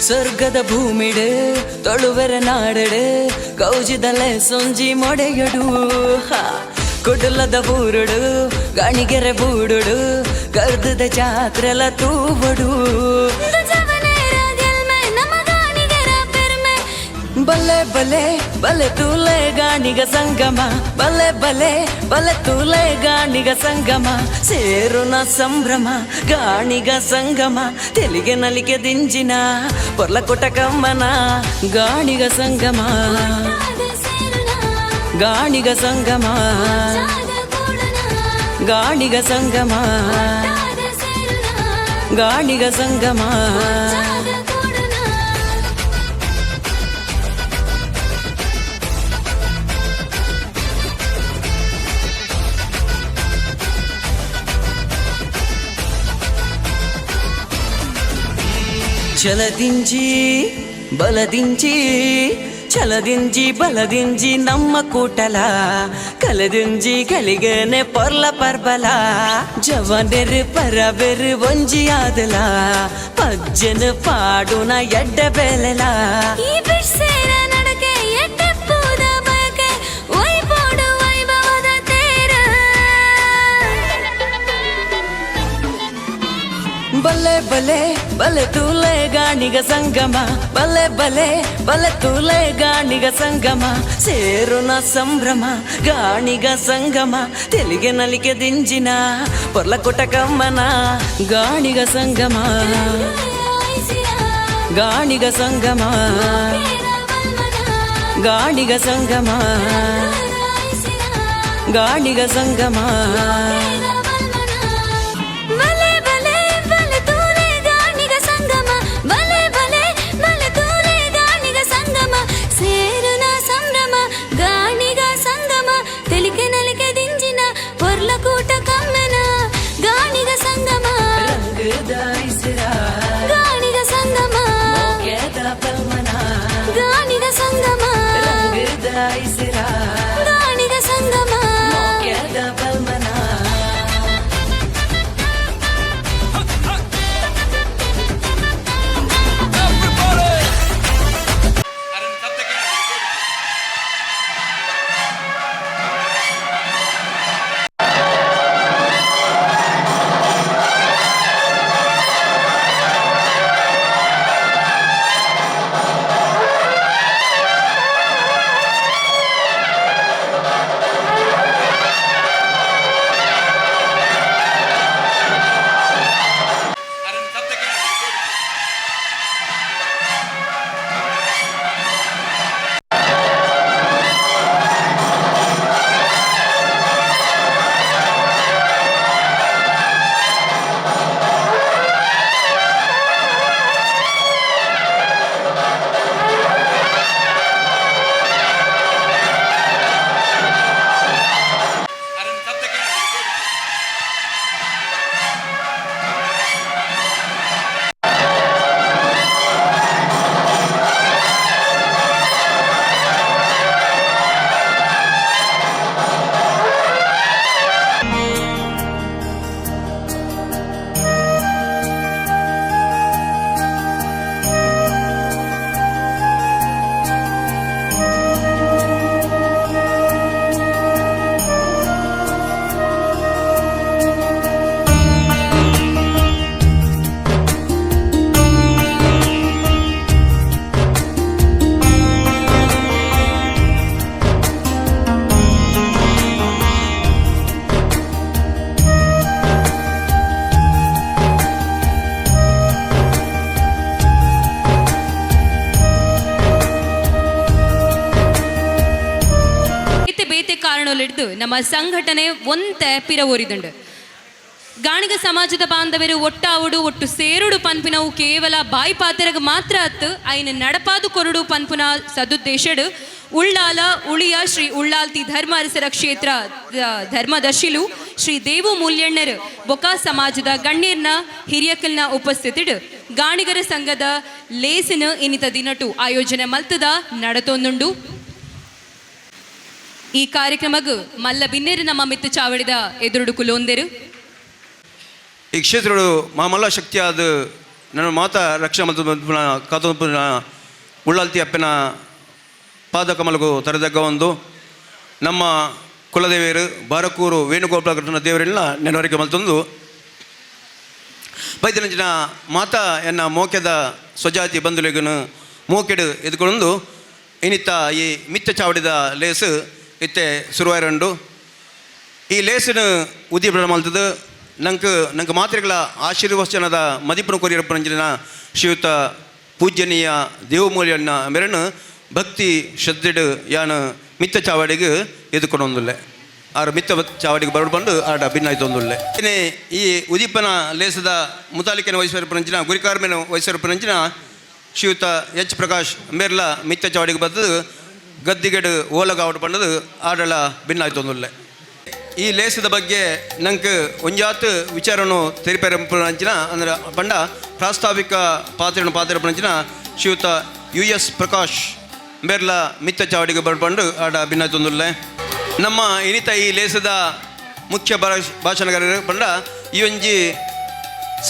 ಸ್ವರ್ಗದ ಭೂಮಿಡು ತೊಳುವೆರ ನಾಡಡು ಕೌಜಿದಲೆ ಸೊಂಜಿ ಮೊಡೆಯಡು ಕೊಡಲದ ಬೂರುಡು ಗಾಣಿಗೆರೆ ಬೂಡುಡು ಕರ್ದದ ಜಾತ್ರೆಲ ತೂವಡು ಬಲ್ಲೆ ಬಲೆ ಬಲೆ ತೂಲೆ ಗಾಣಿಗ ಸಂಗಮ ಬಲ್ಲೆ ಬಲೆ ಬಲೆ ತೂಲೆ ಗಾಣಿಗ ಸಂಗಮ ಸೇರುನ ಸಂಭ್ರಮ ಗಾಣಿಗ ಸಂಗಮ ತೆಲಿಗೆ ನಲಿಗೆ ದಿಂಜಿನ ಪೊರ್ಲ ಕೊಟ್ಟ ಕಮ್ಮನ ಗಾಣಿಗ ಸಂಗಮ ಗಾಣಿಗ ಸಂಗಮ ಗಾಣಿಗ ಸಂಗಮ ಗಾಣಿಗ ಸಂಗಮ ಚಲದಿಂಜಿ ಬಲದಿಂಜಿ ಛಲದಿಂಜಿ ಬಲದಿಂಜಿ ನಮ್ಮ ಕೂಟಲ ಕಲದಿಂಜಿ ಕಲಿಗನೆ ಪೊರ್ಲ ಪರ್ಬಲ ಜವನೆರು ಪರವೆರು ಒಂಜಿ ಆದಲ ಪಜ್ಜನ ಪಾಡುನ ಎಡ್ಡ ಬೆಲೆಲ ಬಲ್ಲೆ ಬಲೆ ಬಲೆ ತೂಲೆ ಗಾಣಿಗ ಸಂಗಮ ಬಲ್ಲೆ ಬಲೆ ಬಲೆ ತೂಲೆ ಗಾಣಿಗ ಸಂಗಮ ಸೇರುನ ಸಂಭ್ರಮ ಗಾಣಿಗ ಸಂಗಮ ತೆಲಿಗೆ ನಲಿಗೆ ದಿಂಜಿನ ಪೊರ್ಲ ಕೊಟ್ಟ ಕಮ್ಮನ ಗಾಣಿಗ ಸಂಗಮ ಗಾಣಿಗ ಸಂಗಮ ಗಾಣಿಗ ಸಂಗಮ ಗಾಣಿಗ ಸಂಗಮ ಕಾರಣಲಿಡ್ದು ನಮ್ಮ ಸಂಘಟನೆ ಒಂತೆ ಪಿರವೋರಿದಂಡು ಗಾಣಿಗ ಸಮಾಜದ ಬಾಂಧವರು ಒಟ್ಟಾವುಡು ಒಟ್ಟು ಸೇರುಡು ಪನ್ಪಿನವು ಕೇವಲ ಬಾಯಿ ಪಾತೆರಗ ಮಾತ್ರ ಅತ್ತು ಐನ ನಡಪಾದು ಕೊರಡು ಪನ್ಪುನ ಸದುದ್ದೇಶಡು ಉಳ್ಳಾಲ ಉಳಿಯ ಶ್ರೀ ಉಳ್ಳಾಲ್ತಿ ಧರ್ಮ ಅರಸರ ಕ್ಷೇತ್ರ ಧರ್ಮದರ್ಶಿಲು ಶ್ರೀ ದೇವು ಮೂಲ್ಯಣ್ಣರು ಬೊಕ ಸಮಾಜದ ಗಣ್ಯರ್ನ ಹಿರಿಯಕಲ್ನ ಉಪಸ್ಥಿತಿಡು ಗಾಣಿಗರ ಸಂಘದ ಲೇಸಿನ ಇನ್ನಿತ ದಿನಟು ಆಯೋಜನೆ ಮಲ್ತದ ನಡತೊಂದುಂಡು ಈ ಕಾರ್ಯಕ್ರಮಗೂ ಮಲ್ಲ ಬಿನ್ನೇರು ನಮ್ಮ ಮಿತ್ತು ಚಾವಡಿದ ಎದುರುಡು ಕುಲೊಂದೆರು ಈ ಕ್ಷೇತ್ರಗಳು ಮಲ್ಲ ಶಕ್ತಿಯಾದ ನನ್ನ ಮಾತಾ ರಕ್ಷಣೆ ಮತ್ತು ಕಾತುಂಪಿನ ಉಳ್ಳಲ್ತಿ ಅಪ್ಪನ ಪಾದಕಮಲಗೂ ತರದಗ್ಗ ಒಂದು ನಮ್ಮ ಕುಲದೇವಿಯರು ಬಾರಕೂರು ವೇಣುಗೋಪಾಲ ದೇವರೆಲ್ಲ ನೆನವರಿಕೆ ಮಲ್ತೊಂದು ಬೈದಿನಂಚಿನ ಮಾತಾ ಎನ್ನ ಮೋಕೆದ ಸ್ವಜಾತಿ ಬಂಧುಲಿಗನು ಮೋಕೆಡು ಎದ್ಕೊಂಡು ಇನ್ನಿತ್ತ ಈ ಮಿತ್ತ ಚಾವಡಿದ ಲೇಸು ಇತ್ತೆ ಶುರುವಾಯಿರಂಡು ಈ ಲೇಸಿನ ಉದಿ ಮಲ್ತದು ನಂಗೆ ಮಾತ್ರೆಗಳ ಆಶೀರ್ವಚನದ ಮದಿಪನ ಕೊರಿಯರಪ್ಪನ ಶ್ರೀಯುತ ಪೂಜ್ಯನೀಯ ದೇವಮೂಲ್ಯನ ಮೆರನು ಭಕ್ತಿ ಶ್ರದ್ಧೆಡು ಯಾನು ಮಿತ್ತ ಚಾವಡಿಗೆ ಎದುಕೊಂಡೊಂದುಲ್ಲೆ ಆರು ಮಿತ್ತ ಚಾವಡಿಗೆ ಬಂದು ಆಡ ಭಿನ್ನಾಯ್ತೊಂದುಲ್ಲೆ ಈ ಉದೀಪನ ಲೇಸದ ಮುತಾಲಿಕೆನ ವಹಿಸುವರಪ್ಪನಂಚಿನ ಗುರಿಕಾರ್ಮೆನ ವಹಿಸುವರಪ್ಪನಂಚಿನ ಶ್ರೀಯುತ ಎಚ್ ಪ್ರಕಾಶ್ ಮೇರ್ಲ ಮಿತ್ತ ಚಾವಡಿಗೆ ಬಂದು ಗದ್ದಿಗೆಡು ಓಲಗಾವಡು ಬಂದದು ಆಡಳ ಭಿನ್ನಾಯ್ತೊಂದುಲ್ಲೆ ಈ ಲೇಸದ ಬಗ್ಗೆ ನಂಗೆ ಒಂಜಾತು ವಿಚಾರನು ತೆರಿಪೇರಂಚಿನ ಅಂದ್ರೆ ಪಂಡ ಪ್ರಾಸ್ತಾವಿಕ ಪಾತ್ರಪಂಚಿನ ಶ್ರೀಯುತ US ಪ್ರಕಾಶ್ ಮೇರ್ಲ ಮಿತ್ತ ಚಾವಡಿಗೆ ಬಂದು ಆಡ ಭಿನ್ನಾಯ್ತೊಂದುಲ್ಲೆ ನಮ್ಮ ಇನಿತ ಈ ಲೇಸದ ಮುಖ್ಯ ಭಾಷಣಗಾರರು ಬಂಡ ಈ ಒಂಜಿ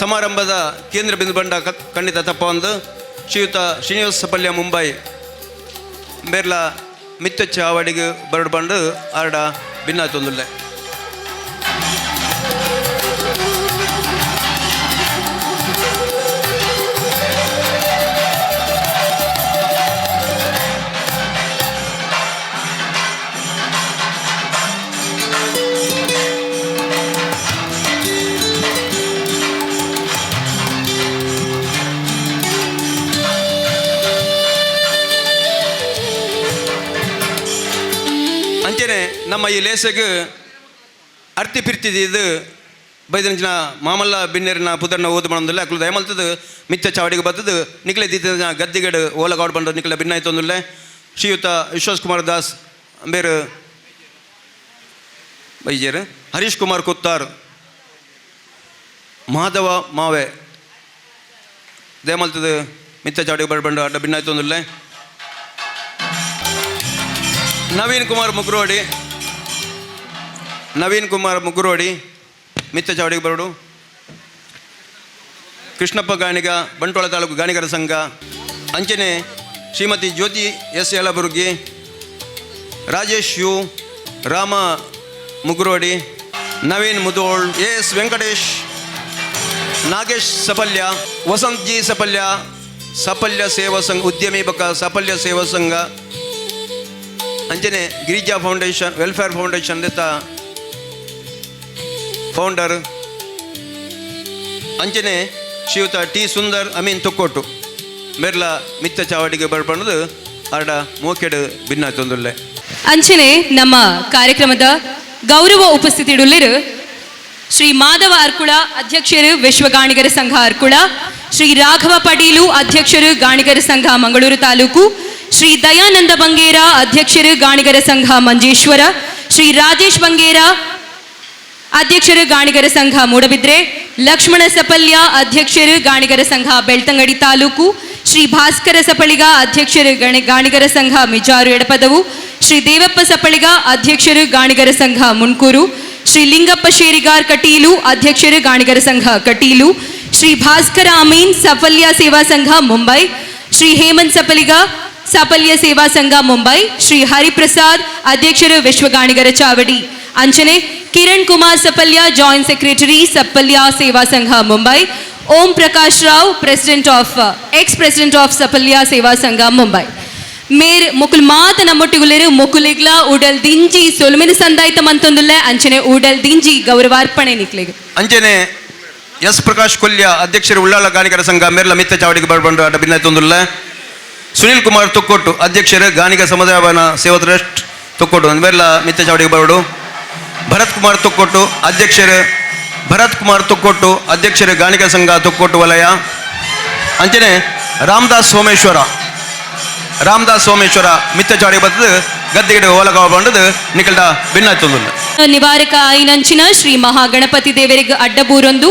ಸಮಾರಂಭದ ಕೇಂದ್ರ ಬಿಂದು ಬಂಡ ಖಂಡಿತ ತಪ್ಪ ಒಂದು ಶ್ರೀಯುತ ಶ್ರೀನಿವಾಸ ಸಪಲ್ಯ ಮುಂಬೈ ಮೇರ್ಲ ಮಿತ್ತ ಚಾವಡಿಗೆ ಬಂದು ಆಡ ಭಿನ್ನಾಯ್ತೊಂದುಲ್ಲೆ ಅಂಚೆನೆ ನಮ್ಮ ಈ ಲೇಸಗೆ ಅರ್ತಿ ಪಿರ್ತಿದ್ದು ಬೈದಂಚಿನ ಮಾಮಲ್ಲ ಬಿನ್ನೇರಿನ ಪುದರ್ನ ಓದು ಮಾಡೋದಿಲ್ಲ ಅಕ್ಲು ದಯಮಲ್ತದ್ದು ಮಿತ್ತ ಚಾವಡಿಗೆ ಬರ್ತದ್ದು ನಿಕ್ಲೆ ದಿದ್ದ ಗದ್ದಿಗಡು ಓಲಗಾಡು ಬಂದು ನಿಕ್ಲೆ ಭಿನ್ನಾಯ್ತೊಂದಿಲ್ಲ ಶ್ರೀಯುತ ವಿಶ್ವಾಸ್ ಕುಮಾರ್ ದಾಸ್ ಬೇರು ಬೈಜೇರು ಹರೀಶ್ ಕುಮಾರ್ ಕುತ್ತಾರ್ ಮಾಧವ ಮಾವೆ ದಯಮಲ್ತದ್ದು ಮಿತ್ತ ಚಾವಡಿಗೆ ಬಂದು ಅಡ್ಡ ಭಿನ್ನಾಯ್ತೊಂದಿಲ್ಲ ನವೀನ್ ಕುಮಾರ್ ಮುಗ್ರೋಡಿ ಮಿತ್ತ ಚಾವಡಿಗೆ ಬರೋಡು ಕೃಷ್ಣಪ್ಪ ಗಾಣಿಗ ಬಂಟ್ವಾಳ ತಾಲೂಕು ಗಾಣಿಗರ ಸಂಘ ಅಂಚನೆ Shrimati Jyoti S Yelburgi Rajesh U Rama Mugrodi Naveen Mudhol AS Venkatesh Nagesh Sapalya Vasanth G Sapalya Seva Sangha ಉದ್ಯಮಿ ಬಕ ಸಪಲ್ಯ ಸೇವಾ ಸಂಘ ಅಂಚನೆ ಗಿರಿಜಾ ಫೌಂಡೇಶನ್ ವೆಲ್ಫೇರ್ ಫೌಂಡೇಶನ್ ದೆತ್ತ ಫೌಂಡರ್ ಅಂಚನೆ ಶ್ರೀಯುತ ಟಿ ಸುಂದರ್ ಅಮೀನ್ ತೊಕ್ಕೋಟು ಮೇರ್ಲ ಮಿತ್ತ ಚಾವಡಿಗೆ ಬರ್ಬಣ್ಣದು ಆಡ ಮೋಕೆಡು ಭಿನ್ನ ತೊಂದುಲ್ಲೆ ಅಂಚನೆ ನಮ್ಮ ಕಾರ್ಯಕ್ರಮದ ಗೌರವ ಉಪಸ್ಥಿತಿಡುಲ್ಲಿರು ಶ್ರೀ ಮಾಧವ ಅರ್ಕುಳ ಅಧ್ಯಕ್ಷರು ವಿಶ್ವ ಗಾಣಿಗರ ಸಂಘ ಅರ್ಕುಳ, ಶ್ರೀ ರಾಘವ ಪಡೀಲು ಅಧ್ಯಕ್ಷರು ಗಾಣಿಗರ ಸಂಘ ಮಂಗಳೂರು ತಾಲೂಕು, ಶ್ರೀ ದಯಾನಂದ ಬಂಗೇರ ಅಧ್ಯಕ್ಷರು ಗಾಣಿಗರ ಸಂಘ ಮಂಜೇಶ್ವರ, ಶ್ರೀ ರಾಜೇಶ್ ಬಂಗೇರ ಅಧ್ಯಕ್ಷರು ಗಾಣಿಗರ ಸಂಘ ಮೂಡಬಿದ್ರೆ, ಲಕ್ಷ್ಮಣ ಸಪಲ್ಯ ಅಧ್ಯಕ್ಷರು ಗಾಣಿಗರ ಸಂಘ ಬೆಳ್ತಂಗಡಿ ತಾಲೂಕು, ಶ್ರೀ ಭಾಸ್ಕರ ಸಪಳಿಗ ಅಧ್ಯಕ್ಷರು ಗಾಣಿಗರ ಸಂಘ ಮಿಜಾರು ಎಡಪದವು, ಶ್ರೀ ದೇವಪ್ಪ ಸಪಳಿಗ ಅಧ್ಯಕ್ಷರು ಗಾಣಿಗರ ಸಂಘ ಮುನ್ಕೂರು, ಶ್ರೀ ಲಿಂಗಪ್ಪ ಶೇರಿಗಾರ್ ಕಟೀಲು ಅಧ್ಯಕ್ಷರು ಗಾಣಿಗರ ಸಂಘ ಕಟೀಲು, ಶ್ರೀ ಭಾಸ್ಕರ ಅಮೀನ್ ಸಫಲ್ಯ ಸೇವಾ ಸಂಘ ಮುಂಬೈ, ಶ್ರೀ ಹೇಮಂತ್ ಸಪಲಿಗ ಸಾಫಲ್ಯ ಸೇವಾ ಸಂಘ ಮುಂಬೈ, ಶ್ರೀ ಹರಿಪ್ರಸಾದ್ ಅಧ್ಯಕ್ಷರು ವಿಶ್ವ ಗಾಣಿಗರ ಚಾವಡಿ ಅಂಚನೆ, Kiran Kumar Sapalya joint secretary Sapalya Seva Sangha Mumbai, Om Prakash Rao ex president of Sapalya Seva Sangha Mumbai. ಮೇರ್ ಮುಕುಲ್ ಮಾತ ನಮ್ಮೊಟ್ಟಿಗುಲೇರು ಮುಕುಲಿಗ್ಲ ಉಡಲ್ ದಿಂಜಿ ಸೊಲುಮಿನ ಸಂದಾಯಿತ ಮಂತೊಂದುಲ್ಲೆ ಅಂಚನೆ ಉಡಲ್ ದಿಂಜಿ ಗೌರವಾರ್ಪಣೆ ನಿಕ್ಲಿಗೆ ಅಂಚನೆ ಎಸ್ ಪ್ರಕಾಶ್ ಕೊಲ್ಯ ಅಧ್ಯಕ್ಷರು ಉಳ್ಳಾಳ ಗಾಣಿಗರ ಸಂಘ ಮೇರ್ಲ ಮಿತ್ತ ಚಾವಡಿಗೆ ಬರ್ಬಂಡು ಅಡ್ಡ ಭಿನ್ನ ತೊಂದುಲ್ಲ, ಸುನಿಲ್ ಕುಮಾರ್ ತೊಕ್ಕೊಟ್ಟು ಅಧ್ಯಕ್ಷರು ಗಾಣಿಗ ಸಮುದಾಯ ಭವನ ಸೇವಾ ಟ್ರಸ್ಟ್ ತೊಕ್ಕೊಟ್ಟು ಮೇರ್ಲ ಮಿತ್ತ ಚಾವಡಿಗೆ ಬರೋಡು, ಭರತ್ ಕುಮಾರ್ ತೊಕ್ಕೊಟ್ಟು ಅಧ್ಯಕ್ಷರು ಗಾಣಿಗ ಸಂಘ ತೊಕ್ಕೊಟ್ಟು ವಲಯ ಅಂಚನೆ ರಾಮದಾಸ್ ಸೋಮೇಶ್ವರ ಮಿತ್ತ ಚಾವಡಿಗೆ ಬರ್ತದೆ ಗದ್ದೆಗಿಡ ಓಲಗಾವ ಬಂಡದು ನಿಕಲ್ಡ ಭಿನ್ನ ತೊಂದುಲ್ಲ. ನಿವಾರಕ ಆಯ್ನಂಚಿನ ಶ್ರೀ ಮಹಾಗಣಪತಿ ದೇವರಿಗೆ ಅಡ್ಡಬೂರೊಂದು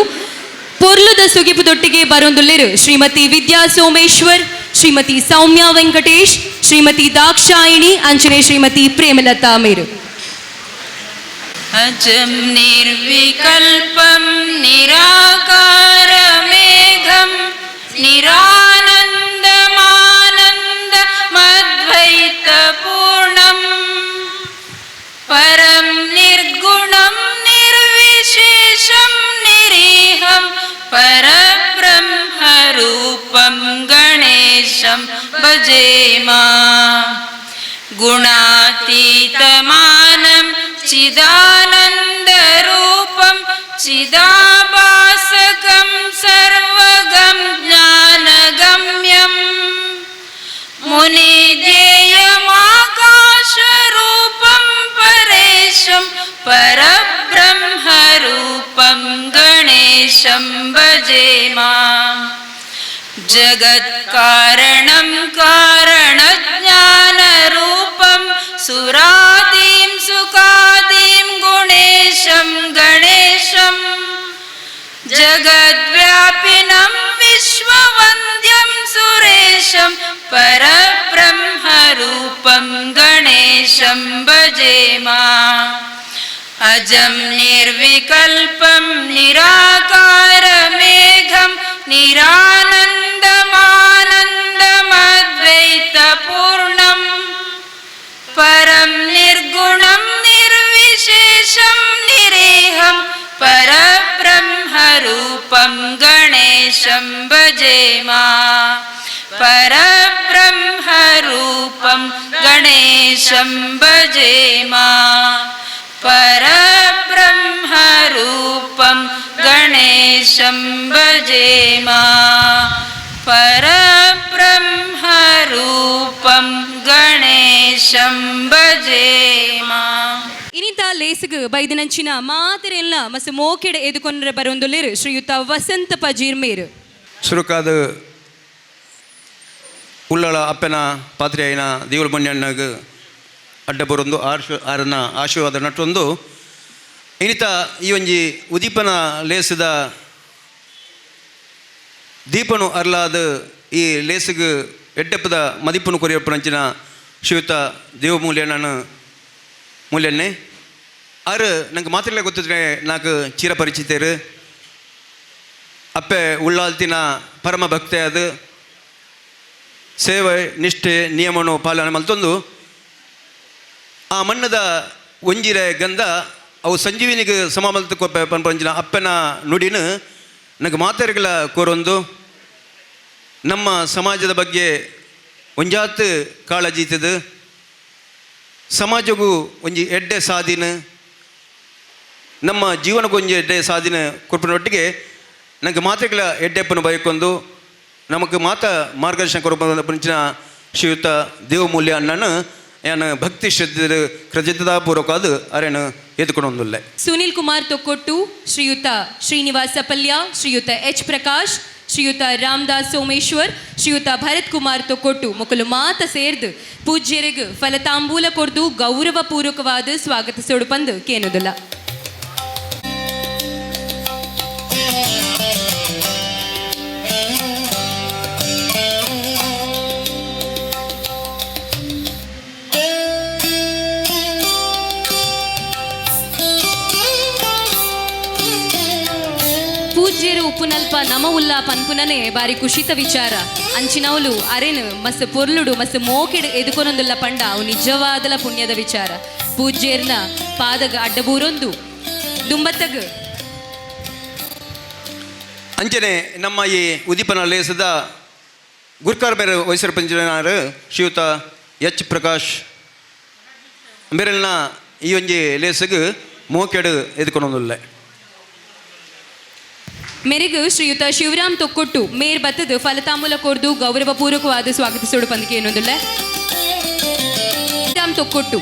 ಪೊರ್ಲುದ ಸುಗಿಪುದೊಟ್ಟಿಗೆ ಬರೊಂದುಲ್ಲಿರು ಶ್ರೀಮತಿ ವಿದ್ಯಾ ಸೋಮೇಶ್ವರ್, ಶ್ರೀಮತಿ ಸೌಮ್ಯ ವೆಂಕಟೇಶ್, ಶ್ರೀಮತಿ ದಾಕ್ಷಾಯಿಣಿ ಅಂಚನೆ ಶ್ರೀಮತಿ ಪ್ರೇಮಲತಾ ಮೇರು. ಅಜಂ ನಿರ್ವಿಕಲ್ಪಂ ನಿರಾಕಾರಮೇಘಂ रूपं गणेशं भजेम गुणातीतमानं चिदानन्दरूपं चिदाभासकं सर्वगं ज्ञानगम्यं मुनिदेयमाकाशरूपं परेशं परब्रह्मरूपं गणेशं भजेम जगत्कारणं कारणज्ञानरूपं सुरादिं सुखादिं गुणेशं गणेशं जगद्व्यापिनं विश्ववन्द्यं सुरेशं परब्रह्मरूपं गणेशं भजेम अजं निर्विकल्पं निराकारमेघं निरानन्दमानन्दमद्वैतपूर्णं परं निर्गुणं निर्विशेषं निरेहं परब्रह्मरूपं गणेशं भजेम परब्रह्मरूपं गणेशं भजेम परब्रह्मरूपं गणेशं भजेम परब्रह्मरूपं गणेशं भजेम ಇನಿತ ಲೇಸಿಗೆ ಬೈದಿನಂಚಿನ ಮಾತೆರೆಲ್ಲ ಮಸ ಮೋಕೆಡೆ ಎದುಕೊಂಡ್ರೆ ಬರೊಂದುಲ್ಲೇರು ಶ್ರೀಯುತ ವಸಂತ ಪಜೀರ್ಮೇರು ಸುರುಕಾದ ಉಳ್ಳಳ ಅಪ್ಪನ ಪಾತ್ರೆ ಆಯ್ನ ದೇವಳ ಮಣ್ಣನಾಗ ಅಡ್ಡ ಬರೊಂದು ಆರನ ಆಶೀರ್ವಾದ ನಟ್ಟೊಂದು ಇನಿತ ಈ ಒಂಜಿ ಉದೀಪನ ಲೇಸದ ದೀಪನು ಅರ್ಲಾದ ಈ ಲೇಸಿಗೆ ಎಡ್ಡೆಪ್ಪದ ಮದಿಪನು ಕೊರಿಯಪ್ಪನಂಚಿನ ಶ್ರೀಯುತ ದೇವಮೂಲ್ಯಣ್ಣನ ಮೂಲ್ಯನ್ನೇ ಆರು ನಂಗೆ ಮಾತ್ರಲೇ ಗೊತ್ತಿದ್ರೆ ನಾಲ್ಕು ಚಿರಪರಿಚಿತರು ಅಪ್ಪೆ ಉಳ್ಳಾಲ್ತಿನ ಪರಮ ಭಕ್ತೆ ಅದು ಸೇವೆ ನಿಷ್ಠೆ ನಿಯಮನು ಪಾಲನೆ ಮಲ್ತೊಂದು ಆ ಮಣ್ಣದ ಒಂಜಿರೆ ಗಂಧ ಅವು ಸಂಜೀವಿನಿಗೆ ಸಮ ಮಲ್ತಕೊಪ್ಪೆ ಪಂಪಂಚಿನ ಅಪ್ಪನ ನುಡಿನ ನನಗೆ ಮಾತಾರಿಗಳ ಕೋರೊಂದು ನಮ್ಮ ಸಮಾಜದ ಬಗ್ಗೆ ಒಂಜಾತ್ ಕಾಳಜೀತದು ಸಮಾಜಗೂ ಒಂಜಿ ಎಡ್ಡೆ ಸಾಧಿನ ನಮ್ಮ ಜೀವನಕ್ಕೆ ಒಂಜಿ ಎಡ್ಡೆ ಸಾಧಿನ ಕೊರ್ಪಿನೊಟ್ಟಿಗೆ ನನಗೆ ಮಾತೆಗಳ ಎಡ್ಡೆಪ್ಪನ ಬಯಕೊಂದು ನಮಗೆ ಮಾರ್ಗದರ್ಶನ ಕೊರಪಂಚಿನ ಶ್ರೀಯುತ ದೇವಮೂಲ್ಯ ಅಣ್ಣನ ಏನು ಭಕ್ತಿ ಶ್ರದ್ಧೆ ಕೃತಜ್ಞತಾಪೂರ್ವಕವಾದ ಅರೇನು ಎದುಕೊಂಡೊಂದಿಲ್ಲ ಸುನಿಲ್ ಕುಮಾರ್ ತೊಕ್ಕೊಟ್ಟು ಶ್ರೀಯುತ ಶ್ರೀನಿವಾಸ ಪಲ್ಯ ಶ್ರೀಯುತ ಎಚ್ ಪ್ರಕಾಶ್ ಶ್ರೀಯುತ ರಾಮದಾಸ್ ಸೋಮೇಶ್ವರ್ ಶ್ರೀಯುತ ಭರತ್ ಕುಮಾರ್ ತೊಕ್ಕೊಟ್ಟು ಮೊಕಲು ಮಾತ ಸೇರ್ದು ಪೂಜ್ಯರಿಗೆ ಫಲತಾಂಬೂಲ ಕೊರ್ದು ಗೌರವ ಪೂರ್ವಕವಾದ ಸ್ವಾಗತಿಸೋಡು ಬಂದು ಕೇನುದಿಲ್ಲ ಪೂಜ್ಯರು ಉಪ್ಪುನಲ್ಪ ನಮ ಉಲ್ಲ ಪನ್ಪುನನೆ ಬಾರಿ ಖುಷಿತ ವಿಚಾರ ಅಂಚಿನವಲು ಅರೆನು ಮಸ್ತ್ ಪೊರ್ಲುಡು ಮಸ್ತ್ ಮೋಕೆಡ್ ಎದುಕೊನೊಂದುಲ್ಲ ಪಂಡ ಅವು ನಿಜವಾದಲ ಪುಣ್ಯದ ವಿಚಾರ ಪೂಜ್ಯರ್ನ ಪಾದಗ ಅಡ್ಡಬೂರೊಂದು ದುಂಬತ್ತಗ ಅಂಚನೆ ನಮ್ಮ ಈ ಉದೀಪನ ಲೇಸದ ಗುರ್ಕಾರ್ ಬೇರೆ ವಯಸ್ಸರ ಪಂಚನಾರು ಶ್ರೀಯುತ ಎಚ್ ಪ್ರಕಾಶ್ ಬೇರೆಲ್ನ ಈ ಒಂಜಿ ಲೇಸಗೆ ಮೋಕೆಡು ಎದುಕೊನೊಂದುಲ್ಲ ಮೇರೆಗೂ ಶ್ರೀಯುತ ಶಿವರಾಮ್ ತೊಕ್ಕೊಟ್ಟು ಮೇರ್ ಬತ್ತದು ಫಲತಾಂಬೂಲ ಕೊರ್ದು ಗೌರವ ಪೂರ್ವಕವಾದ ಸ್ವಾಗತಿಸೋಡು ಪಂದಕ್ಕೆ ಏನೊಂದಿಲ್ಲ ಶಿವರಾಮ್ ತೊಕ್ಕೊಟ್ಟು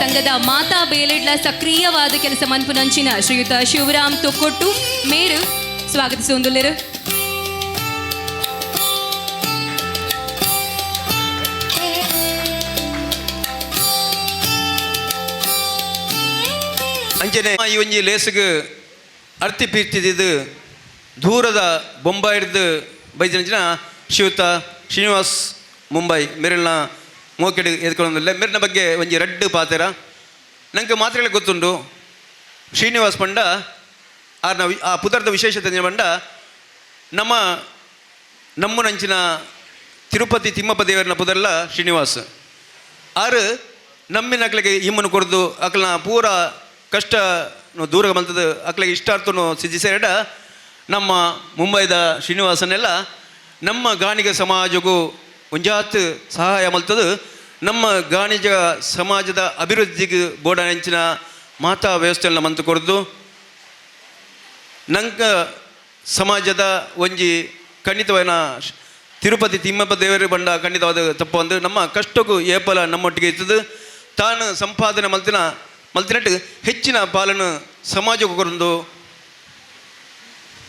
ಸಂಘದ ಮಾತಾ ಬೇಲೆಡ್ಲ ಸಕ್ರಿಯವಾದ ಕೆಲಸ ಮನ್ಪುನಂಚಿನ ಶ್ರೀಯುತ ಶಿವರಾಮ್ ತೊಕ್ಕೊಟ್ಟು ಮೇರು ಸ್ವಾಗತಿಸೊಂದುಲ್ಲೆರು ಅಂಚನೆ ಈ ಒಂಜಿ ಲೇಸಿಗೆ ಅರ್ತಿ ಪೀರ್ತಿದ್ದು ದೂರದ ಬೊಂಬಾಯಿಡ್ದು ಬೈದಿನ ಶ್ರೀಯುತ ಶ್ರೀನಿವಾಸ್ ಮುಂಬೈ ಮೇರೆಲ್ನ ಮೋಕೆಡ್ ಎದ್ಕೊಳ್ಳೋದಿಲ್ಲ ಮೇರಿನ ಬಗ್ಗೆ ಒಂಜಿ ರಡ್ಡು ಪಾತೆರ ನಂಗೆ ಮಾತ್ರೆಗಳ ಗೊತ್ತುಂಡು ಶ್ರೀನಿವಾಸ್ ಪಂಡ ಆರ್ನ ಆ ಪುದರ್ದ ವಿಶೇಷತೆ ಪಂಡ ನಮ್ಮನಂಚಿನ ತಿರುಪತಿ ತಿಮ್ಮಪ್ಪ ದೇವರನ ಪುದರ್ಲ ಶ್ರೀನಿವಾಸ್ ಆರು ನಮ್ಮಿನ ಅಕ್ಲಿಗೆ ಇಮ್ಮನ್ನು ಕೊಡ್ದು ಅಕ್ಲನ ಪೂರ ಕಷ್ಟ ದೂರ ಬಂತದ್ದು ಅಕ್ಲಿಗೆ ಇಷ್ಟಾರ್ಥನು ಸಿದ್ಧಿಸೇರಡ ನಮ್ಮ ಮುಂಬೈದ ಶ್ರೀನಿವಾಸನೆಲ್ಲ ನಮ್ಮ ಗಾಣಿಗ ಸಮಾಜಗೂ ಒಂಜಾತ್ ಸಹಾಯ ಮಲ್ತದು ನಮ್ಮ ಗಾಣಿಗ ಸಮಾಜದ ಅಭಿವೃದ್ಧಿಗೆ ಬೋಡಂಚಿನ ಮಾತಾ ವ್ಯವಸ್ಥೆಯನ್ನು ಮಂತು ಕೊಡ್ದು ನಂಗ ಸಮಾಜದ ಒಂಜಿ ಖಂಡಿತವಾದ ತಿರುಪತಿ ತಿಮ್ಮಪ್ಪ ದೇವರ ಬಂಡ ಖಂಡಿತವಾದ ತಪ್ಪು ಒಂದು ನಮ್ಮ ಕಷ್ಟಕ್ಕೂ ಏಪಲ ನಮ್ಮೊಟ್ಟಿಗೆ ಇರ್ತದೆ ತಾನು ಸಂಪಾದನೆ ಮಲ್ತಿನಟ್ಟು ಹೆಚ್ಚಿನ ಪಾಲನ್ನು ಸಮಾಜಕ್ಕೂ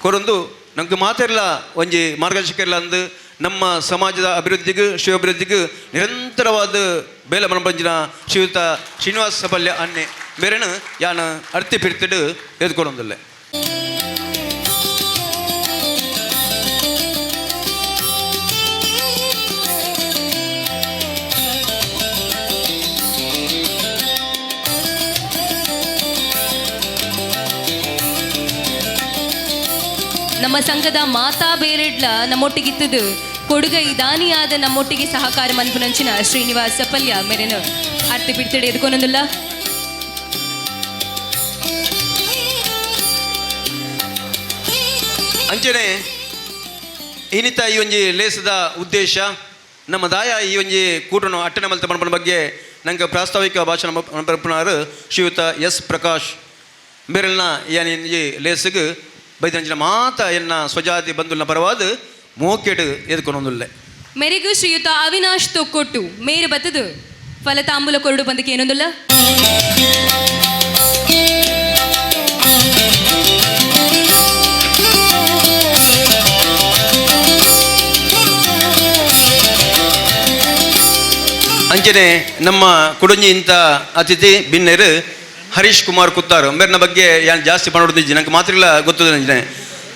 ಕೊರೊಂದು ನಮ್ಗೆ ಮಾತಿರಲ್ಲ ಒಂಜಿ ಮಾರ್ಗದರ್ಶಕ ಇಲ್ಲ ಅಂದು ನಮ್ಮ ಸಮಾಜದ ಅಭಿವೃದ್ಧಿಗೂ ಶಿವಾಭಿವೃದ್ಧಿಗೂ ನಿರಂತರವಾದ ಬೇಲೆ ಮನಪಂಜಿನ ಶ್ರೀಯುತ ಶ್ರೀನಿವಾಸ ಸಬಲ್ಯ ಅನ್ನೆ ಬೇರೆನು ಯಾನು ಅರ್ತಿ ಪಿರ್ತಿಡು ಎದ್ಕೊಡೊಂದಿಲ್ಲ. ನಮ್ಮ ಸಂಘದ ಮಾತಾ ಬೇರೆಡ್ಲ ನಮ್ಮೊಟ್ಟಿಗಿತ್ತದು ಕೊಡುಗೈ ದಾನಿಯಾದ ನಮ್ಮೊಟ್ಟಿಗೆ ಸಹಕಾರ ಮನ್ಪುನಂಚಿನ ಶ್ರೀನಿವಾಸ ಸಪಲ್ಯ ಮೇರೆನು ಅರ್ತಿ ಪಿಡ್ತಿಡೆ ಎದ್ಕೊನೊಂದಿಲ್ಲ. ಅಂಚನೆ ಇನ್ನಿತ ಈ ಒಂಜಿ ಲೇಸದ ಉದ್ದೇಶ ನಮ್ಮ ದಾಯ ಈ ಒಂಜಿ ಕೂಟನು ಅಟ್ಟನೆ ಮಲ್ತ ಮನ್ಪನ ಬಗ್ಗೆ ನಂಗೆ ಪ್ರಾಸ್ತಾವಿಕ ಭಾಷಣ ಮನ್ಪನಾರು ಶ್ರೀಯುತ ಎಸ್ ಪ್ರಕಾಶ್ ಬೇರೆಲ್ನ ಈ ಲೇಸಿಗೆ ಬೈದಂಚಿನ ಮಾತ ಎನ್ನ ಸ್ವಜಾತಿ ಬಂಧುಲ್ನ ಪರವಾದ ಮೋಕೆಡು ಎದ್ಕೊನೊಂದುಲ್ಲೆ. ಮೇರೆಗೂ ಶ್ರೀಯುತ ಅವಿನಾಶ್ ತೊಕ್ಕೊಟ್ಟು ಮೇರೆ ಬತ್ತದು ಫಲತಾಂಬೂಲ ಕೊರಡು ಬಂದಕ್ಕೆ ಏನೊಂದಿಲ್ಲ. ಅಂಚನೆ ನಮ್ಮ ಕುಡಂಜಿ ಇಂಥ ಅತಿಥಿ ಬಿನ್ನೆರು ಹರೀಶ್ ಕುಮಾರ್ ಕುತ್ತಾರು ಮೇರಿನ ಬಗ್ಗೆ ಯಾನು ಜಾಸ್ತಿ ಮಾಡೋದಿಜ್ಜಿ ನಂಗೆ ಮಾತ್ರ ಇಲ್ಲ ಗೊತ್ತದೆ ಅಂಜನೆ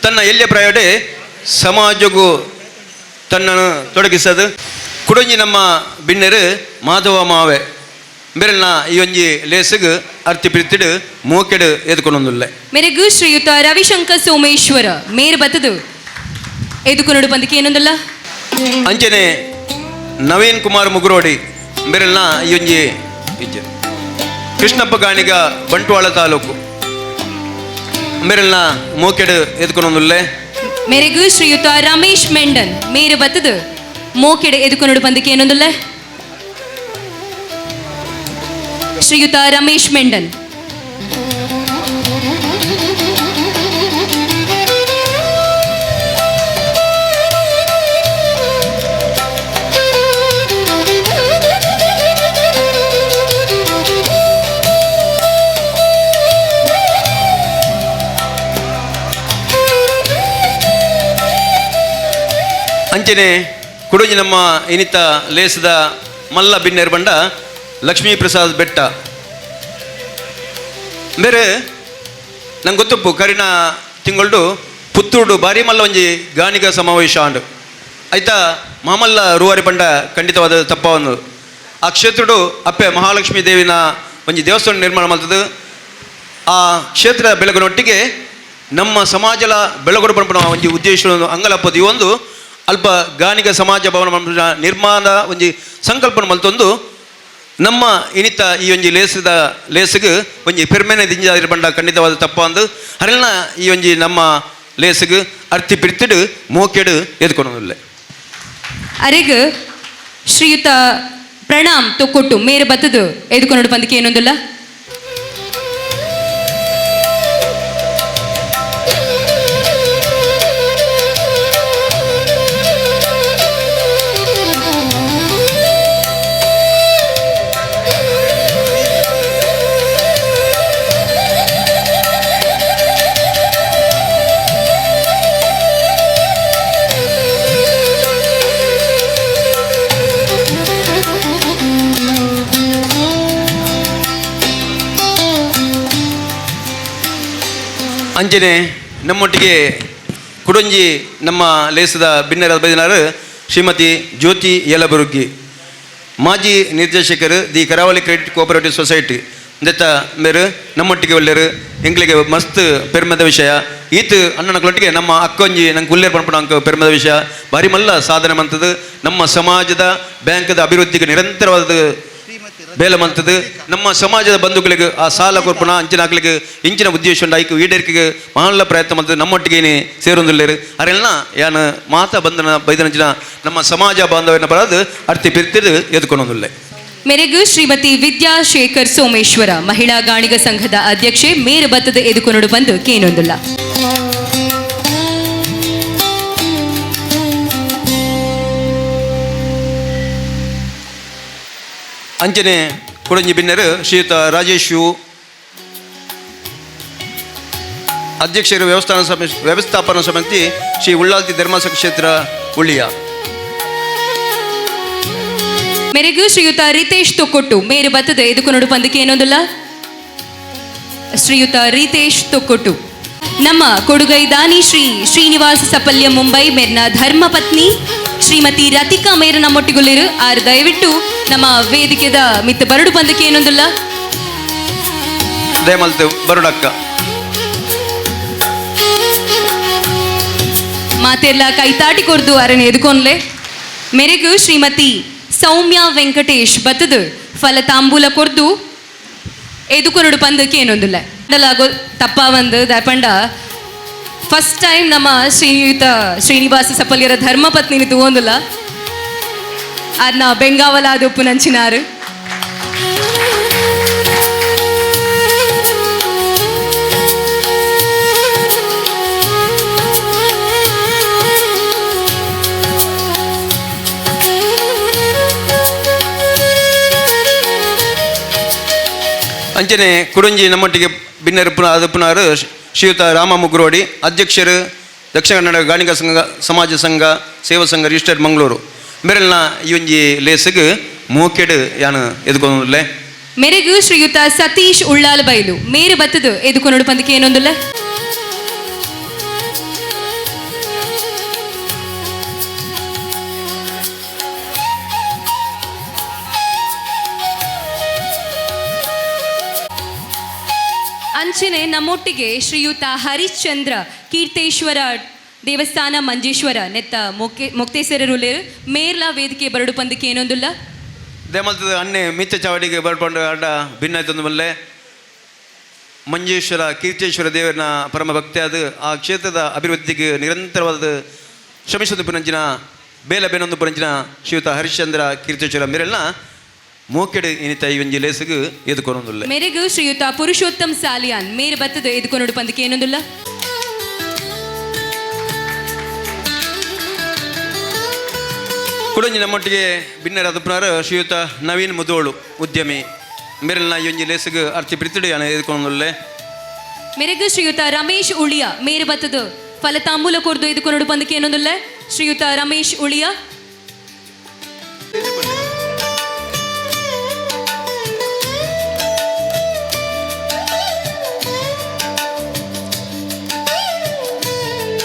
ತನ್ನ ಎಲ್ಲಿಯ ಪ್ರಾಯೋಡೆ ಸಮಾಜಗೂ ತನ್ನನ್ನು ತೊಡಗಿಸದು ಕುಡಂಜಿ ನಮ್ಮ ಬಿನ್ನೆರು ಮಾಧವ ಮಾವೆ ಬೇರೆಲ್ನ ಈ ಒಂಜಿ ಲೇಸಿಗೆ ಅರ್ತಿ ಪಿರ್ತಿಡು ಮೋಕೆಡು ಎದ್ಕೊನೊಂದುಲ್ಲೆ. ಮೇರೆಗೂ ಶ್ರೀಯುತ ರವಿಶಂಕರ್ ಸೋಮೇಶ್ವರ ಮೇರೆ ಬತ್ತದು ಎದುಕೊನೊಡು ಬಂದಕ್ಕೆ ಏನೊಂದಿಲ್ಲ. ಅಂಚನೆ ನವೀನ್ ಕುಮಾರ್ ಮುಗುರೋಡಿ ಬೇರೆಲ್ನ ಈ ಒಂಜಿ ಇಜ್ಜೆ ಕೃಷ್ಣಪ್ಪ ಗಾಣಿಗ ಬಂಟ್ವಾಳ ತಾಲೂಕು ಮೇರೆಲ್ನ ಮೋಕೆಡು ಎದ್ಕೊನೊಂದುಲ್ಲೆ. ಮೇರೆಗೂ ಶ್ರೀಯುತ ರಮೇಶ್ ಮೆಂಡನ್ ಮೇರೆ ಬತ್ತದು ಮೋಕೆಡೆ ಎದುಕೊನೊಡು ಬಂದಕ್ಕೆ ಏನೊಂದಿಲ್ಲ. ಶ್ರೀಯುತ ರಮೇಶ್ ಮೆಂಡನ್ ಅಂಚನೆ ಕುಡುಂಜಿ ನಮ್ಮ ಇನಿತ ಲೇಸದ ಮಲ್ಲ ಬಿನ್ನೇರು ಬಂಡ ಲಕ್ಷ್ಮೀ ಪ್ರಸಾದ್ ಬೆಟ್ಟ ಬೇರೆ ನಂಗೆ ಗೊತ್ತಪ್ಪು ಕರಿನ ತಿಂಗಳು ಪುತ್ತೂರು ಬಾರಿ ಮಲ್ಲ ಒಂಜಿ ಗಾಣಿಗ ಸಮಾವೇಶ ಆಂಡು ಆಯ್ತಾ ಮಾಮಲ್ಲ ರೂವಾರಿ ಬಂಡ ಖಂಡಿತವಾದ ತಪ್ಪವನ್ನು ಆ ಕ್ಷೇತ್ರಡು ಅಪ್ಪೆ ಮಹಾಲಕ್ಷ್ಮೀ ದೇವಿನ ಒಂಜಿ ದೇವಸ್ಥಾನ ನಿರ್ಮಾಣ ಮಾಡ್ತದೆ. ಆ ಕ್ಷೇತ್ರ ಬೆಳಗುನೊಟ್ಟಿಗೆ ನಮ್ಮ ಸಮಾಜಲ ಬೆಳಗೊಡು ಪಂಪನ ಒಂಜಿ ಉದ್ದೇಶ ಅಂಗಲಪ್ಪದು ಈ ಒಂದು ಅಲ್ಪ ಗಾಣಿಗ ಸಮಾಜ ಭವನ ನಿರ್ಮಾಣ ಒಂಜಿ ಸಂಕಲ್ಪನ ಮಲ್ತೊಂದು ನಮ್ಮ ಇನಿತ ಈ ಒಂಜಿ ಲೇಸಿಗೆ ಒಂಜಿ ಪೆರ್ಮೆನೆ ದಿಂಜಾದಿರ ಬಂಡ ಖಂಡಿತವಾದ ತಪ್ಪ ಅಂದು ಹರಲ್ನ ಈ ಒಂಜಿ ನಮ್ಮ ಲೇಸಿಗೆ ಅರ್ತಿ ಪಿರ್ತಿಡು ಮೋಕೆಡು ಎದ್ಕೊನೊಂದುಲ್ಲೆ. ಅರೆಗ್ ಶ್ರೀಯುತ ಪ್ರಣಾಮ್ ತೊಕ್ಕೊಟ್ಟು ಮೇರೆ ಬತ್ತದು ಎದುಕೊನೊಡು ಬಂದಕ್ಕೆ ಏನೊಂದಿಲ್ಲ. ಅಂಚನೆ ನಮ್ಮೊಟ್ಟಿಗೆ ಕುಡಂಜಿ ನಮ್ಮ ಲೇಸದ ಬಿನ್ನೆರ ಬೈದಿನಾರು ಶ್ರೀಮತಿ ಜ್ಯೋತಿ ಯಲಬುರ್ಗಿ ಮಾಜಿ ನಿರ್ದೇಶಕರು the Karavali credit cooperative society ದೆತ್ತ ಮೇರು ನಮ್ಮೊಟ್ಟಿಗೆ ಒಳ್ಳೆಯರು ಎಂಗ್ಲಿಗೆ ಮಸ್ತ್ ಪೆರ್ಮದ ವಿಷಯ ಈತ್ ಅಣ್ಣನಕ್ಳೊಟ್ಟಿಗೆ ನಮ್ಮ ಅಕ್ಕೊಂಜಿ ನಂಗೆ ಉಲ್ಲೇರ್ ಪಂಪಣ ಅಂಕ ಪೆರ್ಮದ ವಿಷಯ ಭಾರಿ ಮಲ್ಲ ಸಾಧನೆ ಮಂತದ್ದು ನಮ್ಮ ಸಮಾಜದ ಬ್ಯಾಂಕದ ಅಭಿವೃದ್ಧಿಗೆ ನಿರಂತರವಾದ ಬೇಲೆ ಮಂತದ್ದು ನಮ್ಮ ಸಮಾಜದ ಬಂಧುಗಳಿಗೆ ಆ ಸಾಲ ಕೊರ್ಪಣ ಅಂಚಿನ ಹಾಕ್ಲಿಕ್ಕೆ ಇಂಚಿನ ಉದ್ದೇಶ ಆಯ್ಕೆ ಈಡೇರಿಕೆಗೆ ಮಹಲ್ಲ ಪ್ರಯತ್ನ ಮಂತದ್ದು ನಮ್ಮೊಟ್ಟಿಗೇನೆ ಸೇರೊಂದಿಲ್ಲೇರು ಅರೆಲ್ಲ ಯಾನು ಮಾತಾ ಬಂಧನ ಬೈದನಂಚಿನ ನಮ್ಮ ಸಮಾಜ ಬಾಂಧವ್ಯನ ಬರೋದು ಅರ್ತಿ ಪಿರ್ತಿದ್ದು ಎದ್ಕೊಳೋದಿಲ್ಲ. ಮೇರೆಗೂ ಶ್ರೀಮತಿ ವಿದ್ಯಾಶೇಖರ್ ಸೋಮೇಶ್ವರ ಮಹಿಳಾ ಗಾಣಿಗ ಸಂಘದ ಅಧ್ಯಕ್ಷೆ ಮೇರು ಬತ್ತದ ಎದುಕೊಂಡು ಬಂದು ಕೇನೊಂದಿಲ್ಲ. ಅಂಚನೆ ಕುಡಂಜಿ ಬಿನ್ನರು ಶ್ರೀಯುತ ರಾಜೇಶು ಅಧ್ಯಕ್ಷರು ವ್ಯವಸ್ಥಾಪನಾ ಸಮಿತಿ ಶ್ರೀ ಉಳ್ಳಾಲ್ತಿ ಧರ್ಮಸಂಘ ಕ್ಷೇತ್ರ ಉಳ್ಳಿಯ. ಮೇರೆಗೂ ಶ್ರೀಯುತ ರಿತೇಶ್ ತೊಕ್ಕೊಟ್ಟು ಮೇರು ಬತ್ತದ ಎದುಕೊಂಡು ಬಂದಕ್ಕೆ ಏನೊಂದಿಲ್ಲ. ಶ್ರೀಯುತ ರಿತೇಶ್ ತೊಕ್ಕೊಟ್ಟು ನಮ್ಮ ಕೊಡುಗೈದಾನಿ ಶ್ರೀ ಶ್ರೀನಿವಾಸ ಸಪಲ್ಯ ಮುಂಬೈ ಮೇರ್ನ ಧರ್ಮ ಪತ್ನಿ ಶ್ರೀಮತಿ ರತಿಕಾ ಮೇರು ನಮ್ಮೊಟ್ಟಿಗುಲ್ಲಿರು ಆರು ದಯವಿಟ್ಟು ನಮ್ಮ ವೇದಿಕೆದ ಮಿತ್ತ ಬರಡು ಬಂದಕ್ಕೆ ಏನೊಂದಿಲ್ಲ. ದಯಮಲ್ತು ಬರುಡಕ್ಕ ಮಾತೆಲ್ಲ ಕೈತಾಟಿ ಕೊರ್ದು ಅರನೆ ಎದುಕೊನ್ಲೆ. ಮೇರೆಗೂ ಶ್ರೀಮತಿ ಸೌಮ್ಯ ವೆಂಕಟೇಶ್ ಬತ್ತದು ಫಲತಾಂಬೂಲ ಕೊರ್ದು ಎದುಕೊಂಡು ಬಂದಕ್ಕೆ ಏನೊಂದಿಲ್ಲ. ತಪ್ಪ ಬಂದು ದಯಪಂಡ ಫಸ್ಟ್ ಟೈಮ್ ನಮ್ಮ ಶ್ರೀಯುತ ಶ್ರೀನಿವಾಸ ಸಪಲ್ಯರ ಧರ್ಮ ಪತ್ನಿನಿ ತಗೊಂದಿಲ್ಲ ಅದನ್ನ ಬೆಂಗಾವಲಾದ ಉಪ್ಪು ನಂಚಿನಾರು. ಅಂಚನೆ ಕುಡಂಜಿ ನಮ್ಮೊಟ್ಟಿಗೆ ಬಿನ್ನರು ಪುನಾರು ಶ್ರೀಯುತ ರಾಮ ಮುಗ್ರೋಡಿ ಅಧ್ಯಕ್ಷರು ದಕ್ಷಿಣ ಕನ್ನಡ ಗಾಣಿಗ ಸಂಘ ಸಮಾಜ ಸಂಘ ಸೇವಾ ಸಂಘ ರಿಜಿಸ್ಟರ್ಡ್ ಮಂಗಳೂರು ಮೇರೆಲ್ನ ಈ ಒಂಜಿ ಲೇಸಿಗೆ ಮೂಕೆಡು ಯಾನು ಎದುಕೊಂದಿಲ್ಲ. ಮೇರೆಗೂ ಶ್ರೀಯುತ ಸತೀಶ್ ಉಳ್ಳಾಲ ಬೈಲು ಮೇರು ಬತ್ತದು ಎದುಕೊಂಡು ಬಂದಕ್ಕೆ ಏನೊಂದಿಲ್ಲ. ಅಂಚನೆ ನಮ್ಮೊಟ್ಟಿಗೆ ಶ್ರೀಯುತ ಹರಿಶ್ಚಂದ್ರ ಕೀರ್ತೇಶ್ವರ ದೇವಸ್ಥಾನ ಮಂಜೇಶ್ವರ ನೆತ್ತ ಮೊಕ್ತೇಸರರುಲೇರು ಮೇರ್ಲ ವೇದಿಕೆ ಬರಡು ಪಂದಕ್ಕೆ ಏನೊಂದಿಲ್ಲ. ದೇಮಲ್ತದ ಅನ್ನೆ ಮಿತ್ತ ಚಾವಡಿಗೆ ಬರ್ಕೊಂಡು ಆಡ ಭಿನ್ನ ಆಯ್ತಂದು ಮಲ್ಲೆ ಮಂಜೇಶ್ವರ ಕೀರ್ತೇಶ್ವರ ದೇವರನ ಪರಮ ಭಕ್ತಿ ಅದು ಆ ಕ್ಷೇತ್ರದ ಅಭಿವೃದ್ಧಿಗೆ ನಿರಂತರವಾದ ಶ್ರಮಿಸೋದು ಪುನಂಚಿನ ಬೇಲ ಬೇನೊಂದು ಪುನಂಚಿನ ಶ್ರೀಯುತ ಹರಿಶ್ಚಂದ್ರ ಕೀರ್ತೇಶ್ವರ ಮೇರೆಲ್ಲ ಮೂಕೆಡು ಇನಿತ ಈ ಒಂಜಿ ಲೇಸಿಗೆ ಎದುಕೊನೊಂದಿಲ್ಲ. ಮೇರೆಗೂ ಶ್ರೀಯುತ ಪುರುಷೋತ್ತಮ್ ಸಾಲಿಯಾನ್ ಮೇರು ಬತ್ತದು ಎದುಕೊಂಡು ಪಂದಕ್ಕೆ ಏನೊಂದಿಲ್ಲ. ಕುಡಂಜಿ ನಮ್ಮೊಟ್ಟಿಗೆ ಭಿನ್ನರಾದ ಪುನರ್ ಶ್ರೀಯುತ ನವೀನ್ ಮುದೋಳು ಉದ್ಯಮಿ ಮೇರೆಲ್ನ ಈ ಒಂಜಿ ಲೇಸಿಗೆ ಅರ್ತಿ ಪ್ರಿತಿಡು ಯಾನ ಎದುಕೊನೊಂದಿಲ್ಲ. ಮೇರೆಗೂ ಶ್ರೀಯುತ ರಮೇಶ್ ಉಳಿಯ ಮೇರು ಬತ್ತದು ಫಲತಾಂಬೂಲ ಕೊರ್ದು ಎದುಕೊಂಡು ಪಂದಕ್ಕೆ ಏನೊಂದಿಲ್ಲ. ಶ್ರೀಯುತ ರಮೇಶ್ ಉಳಿಯ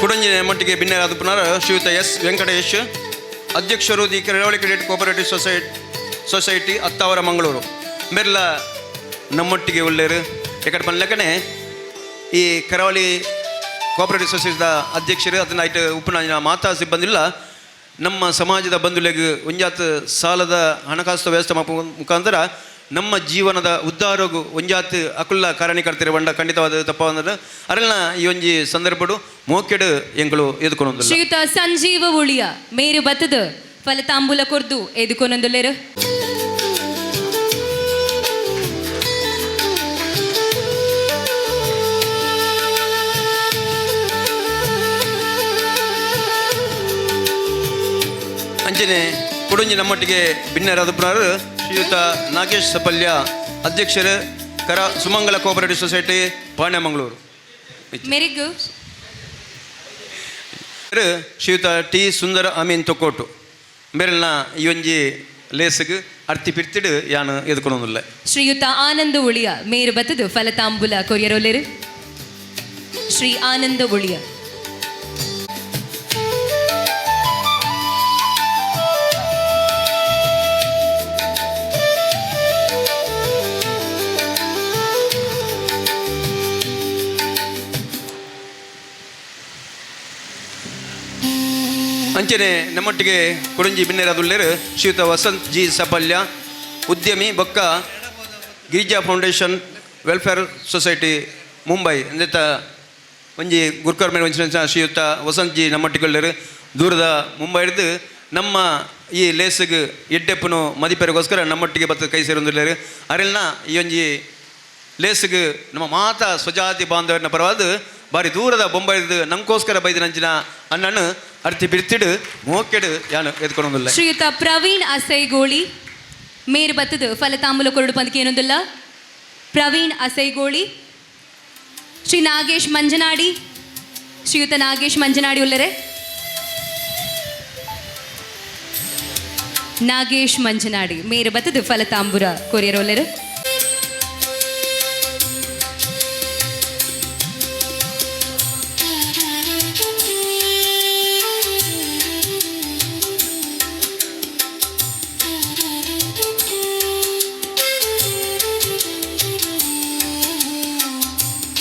ಕುಡಂಜಿ ನಮ್ಮೊಟ್ಟಿಗೆ ಭಿನ್ನರಾದ ಪುನರ್ ಶ್ರೀಯುತ ಎಸ್ ವೆಂಕಟೇಶ್ ಅಧ್ಯಕ್ಷರು the Karavali credit cooperative society Attavar Mangaluru ಮೇರೆಲ್ಲ ನಮ್ಮೊಟ್ಟಿಗೆ ಒಳ್ಳೆಯರು ಯಾಕಡೆ ಪನ್ಲೆಕ್ಕನೆ ಈ ಕರಾವಳಿ ಕೋಪರೇಟಿವ್ ಸೊಸೈಟಿದ ಅಧ್ಯಕ್ಷರು ಅದನ್ನ ಆಯ್ತು ಉಪನ ಮಾತಾ ಸಿಬ್ಬಂದಿಲ್ಲ ನಮ್ಮ ಸಮಾಜದ ಬಂಧುಲೆಗೆ ಒಂಜಾತ್ ಸಾಲದ ಹಣಕಾಸು ವ್ಯವಸ್ಥೆ ಮುಖಾಂತರ ನಮ್ಮ ಜೀವನದ ಉದ್ಧಾರಗೂ ಒಂಜಾತ್ ಅಕುಲ್ಲ ಕಾರಣೀಕರ್ತಿರ ಬಂಡ ಖಂಡಿತವಾದ ತಪ್ಪವಂದ್ರೆ ಅರೆಲ್ಲ ಈ ಒಂಜಿ ಸಂದರ್ಭಡು ಮೋಕೆಡು ಎಂಗಳು ಎದುಕೊಂಡು ಶ್ರೀಯುತ ಸಂಜೀವ ಉಳಿಯ ಮೇರು ಬತ್ತದು ಫಲತಾಂಬೂಲ ಕೊರ್ದು ಎದುಕೊಂದೊಂದಿಲ್ಲೇರು. ಅಂಚನೆ ಕುಡಂಜಿ ನಮ್ಮೊಟ್ಟಿಗೆ ಭಿನ್ನರಾದ ಪುನರ್ ಶ್ರೀಯುತ ನಾಗೇಶ್ ಸಪಲ್ಯ ಅಧ್ಯಕ್ಷರು ಸುಮಂಗಲ ಕೋಪರೇಟಿವ್ ಸೊಸೈಟಿ ಪಾಣ್ಯ ಮಂಗಳೂರು. ಮೇರೆಗೂ ಶ್ರೀಯುತ ಟಿ ಸುಂದರ ಅಮೀನ್ ತೊಕ್ಕೋಟು ಮೇರೆಲ್ನ ಈ ಒಂಜಿ ಲೇಸಿಗೆ ಅರ್ತಿ ಪಿರ್ತಿಡು ಯಾನು ಎದುಕೊನೊಂದಿಲ್ಲ. ಶ್ರೀಯುತ ಆನಂದ ಉಳಿಯ ಮೇರು ಬತ್ತದು ಫಲತಾಂಬೂಲ ಕೊರಿಯರೋಲೇರು. ಶ್ರೀ ಆನಂದ ಉಳಿಯ ಅಂಚನೆ ನಮ್ಮೊಟ್ಟಿಗೆ ಕುಡಂಜಿ ಭಿನ್ನರಾದುಳ್ಳೇರು ಶ್ರೀಯುತ ವಸಂತ್ ಜಿ ಸಪಲ್ಯ ಉದ್ಯಮಿ ಬೊಕ್ಕ Girija foundation welfare society Mumbai ಅಂದೆತ್ತ ಒಂಜಿ ಗುರ್ಕರ್ ಮೇಲೆ ಒಂಚಿನ ಶ್ರೀಯುತ ವಸಂತ್ಜಿ ನಮ್ಮೊಟ್ಟಿಗೊಳ್ಳರು ದೂರದ ಮುಂಬೈ ಹಿಡಿದು ನಮ್ಮ ಈ ಲೇಸ್ಗೆ ಎಡ್ಡೆಪ್ಪನು ಮದಿಪೆರಿಗೋಸ್ಕರ ನಮ್ಮೊಟ್ಟಿಗೆ ಬತ್ತ ಕೈ ಸೇರೊಂದಿಲ್ಲರು ಅರೆಲ್ನ ಈ ಒಂಜಿ ಲೇಸ್ಗೆ ನಮ್ಮ ಮಾತಾ ಸ್ವಜಾತಿ ಬಾಂಧವ್ಯನ ಪರವಾದ ಬಾರಿ ದೂರದ ಬೊಂಬೈ ಹಿಡಿದು ನಮಗೋಸ್ಕರ ಬೈದ ನಂಚಿನ ಅಣ್ಣನು ಅರ್ತಿ ಬಿಡ್ತಿಡು ಮೋಕೆಡು ಯಾನು ಎತ್ಕೊಂಡೊಂದಿಲ್ಲ. ಶ್ರೀಯುತ ಪ್ರವೀಣ್ ಅಸೈಗೋಳಿ ಮೇರು ಬತ್ತದು ಫಲತಾಂಬೂಲ ಕೊರಡು ಪಂದಕ್ಕೆ ಏನೊಂದಿಲ್ಲ. ಪ್ರವೀಣ್ ಅಸೈಗೋಳಿ. ಶ್ರೀ ನಾಗೇಶ್ ಮಂಜನಾಡಿ. ಶ್ರೀಯುತ ನಾಗೇಶ್ ಮಂಜನಾಡಿ ಉಳ್ಳರೆ. ನಾಗೇಶ್ ಮಂಜನಾಡಿ ಮೇರು ಬತ್ತದು ಫಲತಾಂಬೂರ ಕೊರಿಯರ್ ಒಲ್ಲರು.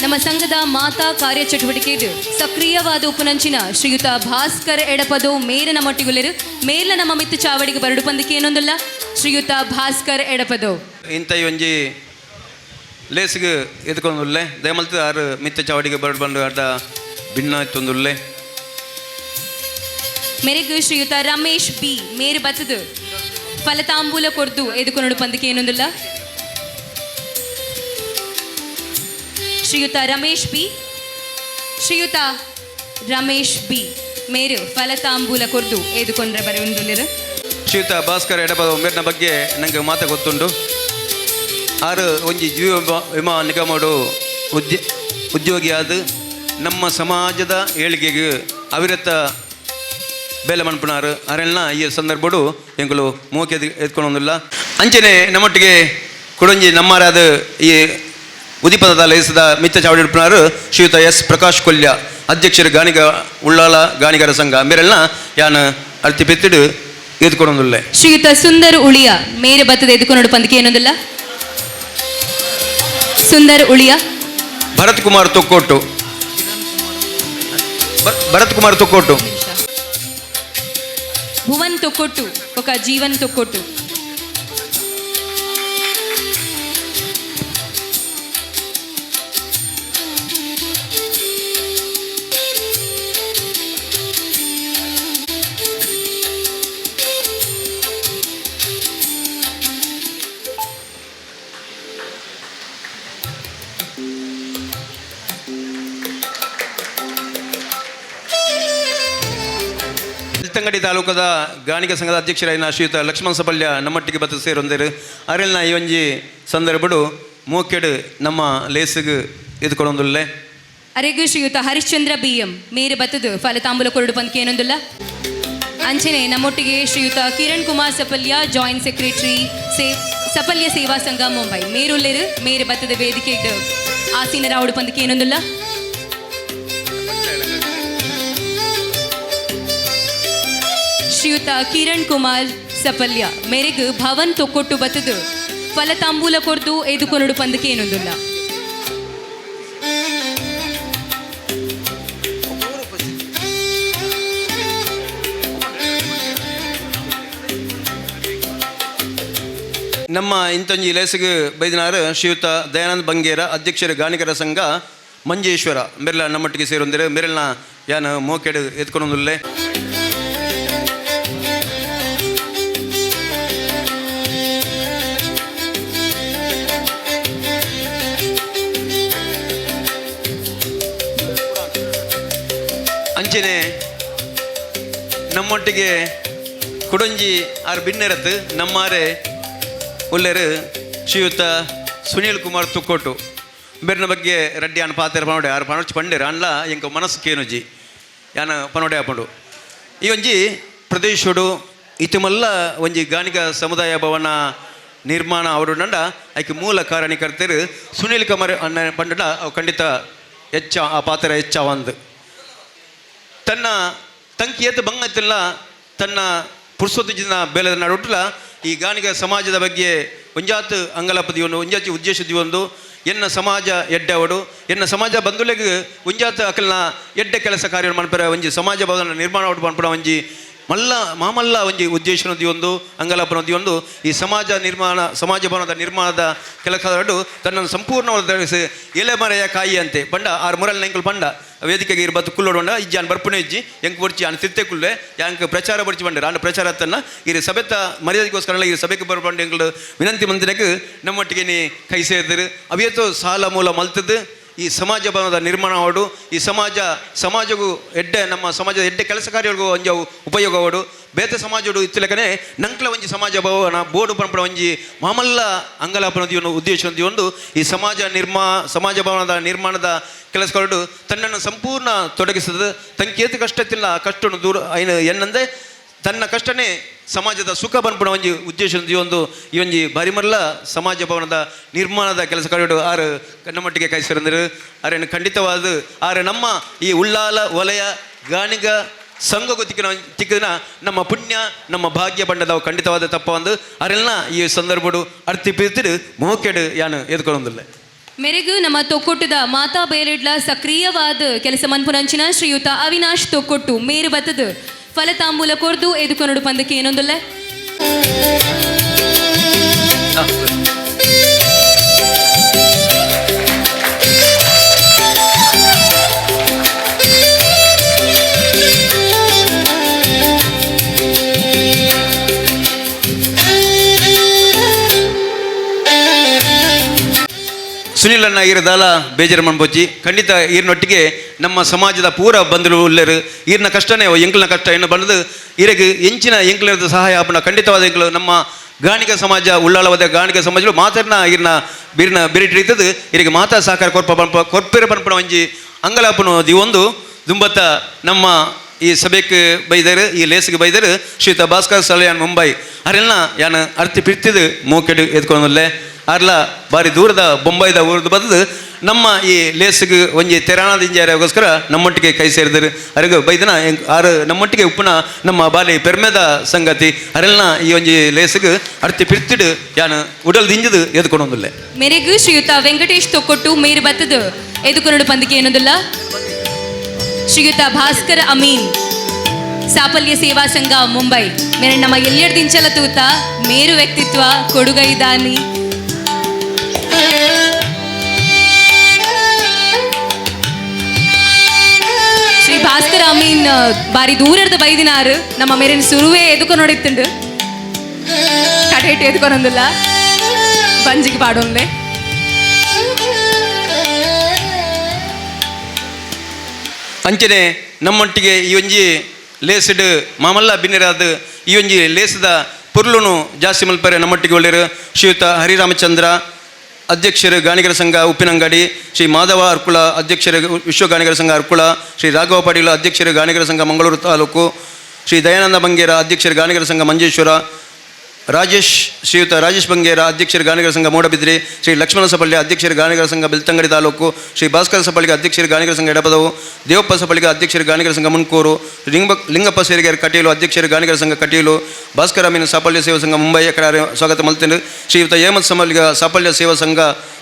ನಮ್ಮ ಸಂಘದ ಮಾತಾ ಕಾರ್ಯಚಟುವಟಿಕೆದು ಸಕ್ರಿಯವಾದ ಉಪನಂಚಿನ ಶ್ರೀಯುತ ಭಾಸ್ಕರ್ ಎಡಪದು ಮೇರನ ಮಟ್ಟಿಗುಲೆರು ಮೇಲ ನಮ್ಮ ಮಿತ್ತು ಚಾವಡಿಗೆ ಬರಡು ಪಂದಕ್ಕೆ ಏನೊಂದಿಲ್ಲ. ಶ್ರೀಯುತ ಭಾಸ್ಕರ್ ಎಡಪದು ಇಂಥ ಒಂಜಿ ಲೇಸ್ಗೆ ಎತ್ಕೊಂಡುಲ್ಲೆ ದಯಮಲ್ತ ಆರು ಮಿತ್ತ ಚಾವಡಿಗೆ ಬರಡು ಬಂದು ಅರ್ಧ ಭಿನ್ನ ಎತ್ತೊಂದುಲ್ಲೆ. ಮೇರೆಗೂ ಶ್ರೀಯುತ ರಮೇಶ್ ಬಿ ಮೇರು ಬತ್ತದು ಫಲತಾಂಬೂಲ ಕೊರ್ದು ಎದುಕೊಂಡು ಪಂದಕ್ಕೆ ಏನೊಂದಿಲ್ಲ. ಶ್ರೀಯುತ ರಮೇಶ್ ಬಿ. ಶ್ರೀಯುತ ರಮೇಶ್ ಬಿ ಮೇರು ಫಲತಾಂಬೂಲ ಕೊರ್ದು ಎದುಕೊಂಡ್ರೆ ಬರೆಯುವುದಿಲ್ಲ. ಶ್ರೀಯುತ ಭಾಸ್ಕರ್ ಎಡಪದ ಮೇರಿನ ಬಗ್ಗೆ ನನಗೆ ಮಾತು ಗೊತ್ತುಂಟು. ಆರು ಒಂಜಿ ಜೀವ ವಿಮಾ ನಿಗಮಡು ಉದ್ಯೋಗಿಯಾದ ನಮ್ಮ ಸಮಾಜದ ಏಳಿಗೆಗೆ ಅವಿರತ ಬೇಲೆ ಮನ್ಪುನಾರು ಅರೆಲ್ಲ ಈ ಸಂದರ್ಭಡು ಎಂಗಳು ಮೂಕೆ ಎತ್ಕೊಳ್ಳೋದಿಲ್ಲ. ಅಂಚನೆ ನಮ್ಮೊಟ್ಟಿಗೆ ಕುಡಂಜಿ ನಮ್ಮರಾದ ಈ ಉದಿಪದ ಲಯಿಸಿದ ಮಿತ್ತ ಚಾವಡಿಪುನಾರು ಶ್ರೀಯುತ ಎಸ್ ಪ್ರಕಾಶ್ ಕೊಲ್ಯ ಅಧ್ಯಕ್ಷರು ಗಾಣಿಗ ಉಳ್ಳಾಲ ಗಾಣಿಗರ ಸಂಘ ಮೇರೆಲ್ಲ ಯಾನು ಅಳ್ತಿ ಬೆತ್ತಿಡು ಎದ್ಕೊಡೋದಿಲ್ಲ. ಶ್ರೀಯುತ ಸುಂದರ್ ಉಳಿಯ ಮೇರೆ ಬತ್ತದ ಎದುಕೊಂಡು ಪಂದಕ್ಕೆ ಏನೊಂದಿಲ್ಲ. ಸುಂದರ್ ಉಳಿಯ. ಭರತ್ ಕುಮಾರ್ ತೊಕ್ಕೋಟು. ಭರತ್ ಕುಮಾರ್ ತೊಕ್ಕೋಟು. ಭುವನ್ ತೊಕ್ಕೊಟ್ಟು ఒక ಜೀವನ್ ತೊಕ್ಕೊಟ್ಟು. ಬೆಳ್ತಂಗಡಿ ತಾಲೂಕದ ಗಾಣಿಗ ಸಂಘದ ಅಧ್ಯಕ್ಷರಾಯಿನ ಶ್ರೀಯುತ ಲಕ್ಷ್ಮಣ ಸಪಲ್ಯ ನಮ್ಮೊಟ್ಟಿಗೆ ಬತ್ತು ಸೇರೊಂದಿರು ಅರೆಲ್ನ ಈ ಒಂಜಿ ಸಂದರ್ಭಡು ಮೂಕೆಡು ನಮ್ಮ ಲೇಸಿಗೆ ಎದುಕೊಳೊಂದುಲ್ಲೆ. ಅರೆಗೂ ಶ್ರೀಯುತ ಹರಿಶ್ಚಂದ್ರ ಬಿ ಎಂ ಮೇರೆ ಬತ್ತದು ಫಲತಾಂಬೂಲ ಕೊರಡು ಪಂದಕ್ಕೆ ಏನೊಂದಿಲ್ಲ. ಅಂಚನೆ ನಮ್ಮೊಟ್ಟಿಗೆ ಶ್ರೀಯುತ ಕಿರಣ್ ಕುಮಾರ್ ಸಪಲ್ಯ ಜಾಯಿಂಟ್ ಸೆಕ್ರೆಟರಿ ಸಪಲ್ಯ ಸೇವಾ ಸಂಘ ಮುಂಬೈ ಮೇರುಲ್ಲೆರು ಮೇರೆ ಬತ್ತದ ವೇದಿಕೆ ಆಸೀನರಾವಡು ಪಂದಕ್ಕೆ ಏನೊಂದಿಲ್ಲ. ಶ್ರೀಯುತ ಕಿರಣ್ ಕುಮಾರ್ ಸಪಲ್ಯ ಮೇರೆಗೂ ಭವನ್ ತೊಕ್ಕೊಟ್ಟು ಬತ್ತದು ಫಲತಾಂಬೂಲ ಕೊರ್ದು ಎದುಕೊಂಡು ಪಂದಕ್ಕೆ ಏನೊಂದಿಲ್ಲ. ನಮ್ಮ ಇಂತೊಂಜಿ ಲೇಸಿಗೆ ಬೈದಿನಾರು ಶ್ರೀಯುತ ದಯಾನಂದ ಬಂಗೇರ ಅಧ್ಯಕ್ಷರು ಗಾಣಿಗರ ಸಂಘ ಮಂಜೇಶ್ವರ ಮೆರೆಲ ನಮ್ಮೊಟ್ಟಿಗೆ ಸೇರೊಂದಿರು ಮೆರೆಲ್ನ ಯಾನು ಮೋಕೆಡು ಎತ್ಕೊಂಡೊಂದುಲ್ಲೆ. ಅಂಚನೆ ನಮ್ಮೊಟ್ಟಿಗೆ ಕುಡಂಜಿ ಆರು ಬಿನ್ನೆರತ್ತು ನಮ್ಮಾರೆ ಉಲ್ಲೆರು ಶ್ರೀಯುತ ಸುನೀಲ್ ಕುಮಾರ್ ತುಕ್ಕೋಟು ಬೇರೆನ ಬಗ್ಗೆ ರೆಡ್ಡಿ ಅನ್ನ ಪಾತ್ರ ಪನೋಡೆ ಆರು ಪನೋಚ್ ಪಂಡೇರು ಅನ್ಲ ಎಂಕ ಮನಸ್ಸು ಕೇನುಜಿ ಯಾನ ಪನೋಡೆ ಹಾಪಂಡು ಈ ಒಂಜಿ ಪ್ರದೇಶಡು ಇತಿಮಲ್ಲ ಒಂಜಿ ಗಾಣಿಗ ಸಮುದಾಯ ಭವನ ನಿರ್ಮಾಣ ಅವರು ನಂಡ ಆಯ್ಕೆ ಮೂಲ ಕಾರಣಕರ್ತರು ಸುನೀಲ್ ಕುಮಾರ್ ಅನ್ನ ಪಂಡ ಅವು ಖಂಡಿತ ಹೆಚ್ಚ ಆ ಪಾತ್ರ ಹೆಚ್ಚಾವಂದು ತನ್ನ ತಂಕಿ ಎತ್ತು ಬಂಗತ್ತಿಲ್ಲ ತನ್ನ ಪುರುಸೊತ್ತಿನ ಬೇಲದ ನಡುಟ್ಲ ಈ ಗಾಣಿಗ ಸಮಾಜದ ಬಗ್ಗೆ ಒಂಜಾತು ಅಂಗಲಪದಿ ಒಂದು ಒಂಜಾತಿ ಉದ್ದೇಶದಿ ಒಂದು ಎನ್ನ ಸಮಾಜ ಎಡ್ಡೆವಡು ಎನ್ನ ಸಮಾಜ ಬಂಧುಲೆಗೆ ಒಂಜಾತು ಅಕಲ್ನ ಎಡ್ಡೆ ಕೆಲಸ ಕಾರ್ಯ ಮನ್ಪರ ಒಂಜಿ ಸಮಾಜ ಭವನ ನಿರ್ಮಾಣ ಪನ್ಪುಣ ಒಂಜಿ ಮಾಮಲ್ಲ ಒಂಜಿ ಉದ್ದೇಶನದಿ ಒಂದು ಅಂಗಲಾಪನದಿ ಒಂದು ಈ ಸಮಾಜ ಭವನದ ನಿರ್ಮಾಣದ ಕೆಲಸಗಳು ತನ್ನನ್ನು ಸಂಪೂರ್ಣವಾಗಿ ಎಲೆಮರೆಯ ಕಾಯಿ ಅಂತೆ ಬಂಡ 6 ಎಂಕಲ್ ಬಂಡ ವೇದಿಕೆಗೆ ಇರ್ಬತ್ತು ಕುಲ್ಲೋಡ ಇಜ್ಜಾನ್ ಬರ್ಪುನೆ ಇಜ್ಜಿ ಎಂಕ್ ಬರ್ಚಿ ಆನ್ ತಿರ್ತೆ ಕುಲ್ಲೆ ಯಾಂಕ್ ಪ್ರಚಾರ ಬರ್ಚಿ ಬಂಡ ಆಂಡ ಪ್ರಚಾರ ತನ್ನ ಈ ಸಭೆತ ಮರ್ಯಾದೆಗೋಸ್ಕರ ಈ ಸಭೆಗೆ ಬರ್ಬಂಡು ಎಂಗಳು ವಿನಂತಿ ಮಂದಿರಕ್ಕೆ ನಮ್ಮೊಟ್ಟಿಗೆ ನೀ ಕೈ ಸೇರಿದ್ರು ಅವಿಯತ್ತು ಸಾಲ ಮೂಲ ಮಲ್ತದ್ದು ಈ ಸಮಾಜ ಭವನದ ನಿರ್ಮಾಣ ಅವಡು ಈ ಸಮಾಜಗೂ ನಮ್ಮ ಸಮಾಜದ ಎಡ್ಡೆ ಕೆಲಸ ಕಾರ್ಯಗಳಿಗೂ ಒಂಜಿ ಅವು ಉಪಯೋಗ ಅವಡು ಬೇತೆ ಸಮಾಜಡು ಇತ್ತಲೆಕನೆ ನಂಕ್ಲ ಒಂಜಿ ಸಮಾಜ ಭವನ ಬೋರ್ಡು ಪಂಪಡ ಒಂಜಿ ಮಾಮಲ್ಲ ಅಂಗಲಾಪನದಿ ಉದ್ದೇಶ ಒಂದು ಈ ಸಮಾಜ ಭವನದ ನಿರ್ಮಾಣದ ಕೆಲಸಗಳು ತನ್ನನ್ನು ಸಂಪೂರ್ಣ ತೊಡಗಿಸದು ತಂಕೇತು ಕಷ್ಟತಿಲ್ಲ ಕಷ್ಟನು ದೂರ ಏನಂದ್ರೆ ತನ್ನ ಕಷ್ಟನೇ ಸಮಾಜದ ಸುಖ ಬನ್ಪುಣ ಒಂಜಿ ಉದ್ದೇಶ ಈ ಒಂಜಿ ಬಾರಿ ಮಲ್ಲ ಸಮಾಜ ಭವನದ ನಿರ್ಮಾಣದ ಕೆಲಸ ಕಾರ್ಯಗಳು ನಮ್ಮೊಟ್ಟಿಗೆ ಕೈ ಸೇರಿದರು ಅರೇನು ಖಂಡಿತವಾದ ನಮ್ಮ ಈ ಉಳ್ಳಾಲ ವಲಯ ಗಾಣಿಗ ಸಂಘ ತಿಕ್ಕಿನ ನಮ್ಮ ಪುಣ್ಯ ನಮ್ಮ ಭಾಗ್ಯ ಬಂಡದವು ಖಂಡಿತವಾದ ತಪ್ಪ ಒಂದು ಅರೆಲ್ಲ ಈ ಸಂದರ್ಭಡು ಅರ್ತಿ ಪಿರ್ತಿಡು ಮೋಕೆಡು ಯಾನು ಎದ್ಕೊಳ್ಳೋದಿಲ್ಲ ಮೇರೆಗೂ ನಮ್ಮ ತೊಕ್ಕೊಟ್ಟದ ಮಾತಾ ಬೇರೆಡ್ಲ ಸಕ್ರಿಯವಾದ ಕೆಲಸ ಮನ್ಪುನಂಚಿನ ಶ್ರೀಯುತ ಅವಿನಾಶ್ ತೊಕ್ಕೊಟ್ಟು ಮೇರು ಬತ್ತದು ಫಲತಾಂಬೂಲ ಕೊರ್ದು ಎದುಕೊಂಡು ಪಂದಕ್ಕೆ ಏನೊಂದಲ್ಲ ಸುನಿಲನ್ನ ಈರದಾಲ ಬೇಜಾರು ಮನ್ಬೋಚಿ ಖಂಡಿತ ಈರಿನೊಟ್ಟಿಗೆ ನಮ್ಮ ಸಮಾಜದ ಪೂರ ಬಂಧುಗಳು ಉಳ್ಳರು ಈರಿನ ಕಷ್ಟನೇ ಎಂಕ್ಲಿನ ಕಷ್ಟ ಏನು ಬಂದದು ಈರಿಗೆ ಎಂಚಿನ ಎಂಕ್ಲಿರದ ಸಹಾಯ ಆಪಣ ಖಂಡಿತವಾದ ಎಂಕ್ಲು ನಮ್ಮ ಗಾಣಿಗ ಸಮಾಜ ಉಳ್ಳಾಳವಾದ ಗಾಣಿಗ ಸಮಾಜಗಳು ಮಾತಾಡಿನ ಈರಿನ ಬಿರಿಟಿರ್ತದೆ ಈರಿಗೆ ಮಾತಾ ಸಹಕಾರ ಕೊರ್ಪೆರ ಪನ್ಪಣ ಒಂಜಿ ಅಂಗಲಾಪನು ಒಂದು ದುಂಬತ್ತ ನಮ್ಮ ಈ ಸಭೆಗೆ ಬೈದರು ಈ ಲೇಸಿಗೆ ಬೈದರು ಶ್ರೀಯುತ ಭಾಸ್ಕರ್ ಸಲಯಾನ್ ಮುಂಬೈ ಅರೆಲ್ಲ ಯಾನು ಅರ್ತಿ ಪಿರ್ತಿದು ಮೂಕೆಡು ಎದ್ಕೊಂಡಲ್ಲೇ ಅರ್ಲ ಬಾರಿ ದೂರದ ಬೊಂಬೈದ ಊರದ್ದು ಬದಲು ನಮ್ಮ ಈ ಲೇಸಿಗೆ ಒಂಜಿ ತೆರಾಣದಿಂಜಾರಿಗೋಸ್ಕರ ನಮ್ಮೊಟ್ಟಿಗೆ ಕೈ ಸೇರಿದರು ಅರಿಗ ಬೈದನ ನಮ್ಮೊಟ್ಟಿಗೆ ಉಪ್ಪುನ ನಮ್ಮ ಬಾಲಿ ಪೆರ್ಮೆದ ಸಂಗತಿ ಅರೆಲ್ಲ ಈ ಒಂಜಿ ಲೇಸಿಗೆ ಅರ್ತಿ ಪಿರ್ತಿಡು ಯಾನು ಉಡಲ್ ದಿಂಜದು ಎದ್ಕೊಂಡೊಂದಿಲ್ಲ ಮೇರೆಗೂ ಶ್ರೀಯುತ ವೆಂಕಟೇಶ್ ತೊಕ್ಕೊಟ್ಟು ಮೇರು ಬತ್ತದು ಎದುಕೊಂಡು ಪಂದಕ್ಕೆ ಏನೊಂದಿಲ್ಲ ಶ್ರೀಯುತ ಭಾಸ್ಕರ್ ಅಮೀನ್ ಸಾಫಲ್ಯ ಸೇವಾ ಸಂಘ ಮುಂಬೈ ಮೇರೆ ನಮ್ಮ ಎಲ್ಲೆಡ್ ದಿಂಚಲ ತೂತ ಮೇರು ವ್ಯಕ್ತಿತ್ವ ಕೊಡುಗೈದಾನಿ ಶ್ರೀ ಭಾಸ್ಕರ್ ಅಮೀನ್ ಬಾರಿ ದೂರದ ಬೈದಿನಾರು ನಮ್ಮ ಮೇರಿನ ಸುರುವೇ ಎದುಕೊಂಡು ನೋಡಿತ್ತುಂಡು ಕಟೇಟ್ ಎದುಕೊಂಡೊಂದಿಲ್ಲ ಬಂಜಿಗೆ ಪಾಡೋನ್ಲೆ ಅಂಚನೆ ನಮ್ಮೊಟ್ಟಿಗೆ ಈ ಒಂಜಿ ಲೇಸಿಡ್ ಮಾಮಲ್ಲ ಬಿನ್ನಿರಾದ ಈ ಒಂಜಿ ಲೇಸದ ಪುರ್ಲುನು ಜಾಸ್ತಿ ಮಲ್ಪರೆ ನಮ್ಮೊಟ್ಟಿಗೆ ಒಳ್ಳೆರು ಶ್ರೀಯುತ ಹರಿರಾಮಚಂದ್ರ ಅಧ್ಯಕ್ಷರು ಗಾಣಿಗರ ಸಂಘ ಉಪ್ಪಿನಂಗಡಿ ಶ್ರೀ ಮಾಧವ ಅರ್ಕುಳ ಅಧ್ಯಕ್ಷರು ವಿಶ್ವ ಗಾಣಿಗರ ಸಂಘ ಅರ್ಕುಳ ಶ್ರೀ ರಾಘವ ಪಾಟೀಲ ಅಧ್ಯಕ್ಷರು ಗಾಣಿಗರ ಸಂಘ ಮಂಗಳೂರು ತಾಲೂಕು ಶ್ರೀ ದಯಾನಂದ ಬಂಗೇರ ಅಧ್ಯಕ್ಷರು ಗಾಣಿಗರ ಸಂಘ ಮಂಜೇಶ್ವರ ಶ್ರೀಯುತ ರಾಜೇಶ್ ಬಂಗೇರ ಅಧ್ಯಕ್ಷರು ಗಾಣಿಗರ ಸಂಘ ಮೂಡಬಿದ್ರಿ ಶ್ರೀ ಲಕ್ಷ್ಮಣ ಸಪಳ್ಳಿ ಅಧ್ಯಕ್ಷರು ಗಾಣಿಗರ ಸಂಘ ಬೆಳ್ತಂಗಡಿ ತಾಲೂಕು ಶ್ರೀ ಭಾಸ್ಕರ ಸಪಳ್ಳಿಗೆ ಅಧ್ಯಕ್ಷರು ಗಾಣಿಗರ ಸಂಘ ಎಡಪದವು ದೇವಪ್ಪ ಸಪಳ್ಳಿಗೆ ಅಧ್ಯಕ್ಷರು ಗಾಣಿಗರ ಸಂಘ ಮುನ್ಕೂರು ಲಿಂಗಪ್ಪ ಸೇರಿಗೆರೆ ಕಟೀಲು ಅಧ್ಯಕ್ಷರು ಗಾಣಿಗರ ಸಂಘ ಕಟೀಲು ಭಾಸ್ಕರ ಮೀನು ಸಾಫಲ್ಯ ಸೇವಾ ಸಂಘ ಮುಂಬೈ ಎಕಡೆ ಸ್ವಾಗತ ಮಲ್ತೇನೆ ಶ್ರೀಯುತ ಹೇಮಂತ್ ಸಮಲ್ಗ ಸಾಫಲ್ಯ ಸೇವಾ ಸಂಘ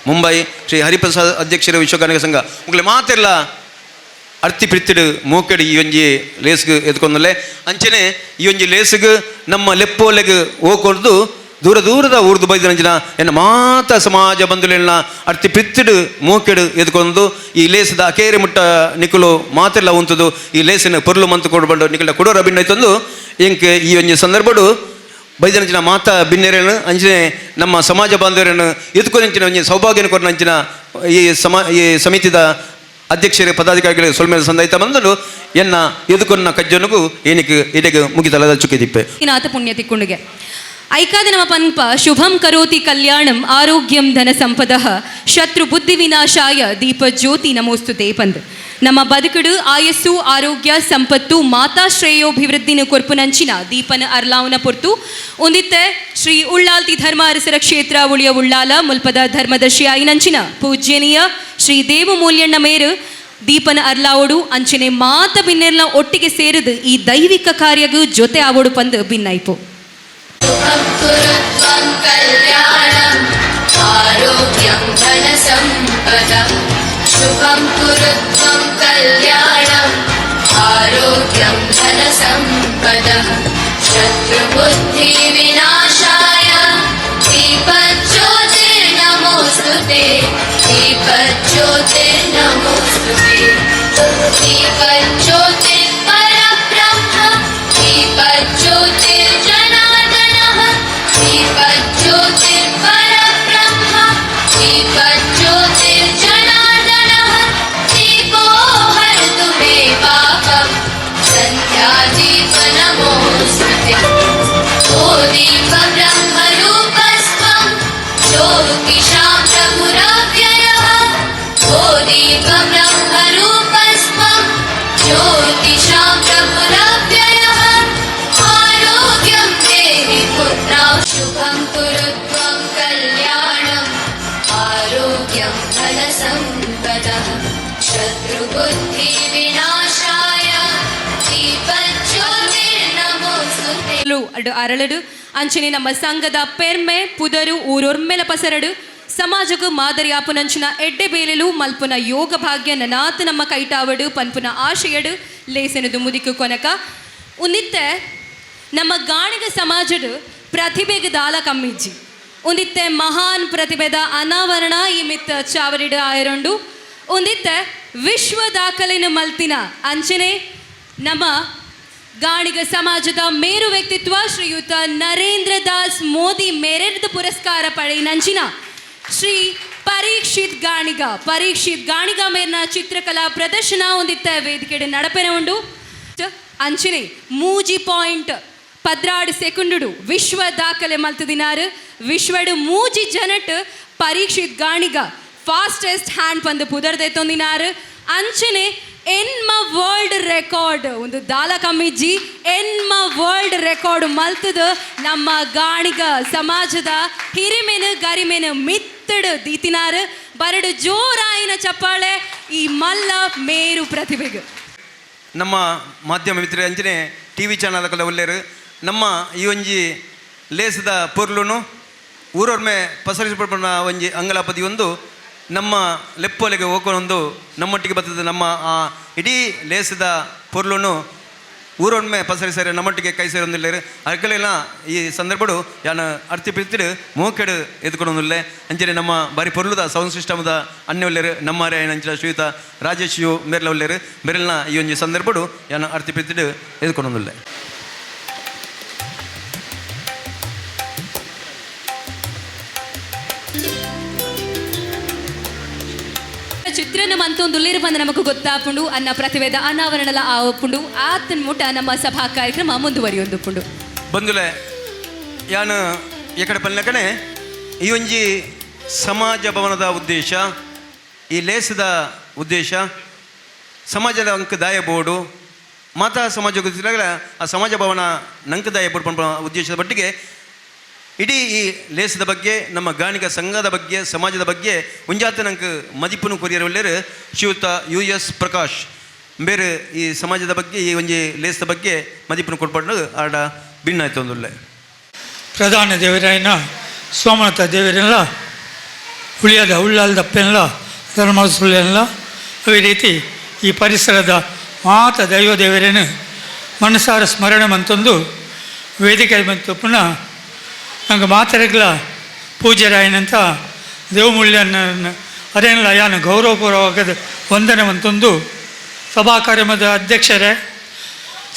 ಮುಂಬೈ ಶ್ರೀ ಹರಿಪ್ರಸಾದ್ ಅಧ್ಯಕ್ಷರು ವಿಶ್ವ ಗಾಣಿಗರ ಸಂಘ ಮುಗ್ಲೆ ಮಾತೆಲ್ಲ ಅರ್ತಿ ಪಿರ್ತಿಡು ಮೂಕೆಡು ಈ ಒಂಜಿ ಲೇಸ್ಗೆ ಎದ್ಕೊಂಡಲ್ಲೇ ಅಂಚನೆ ಈ ಒಂಜಿ ಲೇಸ್ಗೆ ನಮ್ಮ ಲೆಪ್ಪೋಲೆಗೆ ಹೋಗ್ಕೊಡ್ದು ದೂರದ ಊರ್ದು ಬೈದಿನ ಎನ್ನ ಮಾತ ಸಮಾಜ ಬಂಧುಲೆಲ್ಲ ಅರ್ತಿ ಪಿರ್ತಿಡು ಮೂಕೆಡು ಎದ್ಕೊಂಡು ಈ ಲೇಸದ ಅಕೇರಿ ಮುಟ್ಟ ನಿಕುಲು ಮಾತೆಲ್ಲ ಉಂತದು ಈ ಲೇಸಿನ ಪೊರ್ಲು ಮಂತು ಕೊಡ್ಬಂಡು ನಿಕಲ ಕೊಡೋರ ಭಿನ್ನೈತಂದು ಎಂಕೆ ಈ ಒಂಜಿ ಸಂದರ್ಭಡು ಬೈದನಂಚಿನ ಮಾತ ಭಿನ್ನೆರೇನು ಅಂಚನೆ ನಮ್ಮ ಸಮಾಜ ಬಾಂಧವರನ್ನು ಎದ್ಕೊಂಚಿನ ಒಂಜಿ ಸೌಭಾಗ್ಯನ ಕೊರನಂಚಿನ ಈ ಸಮಿತಿದ ಅಧ್ಯಕ್ಷರ ಪದಾಧಿಕಾರಿಗಳು ಸೊಲ್ಮೇಲೆ ಸಂದಾಯಿತ ಬಂದಳು ಎನ್ನ ಎದುಕೊನ್ನ ಕಜ್ಜನಿಗೂ ಏನಕ್ಕೆ ಇದಕ್ಕೆ ಮುಗಿತಲದ ಚುಕ್ಕಿದಿಪ್ಪೆ ನಾಥ ಪುಣ್ಯ ತಿಕ್ಕೊಂಡುಗೆ ಐಕಾದ ನಮ್ಮ ಪಂಪ ಶುಭಂ ಕರೋತಿ ಕಲ್ಯಾಣಂ ಆರೋಗ್ಯಂ ಧನ ಸಂಪದಃ ಶತ್ರು ಬುದ್ಧಿ ವಿನಾಶಾಯ ದೀಪ ಜ್ಯೋತಿ ನಮೋಸ್ತುತೆ ಪಂದ್ ನಮ್ಮ ಬದುಕಡು ಆಯಸ್ಸು ಆರೋಗ್ಯ ಸಂಪತ್ತು ಮಾತಾ ಶ್ರೇಯೋಭಿವೃದ್ಧಿನ ಕೊರ್ಪುನಂಚಿನ ದೀಪನ ಅರ್ಲಾವನ ಪೊರ್ತು ಒಂದಿತ್ತೆ ಶ್ರೀ ಉಳ್ಳಾಲ್ತಿ ಧರ್ಮ ಅರಸರ ಕ್ಷೇತ್ರ ಉಳಿಯ ಉಳ್ಳಾಲ ಮುಲ್ಪದ ಧರ್ಮದರ್ಶಿ ಆಯಿನಂಚಿನ ಪೂಜ್ಯನೀಯ ಶ್ರೀ ದೇವ ಮೂಲ್ಯಣ್ಣ ಮೇರು ದೀಪನ ಅರ್ಲಾವೋಡು ಅಂಚನೆ ಮಾತ ಬಿನ್ನೆರ್ಲ ಒಟ್ಟಿಗೆ ಸೇರಿದು ಈ ದೈವಿಕ ಕಾರ್ಯಗೂ ಜೊತೆ ಆವೋಡು ಪಂದು ಭಿನ್ನೈಪು शुभं कुरु त्वं कल्याणम् आरोग्यं धनसम्पदः शत्रुबुद्धिविनाशाय दीपज्योतिर्नमोऽस्तु ते दीपज्योतिर्नमोऽस्तु ते दीपज्योतिर्परब्रह्म दीपज्योतिर्जनार्दनः दीपज्योतिर्परब्रह्म दीपज्योतिर्जनार्दनः दीपो हरतु मे पापम् सन्ध्यादीपनमोऽस्तु ते ओ दीपब्रह्मरूपस्त्वं ज्योतिषां प्रभुरव्ययः ओ दीपब्रह्मरूपस्त्वं ज्योतिषां प्रभुरव्ययः आरोग्यं देहि पुत्रां शुभं कुरु त्वं कल्याणम् आरोग्यं धनसम्पदः शत्रुबुद्धिविनाशाय दीपज्योतिर्नमोऽस्तु ते ಅರಳಡು ಅಂಚನೆ ನಮ್ಮ ಸಂಘದ ಪೆರ್ಮೆ ಪುದರು ಊರೊರ್ಮೆಲ ಪಸರಡು ಸಮಾಜకు ಮಾದರಿ ಆಪುನಂಚಿನ ಎಡ್ಡೆ ಬೇಲೆಲು ಮಲ್ಪುನ ಯೋಗ ಭಾಗ್ಯ ನನಾತ್ ನಮ್ಮ ಕೈಟಾವಡು ಪನ್ಪುನ ಆಶಯಡು ಲೇಸನದು ಮುದಿಕು ಕೊನಕ ಉಂದಿತ್ತೆ ನಮ್ಮ ಗಾಣಿಗ ಸಮಾಜಡು ಪ್ರತಿಭೆಗೆ ದಾಲ ಕಮ್ಮಿಜ್ಜಿ ಉಂದಿತ್ತೆ ಮಹಾನ್ ಪ್ರತಿಭೆದ ಅನಾವರಣ ಈ ಮಿತ್ತ ಚಾವರಿಡು ಆಯರಂಡು ಉಂದಿತ್ತೆ ವಿಶ್ವ ದಾಖಲೆನ ಮಲ್ತಿನ ಅಂಚನೆ ನಮ್ಮ ಗಾಣಿಗ ಸಮಾಜದ ಮೇರು ವ್ಯಕ್ತಿತ್ವ ಶ್ರೀಯುತ ನರೇಂದ್ರ ದಾಸ್ ಮೋದಿ ಮೆರೆದ ಪುರಸ್ಕಾರ ಪಡೆಯಿನಂಚಿನ ಶ್ರೀ ಪರೀಕ್ಷಿತ್ ಗಾಣಿಗ ಮೇರ್ನ ಚಿತ್ರಕಲಾ ಪ್ರದರ್ಶನ ಹೊಂದಿತ್ತ ವೇದಿಕೆಡೆ ನಡಪೆನ ಉಂಡು ಅಂಚನೆ ಮೂಜಿ ಪಾಯಿಂಟ್ 16 ಸೆಕೆಂಡುಡು ವಿಶ್ವ ದಾಖಲೆ ಮಲ್ತದಿನಾರು ವಿಶ್ವಡು ಮೂಜಿ ಜನಟ್ ಪರೀಕ್ಷಿತ್ ಗಾಣಿಗ ಫಾಸ್ಟೆಸ್ಟ್ ಹ್ಯಾಂಡ್ ಪಂದು ಪುದರ್ದೆತ್ತೊಂದಿನಾರು ಅಂಚನೆ ಎನ್ಮ ವರ್ಲ್ಡ್ ರೆಕಾರ್ಡ್ ಒಂದು ದಾಲ ಕಮ್ಮಿಜ್ಜಿ ಎನ್ಮ ವರ್ಲ್ಡ್ ರೆಕಾರ್ಡ್ ಮಲ್ತದ ನಮ್ಮ ಗಾಣಿಗ ಸಮಾಜದ ಹಿರಿಮೆನು ಗರಿಮೆನು ಮಿತ್ತಡು ದೀತಿನಾರು ಬರಡು ಜೋರಾಯಿನ ಚಪ್ಪಾಳೆ ಈ ಮಲ್ಲ ಮೇರು ಪ್ರತಿಭೆಗೆ ನಮ್ಮ ಮಾಧ್ಯಮ ಮಿತ್ರ ಅಂಚನೆ ಟಿ ವಿ ಚಾನಲ್ ಒಳ್ಳೆಯರು ನಮ್ಮ ಈ ಒಂಜಿ ಲೇಸದ ಪೊರ್ಲುನು ಊರೊರ್ಮೆ ಪಸರಿಸಲ್ಪಟ್ಟ ಒಂಜಿ ಅಂಗಲಾಪದಿ ಒಂದು ನಮ್ಮ ಲೆಪ್ಪೊಲೆಗೆ ಹೋಗೋಣೊಂದು ನಮ್ಮೊಟ್ಟಿಗೆ ಬರ್ತದೆ ನಮ್ಮ ಆ ಇಡೀ ಲೇಸದ ಪೊರ್ಲುನು ಊರೊಮ್ಮೆ ಪಸರಿಸರೆ ನಮ್ಮೊಟ್ಟಿಗೆ ಕೈ ಸೇರೊಂದಿಲ್ಲ ಅದಕ್ಕೆಲ್ಲ ಈ ಸಂದರ್ಭಡು ಯಾನು ಅರ್ತಿ ಪ್ರೀತಿಡು ಮೂಕೆಡು ಎದ್ಕೊಳೊಂದಿಲ್ಲ ಅಂಚನೆ ನಮ್ಮ ಬಾರಿ ಪೊರ್ಲುದ ಸೌಂಡ್ ಸಿಸ್ಟಮ್ದ ಅನ್ಯ ಒಳ್ಳೆಯರು ನಮ್ಮ ಅಂಚಿನ ಶ್ರೀಯುತ ರಾಜೇಶ್ ಯು ಮೇರೆಲ ಒಳ್ಳೆಯರು ಮೇರೆಲ್ನ ಈ ಒಂಜಿ ಸಂದರ್ಭಡು ಯಾನು ಅರ್ತಿ ಪ್ರೀತಿಡು ಎದ್ಕೊಳೊಂದಿಲ್ಲ ಚಿತ್ರನ ಮಂತೊಂದುಲ್ಲೇರು ಬಂದು ನಮಗೂ ಗೊತ್ತಾಪುಂಡು ಅನ್ನ ಪ್ರತಿಭೆದ ಅನಾವರಣಲ ಆವಪ್ಪುಂಡು ಆತನ ಮುಟ ನಮ್ಮ ಸಭಾ ಕಾರ್ಯಕ್ರಮ ಮುಂದುವರಿಯೊಂದುಪ್ಪುಂಡು ಬಂದುಲೆ ಯಾನು ಎಕಡೆ ಪಲ್ಲೆಕನೆ ಈ ಒಂಜಿ ಸಮಾಜ ಭವನದ ಉದ್ದೇಶ ಈ ಲೇಸದ ಉದ್ದೇಶ ಸಮಾಜದ ಅಂಕ ದಾಯ ಬೋರ್ಡು ಮಾತಾ ಸಮಾಜ ಗೊತ್ತಿಲ್ಲ ಆ ಸಮಾಜ ಭವನ ನಂಕ ದಾಯ ಬೋರ್ಡ್ ಪಂಪ ಉದ್ದೇಶದ ಮಟ್ಟಿಗೆ ಇಡೀ ಈ ಲೇಸದ ಬಗ್ಗೆ ನಮ್ಮ ಗಾಣಿಗ ಸಂಘದ ಬಗ್ಗೆ ಸಮಾಜದ ಬಗ್ಗೆ ಮುಂಜಾತ ನಂಗೆ ಮದಿಪುನು ಕೊರಿಯರೊಳ್ಳೆರು ಶ್ರೀಯುತ US ಪ್ರಕಾಶ್ ಬೇರೆ ಈ ಸಮಾಜದ ಬಗ್ಗೆ ಈ ಒಂಜಿ ಲೇಸದ ಬಗ್ಗೆ ಮದಿಪುನು ಕೊಡ್ಪಂಡು ಆಡ ಭಿನ್ನ ಆಯ್ತು ಒಂದುಲ್ಲೆ ಪ್ರಧಾನ ದೇವರಾಯನ ಸೋಮನಾಥ ದೇವರೆಲ್ಲ ಉಳಿಯದ ಉಳ್ಳಲ್ದಪ್ಪೆಲ್ಲ ಧರ್ಮ ಸುಳ್ಳೆಲ್ಲ ಅದೇ ರೀತಿ ಈ ಪರಿಸರದ ಮಾತ ದೈವ ದೇವರೇನು ಮನಸಾರ ಸ್ಮರಣೆ ಮಂತೊಂದು ವೇದಿಕೆ ಬಂತು ಪುನಃ ನಂಗೆ ಮಾತರೆಗ್ಲ ಪೂಜ್ಯರಾಯನಂತ ದೇವಮೂಲ್ಯನ ಅದೇನಲ್ಲ ಯಾನು ಗೌರವಪೂರ್ವಕದ ವಂದನೆ ಮಂತೊಂದು ಸಭಾ ಕಾರ್ಯಕ್ರಮದ ಅಧ್ಯಕ್ಷರೇ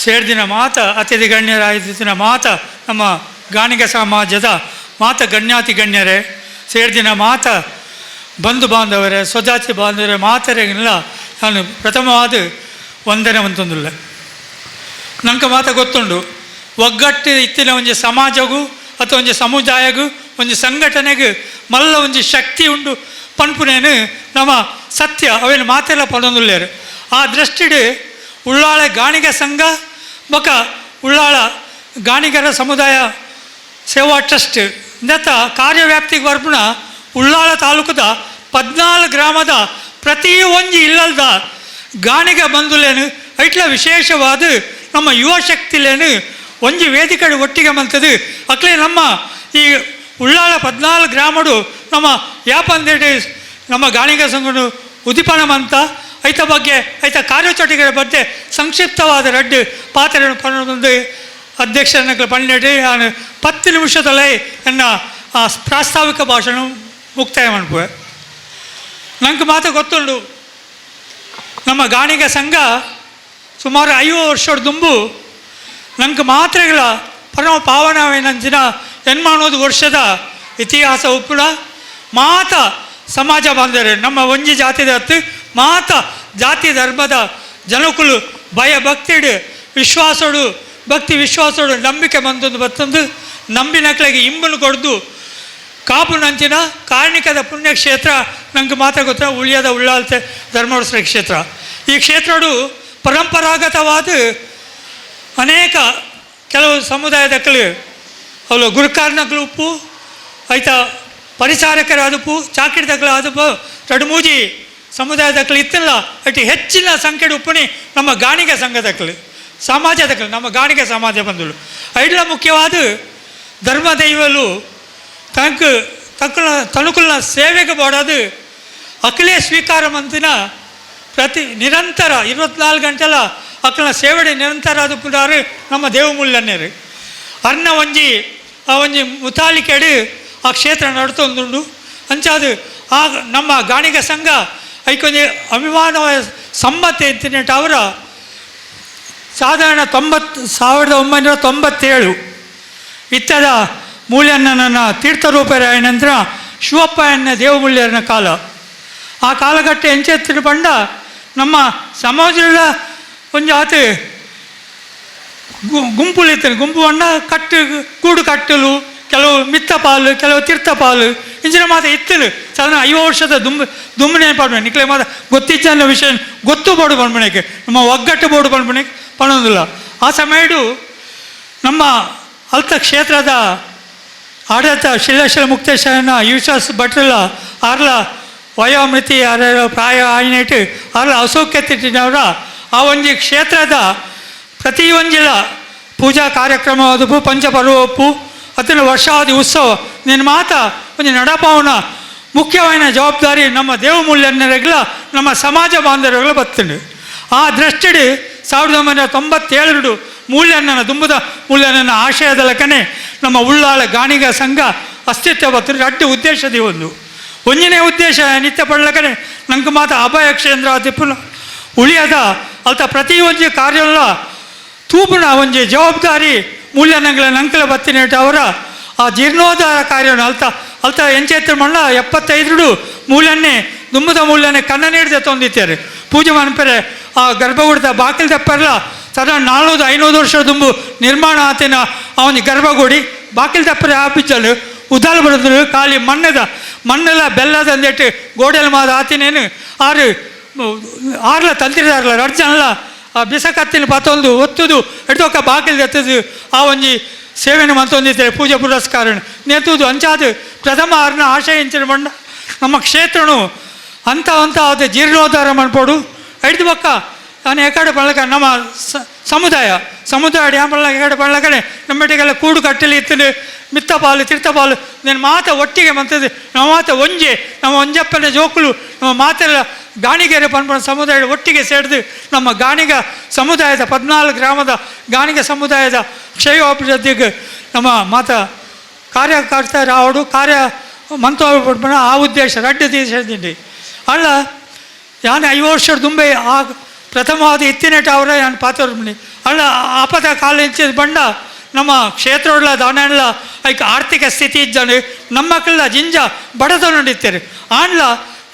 ಸೇರ್ದಿನ ಮಾತ ಅತಿಥಿ ಗಣ್ಯರಾಯ್ದಿನ ಮಾತ ನಮ್ಮ ಗಾಣಿಗ ಸಮಾಜದ ಮಾತ ಗಣ್ಯಾತಿ ಗಣ್ಯರೇ ಸೇರ್ದಿನ ಮಾತ ಬಂಧು ಬಾಂಧವರೇ ಸ್ವಜಾತಿ ಬಾಂಧವರೇ ಮಾತರೆಲ್ಲ ನಾನು ಪ್ರಥಮವಾದ ವಂದನೆ ಮಂತೊಂದುಲ್ಲ ನಂಗೆ ಮಾತ ಗೊತ್ತುಂಡು ಒಗ್ಗಟ್ಟು ಇತ್ತಿನ ಒಂಜಿ ಸಮಾಜಗೂ ಅಥವಾ ಒಂಜಿ ಸಮುದಾಯಗೂ ಒಂಜಿ ಸಂಘಟನೆಗೂ ಮಲ್ಲ ಒಂಜಿ ಶಕ್ತಿ ಉಂಡು ಪನ್ಪುನೇನು ನಮ್ಮ ಸತ್ಯ ಅವೇನು ಮಾತೆಲ್ಲ ಪಡೊಂದುಲ್ಲೇರು ಆ ದೃಷ್ಟಿಡು ಉಳ್ಳಾಳ ಗಾಣಿಗ ಸಂಘ ಬೊಕ ಉಳ್ಳಾಳ ಗಾಣಿಗರ ಸಮುದಾಯ ಸೇವಾ ಟ್ರಸ್ಟ್ ಇಂದತ್ತ ಕಾರ್ಯವ್ಯಾಪ್ತಿಗೆ ಬರ್ಪುಣ ಉಳ್ಳಾಳ ತಾಲೂಕದ 14 ಗ್ರಾಮದ ಪ್ರತಿ ಒಂಜಿ ಇಲ್ಲದ ಗಾಣಿಗ ಬಂದುಲೇನು ಐಟ್ಲ ವಿಶೇಷವಾದ ನಮ್ಮ ಯುವ ಶಕ್ತಿಲೇನು ಒಂಜಿ ವೇದಿಕೆ ಒಟ್ಟಿಗೆ ಮಂತದು ಅಕ್ಲೆ ನಮ್ಮ ಈ ಉಳ್ಳಾಳ 14 ಗ್ರಾಮಡು ನಮ್ಮ ಯಾಪಂದೇಡಿ ನಮ್ಮ ಗಾಣಿಗ ಸಂಘಡು ಉದಿಪಣ ಮಂತ ಐತ ಬಗ್ಗೆ ಐತ ಕಾರ್ಯಚಟುವಟಿಕೆ ಬಗ್ಗೆ ಸಂಕ್ಷಿಪ್ತವಾದ ರಡ್ಡು ಪಾತ್ರ ಪನ್ನೊಂದು ಅಧ್ಯಕ್ಷರನ್ನ ಪನ್ನೆಟ್ಟು ನಾನು 10 ನಿಮಿಷದಲ್ಲೇ ನನ್ನ ಪ್ರಾಸ್ತಾವಿಕ ಭಾಷಣ ಮುಕ್ತಾಯ ಮಾಡ್ಬೇ. ನಂಗೆ ಮಾತ್ರ ಗೊತ್ತುಂಡು, ನಮ್ಮ ಗಾಣಿಗ ಸಂಘ ಸುಮಾರು 50 ವರ್ಷದ ದುಂಬು ನಂಗೆ ಮಾತ್ರೆಗಳ ಪರಮ ಪಾವನವೇನಂಚಿನ 80 ವರ್ಷದ ಇತಿಹಾಸ ಉಪ್ಪುಡ ಮಾತ ಸಮಾಜ ಬಾಂಧವರು ನಮ್ಮ ಒಂಜಿ ಜಾತಿದ ಹತ್ತು ಮಾತ ಜಾತಿ ಧರ್ಮದ ಜನಕುಲು ಭಯ ಭಕ್ತಿಡು ವಿಶ್ವಾಸಡು ಭಕ್ತಿ ವಿಶ್ವಾಸಡು ನಂಬಿಕೆ ಬಂದೊಂದು ಬತ್ತೊಂದು ನಂಬಿನಕ್ಳಿಗೆ ಇಂಬನ್ನು ಕೊಡ್ದು ಕಾಪು ನಂಚಿನ ಕಾರ್ಣಿಕದ ಪುಣ್ಯಕ್ಷೇತ್ರ ನಂಗೆ ಮಾತ್ರ ಗೊತ್ತ ಉಳಿಯದ ಉಳ್ಳಾಲ್ತೆ ಧರ್ಮೋತ್ಸವ ಕ್ಷೇತ್ರ. ಈ ಕ್ಷೇತ್ರಡು ಪರಂಪರಾಗತವಾದ ಅನೇಕ ಕೆಲವು ಸಮುದಾಯದಕ್ಕಳು ಅವಳು ಗುರುಕಾರ್ನಗಳು ಉಪ್ಪು ಆಯ್ತಾ ಪರಿಚಾರಕರ ಅದುಪು ಚಾಕಿಡ್ದಕ್ಕಳು ಅದುಪು 2-3 ಸಮುದಾಯದಕ್ಕಳು ಇತ್ತಲ್ಲ ಅತಿ ಹೆಚ್ಚಿನ ಸಂಖ್ಯೆಡು ಉಪ್ಪುನಿ ನಮ್ಮ ಗಾಣಿಗ ಸಂಘದಕ್ಕಳು ಸಮಾಜದಕ್ಕಳು ನಮ್ಮ ಗಾಣಿಗ ಸಮಾಜ ಬಂದಳು. ಐಡ್ಲ ಮುಖ್ಯವಾದ ಧರ್ಮ ದೈವಲು ತನುಕುಲ್ನ ಸೇವೆಗೆ ಬೋಡೋದು ಅಖಿಲೇ ಸ್ವೀಕಾರ ಮಂತಿನ ಪ್ರತಿ ನಿರಂತರ 24 ಗಂಟೆಲ ಅಕ್ಕಳ ಸೇವೆಡೆ ನಿರಂತರ ಅದು ಪುಡಾರು ನಮ್ಮ ದೇವಮೂಲ್ಯನ್ನೇರು ಅರ್ನ ಒಂಜಿ ಆ ಒಂಜಿ ಮುತಾಲಿಕೆಡು ಆ ಕ್ಷೇತ್ರ ನಡ್ತೊಂದುಂಡು ಅಂಚಾದು ಆ ನಮ್ಮ ಗಾಣಿಗ ಸಂಘ ಐಕೊಂಜಿ ಅಭಿಮಾನ ಸಂಬತ್ತು ಎತ್ತಿನಟ್ಟು ಅವರ ಸಾಧಾರಣ 1997 ಇತ್ತದ ಮೂಲ್ಯಣ್ಣನ ತೀರ್ಥರೂಪರಾಯ ನಂತರ ಶಿವಪ್ಪಯ್ಯನ ದೇವಮೂಲ್ಯರನ ಕಾಲ. ಆ ಕಾಲಘಟ್ಟ ಎಂಚೆತ್ತಿನ ಪಂಡ ನಮ್ಮ ಸಮಾಜದ ಒಂದು ಆತು ಗುಂಪುಲಿತ್ತು ಗುಂಪು ಅಣ್ಣ ಕೂಡು ಕಟ್ಟಲು ಕೆಲವು ಮಿತ್ತ ಪಾಲು ಕೆಲವು ತೀರ್ಥ ಪಾಲು ಇಂಚಿನ ಮಾತ ಇತ್ತಲು ಸಾಧಾರಣ 50 ವರ್ಷದ ದುಂಬನೆ ಪಡ್ಬೆ ನಿಕ್ಲೆ ಮಾತ ಗೊತ್ತಿದ್ದ ವಿಷಯ ಗೊತ್ತು ಬೋಡು ಪಡ್ಬಣಕ್ಕೆ ನಮ್ಮ ಒಗ್ಗಟ್ಟು ಬೋಡು ಪಡ್ಬಣಕ್ಕೆ ಪಡೋದಿಲ್ಲ. ಆ ಸಮಯಡು ನಮ್ಮ ಅಲ್ತ ಕ್ಷೇತ್ರದ ಆಡಳಿತ ಶಿಲಾಶಿಲ ಮುಕ್ತೇಶ್ವರನ ವಿಶ್ವಾಸ ಭಟ್ರಲ್ಲ ಆರ್ಲ ವಯೋಮಿತಿ ಯಾರ ಪ್ರಾಯ ಆಯ್ನೆಟ್ಟು ಆರ್ಲ ಅಸೌಖ್ಯತಿಟ್ಟಿನವರ ಆ ಒಂಜಿ ಕ್ಷೇತ್ರದ ಪ್ರತಿ ಒಂಜಿಲ ಪೂಜಾ ಕಾರ್ಯಕ್ರಮ ಅದಪ್ಪು ಪಂಚಪರ್ವಪ್ಪು ಅದನ್ನು ವರ್ಷಾದಿ ಉತ್ಸವ ನಿನ್ನ ಮಾತ ಒಂದು ನಡಪಾವನ ಮುಖ್ಯವಾದ ಜವಾಬ್ದಾರಿ ನಮ್ಮ ದೇವಮೂಲ್ಯನ್ನರೆಗಳ ನಮ್ಮ ಸಮಾಜ ಬಾಂಧವರೆಗಳ ಬರ್ತಂಡು. ಆ ದೃಷ್ಟಿಡು 1997 ಮೂಲ್ಯಣ್ಣನ ದುಂಬದ ಮೂಲ್ಯಣ್ಣನ ಆಶಯದ ಲೆಕ್ಕನೆ ನಮ್ಮ ಉಳ್ಳಾಳ ಗಾಣಿಗ ಸಂಘ ಅಸ್ತಿತ್ವ ಬರ್ತದೆ. 2 ಉದ್ದೇಶದಿ ಒಂದನೇ ಉದ್ದೇಶ ನಿತ್ಯ ಪಡ್ಲಕ್ಕನೆ ನಂಗೆ ಮಾತ ಅಭಯ ಕ್ಷೇತ್ರ ತಿಪ್ಪುನ ಉಳಿಯದ ಅಲ್ತ ಪ್ರತಿ ಒಂಜಿ ಕಾರ್ಯಲ್ಲ ತೂಪುನ ಒಂಜಿ ಜವಾಬ್ದಾರಿ ಮೂಲ್ಯನಂಗಳ ನಂಕಲ ಬತ್ತಿನೇಟ ಅವರ ಆ ಜೀರ್ಣೋದ್ಧಾರ ಕಾರ್ಯವನ್ನು ಅಲ್ತ ಎಂಚೆತ್ರ ಮಣ್ಣ 75 ಮೂಲ್ಯನ್ನೇ ದುಂಬದ ಮೂಲ್ಯನೇ ಕನ್ನ ನೀಡದೆ ತಂದಿದ್ದಾರೆ ಪೂಜೆ ಮನ್ಪರೆ ಆ ಗರ್ಭಗುಡಿದ ಬಾಕಿಲ್ ತಪ್ಪರಲ್ಲ ಸಾಧಾರಣ 400-500 ವರ್ಷ ದುಂಬು ನಿರ್ಮಾಣ ಆತೇನ ಅವನಿಗೆ ಗರ್ಭಗುಡಿ ಬಾಕಿಲ್ ತಪ್ಪರೆ ಆಪಿಚ್ಚಲು ಉದಾಲ್ ಬರೋದು ಖಾಲಿ ಮಣ್ಣೆಲ್ಲ ಬೆಲ್ಲದ ಅಂದೇಟು ಗೋಡೆಯಲ್ಲಿ ಮಾದ ಆತಿನೇನು ಆರ್ಲ ತಂತಿರಲ್ಲ 2 ಜನ ಬಿಸಕತ್ತಿನ ಪತ್ತೊಂದು ಒತ್ತುದು ಹಿಡ್ದೊಕ್ಕ ಬಾಕಿಲ್ ಎತ್ತದು ಆ ಒಂಜಿ ಸೇವೆನ ಮಂತೊಂದಿದ್ದಾರೆ ಪೂಜೆ ಪುರಸ್ಕಾರ ನೆತ್ತುದು ಅಂಚಾದ ಪ್ರಥಮ ಆರ್ನ ಆಶಯ ಇಂಚಿನ ಬಂಡ ನಮ್ಮ ಕ್ಷೇತ್ರನು ಅಂತ ಅದು ಜೀರ್ಣೋದ್ಧಾರ ಮಾಡ್ಬೋದು. ಹಿಡ್ದು ಬಕ್ಕ ನಾನು ಎಕಡೆ ಬಳ್ಳಕ ನಮ್ಮ ಸಮುದಾಯ ಡ್ಯಾಮ್ ಎಕಡೆ ಬಳ್ಳಕನೆ ನಮ್ಮಟ್ಟಿಗೆಲ್ಲ ಕೂಡು ಕಟ್ಟಲಿ ಇತ್ತು ಮಿತ್ತ ಪಾಲು ತೀರ್ಥ ಪಾಲು నేను ಮಾತ ಒಟ್ಟಿಗೆ ಮಂತದ್ದು ನಮ್ಮ ಮಾತ ಒಂಜೆ ನಮ್ಮ ಒಂಜಪ್ಪನ ಜೋಕುಲು ನಮ್ಮ ಮಾತೆಲ್ಲ ಗಾಣಿಗೆರೆ ಪನ್ಪಣ ಸಮುದಾಯದ ಒಟ್ಟಿಗೆ ಸೇರಿದು ನಮ್ಮ ಗಾಣಿಗ ಸಮುದಾಯದ 14 ಗ್ರಾಮದ ಗಾಣಿಗ ಸಮುದಾಯದ ಕ್ಷಯೋಭಿವೃದ್ಧಿಗೆ ನಮ್ಮ ಮಾತ ಕಾರ್ಯಕರ್ತ ರಾವಡು ಕಾರ್ಯ ಮಂತ್ರ ಪಡ್ಪಣ ಆ ಉದ್ದೇಶ 2 ದೇಶದಿಂಡಿ ಅಲ್ಲ ಯಾನು 50 ವರ್ಷದ ದುಂಬೆ ಆ ಪ್ರಥಮವಾದ ಇತ್ತಿನೆಟ ಅವರ ನಾನು ಪಾತ್ರಮಣಿ ಅಲ್ಲ ಆಪದ ಕಾಲ ಇಂಚಿದ ಬಂಡ ನಮ್ಮ ಕ್ಷೇತ್ರಗಳ ದಾನೆಲ್ಲ ಐಕ ಆರ್ಥಿಕ ಸ್ಥಿತಿ ಇದ್ದಾನೆ ನಮ್ಮಕ್ಕೆಲ್ಲ ಜಿಂಜ ಬಡದ ನಡೀತಾರೆ ಆಣ್ಲ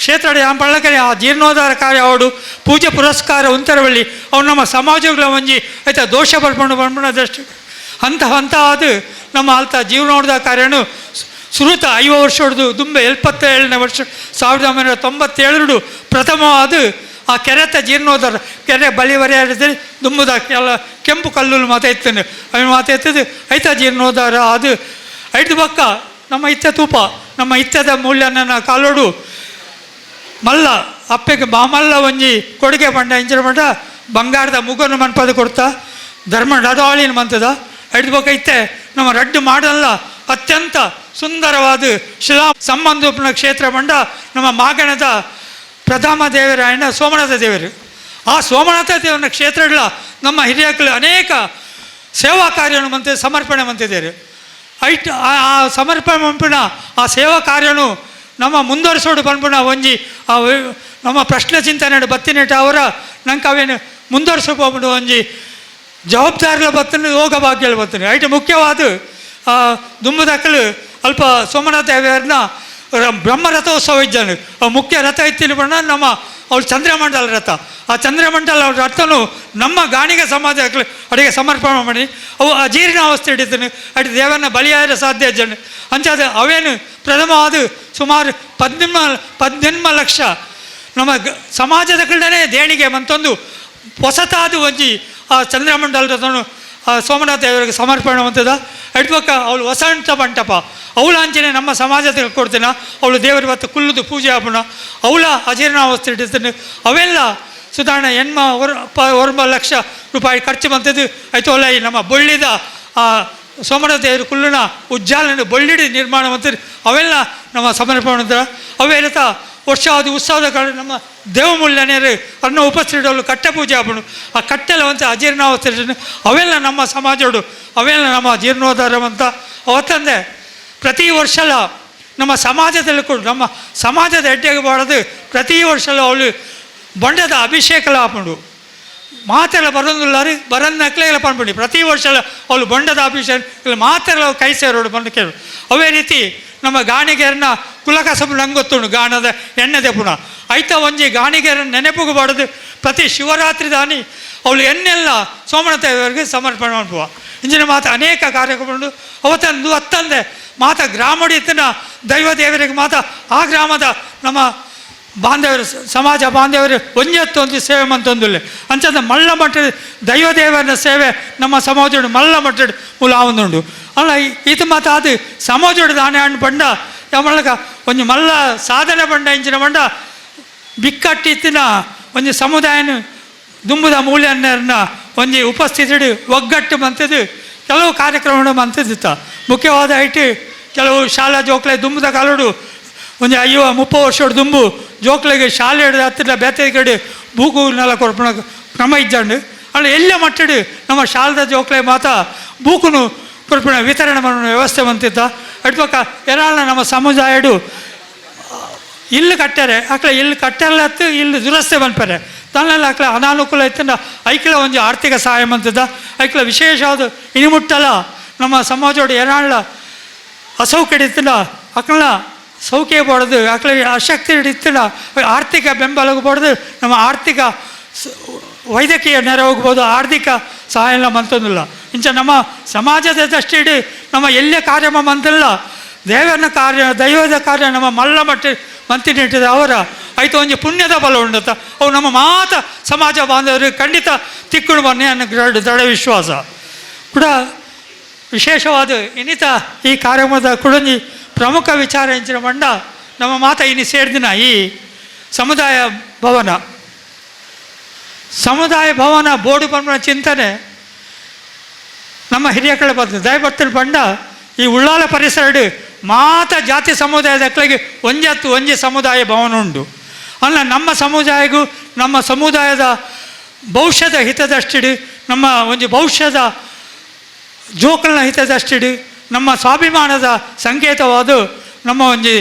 ಕ್ಷೇತ್ರ ಪಳ್ಳಕನೆ ಆ ಜೀರ್ಣೋದ್ಧಾರ ಕಾರ್ಯ ಅವಡು ಪೂಜೆ ಪುರಸ್ಕಾರ ಉಂತರವಳ್ಳಿ ಅವ್ರು ನಮ್ಮ ಸಮಾಜಗಳ ಒಂಜಿ ಆಯ್ತಾ ದೋಷ ಬರ್ಬಣ್ಣ ದೃಷ್ಟಿ ಹಂತ ಅದು ನಮ್ಮ ಅಲ್ತ ಜೀವನೋದ್ಧಾರ ಕಾರ್ಯನು ಸುರುತ 50 ವರ್ಷ ಹೊಡೆದು ದುಂಬೆ 77ನೇ ವರ್ಷ 1997 ಪ್ರಥಮವಾದ ಆ ಕೆರೆತ ಜೀರ್ಣೋದ್ಧಾರ ಕೆರೆ ಬಳಿವರೆಯಲ್ಲಿ ದುಂಬುದ ಎಲ್ಲ ಕೆಂಪು ಕಲ್ಲು ಮಾತ ಎತ್ತಂದು ಅవి ಮಾತ ಎತ್ತದು ಐತ ಜೀರ್ಣೋದ್ಧಾರ ಅದು ಐದು ಬಕ್ಕ ನಮ್ಮ ಇತ್ತ ತೂಪ ನಮ್ಮ ಇತ್ತದ ಮೂಲ್ಯನ ಕಾಲೋಡು ಮಲ್ಲ ಅಪ್ಪೆಗೆ ಬಾಮಲ್ಲ ಒಂಜಿ ಕೊಡುಗೆ ಬಂಡ ಇಂಚಿನ ಬಂಡ ಬಂಗಾರದ ಮುಗನ್ನು ಮನ್ಪದ ಕೊಡ್ತಾ ಧರ್ಮ ಡದಾಳಿನ ಮಂತದ ಐದು ಬಕ್ಕ ಇತ್ತೆ ನಮ್ಮ ರಡ್ಡು ಮಾಡಲ್ಲ ಅತ್ಯಂತ ಸುಂದರವಾದ ಶಿಲಾ ಸಂಬಂಧ ಕ್ಷೇತ್ರ ಬಂಡ ನಮ್ಮ ಮಾಗಣದ ಪ್ರಥಮ ದೇವರಾಯಣ ಸೋಮನಾಥ ದೇವರು ಆ ಸೋಮನಾಥ ದೇವರ ಕ್ಷೇತ್ರಗಳ ನಮ್ಮ ಹಿರಿಯಕ್ಕಳು ಅನೇಕ ಸೇವಾ ಕಾರ್ಯನು ಮಂತೆ ಸಮರ್ಪಣೆ ಮಂತಿದ್ದಾರೆ. ಆ ಸಮರ್ಪಣೆ ಮನ್ಪುನ ಆ ಸೇವಾ ಕಾರ್ಯನು ನಮ್ಮ ಮುಂದುವರಿಸೋಡು ಪನ್ಪುನ ಒಂಜಿ ನಮ್ಮ ಪ್ರಶ್ನೆ ಚಿಂತನೆ ಬತ್ತಿನೆಟ ಅವರ ನಂಗೆ ಅವೇನು ಮುಂದುವರಿಸೋಗ್ಬಿಡು ಒಂಜಿ ಜವಾಬ್ದಾರಿಗಳ ಬತ್ತನು ಯೋಗ ಭಾಗ್ಯಗಳು ಬತ್ತನು ಐಟು ಮುಖ್ಯವಾದ ದುಂಬದಕ್ಕಲು ಅಲ್ಪ ಸೋಮನಾಥ ದೇವರನ್ನ ಬ್ರಹ್ಮರಥೋತ್ಸವ ಇದ್ದಾನೆ. ಮುಖ್ಯ ರಥ ಇತ್ತಿನ ಬಣ್ಣ ನಮ್ಮ ಅವಳು ಚಂದ್ರಮಂಡಲ ರಥ. ಆ ಚಂದ್ರಮಂಡಲ ಅವ್ರ ರಥನು ನಮ್ಮ ಗಾಣಿಗ ಸಮಾಜ ಅಡಿಗೆ ಸಮರ್ಪಣೆ ಮಾಡಿ ಅವು ಅಜೀರ್ಣಾವಸ್ಥೆ ಹಿಡಿತಾನೆ ಅಡಿ ದೇವರನ್ನ ಬಲಿಯಾದ ಸಾಧ್ಯ ಜನ ಅಂಚಾದ ಅವೇನು ಪ್ರಥಮವಾದ ಸುಮಾರು 18 ಲಕ್ಷ ನಮ್ಮ ಸಮಾಜದ ಕಡೆನೇ ದೇಣಿಗೆ ಮಂತೊಂದು ಹೊಸತಾದ ಒಂಜಿ ಆ ಚಂದ್ರಮಂಡಲ ರಥನು ಸೋಮನಾಥ ದೇವರಿಗೆ ಸಮರ್ಪಣೆ ಅಂತದ ಅಡ್ವಕ್ಕ ಅವಳು ವಸಂತ ಮಂಟಪ ಅವಳ ಅಂಚನೆ ನಮ್ಮ ಸಮಾಜದ ಕೊಡ್ತೇನೆ. ಅವಳು ದೇವರ ಹೊತ್ತು ಕುಲ್ಲುದು ಪೂಜೆ ಆಪಣ ಅವಳ ಅಜೀರ್ಣಾವಸ್ಥೆ ಇಟ್ಟಿರ್ತಾನೆ. ಅವೆಲ್ಲ ಸುಧಾರಣ 1 ಲಕ್ಷ ರೂಪಾಯಿ ಖರ್ಚು ಬಂತದ್ದು ಆಯ್ತು. ಅಲ್ಲ ಈ ನಮ್ಮ ಬೊಳ್ಳಿದ ಆ ಸೋಮನಾಥ ದೇವರು ಕುಲ್ಲುನ ಉಜ್ಜಾಲನ ಬೊಳ್ಳಿಡಿ ನಿರ್ಮಾಣ ಮಾಡ್ತಾರೆ. ಅವೆಲ್ಲ ನಮ್ಮ ಸಮರ್ಪಣೆ ಅಂತಾರೆ. ಅವೆಲ್ಲ ವರ್ಷಾದ ಉತ್ಸವದ ಕಾರಣ ನಮ್ಮ ದೇವಮೂಲ್ಯನೇರು ಅನ್ನ ಉಪಸ್ಥಿತರು ಕಟ್ಟೆ ಪೂಜೆ ಆಪಣು ಆ ಕಟ್ಟೆಲ್ಲ ಅಂತ ಅಜೀರ್ಣಾವಸ್ಥೆ ಅವೆಲ್ಲ ನಮ್ಮ ಸಮಾಜೋಡು ಅವೆಲ್ಲ ನಮ್ಮ ಜೀರ್ಣೋದ್ಧಾರ ಅಂತ ಅವತ್ತಂದೆ ಪ್ರತಿ ವರ್ಷ ನಮ್ಮ ಸಮಾಜದಲ್ಲಿ ಕೂಡ ನಮ್ಮ ಸಮಾಜದ ಹೆಡ್ಡೆಗೆ ಬಾಡದು ಪ್ರತಿ ವರ್ಷ ಅವಳು ಬಂಡದ ಅಭಿಷೇಕ ಆಪಣು ಮಾತೆಲ್ಲ ಬರೋದಿಲ್ಲ ಬರೋದು ನಕ್ಲೆಲ್ಲ ಪಂದ್ಬಿಡಿ ಪ್ರತಿ ವರ್ಷ ಅವಳು ಬಂಡದ ಅಭಿಷೇಕ ಇಲ್ಲ ಮಾತೆಲ್ಲ ಕೈ ಸೇರೋಡು ಬಂದು ಕೇಳು. ಅವೇ ರೀತಿ ನಮ್ಮ ಗಾಣಿಗೆರನ್ನ ಕುಲಕಸಬು ನಂಗೆ ಗೊತ್ತುಂಡು ಗಾಣದ ಎಣ್ಣೆದೆ ಪುನಃ ಐತ ಒಂಜಿ ಗಾಣಿಗೆರನ್ನ ನೆನಪುಗೂ ಬಾಡದು ಪ್ರತಿ ಶಿವರಾತ್ರಿ ದಾನಿ ಅವಳು ಎಣ್ಣೆಲ್ಲ ಸೋಮನಾಥ ದೇವರಿಗೆ ಸಮರ್ಪಣೆ ಮಾಡುವ ಇಂಜಿನ ಮಾತು ಅನೇಕ ಕಾರ್ಯಕ್ರಮ ಅವತ್ತಂದು ಹತ್ತಂದೆ ಮಾತ ಗ್ರಾಮಡಿ ಇತ್ತಿನ ದೈವ ದೇವರಿಗೆ ಮಾತ ಆ ಗ್ರಾಮದ ನಮ್ಮ ಬಾಂಧವರು ಸಮಾಜ ಬಾಂಧವರು ಒಂಜೊಂದು ಸೇವೆ ಮಂತೊಂದುಲ್ಲೆ ಅಂಚಂದ ಮಲ್ಲ ಮಟ್ಟದ ದೈವ ದೇವರ ಸೇವೆ ನಮ್ಮ ಸಮಾಜೋಡು ಮಲ್ಲ ಮಟ್ಟದ ಮೂಲ ಆವೊಂದುಂಡು ಅಲ್ಲ ಇದು ಮಾತು ಅದು ಸಮಾಜೋಡು ದಾನೆ ಹಣ್ಣು ಬಂಡ ಯಾವಳಗ ಒಂಜಿ ಮಲ್ಲ ಸಾಧನೆ ಬಂಡ ಇಂಚಿನ ಬಂಡ ಬಿಕ್ಕಟ್ಟಿತ್ತಿನ ಒಂಜಿ ಸಮುದಾಯನ ದುಂಬುದ ಮೂಲ್ಯನ್ನ ಒಂಜಿ ಉಪಸ್ಥಿತಿ ಒಗ್ಗಟ್ಟು ಮಂತದ್ದು ಕೆಲವು ಕಾರ್ಯಕ್ರಮ ಮಂತದಿತ್ತ ಮುಖ್ಯವಾದ ಐಟಿ ಕೆಲವು ಶಾಲಾ ಜೋಕ್ಲೆ ದುಂಬುದ ಕಾಲೋಡು ಒಂದು 30 ವರ್ಷದ ದುಂಬು ಜೋಕ್ಲೆಗೆ ಶಾಲೆ ಹಿಡಿದು ಹತ್ತಿರ ಬೇತೆ ಕಡೆ ಬೂಕುನೆಲ್ಲ ಕೊಡ್ಪಣ ಕ್ರಮ ಇಜ್ಜಂಡು ಅಲ್ಲಿ ಎಲ್ಲ ಮಟ್ಟಡು ನಮ್ಮ ಶಾಲದ ಜೋಕ್ಲೆ ಮಾತ ಬೂಕುನು ಕೊಡ್ಪಣ ವಿತರಣೆ ಮಾಡೋ ವ್ಯವಸ್ಥೆ ಬಂತಿತ್ತ ಅಡ್ಪಕ್ಕ ಏನಾಳ ನಮ್ಮ ಸಮುದಾಯಡು ಇಲ್ಲಿ ಕಟ್ಟಾರೆ ಆಕಳ ಇಲ್ಲಿ ಕಟ್ಟಲ್ಲ ಹತ್ತು ಇಲ್ಲಿ ದುರಸ್ತೆ ಬಂದ್ಪಾರೆ ತನ್ನೆಲ್ಲ ಆಕಳ ಅನಾನುಕೂಲ ಇತ್ತಂದ ಐಕ್ಳ ಒಂದು ಆರ್ಥಿಕ ಸಹಾಯ ಬಂತದ ಐಕ್ಳ ವಿಶೇಷವಾದ ಇನಿಮುಟ್ಟಲ್ಲ ನಮ್ಮ ಸಮಾಜೋಡು ಏನಾಳ ಅಸೌಕರ್ಯ ಇತ್ತಿಲ್ಲ ಆಕಳ ಸೌಖ್ಯ ಪಡೋದು ಆಕಳ ಅಶಕ್ತಿ ಹಿಡಿತಿಲ್ಲ ಆರ್ಥಿಕ ಬೆಂಬಲ ಪಡೋದು ನಮ್ಮ ಆರ್ಥಿಕ ವೈದ್ಯಕೀಯ ನೆರವು ಹೋಗ್ಬೋದು ಆರ್ಥಿಕ ಸಹಾಯ ಎಲ್ಲ ಮಂತೊಂದಿಲ್ಲ ಇಂಚ ನಮ್ಮ ಸಮಾಜದ ದೃಷ್ಟಿ ನಮ್ಮ ಎಲ್ಲೇ ಕಾರ್ಯ ಮಂತಿಲ್ಲ ದೇವರ ಕಾರ್ಯ ದೈವದ ಕಾರ್ಯ ನಮ್ಮ ಮಲ್ಲ ಮಟ್ಟ ಮಂತಿನಿಟ್ಟಿದೆ ಅವರ ಆಯ್ತು ಒಂಜಿ ಪುಣ್ಯದ ಬಲ ಉಂಡತ್ತ ಅವು ನಮ್ಮ ಮಾತ ಸಮಾಜ ಬಾಂಧವರು ಖಂಡಿತ ತಿಕ್ಕುಡು ಬನ್ನಿ ಅನ್ನೋ ದೃಢ ವಿಶ್ವಾಸ ಕೂಡ ವಿಶೇಷವಾದ ಇನ್ನಿತ ಈ ಕಾರ್ಯಕ್ರಮದ ಕುಡಂಜಿ ಪ್ರಮುಖ ವಿಚಾರ ಇಂಚಿನ ಮಂಡ ನಮ್ಮ ಮಾತ ಇನ್ನು ಸೇರಿದಿನ ಈ ಸಮುದಾಯ ಭವನ ಬೋರ್ಡು ಪಂಪನ ಚಿಂತನೆ ನಮ್ಮ ಹಿರಿಯ ಕಡೆ ಬರ್ತದೆ ದಯಬರ್ತಲು ಬಂಡ ಈ ಉಳ್ಳಾಲ ಪರಿಸರ ಮಾತ ಜಾತಿ ಸಮುದಾಯದ ಮಕ್ಕಳಿಗೆ ಒಂಜಿ ಸಮುದಾಯ ಭವನ ಉಂಟು ಅಲ್ಲ ನಮ್ಮ ಸಮುದಾಯಗೂ ನಮ್ಮ ಸಮುದಾಯದ ಭವಿಷ್ಯದ ಹಿತದಷ್ಟಿಡು ನಮ್ಮ ಒಂದು ಭವಿಷ್ಯದ ಜೋಕಲ್ನ ಹಿತದಷ್ಟಿಡು ನಮ್ಮ ಸ್ವಾಭಿಮಾನದ ಸಂಕೇತವಾದ ನಮ್ಮ ಒಂಜಿ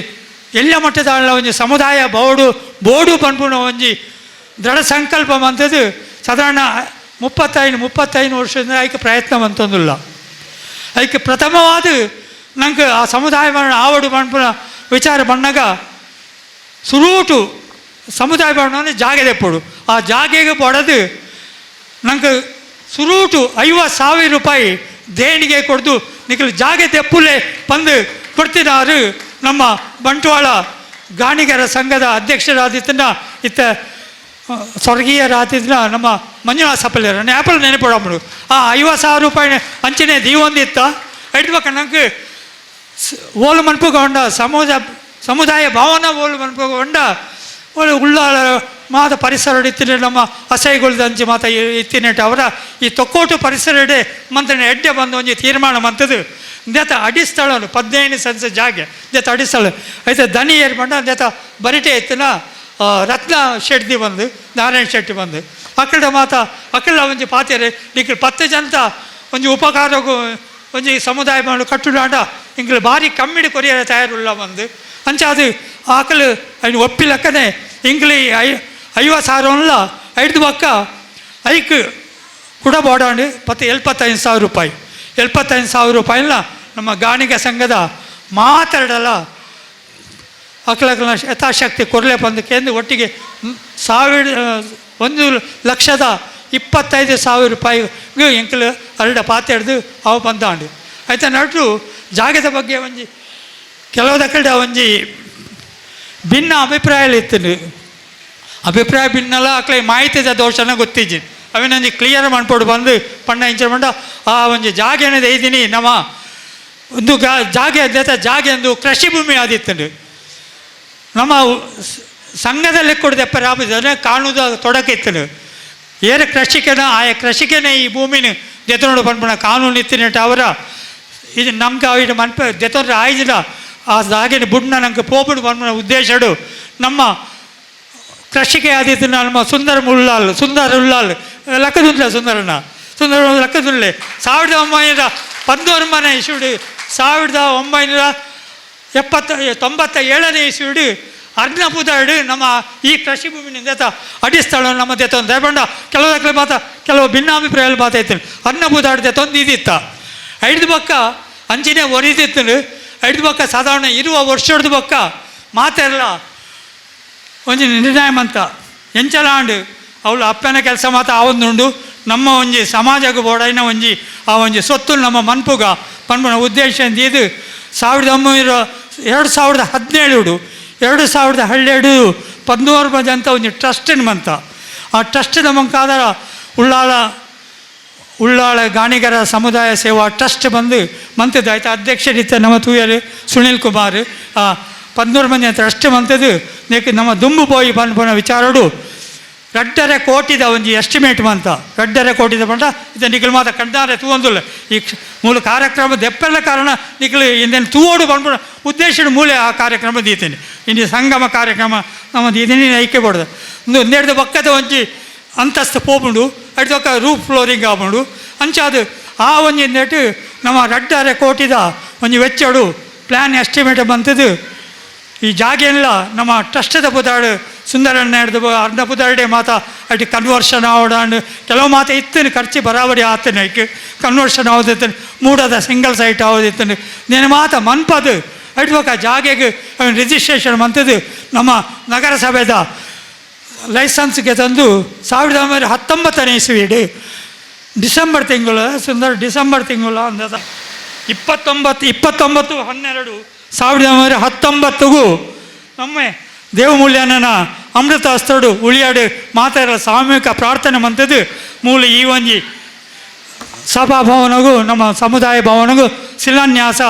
ಎಲ್ಲ ಮಟ್ಟದ ಒಂಜಿ ಸಮುದಾಯ ಬೋರ್ಡು ಪನ್ಪುನ ಒಂಜಿ ದೃಢ ಸಂಕಲ್ಪ ಅಂತದ್ದು ಸಾಧಾರಣ 35 ವರ್ಷದಿಂದ ಅದಕ್ಕೆ ಪ್ರಯತ್ನ ಅಂತಂದಿಲ್ಲ. ಅದಕ್ಕೆ ಪ್ರಥಮವಾದ ನಂಗೆ ಆ ಸಮುದಾಯ ಭವನ ಆವಡು ಪನ್ಪುನ ವಿಚಾರ ಬಂದಾಗ ಸುರೂಟು ಸಮುದಾಯ ಭವನ ಜಾಗ ತೆಪ್ಪಡು ಆ ಜಾಗೆಗೆ ಪಡೆದು ನಂಗೆ ಸುರೂಟು 50,000 ರೂಪಾಯಿ ದೇಣಿಗೆ ಕೊಡ್ದು ನಿಖಲ್ ಜಾಗೆ ತೆಪ್ಪುಲೆ ಬಂದು ಕೊಡ್ತಿದ್ದಾರೆ. ನಮ್ಮ ಬಂಟ್ವಾಳ ಗಾಣಿಗರ ಸಂಘದ ಅಧ್ಯಕ್ಷರಾದಿತ್ತನ ಇತ್ತ ಸ್ವರ್ಗೀಯರಾದಿದ್ದ ನಮ್ಮ ಮಂಜುನಾಥ ಸಪ್ಪಲ್ಯರ ನ್ಯಾಪಲ್ ನೆನಪಡಂಬರು ಆ 50,000 ರೂಪಾಯಿ ಅಂಚನೆ ದೀವೊಂದಿತ್ತ ಇಡ್ಬೇಕ ನಂಗೆ ಓಲು ಮನ್ಪುಗೊಂಡ ಸಮುದಾಯ ಭವನ ಓಲು ಮನ್ಪುಗೊಂಡ ಒಳ್ಳೆ ಉಳ್ಳಾಳ ಮಾತ ಪರಿಸರ ಇತ್ತಿನ ನಮ್ಮ ಅಸೈಗೊಳ್ದಂಚಿ ಮಾತ ಇತ್ತಿನೆಟ್ಟು ಅವರ ಈ ತೊಕ್ಕೋಟು ಪರಿಸರ ಮಂತನೆ ಎಡ್ಡೆ ಬಂದು ಒಂಜಿ ತೀರ್ಮಾನ ಮಂತದು ದೇತ ಅಡಿಸ್ಥಳ 15 ಸೆನ್ಸ್ ಜಾಗೆ ದೇತ ಅಡಿಸ್ಥಳ ಐತೆ ದನಿ ಏರ್ ಬಂಡ ದೇತ ಬರಿಟೆ ಎತ್ತಿನ ರತ್ನ ಶೆಟ್ಟಿ ಬಂದು ನಾರಾಯಣ ಶೆಟ್ಟಿ ಬಂದು ಅಕ್ಕಳ ಮಾತ ಅಕ್ಕಳ ಒಂಜಿ ಪಾತ್ರೆ ನಿಖಲ್ 10 ಜನತ ಒಂಜಿ ಉಪಕಾರಕ್ಕೂ ಒಂಜಿ ಸಮುದಾಯ ಭವನ ಕಟ್ಟುದಾಂಡ ಇಂಕಲು ಭಾರಿ ಕಮ್ಮಿಡಿ ಕೊರಿಯರ ತಯಾರುಲ್ಲ ಬಂದು ಅಂಚಾದು ಆಕಲು ಅಯ್ನು ಒಪ್ಪಿಲಕ್ಕನೆ ಇಂಕ್ಲಿ 50,000 ಐದು ಪಕ್ಕ ಐಕ್ ಕೂಡ ಬೋಡಾಂಡು 75,000 ರೂಪಾಯಿ 75,000 ರೂಪಾಯಿನ ನಮ್ಮ ಗಾಣಿಗ ಸಂಘದ ಮಾತಾಡಲ್ಲ ಅಕ್ಲಕ್ಕಲ ಯಥಾಶಕ್ತಿ ಕೊರಲೆ ಬಂದು ಕೇಂದ್ರ ಒಟ್ಟಿಗೆ 1,25,000 ರೂಪಾಯಿಗೆ ಎಂಕಲು ಅರಡ ಪಾತೆಡ್ದು ಅವು ಬಂದಾಂಡು ಆಯ್ತಾ ನಟು ಜಾಗದ ಬಗ್ಗೆ ಒಂಜಿ ಕೆಲವುದಕ್ಕಡೆ ಒಂಜಿ ಭಿನ್ನ ಅಭಿಪ್ರಾಯಗಳು ಇತ್ತು ಅಭಿಪ್ರಾಯ ಭಿನ್ನಲ್ಲ ಅಕ್ಲೆ ಮಾಹಿತಿದ ದೋಷನ ಗೊತ್ತಿಜ್ಜಿ ಅವಿನೊಂದು ಕ್ಲಿಯರ್ ಮಾಡ್ಕೊಡು ಬಂದು ಪಣ್ಣ ಇಂಚ ಮಂಡ ಆ ಒಂಜಿ ಜಾಗ ಏನದು ಐದಿನಿ ನಮ್ಮ ಒಂದು ಜಾಗ ಒಂದು ಕೃಷಿ ಭೂಮಿ ಆದಿತ್ತು ನಮ್ಮ ಸಂಘದಲ್ಲಿ ಕೊಡದೆ ರಾಬಿದ್ರೆ ಕಾಣುದ ತೊಡಕಿತ್ತು ಏರು ಕೃಷಿಕನ ಆಯ ಕೃಷಿಕನೇ ಈ ಭೂಮಿನ ದೆತನೋಡು ಬಂದ್ಬಿಡ ಕಾನೂನು ಇತ್ತಿನಟ್ಟು ಅವರ ಇದು ನಮ್ಗೆ ಇದು ಮನ್ಪ ದೆತೊಂಡ್ರೆ ಆಯ್ದಿಲ್ಲ ಆ ಜಾಗಿನ ಬುಡ್ನ ನಂಗೆ ಪೋಬಿಡು ಬಂದ್ಬಿಡ ಉದ್ದೇಶಡು ನಮ್ಮ ಕೃಷಿಕೆ ಆದಿತ್ತು ನಮ್ಮ ಸುಂದರ ಉಳ್ಳಾಲ್ ಲೆಕ್ಕದುಂಡ್ಲೆ ಸುಂದರ ಲೆಕ್ಕದುಂಡ್ಲೆ 1912 ಮನೆ ಇಸುಡು 1997 ಇಸುಡು ಅರ್ನಪುದಾಡು ನಮ್ಮ ಈ ಕೃಷಿ ಭೂಮಿನಿಂದ ಅಡಿಸ್ಥಳ ನಮ್ಮ ದೆತ್ತೊಂದು ದಯಬಂಡ ಕೆಲವು ಮಾತ ಕೆಲವು ಭಿನ್ನಾಭಿಪ್ರಾಯ ಮಾತಾಯ್ತು ಅರ್ನಪುದಾಡು ದೆತ್ತೊಂದು ಇದಿತ್ತ ಐದು ಪಕ್ಕ ಅಂಚಿನೇ ಒರಿದಿತ್ತು ಐದು ಪಕ್ಕ ಸಾಧಾರಣ ಇರುವ ವರ್ಷದ ಪಕ್ಕ ಮಾತೆಲ್ಲ ಒಂಜಿ ನಿರ್ಣಯಮಂತ ಎಂಚಲಾಂಡು ಅವಳು ಅಪ್ಪನ ಕೆಲಸ ಮಾತ ಆವೊಂದುಂಡು ನಮ್ಮ ಒಂಜಿ ಸಮಾಜಕ್ಕೆ ಬೋಡೈನ ಒಂಜಿ ಆ ಒಂಜಿ ಸೊತ್ತು ನಮ್ಮ ಮನ್ಪುಗ ಪನ್ಪುನ ಉದ್ದೇಶ ಇದು 2017 2017 ಅಂತ ಒಂದು ಟ್ರಸ್ಟಿನ ಮಂತ ಆ ಟ್ರಸ್ಟಿನ ಮಂಕಾದರ ಉಳ್ಳಾಳ ಗಾಣಿಗರ ಸಮುದಾಯ ಸೇವಾ ಟ್ರಸ್ಟ್ ಬಂದು ಮಂತದ್ದು ಆಯ್ತು ಅಧ್ಯಕ್ಷರಿತ್ತ ನಮ್ಮ ತೂಯರು ಸುನಿಲ್ ಕುಮಾರ್ ಆ 12 ಮಂದಿ ಟ್ರಸ್ಟ್ ಮಂತದ್ದು ನೆಕ್ ನಮ್ಮ ದುಂಬು ಪೋಯಿ ಪನ್ಪುನ ವಿಚಾರಡು 2.5 ಕೋಟಿದ ಒಂಜಿ ಎಸ್ಟಿಮೇಟ್ ಮಂತ 2.5 ಕೋಟಿದ ಬಂಡ ಇದು ನಿಖಲ್ ಮಾತ ಕಂಡಾರೆ ತೂವೊಂದುಲ್ಲ ಈ ಮೂಲ ಕಾರ್ಯಕ್ರಮ ದೆಪ್ಪೆಲ್ಲ ಕಾರಣ ನಿಖಲು ಇಂದೇನು ತೂವೋಡು ಬಂದ್ಬಿಡ ಉದ್ದೇಶದ ಮೂಲೆ ಆ ಕಾರ್ಯಕ್ರಮ ದೀತೇನೆ ಇಂದು ಸಂಗಮ ಕಾರ್ಯಕ್ರಮ ನಮ್ಮ ದೀತೀನಿ ಐಕ್ಯ ಕೊಡ್ದು ಒಂದೆರಡು ಪಕ್ಕದ ಒಂಜಿ ಅಂತಸ್ತು ಪೋಪುಂಡು ಅಡ್ದೊಕ್ಕ ರೂಫ್ ಫ್ಲೋರಿಂಗ್ ಆಪುಂಡು ಅಂಚಾದು ಆ ಒಂಜಿ ನೆಟ್ಟು ನಮ್ಮ 2.5 ಕೋಟಿದ ಒಂಜಿ ವೆಚ್ಚಡು ಪ್ಲ್ಯಾನ್ ಎಸ್ಟಿಮೇಟ್ ಬಂತದ್ದು ಈ ಜಾಗೆಲ್ಲ ನಮ್ಮ ಟ್ರಸ್ಟದ ಪುದಾಡು ಸುಂದರಣ್ಣ ಹಿಡ್ದು ಅರ್ಧ ಪುದಾಡೆ ಮಾತ ಅಡಿ ಕನ್ವರ್ಷನ್ ಆವಡಾಂಡು ಕೆಲವು ಮಾತ ಇತ್ತನು ಖರ್ಚು ಬರಾಬರಿ ಆತನು ಐಕೆ ಕನ್ವರ್ಷನ್ ಆಗೋದಿತ್ತು ಮೂಡದ ಸಿಂಗಲ್ ಸೈಟ್ ಆಗೋದಿತ್ತು నేను ಮಾತ ಮನ್ಪದು ಅಡ್ವಕ ಜಾಗೆಗೆ ರಿಜಿಸ್ಟ್ರೇಷನ್ ಮಂತದ್ದು ನಮ್ಮ ನಗರಸಭೆದ ಲೈಸೆನ್ಸ್ಗೆ ತಂದು 1919 ಇಸ್ವಿಡು ಡಿಸೆಂಬರ್ ತಿಂಗಳು ಡಿಸೆಂಬರ್ ತಿಂಗಳು ಅಂದದ 29/12/1919ಗೂ ನಮ್ಮೆ ದೇವಮೂಲ್ಯನ ಅಮೃತ ಹಸ್ತಡು ಉಳಿಯಾಡು ಮಾತಾಡೋ ಸಾಮೂಹಿಕ ಪ್ರಾರ್ಥನೆ ಮಂತದ್ದು ಮೂಲ ಈ ಒಂಜಿ ಸಭಾಭವನಗೂ ನಮ್ಮ ಸಮುದಾಯ ಭವನಗೂ ಶಿಲಾನ್ಯಾಸ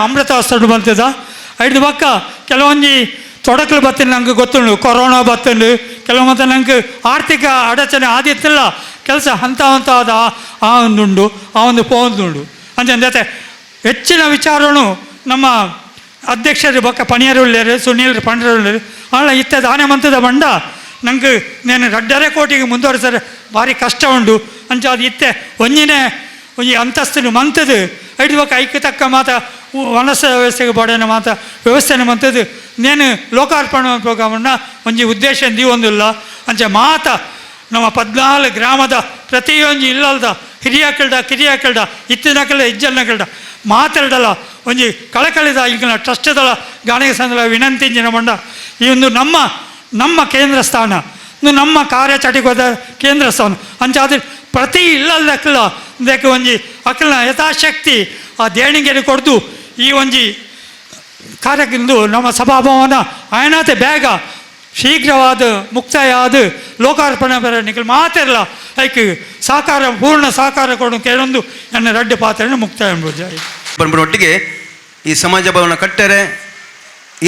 ಅಮೃತ ಹಸ್ತಡು ಬಂತದ ಐದು ಪಕ್ಕ ಕೆಲವೊಂಜಿ ತೊಡಕಲು ಬತ್ತಿನ ನಂಗೆ ಗೊತ್ತುಂಡು ಕೊರೋನಾ ಬತ್ತುಂಡು ಕೆಲವು ಮತ್ತು ನಂಗೆ ಆರ್ಥಿಕ ಅಡಚಣೆ ಆದಿತ್ತಿಲ್ಲ ಕೆಲಸ ಹಂತವಾದ ಆ ಒಂದುಂಡು ಆ ಒಂದು ಪೋಂದುಂಡು ಅಂಚೆ ಹೆಚ್ಚಿನ ವಿಚಾರನು ನಮ್ಮ ಅಧ್ಯಕ್ಷರು ಬೊಕ್ಕ ಪಣಿಯರುಳ್ಳರು ಸುನೀಲ್ ಪಂಡ್ರಳ್ಳರು ಅಲ್ಲ ಇತ್ತ ದಾನೆ ಮಂತದ ಬಂಡ ನಂಗೆ నేను 2.5 ಕೋಟಿಗೆ ಮುಂದುವರೆಸರೆ ಭಾರಿ ಕಷ್ಟ ಉಂಡು ಅಂಚ ಅದು ಇತ್ತೆ ಒಂಜಿನೇ ಒಂಜಿ ಅಂತಸ್ತಿನ ಮಂತದ್ದು ಐದು ಬೊಕ್ಕ ಐಕ್ಯ ತಕ್ಕ ಮಾತ ವನಸ ವ್ಯವಸ್ಥೆಗೆ ಬಡನ ಮಾತ ವ್ಯವಸ್ಥೆನ ಮಂತದ್ದು నేను ಲೋಕಾರ್ಪಣೆ ಪ್ರೋಗ್ರಾಮನ್ನ ಒಂಜಿ ಉದ್ದೇಶ ದೀವೊಂದಿಲ್ಲ ಅಂಚೆ ಮಾತ ನಮ್ಮ 14 ಗ್ರಾಮದ ಪ್ರತಿಯೊಂದು ಇಲ್ಲದ ಕಿರಿಯಾಕಲ್ಡ ಇತ್ತಿನಕಲ್ಡ ಇಜ್ಜಲ್ನಕಲ್ಡ ಮಾತಾಡಲ್ಲ ಒಂಜಿ ಕಳಕಳಿದ ಈಗ ಟ್ರಸ್ಟದಲ್ಲ ಗಾಣಿಗ ಸಂಘದ ವಿನಂತಿಂಜಿನ ಮಂಡ ಈ ಒಂದು ನಮ್ಮ ಕೇಂದ್ರ ಸ್ಥಾನ ನಮ್ಮ ಕಾರ್ಯಚಟುವಟಿಕೆ ಕೇಂದ್ರ ಸ್ಥಾನ ಅಂಚಾದ್ರೆ ಪ್ರತಿ ಇಲ್ಲದಕ್ಕಲ್ಲ ಇದಕ್ಕೆ ಒಂಜಿ ಅಕ್ಕಲ್ನ ಯಥಾಶಕ್ತಿ ಆ ದೇಣಿಗೆಯನ್ನು ಕೊಡ್ದು ಈ ಒಂಜಿ ಕಾರ್ಯಕ್ಕಿಂದು ನಮ್ಮ ಸಭಾಭವನ ಆಯನಾತೆ ಬೇಗ ಶೀಘ್ರವಾದ ಮುಕ್ತಾಯ ಆದ ಲೋಕಾರ್ಪಣೆ ಬರ ನಿಖಲ್ ಮಾತಿರಲ್ಲ ಐಕೆ ಸಾಕಾರ ಪೂರ್ಣ ಸಾಕಾರ ಕೊಡು ಕೆಲವೊಂದು ನನ್ನ ರಡ್ಡು ಪಾತ್ರೆಯನ್ನು ಮುಕ್ತಾಯ ಎಂಬುದು ಒಟ್ಟಿಗೆ ಈ ಸಮಾಜ ಭವನ ಕಟ್ಟರೆ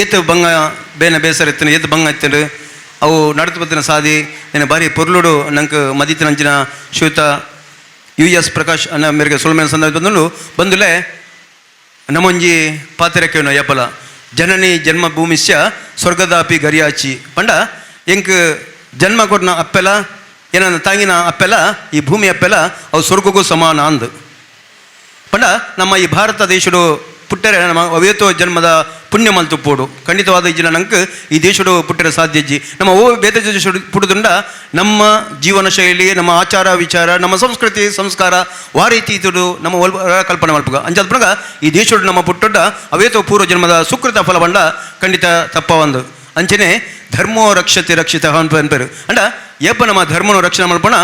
ಏತು ಬಂಗ ಬೇನ ಬೇಸರ ಇತ್ತನು ಏತು ಬಂಗ ಇತ್ತನು ಅವು ನಡತು ಬತ್ತಿನ ಸಾದಿ నేను ಭಾರಿ ಪೊರ್ಲುಡು ನಂಗೆ ಮದಿತಿನ ಅಂಚಿನ ಶ್ವೇತ US ಪ್ರಕಾಶ್ ಅನ್ನ ಮೇರೆಗೆ ಸೊಲ್ಮೇನ ಸಂದರ್ಭ ಬಂದುಲೆ ನಮ್ಮೊಂಜಿ ಪಾತ್ರೆಕ್ಕೇನು ಯಪ್ಪಲ ಜನನಿ ಜನ್ಮಭೂಮಿಸ್ಯ ಸ್ವರ್ಗದಾಪಿ ಗರಿಯಾಚಿ ಪಂಡ ಎಂಕ್ ಜನ್ಮ ಕೊಡ್ನ ಅಪ್ಪೆಲ ಏನನ್ನ ತಾಂಗಿನ ಅಪ್ಪೆಲ ಈ ಭೂಮಿ ಅಪ್ಪೆಲ ಅವು ಸ್ವರ್ಗಕ್ಕೂ ಸಮಾನ ಅಂದು ಪಂಡ ನಮ್ಮ ಈ ಭಾರತ ದೇಶಡು ಪುಟ್ಟರೆ ನಮ್ಮ ಅವೇತೋ ಜನ್ಮದ ಪುಣ್ಯ ಮಲ್ತುಪ್ಪೋಡು ಖಂಡಿತವಾದ ಇಜ್ಜಿನ ನಂಗೆ ಈ ದೇಶಡು ಪುಟ್ಟರೆ ಸಾಧ್ಯಜ್ಜಿ ನಮ್ಮ ಬೇತೆ ದೇಶಡು ಪುಟ್ಟದಿಂದ ನಮ್ಮ ಜೀವನ ಶೈಲಿ ನಮ್ಮ ಆಚಾರ ವಿಚಾರ ನಮ್ಮ ಸಂಸ್ಕೃತಿ ಸಂಸ್ಕಾರ ವಾ ರೀತಿ ಇದ್ದು ನಮ್ಮ ಕಲ್ಪನೆ ಮಲ್ಪಗ ಅಂಚಾದ ಪುನಗ ಈ ದೇಶಡು ನಮ್ಮ ಪುಟ್ಟೊಡ್ಡ ಅವೇತೋ ಪೂರ್ವ ಜನ್ಮದ ಸುಕೃತ ಫಲ ಬಂಡ ಖಂಡಿತ ತಪ್ಪ ಒಂದು ಅಂಚನೆ ಧರ್ಮೋ ರಕ್ಷತೆ ರಕ್ಷಿತ ಅನ್ಪೇರು ಅಂಡ ಏಪ ನಮ್ಮ ಧರ್ಮನ ರಕ್ಷಣೆ ಮಾಡ್ಪಣ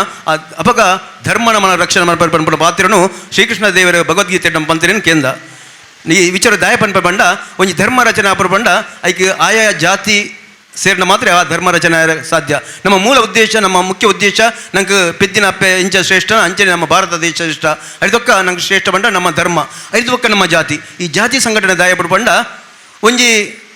ಅಪಗ ಧರ್ಮ ನಮ್ಮ ರಕ್ಷಣೆ ಮಾಡ್ಪಣ ಪಾತ್ರನು ಶ್ರೀಕೃಷ್ಣ ದೇವರ ಭಗವದ್ಗೀತೆ ನಮ್ಮ ಪಂತಿರೇನು ಕೇಂದ್ರ ಈ ವಿಚಾರ ದಾಯ ಪನ್ಪ ಬಂಡ ಒಂಜಿ ಧರ್ಮ ರಚನೆ ಅಪರ ಬಂಡ ಐಕೆ ಆಯಾ ಜಾತಿ ಸೇರಿನ ಮಾತ್ರ ಆ ಧರ್ಮ ರಚನೆ ಸಾಧ್ಯ ನಮ್ಮ ಮೂಲ ಉದ್ದೇಶ ನಮ್ಮ ಮುಖ್ಯ ಉದ್ದೇಶ ನಂಗೆ ಪೆದ್ದಿನ ಅಪ್ಪೆ ಇಂಚ ಶ್ರೇಷ್ಠ ಅಂಚನೆ ನಮ್ಮ ಭಾರತ ದೇಶ ಶ್ರೇಷ್ಠ ಐದೊಕ್ಕ ನಂಗೆ ಶ್ರೇಷ್ಠ ಬಂಡ ನಮ್ಮ ಧರ್ಮ ಐದೊಕ್ಕ ನಮ್ಮ ಜಾತಿ ಈ ಜಾತಿ ಸಂಘಟನೆ ದಾಯ ಪಡ ಬಂಡ ಒಂಜಿ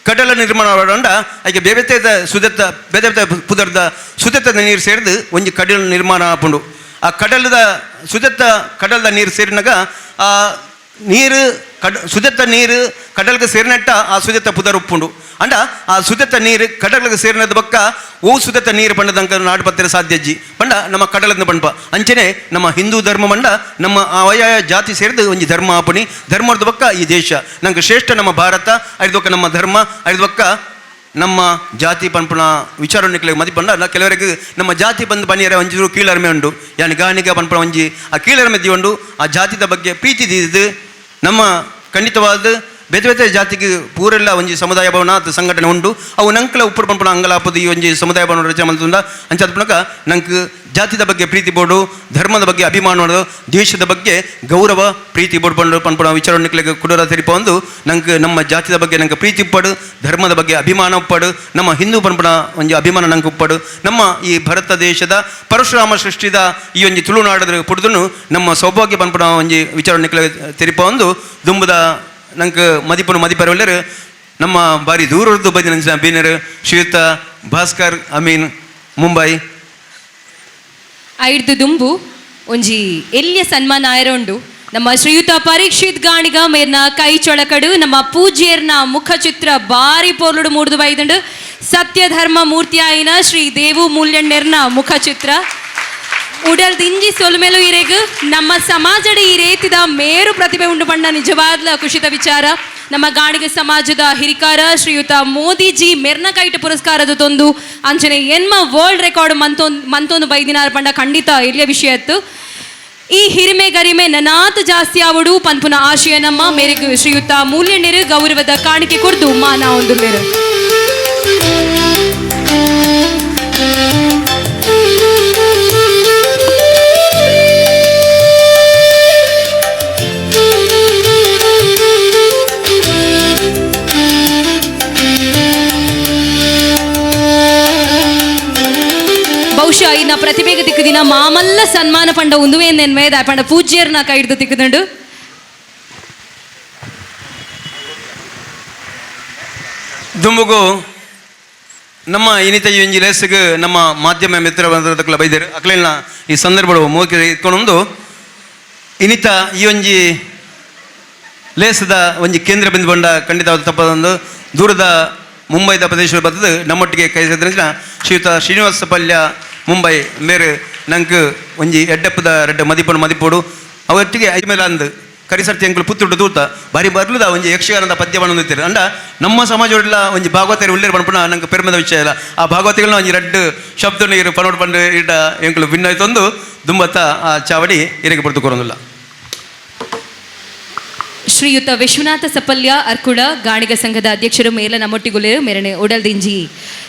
ಕಡಲ ನಿರ್ಮಾಣ ಬಂಡ ಐಕೆ ಬೇಬೆತ್ತ ಸುದತ್ತ ಬೇದೆ ಪುದರ್ದ ಸುದತ್ತದ ನೀರು ಸೇರಿದು ಒಂಜಿ ಕಡಲ ನಿರ್ಮಾಣ ಆಪುಂಡು ಆ ಕಡಲದ ಸುದತ್ತ ಕಡಲದ ನೀರು ಸೇರಿನಾಗ ಆ ನೀರು ಸುದತ್ತ ನೀರು ಕಡಲ್ಗೆ ಸೇರಿನಟ್ಟ ಆ ಸುದತ್ತ ಪುದರ್ ಉಪ್ಪುಂಡು ಅಂಡ ಆ ಸುದತ್ತ ನೀರು ಕಡಲ್ಗೆ ಸೇರಿನದ ಬಕ್ಕ ಓ ಸುದತ್ತ ನೀರು ಪಂಡದಂಕ ನಾಡು ಪತ್ತಿರ ಸಾಧ್ಯಜ್ಜಿ ಪಂಡ ನಮ್ಮ ಕಡಲದ ಪಂಪ ಅಂಚನೆ ನಮ್ಮ ಹಿಂದೂ ಧರ್ಮ ಮಂಡ ನಮ್ಮ ಆಯಾ ಜಾತಿ ಸೇರಿದು ಒಂಜಿ ಧರ್ಮ ಆಪುಣಿ ಧರ್ಮದ ಬಕ್ಕ ಈ ದೇಶ ನಂಗೆ ಶ್ರೇಷ್ಠ ನಮ್ಮ ಭಾರತ ಐದೊಕ್ಕ ನಮ್ಮ ಧರ್ಮ ಐದೊಕ್ಕ ನಮ್ಮ ಜಾತಿ ಪಂಪನ ವಿಚಾರಣಿಕೆ ಮದಿ ಪಂಡ ಕೆಲವರಿಗೆ ನಮ್ಮ ಜಾತಿ ಬಂದು ಬನ್ನಿಯರ ಒಂಜಿ ಕೀಳರಿಮೆ ಉಂಡು ಯಾನಿ ಗಾಣಿಗ ಪಂಪನ ಒಂಜಿ ಆ ಕೀಳರಿಮೆ ಉಂಡು ಆ ಜಾತಿದ ಬಗ್ಗೆ ಪ್ರೀತಿ ದಿದ್ದು ನಮ್ಮ ಖಂಡಿತವಾದ ಬೇತೆ ಬೇತೆ ಜಾತಿಗೆ ಪೂರೆಲ್ಲ ಒಂಜಿ ಸಮುದಾಯ ಭವನ ಅದು ಸಂಘಟನೆ ಉಂಡು ಅವು ನಂಕಲ ಉಪ್ಪು ಪಂಪನ ಅಂಗಲಾಪದು ಈ ಒಂಜಿ ಸಮುದಾಯ ಭವನ ರಚನೆ ಮಲ್ತುಂಡ ಅಂಚಾದ ಪುನಕ ನಂಗೆ ಜಾತಿದ ಬಗ್ಗೆ ಪ್ರೀತಿ ಬೋಡು ಧರ್ಮದ ಬಗ್ಗೆ ಅಭಿಮಾನ ಮಾಡೋದು ದೇಶದ ಬಗ್ಗೆ ಗೌರವ ಪ್ರೀತಿ ಬೋಡು ಬಂದು ಪಂಪನ ವಿಚಾರಣಿಕೆ ಕುಡರ ತೆರಿಪೊಂದು ನಂಗೆ ನಮ್ಮ ಜಾತಿದ ಬಗ್ಗೆ ನಂಗೆ ಪ್ರೀತಿ ಉಪ್ಪಡು ಧರ್ಮದ ಬಗ್ಗೆ ಅಭಿಮಾನ ಉಪ್ಪಡು ನಮ್ಮ ಹಿಂದೂ ಪಂಪನ ಒಂಜಿ ಅಭಿಮಾನ ನಂಗೆ ಉಪ್ಪಡು ನಮ್ಮ ಈ ಭಾರತ ದೇಶದ ಪರಶುರಾಮ ಸೃಷ್ಟಿದ ಈ ಒಂಜಿ ತುಳುನಾಡದ ಪುಡ್ದು ನಮ್ಮ ಸೌಭಾಗ್ಯ ಪಂಪನ ಒಂಜಿ ವಿಚಾರಣಿಕೆ ತೆರಿಪೊಂದು ದುಂಬದ ನಂಗೆ ಮದಿಪರವಲ್ಲರು ನಮ್ಮ ಬಾರಿ ದೂರದ್ದು ಬಂದ ನಂಚಿನ ಬೀನರು ಶ್ರೀಯುತ ಭಾಸ್ಕರ್ ಅಮೀನ್ ಮುಂಬೈ ಐಡ್ದು ದುಂಬು ಒಂಜಿ ಎಲ್ಲಿಯ ಸನ್ಮಾನ ಆಯರೋಂಡು ನಮ್ಮ ಶ್ರೀಯುತ ಪರೀಕ್ಷಿತ್ ಗಾಣಿಗ ಮೇರ್ನ ಕೈ ಚೊಳಕಡು ನಮ್ಮ ಪೂಜ್ಯರ್ನ ಮುಖಚಿತ್ರ ಬಾರಿ ಪೋರ್ಲುಡು ಮೂಡ್ದು ಬೈದಂಡು ಸತ್ಯ ಧರ್ಮ ಮೂರ್ತಿ ಆಯಿನ ಶ್ರೀ ದೇವು ಮೂಲ್ಯಣ್ಣರ್ನ ಮುಖಚಿತ್ರ ಉಡಲ್ದು ಇಂಜಿ ಸೊಲ್ಮೆಲು ಇರೆಗು ನಮ್ಮ ಸಮಾಜದ ಈ ರೀತಿದ ಮೇರು ಪ್ರತಿಭೆ ಉಂಡು ಬಂಡ ನಿಜವಾದ ಖುಷಿತ ವಿಚಾರ ನಮ್ಮ ಗಾಣಿಗ ಸಮಾಜದ ಹಿರಿಕಾರ ಶ್ರೀಯುತ ಮೋದಿಜಿ ಮೆರ್ನ ಕೈಟ್ ಪುರಸ್ಕಾರದ ತೊಂದು ಅಂಚನೆ ಎನ್ಮ ವರ್ಲ್ಡ್ ರೆಕಾರ್ಡ್ ಮಂತೊಂದು ಬೈದಿನಾರ ಪಂಡ ಖಂಡಿತ ಇಲ್ಲಿಯ ವಿಷಯ ಇತ್ತು ಈ ಹಿರಿಮೆ ಗರಿಮೆ ನನಾತ್ ಜಾಸ್ತಿ ಆವಡು ಪನ್ಪುನ ಆಶಯ ನಮ್ಮ ಮೇರೆಗೆ ಶ್ರೀಯುತ ಮೂಲ್ಯಣ್ಣರು ಗೌರವದ ಕಾಣಿಕೆ ಕೊಡ್ದು ಮಾನ ಹೊಂದುಲ್ಲೆರು ಬಹುಶಃ ಇನ್ನ ಪ್ರತಿಭೆಗೆ ದಿಕ್ಕದಿನ ಮಾಮಲ್ಲ ಸನ್ಮಾನ ಪಂಡ ಉಂದುವೇಂದೇನ್ ಮೇದ ಪಂಡ ಪೂಜ್ಯರ್ನ ಕೈ ಹಿಡ್ದು ತಿಕ್ಕದಂಡು ದುಂಬುಗು ನಮ್ಮ ಇನಿತ ಒಂಜಿ ಲೇಸಿಗೆ ನಮ್ಮ ಮಾಧ್ಯಮ ಮಿತ್ರ ಬಂದಕ್ಲ ಬೈದೇರು ಅಕ್ಲೇನ ಈ ಸಂದರ್ಭ ಮೂಕೆ ಇಟ್ಕೊಂಡು ಇನಿತ ಈ ಒಂಜಿ ಲೇಸದ ಒಂಜಿ ಕೇಂದ್ರ ಬಿಂದು ಬಂಡ ಖಂಡಿತವಾದ ತಪ್ಪದೊಂದು ದೂರದ ಮುಂಬೈದ ಪ್ರದೇಶದಲ್ಲಿ ಬರ್ತದೆ ನಮ್ಮೊಟ್ಟಿಗೆ ಕೈ ಸೇರಿದ ಶ್ರೀಯುತ ಶ್ರೀನಿವಾಸ ಪಲ್ಯ ಮುಂಬೈ ಮೇರೆ ನಂಗೆ ಒಂಜಿ ಎಡ್ಡಪ್ಪದ ರೆಡ್ಡ ಮದಿಪೋಡು ಅವತ್ತಿಗೆ ಐಮೇಲೆ ಅಂದು ಕರಿಸರ್ತಿ ಅಂಕಲ್ ಪುತ್ತುಡು ತೂತ ಬಾರಿ ಬರ್ಲುದ ಒಂಜಿ ಯಕ್ಷಗಾನದ ಪದ್ಯವನ್ನು ಹೊಂದಿರ್ತಾರೆ ಅಂಡ ನಮ್ಮ ಸಮಾಜದಲ್ಲ ಒಂಜಿ ಭಾಗವತರು ಉಳ್ಳೇರು ಪಂಪಣ ನಂಗೆ ಪೆರ್ಮದ ವಿಷಯ ಇಲ್ಲ ಆ ಭಾಗವತಿಗಳನ್ನ ಒಂಜಿ ರೆಡ್ ಶಬ್ದ ನೀರು ಪನೋಡ್ ಪಂಡು ಇಡ ಎಂಕಲು ಭಿನ್ನಾಯ್ತೊಂದು ದುಂಬತ್ತ ಆ ಚಾವಡಿ ಇರಗೆ ಪಡ್ತು ಕೊರೋದಿಲ್ಲ ಶ್ರೀಯುತ ವಿಶ್ವನಾಥ ಸಪಲ್ಯ ಅರ್ಕುಳ ಗಾಣಿಗ ಸಂಘದ ಅಧ್ಯಕ್ಷರು ಮೇಲ ನಮ್ಮೊಟ್ಟಿಗುಲೇರು ಮೇರನೆ ಉಡಲ್ದಿಂಜಿ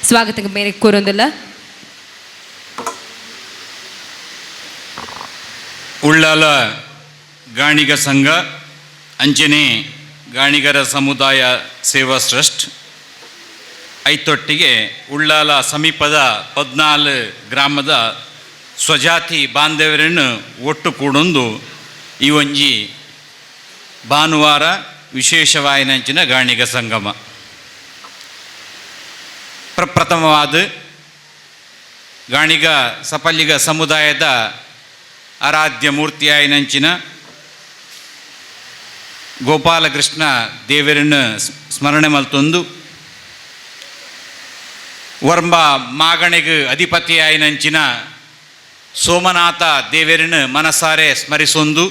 ಸ್ವಾಗತ ಮೇರೆ ಕೋರೊಂದಿಲ್ಲ ಉಳ್ಳಾಲ ಗಾಣಿಗ ಸಂಘ ಅಂಚನೆ ಗಾಣಿಗರ ಸಮುದಾಯ ಸೇವಾ ಟ್ರಸ್ಟ್ ಐತೊಟ್ಟಿಗೆ ಉಳ್ಳಾಲ ಸಮೀಪದ 14 ಗ್ರಾಮದ ಸ್ವಜಾತಿ ಬಾಂಧವರನ್ನು ಒಟ್ಟು ಕೂಡೊಂದು ಈ ಒಂಜಿ ಭಾನುವಾರ ವಿಶೇಷವಾಯಿನಂಚಿನ ಗಾಣಿಗ ಸಂಗಮ ಪ್ರಪ್ರಥಮವಾದ ಗಾಣಿಗ ಸಪಲ್ಲಿಗ ಸಮುದಾಯದ ಆರಾಧ್ಯ ಮೂರ್ತಿಯಾಯಿನಂಚಿನ ಗೋಪಾಲಕೃಷ್ಣ ದೇವರನ್ನು ಸ್ಮರಣೆ ಮಲ್ತೊಂದು ವರ್ಮ ಮಾಗಣೆಗೆ ಅಧಿಪತಿಯಾಯಿನಂಚಿನ ಸೋಮನಾಥ ದೇವರನ್ನು ಮನಸಾರೆ ಸ್ಮರಿಸೊಂದು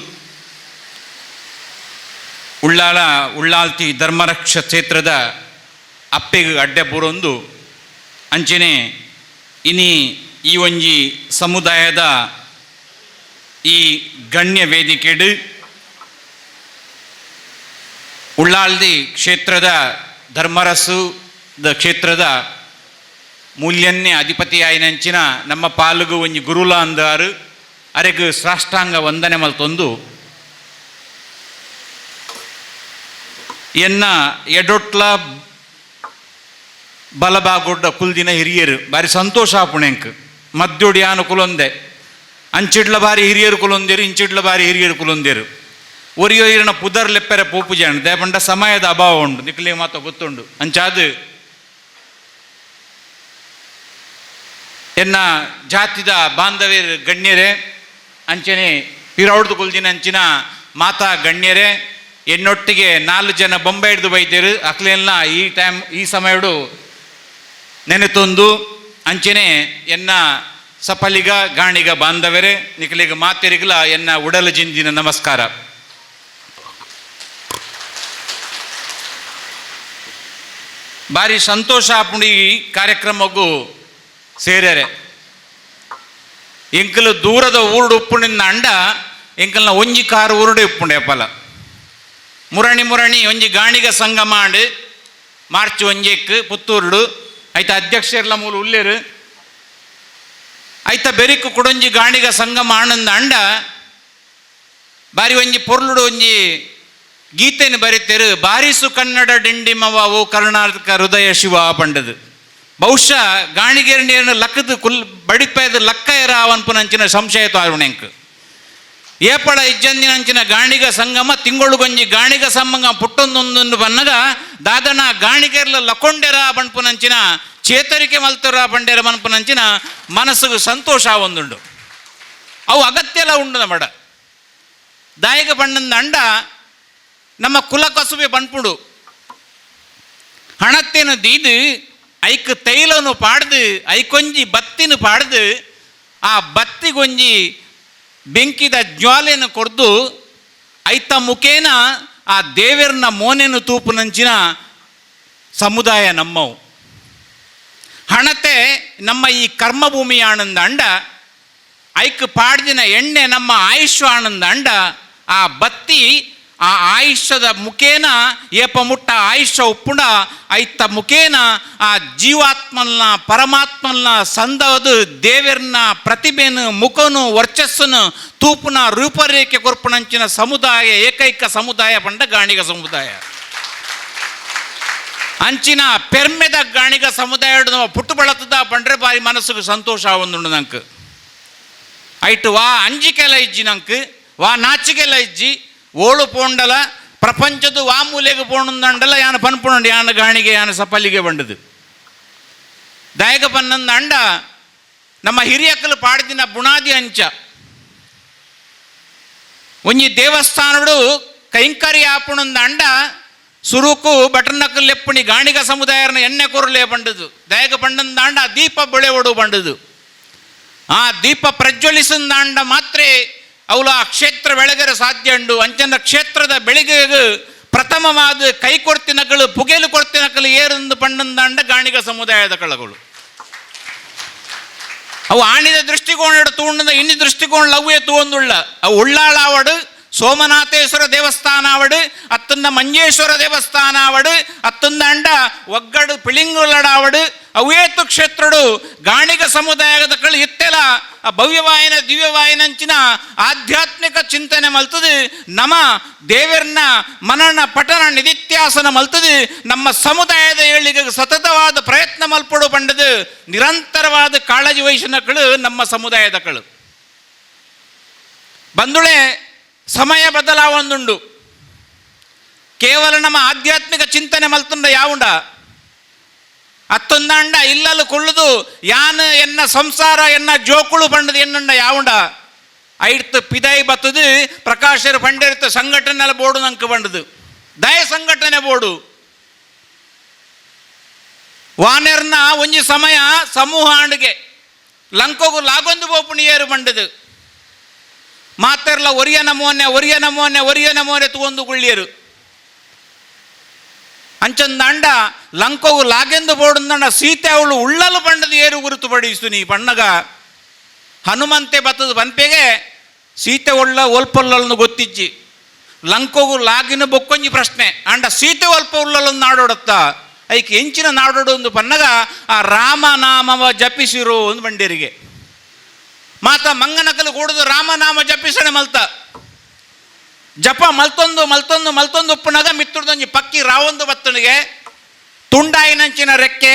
ಉಳ್ಳಾಲ್ತಿ ಧರ್ಮರಕ್ಷ ಕ್ಷೇತ್ರದ ಅಪ್ಪೆಗೆ ಅಡ್ಡೆ ಬರೋಂದು ಅಂಚನೆ ಇನಿ ಈ ಒಂಜಿ ಸಮುದಾಯದ ಈ ಗಣ್ಯ ವೇದಿಕೆಡು ಉಳ್ಳಾಲ್ದಿ ಕ್ಷೇತ್ರದ ಧರ್ಮರಸದ ಕ್ಷೇತ್ರದ ಮೂಲ್ಯನ್ನೇ ಅಧಿಪತಿಯಾಯಿನಂಚಿನ ನಮ್ಮ ಪಾಲುಗು ಒಂಜಿ ಗುರುಲ ಅಂದಾರು ಅರೆಗು ಸಾಷ್ಟಾಂಗ ವಂದನೆ ಮಲ್ತೊಂದು ಎನ್ನ ಎಡೊಟ್ಲ ಬಲಬಾಗೊಡ್ಡ ಕುಲ್ದಿನ ಹಿರಿಯರು ಬಾರಿ ಸಂತೋಷ ಆಪುಣೆಂಕ್ ಮದ್ದೊಡಿಯಾನು ಕುಲೊಂದೆ ಅಂಚಿಡ್ಲ ಬಾರಿ ಹಿರಿಯರು ಕುಲೊಂದೇರು ಇಂಚಿಡ್ಲ ಬಾರಿ ಹಿರಿಯರು ಕುಲೊಂದೇರು ಒರಿಯೋರಿನ ಪುದರ್ ಲೆಪ್ಪೆರೆ ಪೋಪುಜಾಣ ದೇಪಂಡ ಸಮಯದ ಅಭಾವ ಉಂಡು ನಿಕ್ಲೆ ಮಾತ ಗೊತ್ತುಂಡು ಅಂಚಾದು ಎನ್ನ ಜಾತಿದ ಬಾಂಧವ್ಯರು ಗಣ್ಯರೇ ಅಂಚನೆ ಪಿರೌಡ್ದು ಕುಲ್ದಿನ ಅಂಚಿನ ಮಾತಾ ಗಣ್ಯರೇ ಎನ್ನೊಟ್ಟಿಗೆ 4 ಜನ ಬೊಂಬೆ ಹಿಡ್ದು ಬೈತೇರು ಅಕ್ಲೆಲ್ಲ ಈ ಸಮಯಡು ನೆನೆತೊಂದು ಅಂಚನೆ ಎನ್ನ ಸಫಲಿಗ ಗಾಣಿಗ ಬಾಂಧವರೇ ನಿಖಲಿಗ ಮಾತೆರಿಗಲ ಎನ್ನ ಉಡಲ ಜಿಂದಿನ ನಮಸ್ಕಾರ. ಬಾರಿ ಸಂತೋಷ ಆಪುಂಡು ಈ ಕಾರ್ಯಕ್ರಮಕ್ಕೂ ಸೇರ್ಯಾರೆ. ಎಂಕಲು ದೂರದ ಊರುಡು ಉಪ್ಪುಂಡಿನ ಅಂಡ ಎಂಕಲ್ನ ಒಂಜಿ ಕಾರು ಊರುಡೆ ಉಪ್ಪುಂಡೆ ಅಪ್ಪಲ ಮುರಣಿ ಒಂಜಿ ಗಾಣಿಗ ಸಂಘ ಮಾಡಿ ಮಾರ್ಚ್ 1 ಪುತ್ತೂರುಡು ಐತ ಅಧ್ಯಕ್ಷರ್ಲ ಮೂಲ ಉಲ್ಲೇರು ಐತ ಬೆರಿಕು ಕುಡೊಂಜಿ ಗಾಣಿಗ ಸಂಘ ಆನಂದ ಅಂಡ ಬಾರಿ ಒಂಜಿ ಪೊರ್ಲುಡು ಒಂಜಿ ಗೀತೆಯನ್ನು ಬರೀತೇರು ಬಾರಿಸು ಕನ್ನಡ ಡಿಂಡಿಮವು ಕರ್ನಾಟಕ ಹೃದಯ ಶಿವ ಪಂಡದು ಬಹುಶಃ ಗಾಣಿಗೆರಣಿಯನ್ನು ಲಕ್ಕದ ಬಡಿಪೇದ ಲಕ್ಕ ಎರ ಅವನ್ಪುನಂಚಿನ ಸಂಶಯ ತಾರುಣೆಂಕ್ ಏಪಳ ಇಜ್ಜಂದಿನಂಚಿನ ಗಾಣಿಗ ಸಂಗಮ ತಿಂಗೊಳುಗೊಂಜಿ ಗಾಣಿಗ ಸಂಗಮ ಪುಟ್ಟೊಂದೊಂದು ಬನ್ನಗ ದಾದನ ಗಾಣಿಗೆರ್ಲ ಲಕೊಂಡೆರ ಬಣ್ಪುನಂಚಿನ ಚೇತರಿಕೆ ಮಲ್ತರ ಬಂಡೆರ ಮನ್ಪುನಂಚಿನ ಮನಸ್ಸಿಗೆ ಸಂತೋಷ ಒಂದುಂಡು ಅವು ಅಗತ್ಯ ಎಲ್ಲ ಉಂಡು ನಮ್ಮಡ ದಾಯಿಗ ಬಣ್ಣದ ಅಂಡ ನಮ್ಮ ಕುಲ ಕಸುಬೆ ಬಣ್ಪುಡು ಹಣತ್ತೇನು ದೀದು ಐಕ್ ತೈಲನು ಪಾಡ್ದು ಐಕೊಂಜಿ ಬತ್ತಿನ ಪಾಡ್ದು ಆ ಬತ್ತಿಗೊಂಜಿ ಬೆಂಕಿದ ಜ್ವಾಲೆಯನ್ನು ಕೊಡ್ದು ಐತ ಮುಖೇನ ಆ ದೇವರನ್ನ ಮೋನೆನು ತೂಪುನಂಚಿನ ಸಮುದಾಯ ನಮ್ಮವು ಹಣತೆ ನಮ್ಮ ಈ ಕರ್ಮಭೂಮಿ ಆನಂದ ಅಂಡ ಐಕ್ ಪಾಡ್ದಿನ ಎಣ್ಣೆ ನಮ್ಮ ಆಯುಷ್ ಆನಂದ ಅಂಡ ಆ ಬತ್ತಿ ಆ ಆಯುಷ್ಯದ ಮುಖೇನ ಏಪ ಮುಟ್ಟ ಆಯುಷ್ಯ ಉಪ್ಪುಂಡ ಐತ ಮುಖೇನ ಆ ಜೀವಾತ್ಮಲ್ನ ಪರಮಾತ್ಮಲ್ನ ಸಂದವದು ದೇವರನ್ನ ಪ್ರತಿಭೆನು ಮುಖನು ವರ್ಚಸ್ಸನು ತೂಪುನ ರೂಪರೇಖೆ ಕೊರ್ಪುಣಂಚಿನ ಸಮುದಾಯ ಏಕೈಕ ಸಮುದಾಯ ಪಂಡ ಗಾಣಿಗ ಸಮುದಾಯ ಅಂಚಿನ ಪೆರ್ಮೆದ ಗಾಣಿಗ ಸಮುದಾಯ ಪುಟ್ಟು ಬಳತದ ಪಂಡ್ರೆ ಬಾರಿ ಮನಸ್ಸಿಗೆ ಸಂತೋಷ ಒಂದುಂಡು ನಂಗೆ ಐಟು ವಾ ಅಂಜಿಕೆಲ್ಲ ಇಜ್ಜಿ ನಂಗೆ ವಾ ನಾಚಿಕೆಲ್ಲ ಇಜ್ಜಿ ಓಳು ಪೋಂಡಲ ಪ್ರಪಂಚದ ವಾ ಮೂಲೆಗೆ ಪೋಣಂದಂಡಲ ಯಾನ ಪನ್ಪುಣಂಡು ಯಾನ ಗಾಣಿಗೆ ಯಾನ ಸಫಲಿಗೆ ಬಂಡದು ದಾಯಕ ಪನ್ನಂದ ಅಂಡ ನಮ್ಮ ಹಿರಿಯಕ್ಕಲು ಪಾಡ್ದಿನ ಬುಣಾದಿ ಅಂಚ ಒಂಜಿ ದೇವಸ್ಥಾನಡು ಕೈಂಕರ್ಯ ಆಪುಣಂದ ಅಂಡ ಸುರುಕು ಬಟನ್ನಕ್ಕಲು ಲೆಪ್ಪುಣಿ ಗಾಣಿಗ ಸಮುದಾಯನ ಎಣ್ಣೆ ಕೊರಲೆ ಬಂಡದು ದಾಯಕ ಪಂಡಂದ ಅಂಡ ದೀಪ ಬೆಳೆವಡು ಬಂಡದು ಆ ದೀಪ ಪ್ರಜ್ವಲಿಸಂದಾಂಡ ಮಾತ್ರ ಅವಳು ಆ ಕ್ಷೇತ್ರ ಬೆಳಗರೆ ಸಾಧ್ಯ ಉಂಡು ಅಂಚನ ಕ್ಷೇತ್ರದ ಬೆಳಿಗ್ಗೆ ಪ್ರಥಮವಾದ ಕೈ ಕೊಡ್ತಿನಗಳು ಪುಗೇಲು ಕೊಡ್ತಿನಕಲು ಏರೊಂದು ಪಂಡಂದಾಂಡ ಗಾಣಿಗ ಸಮುದಾಯದ ಕಳಗಳು ಅವು ಆಣಿದ ದೃಷ್ಟಿಕೋನ ತೂಂಡದ ಇನ್ನಿ ದೃಷ್ಟಿಕೋನ ಲವ್ವೇ ತೂಂದುಳ್ಳ ಅವು ಉಳ್ಳಾಳಾವಡು ಸೋಮನಾಥೇಶ್ವರ ದೇವಸ್ಥಾನ ಅವಡು ಅತ್ತನ್ನ ಮಂಜೇಶ್ವರ ದೇವಸ್ಥಾನ ಅವಡು ಅತ್ತೊಂದ ಅಂಡ ಒಗ್ಗಡು ಪಿಳಿಂಗುಲಡಾವಡು ಅವೇತು ಕ್ಷೇತ್ರಡು ಗಾಣಿಗ ಸಮುದಾಯದ ಕಳು ಇತ್ತೆಲ ಆ ಭವ್ಯವಾಯಿನ ದಿವ್ಯವಾಯಿನಂಚಿನ ಆಧ್ಯಾತ್ಮಿಕ ಚಿಂತನೆ ಮಲ್ತದು ನಮ್ಮ ದೇವರನ್ನ ಮನನ ಪಠನ ನಿಧಿತ್ಯಾಸನ ಮಲ್ತದು ನಮ್ಮ ಸಮುದಾಯದ ಏಳಿಗೆ ಸತತವಾದ ಪ್ರಯತ್ನ ಮಲ್ಪಡು ಬಂಡದು ನಿರಂತರವಾದ ಕಾಳಜಿ ವಹಿಸಿನ ಕಳು ನಮ್ಮ ಸಮುದಾಯದ ಕಳು ಬಂದುಳೆ ಸಮಯ ಬದಲಾವೊಂದುಂಡು ಕೇವಲ ನಮ್ಮ ಆಧ್ಯಾತ್ಮಿಕ ಚಿಂತನೆ ಮಲ್ತುಂಡ ಯಾವುಂಡ ಅತ್ತೊಂದಂಡ ಇಲ್ಲಲು ಕೊಳ್ಳುದು ಯಾನ್ ಎನ್ನ ಸಂಸಾರ ಎನ್ನ ಜೋಕುಳು ಬಂಡದು ಎನ್ನುಂಡ ಯಾವುಂಡ ಐಡ್ತು ಪಿದೈ ಬತ್ತದು ಪ್ರಕಾಶರು ಪಂಡಿರ್ತು ಸಂಘಟನೆ ಬೋರ್ಡು ನಂಗೆ ಬಂಡದು ದಯ ಸಂಘಟನೆ ಬೋರ್ಡು ವಾನೆರ್ನ ಒಂಜಿ ಸಮಯ ಸಮೂಹ ಆಂಡಿಗೆ ಲಂಕೋಗು ಲಾಗೊಂದು ಬೋಪುಣಿ ಏರು ಬಂಡದು ಮಾತೆರ್ಲ ಒರಿಯ ನಮೋನೆ ತಗೊಂಡು ಗುಳ್ಳಿಯರು ಅಂಚಂದಾಂಡ ಲಂಕೋವು ಲಾಗೆಂದು ಬೋಡುಂದಂಡ ಸೀತೆ ಅವಳು ಉಳ್ಳಲು ಪಂಡದು ಏರು ಗುರುತುಪಡಿಸು ನೀ ಪಣ್ಣಗ ಹನುಮಂತೆ ಬತ್ತದ ಪನ್ಪೆಗೆ ಸೀತೆ ಒಳ್ಳ ಒಲ್ಪೊಲ್ಲನ್ನು ಗೊತ್ತಿಜ್ಜಿ ಲಂಕೋಗು ಲಾಗಿನ ಬೊಕ್ಕೊಂಜಿ ಪ್ರಶ್ನೆ ಅಂಡ ಸೀತೆ ಒಲ್ಪ ಉಳ್ಳಲನ್ನು ನಾಡೋಡತ್ತ ಐಕೆ ಎಂಚಿನ ನಾಡೋಡು ಒಂದು ಪನ್ನಗ ಆ ರಾಮನಾಮವ ಜಪಿಸಿರು ಒಂದು ಬಂಡೇರಿಗೆ ಮಾತ ಮಂಗನಕಲು ಕೂಡುದು ರಾಮನಾಮ ಜಪಿಸಣೆ ಮಲ್ತ ಜಪ ಮಲ್ತೊಂದು ಉಪ್ಪುನಗ ಮಿತ್ತುಡ್ದೊಂಜಿ ಪಕ್ಕಿ ರಾವೊಂದು ಬತ್ತನಿಗೆ ತುಂಡಾಯಿನಂಚಿನ ರೆಕ್ಕೆ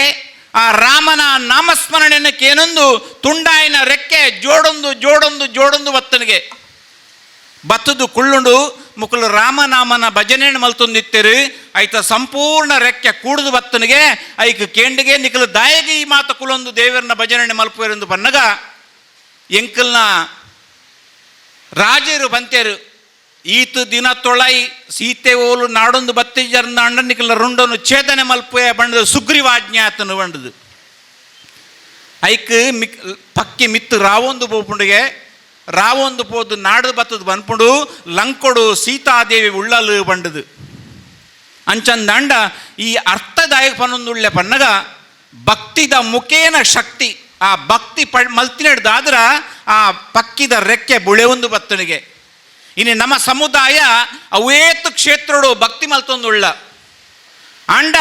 ಆ ರಾಮನ ನಾಮಸ್ಮರಣೆಯಕ್ಕೆ ಏನೊಂದು ತುಂಡಾಯಿನ ರೆಕ್ಕೆ ಜೋಡೊಂದು ಬತ್ತನಿಗೆ ಬತ್ತದು ಕುಳ್ಳುಂಡು ಮುಕ್ಕಲು ರಾಮನಾಮನ ಭಜನೆ ಮಲ್ತೊಂದಿತ್ತೇರು ಐತ ಸಂಪೂರ್ಣ ರೆಕ್ಕೆ ಕೂಡುದು ಬತ್ತನಿಗೆ ಐಕ ಕೇಂಡಿಗೆ ನಿಖಲು ದಾಯಗಿ ಈ ಮಾತ ಕುಲೊಂದು ದೇವರನ್ನ ಭಜನೆ ಮಲ್ಪುವೆರೆಂದು ಪನ್ನಗ ಎಂಕಲ್ನ ರಾಜರು ಬಂತೇರು ಈತ ದಿನ ತೊಳೈ ಸೀತೆ ಓಲು ನಾಡೊಂದು ಬತ್ತಿಜರ್ನ ಅಂಡನಿಕಲ ರುಂಡನು ಛೇದನೆ ಮಲ್ಪುಯ ಬಂಡದು ಸುಗ್ರೀವಾಜ್ಞಾತನು ಬಂಡದು ಐಕ್ ಪಕ್ಕಿ ಮಿತ್ತು ರಾವೊಂದು ಬೋಪುಂಡಿಗೆ ರಾವೊಂದು ಪೋದು ನಾಡು ಬತ್ತದು ಬನ್ಪುಂಡು ಲಂಕೊಡು ಸೀತಾದೇವಿ ಉಳ್ಳಲು ಬಂಡದು ಅಂಚಂದಾಂಡ ಈ ಅರ್ಥದಾಯಕ ಪನ್ನೊಂದುಳ್ಳೆ ಪನ್ನಗ ಭಕ್ತಿದ ಮುಖೇನ ಶಕ್ತಿ ಆ ಭಕ್ತಿ ಮಲ್ತಿನಡ್ದಾದ್ರ ಆ ಪಕ್ಕಿದ ರೆಕ್ಕೆ ಬುಳೆವೊಂದು ಬತ್ತನಿಗೆ ಇನ್ನು ನಮ್ಮ ಸಮುದಾಯ ಅವೇತು ಕ್ಷೇತ್ರಡು ಭಕ್ತಿ ಮಲ್ತೊಂದುಳ್ಳ ಅಂಡ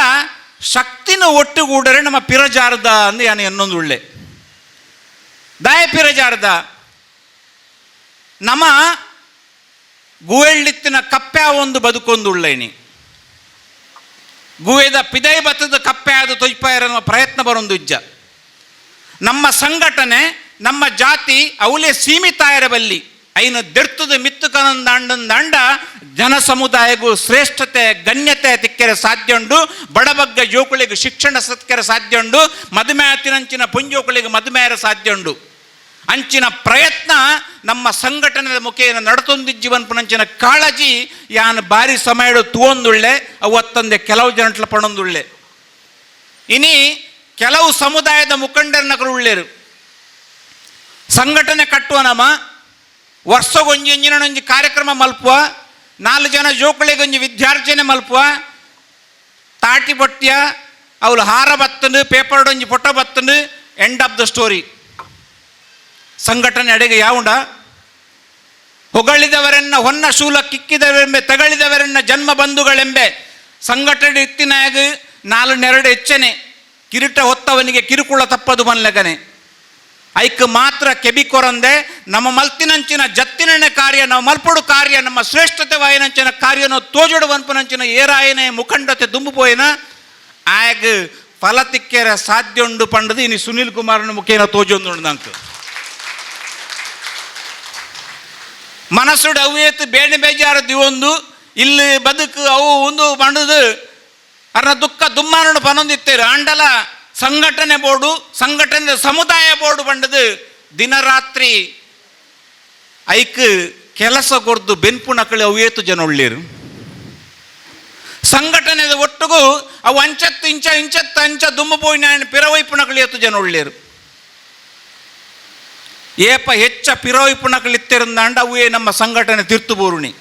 ಶಕ್ತಿನ ಒಟ್ಟುಗೂಡರೆ ನಮ್ಮ ಪಿರಜಾರ್ದ ಅಂದು ಯಾನು ಇನ್ನೊಂದು ಉಳ್ಳೆ ದಾಯ ಪಿರಜಾರ್ದ ನಮ್ಮ ಗುವೆಳ್ಳಿತ್ತಿನ ಕಪ್ಪೆ ಒಂದು ಬದುಕೊಂದು ಉಳ್ಳೇನಿ ಗುವೆದ ಪಿದೈ ಬತ್ತದ ಕಪ್ಪೆ ಆದ ತೊಯ್ಪಾಯರ ಪ್ರಯತ್ನ ಬರೊಂದು ಇಜ್ಜ ನಮ್ಮ ಸಂಘಟನೆ ನಮ್ಮ ಜಾತಿ ಅವಲೇ ಸೀಮಿತಾಯರ ಬಲ್ಲಿ ಐನ ದೆರ್ತದ ಮಿತ್ತುಕನಂದಾಂಡ ಜನ ಸಮುದಾಯಗೂ ಶ್ರೇಷ್ಠತೆ ಗಣ್ಯತೆ ತಿಕ್ಕೆರೆ ಸಾಧ್ಯ ಉಂಡು ಬಡಬಗ್ಗ ಜೋಕುಳಿಗೆ ಶಿಕ್ಷಣ ಸತ್ಕೆರೆ ಸಾಧ್ಯ ಉಂಡು ಮದುಮೆತಿನಂಚಿನ ಪುಂಜೋಕುಳಿಗೆ ಮದುಮೆಯರ ಸಾಧ್ಯ ಉಂಡು ಅಂಚಿನ ಪ್ರಯತ್ನ ನಮ್ಮ ಸಂಘಟನೆಯ ಮುಖೇನ ನಡತೊಂದಿಜ್ಜೀವನ್ಪುನಂಚಿನ ಕಾಳಜಿ ಯಾನ್ ಬಾರಿ ಸಮಯ ತೂವೊಂದುಳ್ಳೆ ಅವತ್ತಂದೆ ಕೆಲವು ಜನಟ್ಲ ಪಣೊಂದುಳ್ಳೆ ಇನಿ ಕೆಲವು ಸಮುದಾಯದ ಮುಖಂಡರನ್ನಕರು ಉಳ್ಳೇರು ಸಂಘಟನೆ ಕಟ್ಟುವ ನಮ್ಮ ವರ್ಷಗೊಂಜಿ ಎಂಜಿನೊಂಜಿ ಕಾರ್ಯಕ್ರಮ ಮಲ್ಪುವ 4 ಜನ ಜೋಕುಳಿಗೊಂಜಿ ವಿದ್ಯಾರ್ಜನೆ ಮಲ್ಪುವ ತಾಟಿ ಬೊಟ್ಟ್ಯ ಅವಳು ಹಾರ ಬತ್ತನು ಪೇಪರ್ಡೊಂಜಿ ಫೋಟೋ ಬತ್ತನು ಎಂಡ್ ಆಫ್ ದ ಸ್ಟೋರಿ ಸಂಘಟನೆ ಅಡೆಗೆ ಯಾವುಂಡ ಹೊಗಳಿದವರನ್ನ ಹೊನ್ನ ಶೂಲ ಕಿಕ್ಕಿದವರೆಂಬೆ ತಗಳಿದವರನ್ನ ಜನ್ಮ ಬಂಧುಗಳೆಂಬೆ ಸಂಘಟನೆ ಇತ್ತಿನಾಗ 4 ಹೆಚ್ಚನೆ ಕಿರೀಟ ಹೊತ್ತವನಿಗೆ ಕಿರುಕುಳ ತಪ್ಪದು ಮನ್ಲಗನೆ ಐಕ್ ಮಾತ್ರ ಕೆಬಿಕೊರಂದೆ ನಮ್ಮ ಮಲ್ತಿನಂಚಿನ ಜತ್ತಿನ ಕಾರ್ಯ ನಾವು ಮಲ್ಪಡು ಕಾರ್ಯ ನಮ್ಮ ಶ್ರೇಷ್ಠತೆ ವಾಯನಂಚಿನ ಕಾರ್ಯನ ತೋಜುಡು ವನ್ಪನಂಚಿನ ಏರಾಯನೆ ಮುಖಂಡತೆ ದುಂಬುಪೋಯಿನ ಆಗ ಫಲತಿಕ್ಕೆರ ಸಾಧ್ಯ ಉಂಡು ಪಂಡದು ಇನಿ ಸುನೀಲ್ ಕುಮಾರನ ಮುಖೇನ ತೋಜೊಂದು ನಂಕು ಮನಸ್ಸುಡು ಅವೇತು ಬೇಣೆ ಬೇಜಾರು ದಿವೊಂದು ಇಲ್ಲಿ ಬದುಕು ಅವು ಒಂದು ಬಂಡದು ಅರ್ನ ದುಃಖ ದುಮ್ಮಾನನು ಪನೊಂದಿತ್ತೇರು ಅಂಡಲ ಸಂಘಟನೆ ಬೋರ್ಡು ಸಂಘಟನೆ ಸಮುದಾಯ ಬೋರ್ಡು ಬಂಡದು ದಿನರಾತ್ರಿ ಐಕ್ ಕೆಲಸ ಕೊರ್ದು ಬೆನ್ಪು ನಕಳಿ ಅವೇತು ಜನ ಒಳ್ಳೇರು ಸಂಘಟನೆದ ಒಟ್ಟಿಗೂ ಅವು ಅಂಚತ್ತು ಇಂಚ ದುಮ್ಮ ಪೋಯಿನ ಪಿರವೈಪು ನಕಳಿ ಎತ್ತು ಜನ ಒಳ್ಳೇರು ಏಪ ಹೆಚ್ಚ ಪಿರವೈಪು ನಕಳಿ ಇತ್ತಿರಂದಾಂಡ ಅವೇ ನಮ್ಮ ಸಂಘಟನೆ ತಿರ್ತು ಬೋರುಣಿ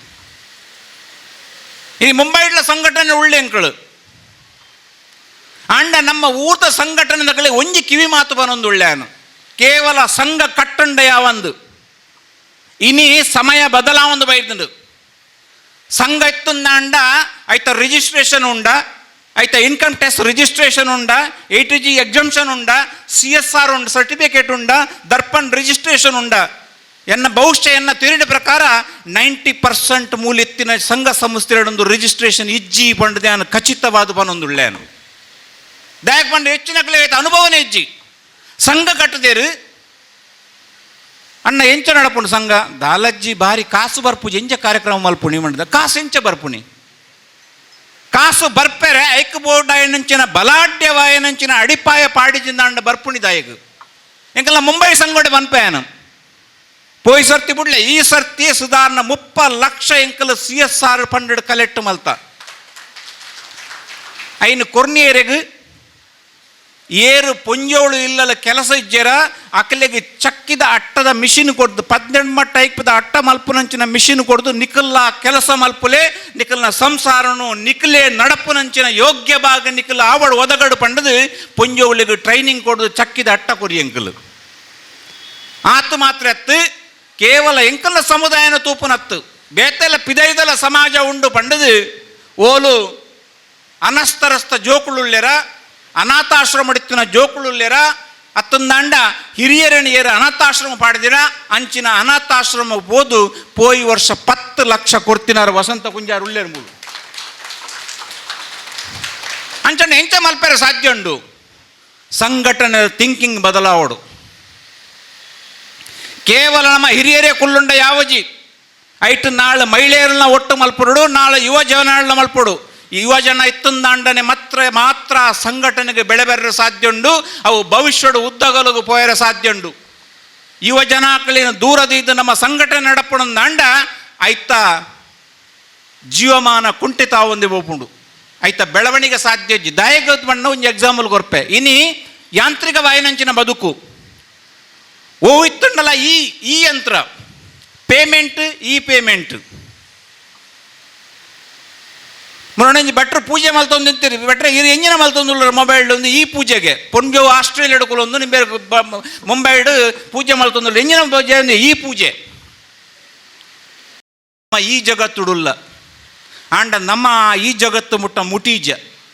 ಈ ಮುಂಬೈಡ್ಲ ಸಂಘಟನೆ ಉಳ್ಳೆ ಅಂಕಳು ಅಂಡ ನಮ್ಮ ಊಟ ಸಂಘಟನೆಗಳಿಗೆ ಒಂಜಿ ಕಿವಿ ಮಾತು ಬನೊಂದು ಒಳ್ಳೆಯನು ಕೇವಲ ಸಂಘ ಕಟ್ಟಂಡ ಯಾವಂದು ಇನಿ ಸಮಯ ಬದಲಾವೊಂದು ಬೈದಂಡು ಸಂಘ ಇತ್ತುಂದಾಂಡ ಐತ ರಿಜಿಸ್ಟ್ರೇಷನ್ ಉಂಡ ಐತ ಇನ್ಕಮ್ ಟ್ಯಾಕ್ಸ್ ರಿಜಿಸ್ಟ್ರೇಷನ್ ಉಂಡ ATG ಎಕ್ಸಂಪ್ಷನ್ ಉಂಡ CSR ಉಂಡ ಸರ್ಟಿಫಿಕೇಟ್ ಉಂಡ ದರ್ಪಣ್ ರಿಜಿಸ್ಟ್ರೇಷನ್ ಉಂಡ ಎನ್ನ ಬಹುಶಃ ಎನ್ನ ತಿರುಡಿ ಪ್ರಕಾರ 90% ಮೂಲಿತ್ತಿನ ಸಂಘ ಸಂಸ್ಥೆಗಳೊಂದು ರಿಜಿಸ್ಟ್ರೇಷನ್ ಇಜ್ಜಿ ಪಂಡದ ಖಚಿತವಾದ ಪನೊಂದು ಒಳ್ಳೆಯನು ದಯಕ್ ಬಂದು ಹೆಚ್ಚಿನ ಕಲಿಯ ಅನುಭವನೇ ಇಜ್ಜಿ ಸಂಘ ಕಟ್ಟದೇರು ಅಣ್ಣ ಎಂಚ ನಡಪುಣು ಸಂಘ ದಾಲಜ್ಜಿ ಬಾರಿ ಕಾಸು ಬರ್ಪುಜಿ ಎಂಚ ಕಾರ್ಯಕ್ರಮ ಮಲ್ಪುಣಿ ಮಾಡಿದ ಕಾಸು ಎಂಚ ಬರ್ಪುಣಿ ಕಾಸು ಬರ್ಪೆರೆ ಐಕ್ ಬೋರ್ಡ್ ಆಯನಂಚಿನ ಬಲಾಢ್ಯವಾಯನಂಚಿನ ಅಡಿಪಾಯ ಪಾಡಿಜಿಂದ ಅಂಡ ಬರ್ಪುಣಿ ದಾಯಕ್ ಎಂಕಲ್ಲ ಮುಂಬೈ ಸಂಘಟನೆ ಬನ್ಪೇನು ಪೋಯ್ ಸರ್ತಿ ಬಿಡ್ಲೆ ಈ ಸರ್ತಿ ಸುಧಾರಣ 30 ಲಕ್ಷ ಎಂಕಲ್ CSR ಫಂಡ್ ಕಲೆಕ್ಟ್ ಮಲ್ತ ಐನು ಕೊರ್ನಿಯರೆಗ್ ಏರು ಪೊಂಜೋಳು ಇಲ್ಲಲ್ಲ ಕೆಲಸ ಇಜ್ಜರ ಅಕಲೆಗೆ ಚಕ್ಕಿದ ಅಟ್ಟದ ಮಿಷಿನ್ ಕೊಡ್ದು 18 ಮಟ್ಟ ಐಕ್ಪದ ಅಟ್ಟ ಮಲ್ಪುನಂಚಿನ ಮಿಷಿನ್ ಕೊಡ್ದು ನಿಖಲ್ಲ ಕೆಲಸ ಮಲ್ಪುಲೆ ನಿಖಲ್ನ ಸಂಸಾರನು ನಿಖಲೆ ನಡಪುನಂಚಿನ ಯೋಗ್ಯ ಭಾಗ ನಿಖಲ್ ಆವಡು ಒದಗಡು ಪಂಡದು ಪೊಂಜೋಳಿಗೆ ಟ್ರೈನಿಂಗ್ ಕೊಡ್ದು ಚಕ್ಕಿದ ಅಟ್ಟ ಕೊರಿ ಎಂಕಲ್ ಆತು ಮಾತ್ರ ಎತ್ತು ಕೇವಲ ಎಂಕಲ್ನ ಸಮುದಾಯನ ತೂಪುನತ್ತು ಬೇತೆಲ್ಲ ಪಿದೈದಲ ಸಮಾಜ ಉಂಡು ಪಂಡದು ಓಲು ಅನಸ್ತರಸ್ತ ಜೋಕುಳುಳ್ಳೆರ ಅನಾಥಾಶ್ರಮ ಇತ್ತಿನ ಜೋಕುಳುಳ್ಳೆರ ಅತ್ತೊಂದಾಂಡ ಹಿರಿಯರಣಿಯರ ಅನಾಥಾಶ್ರಮ ಪಾಡಿದಿರ ಅಂಚಿನ ಅನಾಥಾಶ್ರಮ ಓದು ಪೋಯಿ ವರ್ಷ 10 ಲಕ್ಷ ಕೊಡ್ತಿನಾರ ವಸಂತ ಕುಂಜಾರು ಉಳ್ಳೇರು ಮೂರು ಅಂಚಂಡ ಎಂಚ ಮಲ್ಪೆರ ಸಾಧ್ಯ ಉಂಡು ಸಂಘಟನೆ ಥಿಂಕಿಂಗ್ ಬದಲಾವಡು ಕೇವಲ ನಮ್ಮ ಹಿರಿಯರೇ ಕುಲ್ಲುಂಡ ಯಾವಜಿ ಐಟು ನಾಳೆ ಮಹಿಳೆಯರನ್ನ ಒಟ್ಟು ಮಲ್ಪಡು ನಾಳೆ ಯುವ ಜನಗಳನ್ನ ಮಲ್ಪಡು ಯುವ ಜನ ಇತ್ತಂದಾಂಡನೆ ಮಾತ್ರ ಸಂಘಟನೆಗೆ ಬೆಳೆ ಬೆರ್ರ ಸಾಧ್ಯ ಉಂಡು ಅವು ಭವಿಷ್ಯಡು ಉದ್ದಗಲಗು ಪೋಯರ ಸಾಧ್ಯ ಉಂಡು ಯುವ ಜನಕಲಿನ ದೂರದಿದ್ದು ನಮ್ಮ ಸಂಘಟನೆ ನಡಪಣಂದಾಂಡ ಐತ ಜೀವಮಾನ ಕುಂಠಿತ ಒಂದೇ ಬೋಪುಂಡು ಐತ ಬೆಳವಣಿಗೆ ಸಾಧ್ಯ ದಾಯಕ ಬಣ್ಣ ಒಂದು ಎಕ್ಸಾಂಪಲ್ ಕೊರ್ಪೆ ಇನಿ ಯಾಂತ್ರಿಕ ವಾಯನಂಚಿನ ಬದುಕು ಓ ಇತ್ತುಂಡಲ್ಲ ಈ ಯಂತ್ರ ಪೇಮೆಂಟ್ ಈ ಪೇಮೆಂಟ್ ಮೊನ್ನೆ ಭಟ್ರು ಪೂಜೆ ಮಲ್ತೊಂದು ನಿಂತಿರಿ ಭಟ್ರೆ ಇದು ಎಂಜಿನ ಮಲ್ತೊಂದು ಮೊಬೈಲ್ ಒಂದು ಈ ಪೂಜೆಗೆ ಪೊನ್ಗೆ ಆಸ್ಟ್ರೇಲಿಯಾ ಒಂದು ನಿಂಬೆ ಮುಂಬೈಡು ಪೂಜೆ ಮಲ್ತೊಂದು ಎಂಜಿನ ಪೂಜೆ ಒಂದು ಈ ಪೂಜೆ ಈ ಜಗತ್ತುಡುಲ್ಲ ಆಂಡ ನಮ್ಮ ಈ ಜಗತ್ತು ಮುಟ್ಟ ಮುಟೀಜ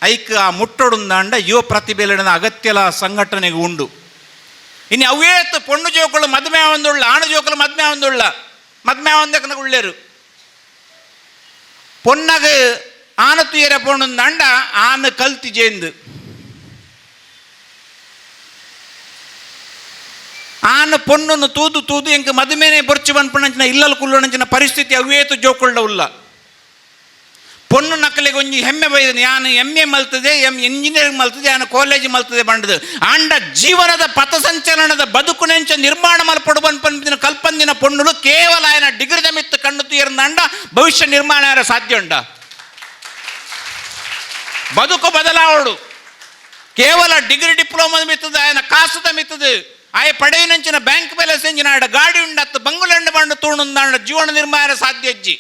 ಐಕ್ ಆ ಮುಟ್ಟೊಡುಂದಾಂಡ ಯುವ ಪ್ರತಿಭೆಲಿನ ಅಗತ್ಯಲ ಸಂಘಟನೆಗೆ ಉಂಡು ಇನ್ನು ಅವೇತ್ತು ಪೊಣ್ಣು ಜೋಕಳು ಮದ್ಮೆ ಒಂದುಳ್ಳ ಆಣು ಜೋಕಳು ಮದ್ಮೆ ಒಂದುಳ್ಳ ಮದ್ಮೆ ಒಂದಕ್ಕೆ ಉಳ್ಳೇರು ಪೊನ್ನಗ ಆನ ತುಯರ ಪೊಣ್ಣುಂದಾಂಡ ಆನ ಕಲ್ತಿ ಜೇಂದು ಆನ ಪೊಣ್ಣನ್ನು ತೂದು ಎಂಕ ಮದುಮೆನೆ ಬೊರ್ಚು ಬನ್ಪುಣಂಚಿನ ಇಲ್ಲಲ್ ಕುಲ್ಲುಣಂಚಿನ ಪರಿಸ್ಥಿತಿ ಅವೇತು ಜೋಕೊಳ್ಳ ಉಲ್ಲ ಪೊಣ್ಣು ನಕ್ಕಲಿಗೆ ಒಂಜಿ ಹೆಮ್ಮೆ ಬೈದನು ಯಾನು MA ಮಲ್ತದೆ ಇಂಜಿನಿಯರಿಂಗ್ ಮಲ್ತದೆ ಯಾನು ಕಾಲೇಜ್ ಮಲ್ತದೆ ಬಂಡದು ಆಂಡ ಜೀವನದ ಪಥಸಂಚಲನದ ಬದುಕುನೆಂಚ ನಿರ್ಮಾಣ ಮಲ್ಪಡು ಬನ್ಪಂದಿನ ಕಲ್ಪಂದಿನ ಪೊಣ್ಣುಲು ಕೇವಲ ಆಯನ ಡಿಗ್ರಿದ ಮಿತ್ತು ಕಣ್ಣು ತುಯರ್ದಾಂಡ ಭವಿಷ್ಯ ನಿರ್ಮಾಣ ಯಾರ ಸಾಧ್ಯ ಉಂಡ ಬದುಕು ಬದಲಾವಡು ಕೇವಲ ಡಿಗ್ರಿ ಡಿಪ್ಲೊಮಾ ಮಿತ್ತದ ಆಯನ ಕಾಸುದ ಮಿತ್ತದು ಆಯ ಪಡೆಯುನಂಚಿನ ಬ್ಯಾಂಕ್ ಬ್ಯಾಲೆನ್ಸ್ ಎಂಜಿನ ಆಡ ಗಾಡಿ ಉಂಡತ್ತು ಬಂಗುಲಂಡ ಬಂಡು ತೂಣುಂದಾಂಡ ಜೀವನ ನಿರ್ಮಾಣ ಸಾಧ್ಯ ಅಜ್ಜಿ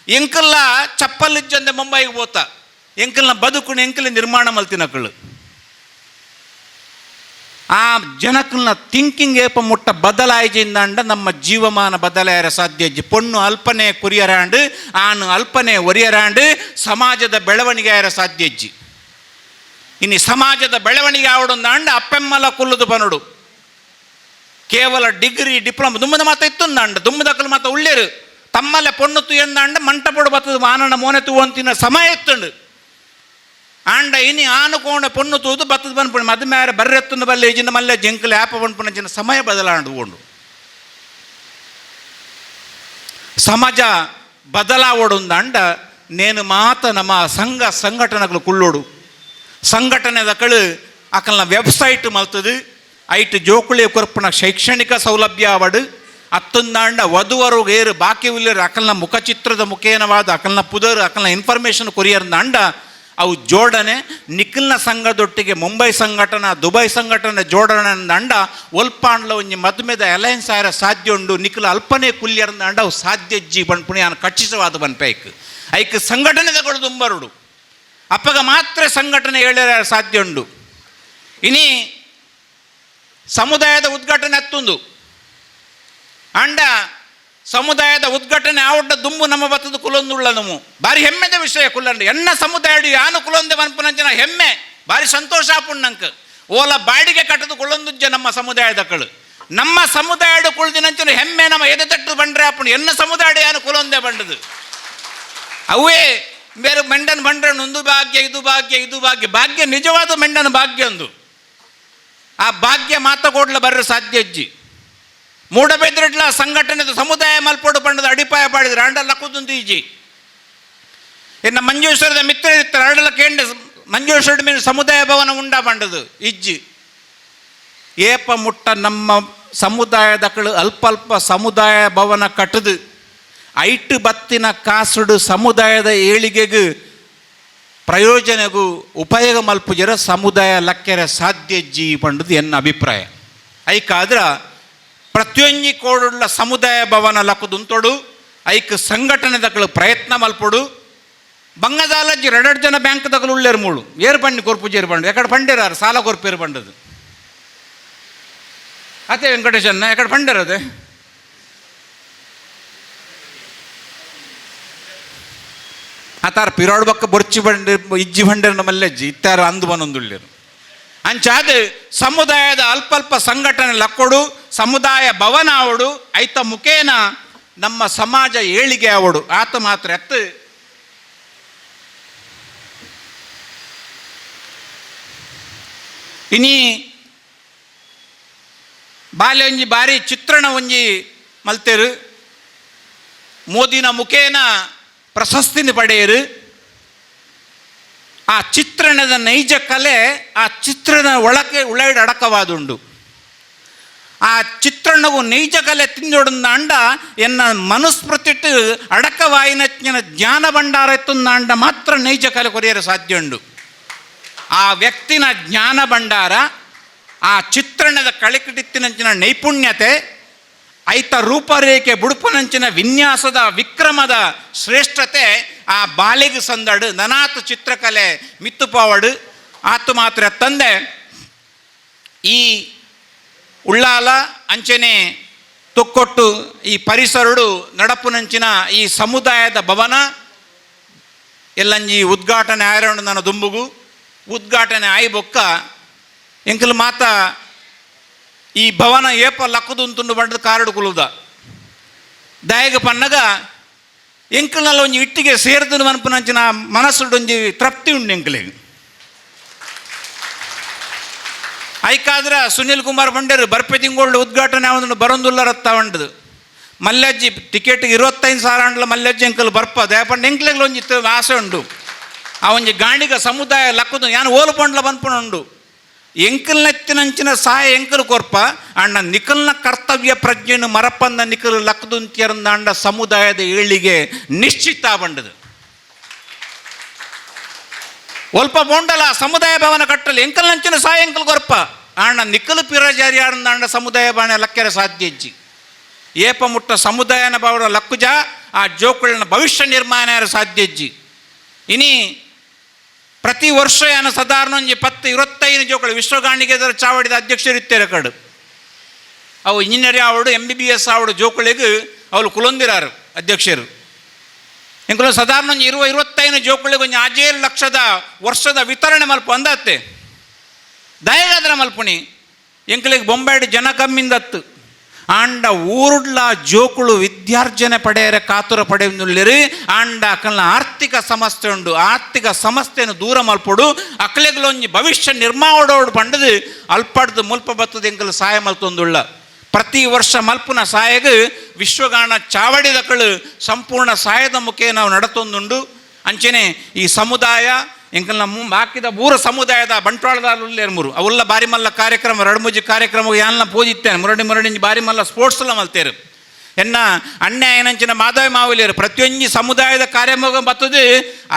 ಎಂಕಲ್ಲ ಚಪ್ಪಲಿಜ್ಜಂದೆ ಮುಂಬೈಗೆ ಹೋತ ಎಂಕಲ್ನ ಬದುಕುನ ಎಂಕಲ್ ನಿರ್ಮಾಣ ಮಲ್ತಿನಕ್ಕಳು ಆ ಜನಕಲ್ನ ಥಿಂಕಿಂಗ್ ಏಪ ಮುಟ್ಟ ಬದಲಾಯಿಜಿಂದಾಂಡ ನಮ್ಮ ಜೀವಮಾನ ಬದಲಾಯರ ಸಾಧ್ಯ ಅಜ್ಜಿ ಪೊಣ್ಣು ಅಲ್ಪನೆ ಕುರಿಯರಾಂಡು ಆನು ಅಲ್ಪನೆ ಒರಿಯರಾಂಡು ಸಮಾಜದ ಬೆಳವಣಿಗೆ ಆಯರ ಸಾಧ್ಯ ಅಜ್ಜಿ ಇನ್ನು ಸಮಾಜದ ಬೆಳವಣಿಗೆ ಆವಡೊಂದಾಂಡ ಅಪ್ಪೆಮ್ಮಲ ಕುಲ್ಲುದು ಬನಡು ಕೇವಲ ಡಿಗ್ರಿ ಡಿಪ್ಲೊಮಾ ದುಮ್ಮದ ಮಾತ ಇತ್ತುಂದಾಂಡ ದುಮ್ಮದಕ್ಕಲು ಮಾತ ಉಳ್ಳೇರು ತಮ್ಮಲ್ಲೇ ಪೊಣ್ಣು ತುಯ್ಯಂದಾಂಡ ಮಂಟಪಡು ಬತ್ತದ ಮಾನನ ಮೋನೆ ತೂವಂತಿನ ಸಮಯ ಎತ್ತುಂಡು ಆಂಡ ಇನಿ ಆನುಕೋಣ ಪೊಣ್ಣು ತೂದು ಬತ್ತದ ಬನ್ಪುಣ ಮದುಮೇರ ಬರ್ರೆತ್ತುಂಡು ಬಲ್ಲೆ ಇಜಿನ ಮಲ್ಲೆ ಜಂಕಲ್ ಆಪ ಬನ್ಪುಣಂಚಿನ ಸಮಯ ಬದಲಾಂಡು ಸಮಾಜ ಬದಲಾವಡುಂದಾಂಡ ನೇನು ಮಾತ ನಮ್ಮ ಸಂಘಟನೆಗಳು ಕುಳ್ಳೋಡು ಸಂಘಟನೆದಕಳು ಅಕಲ್ನ ವೆಬ್ಸೈಟ್ ಮಲ್ತದು ಐಟ್ ಜೋಕುಳಿ ಕೊರ್ಪುನ ಶೈಕ್ಷಣಿಕ ಸೌಲಭ್ಯ ಅವಡು ಅತ್ತೊಂದಾಂಡ ವಧುವರು ಏರು ಬಾಕಿ ಉಳ್ಳೇರು ಅಕಲ್ನ ಮುಖಚಿತ್ರದ ಮುಖೇನವಾದ ಅಕಲ್ನ ಪುದರ್ ಅಕಲ್ನ ಇನ್ಫಾರ್ಮೇಷನ್ ಕೊರಿಯರ್ದಾಂಡ ಅವು ಜೋಡಣೆ ನಿಖಿಲ್ನ ಸಂಘದೊಟ್ಟಿಗೆ ಮುಂಬೈ ಸಂಘಟನಾ ದುಬೈ ಸಂಘಟನೆ ಜೋಡಣೆ ಅಂದಾಂಡ ಒಲ್ಪಾಂಡ್ಲ ಒಂಜಿ ಮದುಮೆದ ಅಲಯನ್ಸ್ ಆಯರ ಸಾಧ್ಯ ಉಂಡು ನಿಖಿಲ್ ಅಲ್ಪನೆ ಕುಲ್ಯರ್ದಾಂಡ ಅವು ಸಾಧ್ಯ ಜಿ ಬನ್ಪುಣಿ ನಾನು ಖಚಿತವಾದ ಬನ್ಪೈಕ್ ಐಕ್ ಸಂಘಟನೆಗಳು ತುಂಬರುಡು ಅಪ್ಪಗ ಮಾತ್ರ ಸಂಘಟನೆ ಹೇಳ ಸಾಧ್ಯ ಉಂಡು ಇನಿ ಸಮುದಾಯದ ಉದ್ಘಾಟನೆ ಹತ್ತೊಂದು ಅಂಡ ಸಮುದಾಯದ ಉದ್ಘಾಟನೆ ಆವಡ್ಡ ದುಂಬು ನಮ್ಮ ಬತ್ತದ ಕುಲೊಂದುಳ್ಳ ನಮು ಭಾರಿ ಹೆಮ್ಮೆದ ವಿಷಯ ಕುಲ್ಲಂಡು ಎನ್ನ ಸಮುದಾಯ ಯಾನು ಕುಲೊಂದೆ ಮನ್ಪುನಂಚಿನ ಹೆಮ್ಮೆ ಭಾರಿ ಸಂತೋಷ ಆಪುಣ್ಣಂಕ ಓಲ ಬಾಡಿಗೆ ಕಟ್ಟದು ಕುಳೊಂದುಜ್ಜ ನಮ್ಮ ಸಮುದಾಯದಕ್ಕಳು ನಮ್ಮ ಸಮುದಾಯದ ಕುಳ್ದಿನಂಚಿನ ಹೆಮ್ಮೆ ನಮ್ಮ ಎದೆ ತಟ್ಟು ಬಂಡ್ರೆ ಆಪುಣ ಎನ್ನ ಸಮುದಾಯ ಯಾನು ಕುಲೊಂದೆ ಬಂಡದು ಅವೇ ಬೇರೆ ಮೆಂಡನ ಬಂಡ್ರೆ ಒಂದು ಭಾಗ್ಯ ಇದು ಭಾಗ್ಯ ನಿಜವಾದ ಮೆಂಡನ ಭಾಗ್ಯ ಒಂದು ಆ ಭಾಗ್ಯ ಮಾತಕೋಡ್ಲ ಬರ್ರೆ ಸಾಧ್ಯ ಅಜ್ಜಿ ಮೂಡಬೆದ್ರಡ್ಲ ಸಂಘಟನೆದ ಸಮುದಾಯ ಮಲ್ಪಡು ಪಂಡದ ಅಡಿಪಾಯ ಪಾಡಿದ್ರೆ ಅಂಡಲ್ಲ ಕೂತುಂದು ಈಜಿ ಇನ್ನು ಮಂಜೇಶ್ವರದ ಮಿತ್ರ ಇರ್ತಾರೆ ಅಡಲ ಕೇಂದ್ರ ಮಂಜೇಶ್ವರ ಮೇಲೆ ಸಮುದಾಯ ಭವನ ಉಂಡ ಪಂಡದು ಇಜ್ಜಿ ಏಪ ಮುಟ್ಟ ನಮ್ಮ ಸಮುದಾಯದಕ್ಕಳು ಅಲ್ಪ ಸಮುದಾಯ ಭವನ ಕಟ್ಟದು ಐಟು ಬತ್ತಿನ ಕಾಸುಡು ಸಮುದಾಯದ ಏಳಿಗೆಗೆ ಪ್ರಯೋಜನಗೂ ಉಪಯೋಗ ಮಲ್ಪುಜರ ಸಮುದಾಯ ಲಕ್ಕೆರೆ ಸಾಧ್ಯಜ್ಜಿ ಪಂಡದು ಎನ್ನ ಅಭಿಪ್ರಾಯ. ಐಕಾದ್ರ ಪ್ರತಿಯೊಂಜಿ ಕೋಡುಳ್ಳ ಸಮುದಾಯ ಭವನ ಲಕ್ಕದುಂತೊಡು ಐಕ್ ಸಂಘಟನೆ ದಕ್ಕಲು ಪ್ರಯತ್ನ ಮಲ್ಪೊಡು. ಬಂಗದಾಲಜ್ಜಿ 2 ಜನ ಬ್ಯಾಂಕ್ ದಕ್ಕಲು ಉಳ್ಳೇರು ಮೂಳು ಏರು ಬಣ್ಣಿ ಕೊರ್ಪುಜೇರು ಬಂಡು ಎಕಡೆ ಪಂಡೇರಾರು ಸಾಲ ಕೊರ್ಪೇರು ಬಂಡದು ಅದೇ ವೆಂಕಟೇಶನ್ನ ಎಕಡೆ ಪಂಡೇರದೆ ಆತಾರ ಪಿರಾಡು ಬಕ್ಕ ಬೊರ್ಚಿ ಬಂಡೆ ಇಜ್ಜಿ ಬಂಡೇರನ ಮಲ್ಲೆಜ್ಜಿ ಇತ್ತಾರು ಅಂದು ಬನೊಂದುಳ್ಳೇರು ಅಂಚಾದ ಸಮುದಾಯದ ಅಲ್ಪ ಸಂಘಟನೆ ಲಕ್ಕೊಡು ಸಮುದಾಯ ಭವನ ಆವಡು ಐತ ಮುಖೇನ ನಮ್ಮ ಸಮಾಜ ಏಳಿಗೆ ಆವಡು ಆತ ಮಾತ್ರ ಎತ್ತು ಇನಿ ಬಾಲ್ಯ ಒಂಜಿ ಬಾರಿ ಚಿತ್ರಣ ಒಂಜಿ ಮಲ್ತೇರು ಮೋದಿನ ಮುಖೇನ ಪ್ರಶಸ್ತಿನ ಪಡೆಯರು. ಆ ಚಿತ್ರಣದ ನೈಜ ಕಲೆ ಆ ಚಿತ್ರಣ ಒಳಗೆ ಉಳೈಡ್ ಅಡಕವಾದುಂಡು. ಆ ಚಿತ್ರಣವು ನೈಜ ಕಲೆ ತಿಂದೊಡಂದ ಅಂಡ ಎನ್ನ ಮನುಸ್ಮೃತಿಟ್ಟು ಅಡಕವಾಯಿನಜ್ಞನ ಜ್ಞಾನ ಭಂಡಾರ ಎತ್ತುಂದ ಅಂಡ ಮಾತ್ರ ನೈಜ ಕಲೆ ಕೊರಿಯರು ಸಾಧ್ಯ ಉಂಡು. ಆ ವ್ಯಕ್ತಿನ ಜ್ಞಾನ ಭಂಡಾರ ಆ ಚಿತ್ರಣದ ಕಳಿಕಿಟ್ಟಿನಂಚಿನ ನೈಪುಣ್ಯತೆ ಐತ ರೂಪರೇಖೆ ಬುಡುಪನಂಚಿನ ವಿನ್ಯಾಸದ ವಿಕ್ರಮದ ಶ್ರೇಷ್ಠತೆ ಆ ಬಾಲಿಗೆ ಸಂದಡು ನನಾತು ಚಿತ್ರಕಲೆ ಮಿತ್ತುಪಾವಡು ಆತು ಮಾತ್ರ ತಂದೆ ಈ ಉಳ್ಳಾಲ ಅಂಚನೆ ತೊಕ್ಕೊಟ್ಟು ಈ ಪರಿಸರಡು ನಡಪುನಂಚಿನ ಈ ಸಮುದಾಯದ ಭವನ ಎಲ್ಲಂಜಿ ಉದ್ಘಾಟನೆ ಆಯ್ರೊಂಡು ನನ್ನ ದುಂಬುಗು ಉದ್ಘಾಟನೆ ಆಯಿ ಬೊಕ್ಕ ಎಂಕಲು ಮಾತ ಈ ಭವನ ಏಪ ಲಕ್ಕದು ಅಂತುಂಡು ಬಂಡದ ಕಾರಡು ಕುಲುದ ದಯಗ ಪನ್ನಗ ಎಂಕಲ್ನಲ್ಲ ಒಂಜಿ ಇಟ್ಟಿಗೆ ಸೇರ್ದು ಮನ್ಪುನಂಚಿನ ಮನಸ್ಸುಡೊಂಜಿ ತೃಪ್ತಿ ಉಂಡು ಎಂಕಲಿಗೆ. ಐಕಾದ್ರ ಸುನಿಲ್ ಕುಮಾರ್ ಬಂಡೇರು ಬರ್ಪೆ ತಿಂಗಳು ಉದ್ಘಾಟನೆ ಆವೊಂದು ಬರೊಂದುಲ್ಲ ರತ್ತ ಉಂಡದು ಮಲ್ಯಜ್ಜಿ ಟಿಕೆಟ್ಗೆ 25,000 ಅಂಡ್ಲ ಮಲ್ಯಜ್ಜಿ ಎಂಕಲ್ ಬರ್ಪ ದಯಪಂಡು ಎಂಕ್ಲೆಗ್ಲು ಒಂಜಿ ಆಸೆ ಉಂಡು. ಆ ಒಂಜಿ ಗಾಣಿಗ ಸಮುದಾಯ ಲಕ್ಕದು ಯಾನು ಓಲು ಪಂಡ್ಲ ಬನ್ಪುನುಂಡು ಎಂಕಲ್ನೆತ್ತಿನಂಚಿನ ಸಹಾಯ ಎಂಕಲು ಕೊರ್ಪ ಅಣ್ಣ ನಿಕಲ್ನ ಕರ್ತವ್ಯ ಪ್ರಜ್ಞೆಯನ್ನು ಮರಪಂದ ನಿಕಲು ಲಕ್ಕದುಂತಿಯರಂದ ಅಂಡ ಸಮುದಾಯದ ಏಳಿಗೆ ನಿಶ್ಚಿತ ಬಂಡದು. ಒಲ್ಪ ಬೊಂಡಲ ಸಮುದಾಯ ಭವನ ಕಟ್ಟಲು ಎಂಕಲ್ನಂಚಿನ ಸಹಾಯ ಎಂಕಲ್ ಕೊರ್ಪ ಅಣ್ಣ ನಿಕಲು ಪಿರಜಾರಿ ಆಡಂದ ಅಂಡ ಸಮುದಾಯ ಭವನ ಲಕ್ಕೆರೆ ಸಾಧ್ಯ ಇಜ್ಜಿ ಏಪ ಮುಟ್ಟ ಸಮುದಾಯನ ಭವನ ಲಕ್ಕುಜ ಆ ಜೋಕುಳನ ಭವಿಷ್ಯ ನಿರ್ಮಾಣ ಸಾಧ್ಯ ಇಜ್ಜಿ. ಇನಿ ಪ್ರತಿ ವರ್ಷ ಏನು ಸಾಧಾರಣ ಒಂಜಿ 10-25 ಜೋಕುಳು ವಿಶ್ವಗಾಣಿಗೆ ಚಾವಡಿದ ಅಧ್ಯಕ್ಷರಿತ್ತೇರೆ ಕಡು ಅವು ಇಂಜಿನಿಯರ್ ಆವಡು MBBS ಆವಡು ಜೋಕುಳಿಗೆ ಅವಳು ಕುಲೊಂದಿರಾರು ಅಧ್ಯಕ್ಷರು ಎಂಕಲು ಸಾಧಾರಣ ಒಂಜಿ 20-25 ಜೋಕುಳಿಗೆ ಒಂಜಿ 6 ಲಕ್ಷದ ವರ್ಷದ ವಿತರಣೆ ಮಲ್ಪ ಅಂದತ್ತೆ ದಯಗಾದ್ರ ಮಲ್ಪುಣಿ ಎಂಕಲಿಗೆ ಬೊಂಬಾಯ್ಡು ಜನ ಕಮ್ಮಿಂದತ್ತು ಆಂಡ ಊರುಡ್ಲ ಜೋಕುಳು ವಿದ್ಯಾರ್ಜನೆ ಪಡೆಯರೆ ಕಾತುರ ಪಡೆಯುವುದಿಲ್ಲರಿ ಆಂಡ ಅಕಲ್ನ ಆರ್ಥಿಕ ಸಮಸ್ಯೆ ಉಂಡು ಆರ್ಥಿಕ ಸಮಸ್ಯೆಯನ್ನು ದೂರ ಮಲ್ಪೊಡು ಅಕ್ಲೆಗ್ಲೊಂಜಿ ಭವಿಷ್ಯ ನಿರ್ಮಾಣೋಡು ಪಂಡದು ಅಲ್ಪಡ್ದು ಮುಲ್ಪ ಬತ್ತದ ಎಂಕಲು ಸಹಾಯ ಮಲ್ತೊಂದುಳ್ಳ ಪ್ರತಿ ವರ್ಷ ಮಲ್ಪುನ ಸಹಾಯಗ ವಿಶ್ವಗಾನ ಚಾವಡಿದಕಳು ಸಂಪೂರ್ಣ ಸಹಾಯದ ಮುಖೇ ನಾವು ನಡತೊಂದುಂಡು. ಅಂಚನೆ ಈ ಸಮುದಾಯ ಎಂಕಲ್ನ ಹಾಕಿದ ಮೂರ ಸಮುದಾಯದ ಬಂಟ್ವಾಳದಾರುಲ್ಲೇರು ಮೂರು ಅವೆಲ್ಲ ಬಾರಿ ಮಲ್ಲ ಕಾರ್ಯಕ್ರಮ 2-3 ಕಾರ್ಯಕ್ರಮ ಯಾನ್ಲ ಪೂಜಿತ್ತೇನೆ ಮುರಡಿ ಬಾರಿ ಮಲ್ಲ ಸ್ಪೋರ್ಟ್ಸ್ ಎಲ್ಲ ಮಲ್ತೇರು ಎನ್ನ ಅನ್ಯಾಯ ಏನಂಚಿನ ಮಾಧವ ಮಾವಲಿಯರು ಪ್ರತಿಯೊಂದು ಸಮುದಾಯದ ಕಾರ್ಯಕ್ರಮ ಬತ್ತದು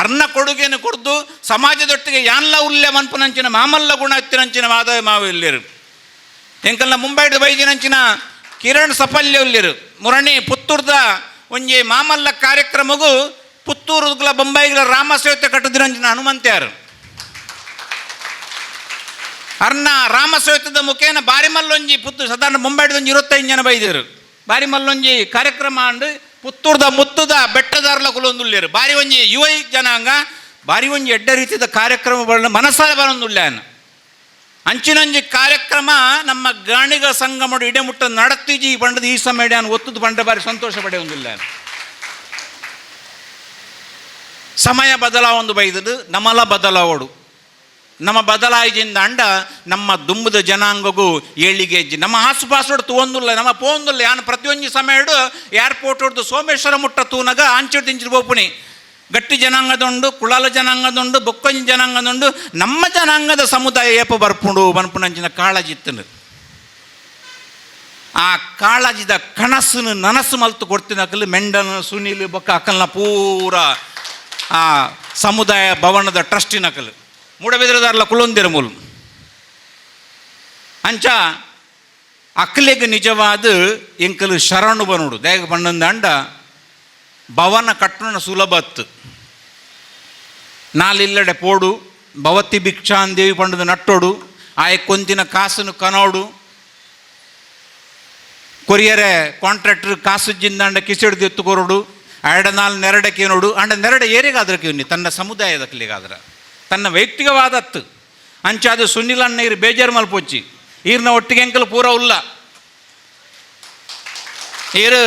ಅರ್ನ ಕೊಡುಗೆಯನ್ನು ಕೊಡ್ದು ಸಮಾಜದೊಟ್ಟಿಗೆ ಯಾನ್ಲ ಉಲ್ಲೆ ಮನ್ಪುನಂಚಿನ ಮಾಮಲ್ಲ ಗುಣ ಎತ್ತಿನಂಚಿನ ಮಾಧವ ಮಾವಲಿಯರು ಎಂಕಲ್ನ ಮುಂಬೈದ ಬೈಜಿನಂಚಿನ ಕಿರಣ್ ಸಫಲ್ಯ ಉಲ್ಲೇರು ಮುರಣಿ ಪುತ್ತೂರ್ದ ಒಂಜಿ ಮಾಮಲ್ಲ ಕಾರ್ಯಕ್ರಮಗೂ ಪುತ್ತೂರುಗಳ ಬೊಂಬೈಗಳ ರಾಮಸೇವತೆ ಕಟ್ಟದಿರಂಜಿನ ಹನುಮಂತ್ಯಾರು ಅರ್ನ ರಾಮಸೇವತದ ಮುಖೇನ ಬಾರಿ ಮಲ್ಲೊಂಜಿ ಪುತ್ತೂರು ಸಾಧಾರಣ ಮುಂಬೈದೊಂಜಿ 25 ಜನ ಬೈದರು ಬಾರಿ ಮಲ್ಲೊಂಜಿ ಕಾರ್ಯಕ್ರಮ ಅಂಡು ಪುತ್ತೂರ್ದ ಮುತ್ತುದ ಬೆಟ್ಟದಾರ್ಲ ಕುಲೊಂದುಳ್ಳೇರು ಬಾರಿ ಒಂಜಿ ಯುವ ಜನಾಂಗ ಬಾರಿ ಒಂಜಿ ಎಡ್ಡ ರೀತಿಯ ಕಾರ್ಯಕ್ರಮಗಳನ್ನ ಮನಸ್ಸಾಲ ಬರೊಂದುಲ್ಲೇನು ಅಂಚಿನೊಂಜಿ ಕಾರ್ಯಕ್ರಮ ನಮ್ಮ ಗಾಣಿಗ ಸಂಗಮಡು ಇಡೆಮುಟ್ಟ ನಡತ್ತೀಜಿ ಪಂಡದು ಈ ಸಮಯ ಒತ್ತುದು ಪಂಡ ಬಾರಿ ಸಂತೋಷ ಪಡೆಯುವುದಿಲ್ಲ. ಸಮಯ ಬದಲಾವೊಂದು ಬೈದದು ನಮ್ಮಲ ಬದಲಾವೋಡು ನಮ್ಮ ಬದಲಾಯಿಜಿಂದ ಅಂಡ ನಮ್ಮ ದುಂಬುದ ಜನಾಂಗಗೂ ಏಳಿಗೆ ನಮ್ಮ ಆಸುಪಾಸೋಡು ತೂವೊಂದುಲ್ಲ ನಮ್ಮ ಪೋಂದುಲ್ಲ ಯಾನು ಪ್ರತಿಯೊಂದು ಸಮಯಡು ಏರ್ಪೋರ್ಟ್ ಹೊಡ್ದು ಸೋಮೇಶ್ವರ ಮುಟ್ಟ ತೂನಗ ಅಂಚು ತಿಂಚಿರು ಬೋಪುಣಿ ಗಟ್ಟಿ ಜನಾಂಗದುಂಡು ಕುಳಾಲ ಜನಾಂಗದುಂಡು ಬೊಕ್ಕೊಂಜಿ ಜನಾಂಗದುಂಡು ನಮ್ಮ ಜನಾಂಗದ ಸಮುದಾಯ ಏಪ ಬರ್ಪುಂಡು ಬನ್ಪುನಂಚಿನ ಕಾಳಜಿತ್ತನು ಆ ಕಾಳಜಿದ ಕನಸನ್ನು ನನಸು ಮಲ್ತು ಕೊಡ್ತೀನಿ ಅಕಲ್ ಮೆಂಡನ್ ಸುನೀಲ್ ಬೊಕ್ಕ ಅಕಲ್ನ ಪೂರ ಆ ಸಮುದಾಯ ಭವನದ ಟ್ರಸ್ಟಿನಕಲು ಮೂಡಬಿದ್ರದಾರ್ಲ ಕುಳೊಂದಿರ ಮೂಲು ಅಂಚ ಅಕ್ಲೆಗ್ ನಿಜವಾದ ಎಂಕಲು ಶರಣು ಬನುಡು ದೇಗ ಪಂಡಂದ ಭವನ ಕಟ್ಟಣ ಸುಲಭತ್ತು ನಾಲಿಲ್ಲಡೆ ಪೋಡು ಭವತಿ ಭಿಕ್ಷಾನ್ ದೇವಿ ಪಂಡದ ನಟ್ಟೋಡು ಆಯ ಕೊಂತಿನ ಕಾಸನ್ನು ಕನೋಡು ಕೊರಿಯರೆ ಕಾಂಟ್ರಾಕ್ಟರ್ ಕಾಸು ಜಿಂದಾಂಡ ಕಿಸಿಡ್ದು ಎತ್ತುಕೊರೋಡು ಆಡ ನಾಲ್ ನೆರಡಕ್ಕೆ ನೋಡು ಅಂಡ ನೆರಡ ಏರಿಗಾದ್ರಕ್ಕೆ ತನ್ನ ಸಮುದಾಯದಕ್ಲಿಗಾದ್ರ ತನ್ನ ವೈಯಕ್ತಿಕವಾದತ್ತು ಅಂಚಾದು ಸುನಿಲ್ ಅಣ್ಣ ಇರು ಬೇಜಾರು ಮಲ್ಪೊಚ್ಚಿ ಈರ್ನ ಒಟ್ಟಿಗೆ ಎಂಕಲು ಪೂರ ಉಲ್ಲ ಈರು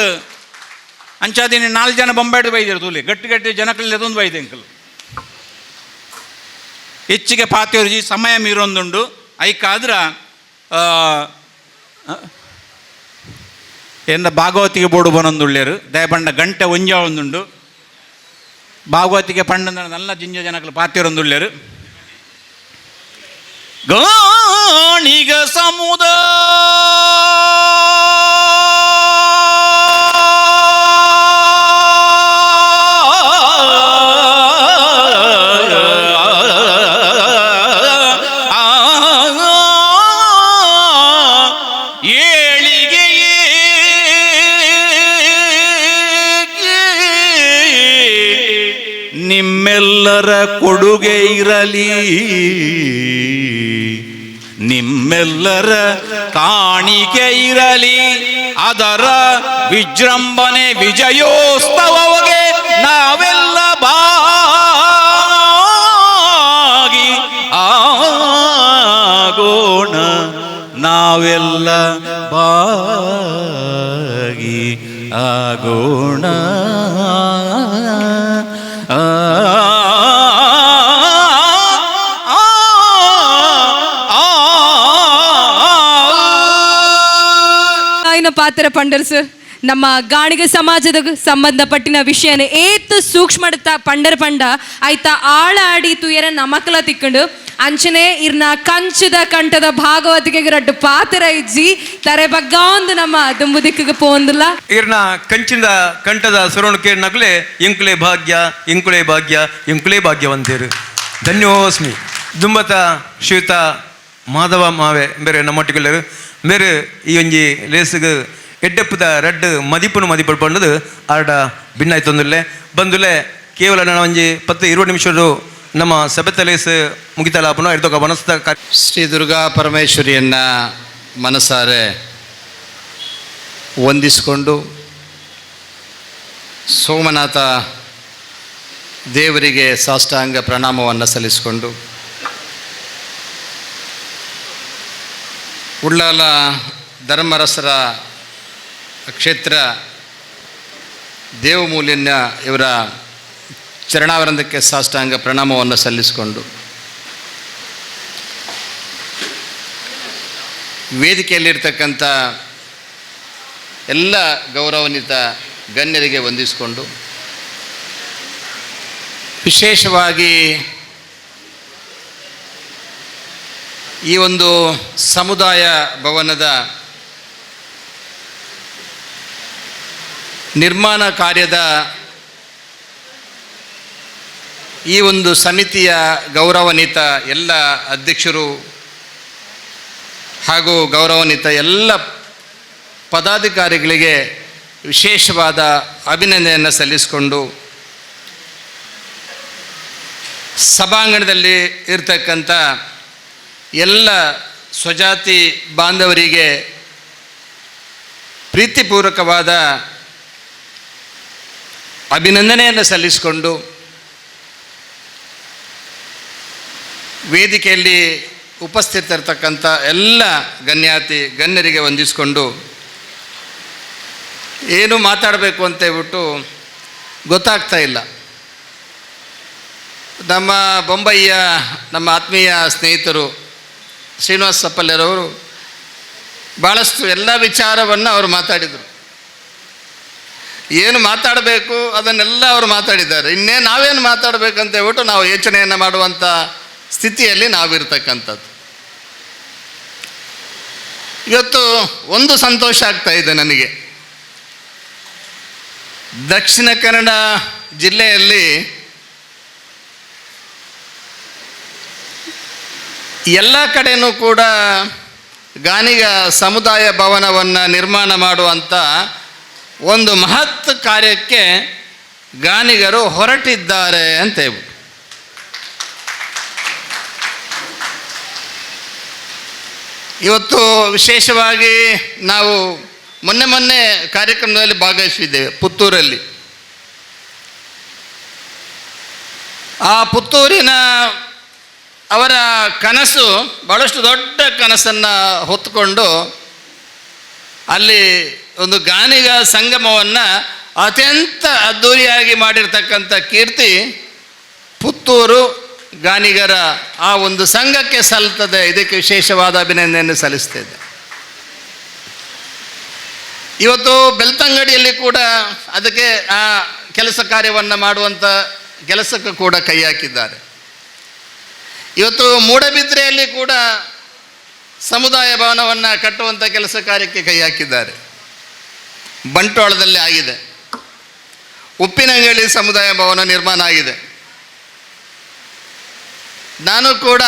ಅಂಚಾದಿನ 4 ಜನ ಬೊಂಬಾಯ್ದು ಬೈದಿರು ತೂಲಿ ಗಟ್ಟಿ ಗಟ್ಟಿ ಜನಕಲ್ಲಿ ಅದೊಂದು ಬೈದೆ ಎಂಕಲು ಹೆಚ್ಚಿಗೆ ಪಾತಿಯವ್ರಿಗೆ ಸಮಯ ಮೀರೊಂದುಂಡು ಐಕಾದ್ರ ಎಂದ ಭಾಗವತಿಗೆ ಬೋಡು ಬನೊಂದುಳ್ಳೇರು ದಯಪಂಡ ಗಂಟೆ ಒಂಜ ಒಂದುಂಡು ಭಾಗವತಿಗೆ ಪಂಡ ನಲ್ಲ ಜಿಂಜ ಜನಕಲು ಪಾತಿಯರೊಂದುಳ್ಳೇರು ಗಾಣಿಗ ಸಮುದಾಯ ನಿಮ್ಮೆಲ್ಲರ ಕೊಡುಗೆ ಇರಲಿ, ನಿಮ್ಮೆಲ್ಲರ ಕಾಣಿಕೆ ಇರಲಿ, ಅದರ ವಿಜೃಂಭಣೆ ವಿಜಯೋತ್ಸವಗೆ ನಾವೆಲ್ಲ ಭಾಗಿ ಆಗೋಣ, ನಾವೆಲ್ಲ ಭಾಗಿ ಆಗೋಣ. ಪಾತ್ರ ಪಂಡರ್ ಸರ್ ನಮ್ಮ ಗಾಣಿಗ ಸಮಾಜದ ಸಂಬಂಧಪಟ್ಟಿನ ವಿಷಯನೇ ಏತ್ ಸೂಕ್ಷ್ಮಡ್ತ ಪಂಡರ್ ಪಂಡ ಆಯ್ತ ಆಳ ಆಡಿ ತುಯರ ನಮಕಲ ತಿಕ್ಕಂಡು ಅಂಚನೆ ಇರ್ನ ಕಂಚದ ಕಂಠದ ಭಾಗವತಿಗೆ ರಡ್ಡು ಪಾತ್ರ ಇಜ್ಜಿ ತರೆ ಬಗ್ಗ ಒಂದು ನಮ್ಮ ದುಂಬು ದಿಕ್ಕಿಗೆ ಪೋಂದಿಲ್ಲ ಇರ್ನ ಕಂಚಿನ ಕಂಠದ ಸುರಣಕ್ಕೆ ನಕಲೆ ಎಂಕುಲೆ ಭಾಗ್ಯ ಎಂಕುಲೆ ಭಾಗ್ಯ ಎಂಕುಲೆ ಭಾಗ್ಯವಂತೇರು ಧನ್ಯೋಸ್ಮಿ ದುಂಬತ ಶ್ರೀಯುತ ಮಾಧವ ಮಾವೆ ಬೇರೆ ನಮ್ಮೊಟ್ಟಿಗೆಲ್ಲರು ಬೇರೆ ಈ ಒಂಜಿ ಲೇಸಿಗೆ ಎಡ್ಡೆಪ್ಪದ ರಡ್ಡು ಮದಿಪು ಪಂಡದು ಆಡ ಭಿನ್ನ ಆಯ್ತೊಂದುಲ್ಲೆ ಬಂದುಲೆ ಕೇವಲ ನನ್ನ ಒಂಜಿ 10-20 ನಿಮಿಷರು ನಮ್ಮ ಸಭೆತ ಲೇಸ್ ಮುಗಿತಲಾಪನು ಇರ್ತಕ್ಕ ಮನಸ್ಸ ಶ್ರೀ ದುರ್ಗಾ ಪರಮೇಶ್ವರಿಯನ್ನು ಮನಸಾರೆ ವಂದಿಸಿಕೊಂಡು ಸೋಮನಾಥ ದೇವರಿಗೆ ಸಾಷ್ಟಾಂಗ ಪ್ರಣಾಮವನ್ನು ಸಲ್ಲಿಸಿಕೊಂಡು ಉಳ್ಳಾಲ ಧರ್ಮರಸರ ಕ್ಷೇತ್ರ ದೇವಮೂಲ್ಯನ ಇವರ ಚರಣಾವರಂದಕ್ಕೆ ಸಾಷ್ಟಾಂಗ ಪ್ರಣಾಮವನ್ನು ಸಲ್ಲಿಸಿಕೊಂಡು ವೇದಿಕೆಯಲ್ಲಿರ್ತಕ್ಕಂಥ ಎಲ್ಲ ಗೌರವಾನ್ವಿತ ಗಣ್ಯರಿಗೆ ವಂದಿಸಿಕೊಂಡು ವಿಶೇಷವಾಗಿ ಈ ಒಂದು ಸಮುದಾಯ ಭವನದ ನಿರ್ಮಾಣ ಕಾರ್ಯದ ಈ ಒಂದು ಸಮಿತಿಯ ಗೌರವಾನ್ವಿತ ಎಲ್ಲ ಅಧ್ಯಕ್ಷರು ಹಾಗೂ ಗೌರವಾನ್ವಿತ ಎಲ್ಲ ಪದಾಧಿಕಾರಿಗಳಿಗೆ ವಿಶೇಷವಾದ ಅಭಿನಂದನೆಯನ್ನು ಸಲ್ಲಿಸಿಕೊಂಡು ಸಭಾಂಗಣದಲ್ಲಿ ಇರತಕ್ಕಂಥ ಎಲ್ಲ ಸ್ವಜಾತಿ ಬಾಂಧವರಿಗೆ ಪ್ರೀತಿಪೂರ್ವಕವಾದ ಅಭಿನಂದನೆಯನ್ನು ಸಲ್ಲಿಸಿಕೊಂಡು ವೇದಿಕೆಯಲ್ಲಿ ಉಪಸ್ಥಿತರಿರ್ತಕ್ಕಂಥ ಎಲ್ಲ ಗಣ್ಯರಿಗೆ ವಂದಿಸಿಕೊಂಡು ಏನು ಮಾತಾಡಬೇಕು ಅಂತ ಹೇಳ್ಬಿಟ್ಟು ಗೊತ್ತಾಗ್ತಾ ಇಲ್ಲ. ನಮ್ಮ ಬೊಂಬೈಯ ನಮ್ಮ ಆತ್ಮೀಯ ಸ್ನೇಹಿತರು ಶ್ರೀನಿವಾಸ ಸಪ್ಪಲ್ಯರವರು ಭಾಳಷ್ಟು ಎಲ್ಲ ವಿಚಾರವನ್ನು ಅವರು ಮಾತಾಡಿದರು. ಏನು ಮಾತಾಡಬೇಕು ಅದನ್ನೆಲ್ಲ ಅವರು ಮಾತಾಡಿದ್ದಾರೆ. ನಾವೇನು ಮಾತಾಡಬೇಕಂತ ಹೇಳ್ಬಿಟ್ಟು ನಾವು ಯೋಚನೆಯನ್ನು ಮಾಡುವಂಥ ಸ್ಥಿತಿಯಲ್ಲಿ ನಾವಿರ್ತಕ್ಕಂಥದ್ದು. ಇವತ್ತು ಒಂದು ಸಂತೋಷ ಆಗ್ತಾ ಇದೆ ನನಗೆ. ದಕ್ಷಿಣ ಕನ್ನಡ ಜಿಲ್ಲೆಯಲ್ಲಿ ಎಲ್ಲ ಕಡೆಯೂ ಕೂಡ ಗಾಣಿಗ ಸಮುದಾಯ ಭವನವನ್ನು ನಿರ್ಮಾಣ ಮಾಡುವಂಥ ಒಂದು ಮಹತ್ ಕಾರ್ಯಕ್ಕೆ ಗಾಣಿಗರು ಹೊರಟಿದ್ದಾರೆ ಅಂತ ಹೇಳ್ಬಿಟ್ಟು ಇವತ್ತು ವಿಶೇಷವಾಗಿ ನಾವು ಮೊನ್ನೆ ಕಾರ್ಯಕ್ರಮದಲ್ಲಿ ಭಾಗವಹಿಸಿದ್ದೇವೆ ಪುತ್ತೂರಲ್ಲಿ. ಆ ಪುತ್ತೂರಿನ ಅವರ ಕನಸು ಭಾಳಷ್ಟು ದೊಡ್ಡ ಕನಸನ್ನು ಹೊತ್ತುಕೊಂಡು ಅಲ್ಲಿ ಒಂದು ಗಾಣಿಗ ಸಂಗಮವನ್ನು ಅತ್ಯಂತ ಅದ್ಧೂರಿಯಾಗಿ ಮಾಡಿರ್ತಕ್ಕಂಥ ಕೀರ್ತಿ ಪುತ್ತೂರು ಗಾಣಿಗರ ಆ ಒಂದು ಸಂಘಕ್ಕೆ ಸಲ್ಲುತ್ತದೆ. ಇದಕ್ಕೆ ವಿಶೇಷವಾದ ಅಭಿನಂದನೆಯನ್ನು ಸಲ್ಲಿಸ್ತೇನೆ. ಇವತ್ತು ಬೆಳ್ತಂಗಡಿಯಲ್ಲಿ ಕೂಡ ಅದಕ್ಕೆ ಆ ಕೆಲಸ ಕಾರ್ಯವನ್ನು ಮಾಡುವಂಥ ಕೆಲಸಕ್ಕೆ ಕೂಡ ಕೈ ಹಾಕಿದ್ದಾರೆ. ಇವತ್ತು ಮೂಡಬಿದ್ರೆಯಲ್ಲಿ ಕೂಡ ಸಮುದಾಯ ಭವನವನ್ನು ಕಟ್ಟುವಂಥ ಕೆಲಸ ಕಾರ್ಯಕ್ಕೆ ಕೈ ಹಾಕಿದ್ದಾರೆ. ಬಂಟ್ವಾಳದಲ್ಲಿ ಆಗಿದೆ. ಉಪ್ಪಿನಂಗಡಿ ಸಮುದಾಯ ಭವನ ನಿರ್ಮಾಣ ಆಗಿದೆ. ನಾನು ಕೂಡ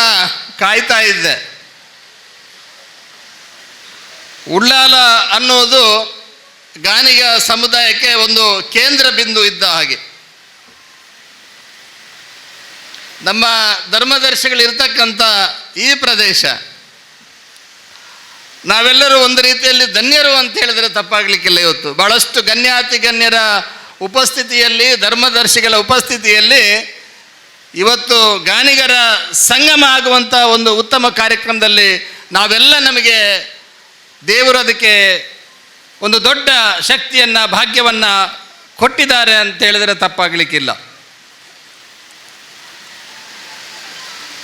ಕಾಯ್ತಾ ಇದ್ದೆ. ಉಳ್ಳಾಲ ಅನ್ನೋದು ಗಾಣಿಗ ಸಮುದಾಯಕ್ಕೆ ಒಂದು ಕೇಂದ್ರ ಬಿಂದು ಇದ್ದ ಹಾಗೆ. ನಮ್ಮ ಧರ್ಮದರ್ಶಿಗಳಿರ್ತಕ್ಕಂಥ ಈ ಪ್ರದೇಶ ನಾವೆಲ್ಲರೂ ಒಂದು ರೀತಿಯಲ್ಲಿ ಧನ್ಯರು ಅಂತ ಹೇಳಿದರೆ ತಪ್ಪಾಗಲಿಕ್ಕಿಲ್ಲ. ಇವತ್ತು ಭಾಳಷ್ಟು ಗಣ್ಯಾತಿ ಗಣ್ಯರ ಉಪಸ್ಥಿತಿಯಲ್ಲಿ, ಧರ್ಮದರ್ಶಿಗಳ ಉಪಸ್ಥಿತಿಯಲ್ಲಿ ಇವತ್ತು ಗಾಣಿಗರ ಸಂಗಮ ಆಗುವಂಥ ಒಂದು ಉತ್ತಮ ಕಾರ್ಯಕ್ರಮದಲ್ಲಿ ನಾವೆಲ್ಲ ನಮಗೆ ದೇವರು ಅದಕ್ಕೆ ಒಂದು ದೊಡ್ಡ ಶಕ್ತಿಯನ್ನು, ಭಾಗ್ಯವನ್ನು ಕೊಟ್ಟಿದ್ದಾರೆ ಅಂತ ಹೇಳಿದರೆ ತಪ್ಪಾಗಲಿಕ್ಕಿಲ್ಲ.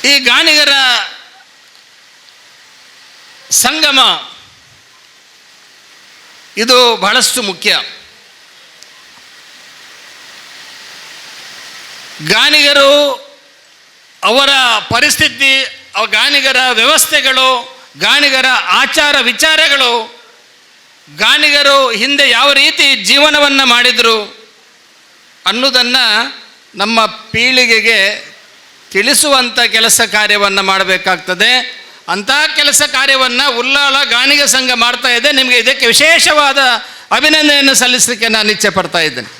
ಈ ಗಾಣಿಗರ ಸಂಗಮ ಇದು ಬಹಳಷ್ಟು ಮುಖ್ಯ. ಗಾಣಿಗರು ಅವರ ಪರಿಸ್ಥಿತಿ, ಗಾಣಿಗರ ವ್ಯವಸ್ಥೆಗಳು, ಗಾಣಿಗರ ಆಚಾರ ವಿಚಾರಗಳು, ಗಾಣಿಗರು ಹಿಂದೆ ಯಾವ ರೀತಿ ಜೀವನವನ್ನು ಮಾಡಿದರು ಅನ್ನೋದನ್ನು ನಮ್ಮ ಪೀಳಿಗೆಗೆ ತಿಳಿಸುವಂಥ ಕೆಲಸ ಕಾರ್ಯವನ್ನು ಮಾಡಬೇಕಾಗ್ತದೆ. ಅಂಥ ಕೆಲಸ ಕಾರ್ಯವನ್ನು ಉಳ್ಳಾಲ ಗಾಣಿಗ ಸಂಘ ಮಾಡ್ತಾ ಇದೆ. ನಿಮಗೆ ಇದಕ್ಕೆ ವಿಶೇಷವಾದ ಅಭಿನಂದನೆಯನ್ನು ಸಲ್ಲಿಸಲಿಕ್ಕೆ ನಾನು ಇಚ್ಛೆ ಪಡ್ತಾ ಇದ್ದೇನೆ.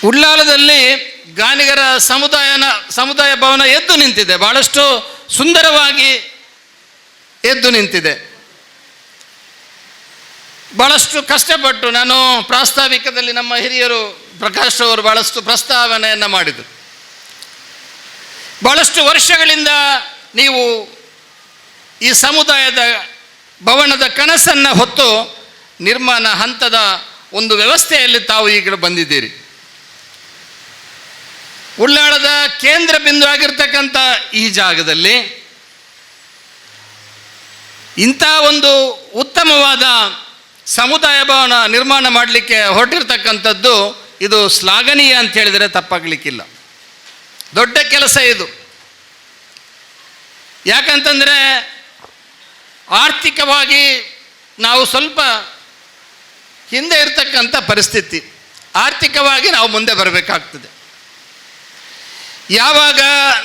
ಉಳ್ಳಾಲದಲ್ಲಿ ಗಾಣಿಗರ ಸಮುದಾಯ ಭವನ ಎದ್ದು ನಿಂತಿದೆ. ಭಾಳಷ್ಟು ಸುಂದರವಾಗಿ ಎದ್ದು ನಿಂತಿದೆ. ಭಾಳಷ್ಟು ಕಷ್ಟಪಟ್ಟು, ನಾನು ಪ್ರಾಸ್ತಾವಿಕದಲ್ಲಿ ನಮ್ಮ ಹಿರಿಯರು ಪ್ರಕಾಶ್ ಅವರು ಭಾಳಷ್ಟು ಪ್ರಸ್ತಾವನೆಯನ್ನು ಮಾಡಿದರು. ಭಾಳಷ್ಟು ವರ್ಷಗಳಿಂದ ನೀವು ಈ ಸಮುದಾಯದ ಭವನದ ಕನಸನ್ನು ಹೊತ್ತು ನಿರ್ಮಾಣ ಹಂತದ ಒಂದು ವ್ಯವಸ್ಥೆಯಲ್ಲಿ ತಾವು ಈಗ ಬಂದಿದ್ದೀರಿ. ಉಳ್ಳಾಳದ ಕೇಂದ್ರ ಬಿಂದು ಆಗಿರ್ತಕ್ಕಂಥ ಈ ಜಾಗದಲ್ಲಿ ಇಂಥ ಒಂದು ಉತ್ತಮವಾದ ಸಮುದಾಯ ಭವನ ನಿರ್ಮಾಣ ಮಾಡಲಿಕ್ಕೆ ಹೊರಟಿರ್ತಕ್ಕಂಥದ್ದು ಇದು ಶ್ಲಾಘನೀಯ ಅಂತ ಹೇಳಿದರೆ ತಪ್ಪಾಗಲಿಕ್ಕಿಲ್ಲ. ದೊಡ್ಡ ಕೆಲಸ ಇದು. ಯಾಕಂತಂದರೆ ಆರ್ಥಿಕವಾಗಿ ನಾವು ಸ್ವಲ್ಪ ಹಿಂದೆ ಇರತಕ್ಕಂಥ ಪರಿಸ್ಥಿತಿ. ಆರ್ಥಿಕವಾಗಿ ನಾವು ಮುಂದೆ ಬರಬೇಕಾಗ್ತದೆ. ಯಾವಾಗ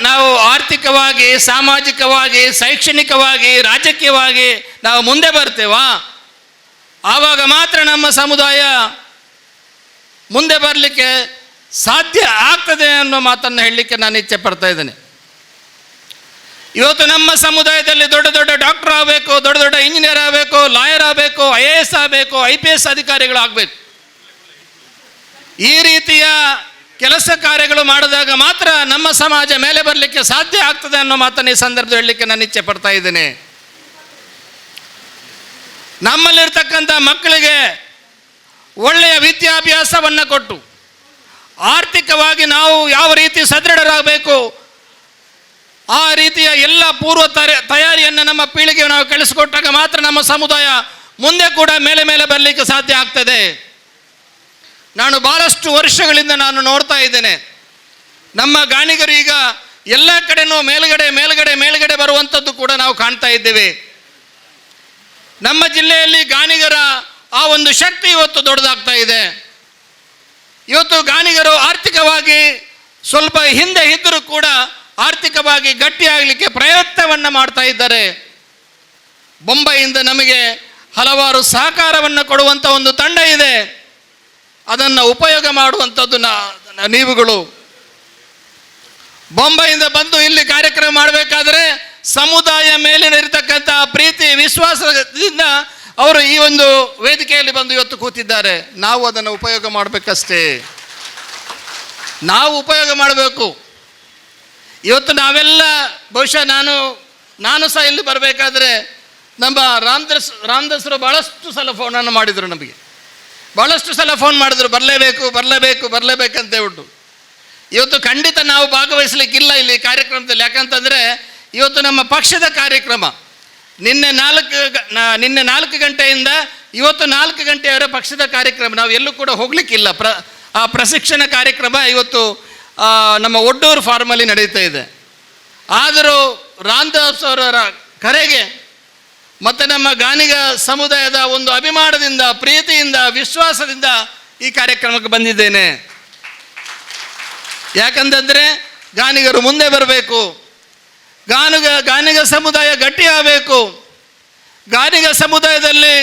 ನಾವು ಆರ್ಥಿಕವಾಗಿ, ಸಾಮಾಜಿಕವಾಗಿ, ಶೈಕ್ಷಣಿಕವಾಗಿ, ರಾಜಕೀಯವಾಗಿ ನಾವು ಮುಂದೆ ಬರ್ತೇವಾ, ಆವಾಗ ಮಾತ್ರ ನಮ್ಮ ಸಮುದಾಯ ಮುಂದೆ ಬರಲಿಕ್ಕೆ ಸಾಧ್ಯ ಆಗ್ತದೆ ಅನ್ನೋ ಮಾತನ್ನು ಹೇಳಲಿಕ್ಕೆ ನಾನು ಇಚ್ಛೆ ಪಡ್ತಾ ಇದ್ದೇನೆ. ಇವತ್ತು ನಮ್ಮ ಸಮುದಾಯದಲ್ಲಿ ದೊಡ್ಡ ದೊಡ್ಡ ಡಾಕ್ಟರ್ ಆಗಬೇಕು, ದೊಡ್ಡ ದೊಡ್ಡ ಇಂಜಿನಿಯರ್ ಆಗಬೇಕು, ಲಾಯರ್ ಆಗಬೇಕು, IAS ಆಗಬೇಕು, IPS ಅಧಿಕಾರಿಗಳಾಗಬೇಕು. ಈ ರೀತಿಯ ಕೆಲಸ ಕಾರ್ಯಗಳು ಮಾಡಿದಾಗ ಮಾತ್ರ ನಮ್ಮ ಸಮಾಜ ಮೇಲೆ ಬರಲಿಕ್ಕೆ ಸಾಧ್ಯ ಆಗ್ತದೆ ಅನ್ನೋ ಮಾತನ್ನು ಈ ಸಂದರ್ಭದಲ್ಲಿ ಹೇಳಲಿಕ್ಕೆ ನಾನು ಇಚ್ಛೆ ಪಡ್ತಾ ಇದ್ದೇನೆ. ನಮ್ಮಲ್ಲಿರ್ತಕ್ಕಂಥ ಮಕ್ಕಳಿಗೆ ಒಳ್ಳೆಯ ವಿದ್ಯಾಭ್ಯಾಸವನ್ನು ಕೊಟ್ಟು ಆರ್ಥಿಕವಾಗಿ ನಾವು ಯಾವ ರೀತಿ ಸದೃಢರಾಗಬೇಕು, ಆ ರೀತಿಯ ಎಲ್ಲ ಪೂರ್ವ ತಯಾರಿಯನ್ನು ನಮ್ಮ ಪೀಳಿಗೆಗೆ ನಾವು ಕಳಿಸಿಕೊಟ್ಟಾಗ ಮಾತ್ರ ನಮ್ಮ ಸಮುದಾಯ ಮುಂದೆ ಕೂಡ ಮೇಲೆ ಮೇಲೆ ಬರಲಿಕ್ಕೆ ಸಾಧ್ಯ ಆಗ್ತದೆ. ನಾನು ಭಾಳಷ್ಟು ವರ್ಷಗಳಿಂದ ನಾನು ನೋಡ್ತಾ ಇದ್ದೇನೆ, ನಮ್ಮ ಗಾಣಿಗರು ಈಗ ಎಲ್ಲ ಕಡೆನೂ ಮೇಲ್ಗಡೆ ಮೇಲ್ಗಡೆ ಮೇಲ್ಗಡೆ ಬರುವಂಥದ್ದು ಕೂಡ ನಾವು ಕಾಣ್ತಾ ಇದ್ದೇವೆ. ನಮ್ಮ ಜಿಲ್ಲೆಯಲ್ಲಿ ಗಾಣಿಗರ ಆ ಒಂದು ಶಕ್ತಿ ಇವತ್ತು ದೊಡ್ಡದಾಗ್ತಾ ಇದೆ. ಇವತ್ತು ಗಾಣಿಗರು ಆರ್ಥಿಕವಾಗಿ ಸ್ವಲ್ಪ ಹಿಂದೆ ಇದ್ದರೂ ಕೂಡ ಆರ್ಥಿಕವಾಗಿ ಗಟ್ಟಿಯಾಗಲಿಕ್ಕೆ ಪ್ರಯತ್ನವನ್ನು ಮಾಡ್ತಾ ಇದ್ದಾರೆ. ಬೊಂಬೈಯಿಂದ ನಮಗೆ ಹಲವಾರು ಸಹಕಾರವನ್ನು ಕೊಡುವಂಥ ಒಂದು ತಂಡ ಇದೆ. ಅದನ್ನು ಉಪಯೋಗ ಮಾಡುವಂಥದ್ದು ನೀವುಗಳು. ಬೊಂಬೈಯಿಂದ ಬಂದು ಇಲ್ಲಿ ಕಾರ್ಯಕ್ರಮ ಮಾಡಬೇಕಾದ್ರೆ ಸಮುದಾಯ ಮೇಲಿನ ಇರತಕ್ಕಂಥ ಪ್ರೀತಿ ವಿಶ್ವಾಸದಿಂದ ಅವರು ಈ ಒಂದು ವೇದಿಕೆಯಲ್ಲಿ ಬಂದು ಇವತ್ತು ಕೂತಿದ್ದಾರೆ. ನಾವು ಅದನ್ನು ಉಪಯೋಗ ಮಾಡಬೇಕಷ್ಟೇ, ನಾವು ಉಪಯೋಗ ಮಾಡಬೇಕು. ಇವತ್ತು ನಾವೆಲ್ಲ ಬಹುಶಃ ನಾನು ಸಹ ಇಲ್ಲಿ ಬರಬೇಕಾದ್ರೆ ನಮ್ಮ ರಾಮದಾಸರು ಭಾಳಷ್ಟು ಸಲ ಫೋನನ್ನು ಮಾಡಿದರು. ನಮಗೆ ಭಾಳಷ್ಟು ಸಲ ಫೋನ್ ಮಾಡಿದ್ರು, ಬರಲೇಬೇಕಂತ ಹೇಳ್ಬಿಟ್ಟು. ಇವತ್ತು ಖಂಡಿತ ನಾವು ಭಾಗವಹಿಸಲಿಕ್ಕಿಲ್ಲ ಇಲ್ಲಿ ಕಾರ್ಯಕ್ರಮದಲ್ಲಿ. ಯಾಕಂತಂದರೆ ಇವತ್ತು ನಮ್ಮ ಪಕ್ಷದ ಕಾರ್ಯಕ್ರಮ ನಿನ್ನೆ 4 ಗಂಟೆಯಿಂದ ಇವತ್ತು 4 ಗಂಟೆಯವರ ಪಕ್ಷದ ಕಾರ್ಯಕ್ರಮ. ನಾವು ಎಲ್ಲೂ ಕೂಡ ಹೋಗಲಿಕ್ಕಿಲ್ಲ. ಆ ಪ್ರಶಿಕ್ಷಣ ಕಾರ್ಯಕ್ರಮ ಇವತ್ತು ನಮ್ಮ ಒಡ್ಡೂರು ಫಾರ್ಮಲ್ಲಿ ನಡೀತಾ ಇದೆ. ಆದರೂ ರಾಮದಾಸ್ ಅವರ ಕರೆಗೆ ಮತ್ತು ನಮ್ಮ ಗಾಣಿಗ ಸಮುದಾಯದ ಒಂದು ಅಭಿಮಾನದಿಂದ, ಪ್ರೀತಿಯಿಂದ, ವಿಶ್ವಾಸದಿಂದ ಈ ಕಾರ್ಯಕ್ರಮಕ್ಕೆ ಬಂದಿದ್ದೇನೆ. ಯಾಕಂತಂದರೆ ಗಾಣಿಗರು ಮುಂದೆ ಬರಬೇಕು, ಗಾಣಿಗ ಸಮುದಾಯ ಗಟ್ಟಿಯಾಗಬೇಕು. ಗಾಣಿಗ ಸಮುದಾಯದಲ್ಲಿ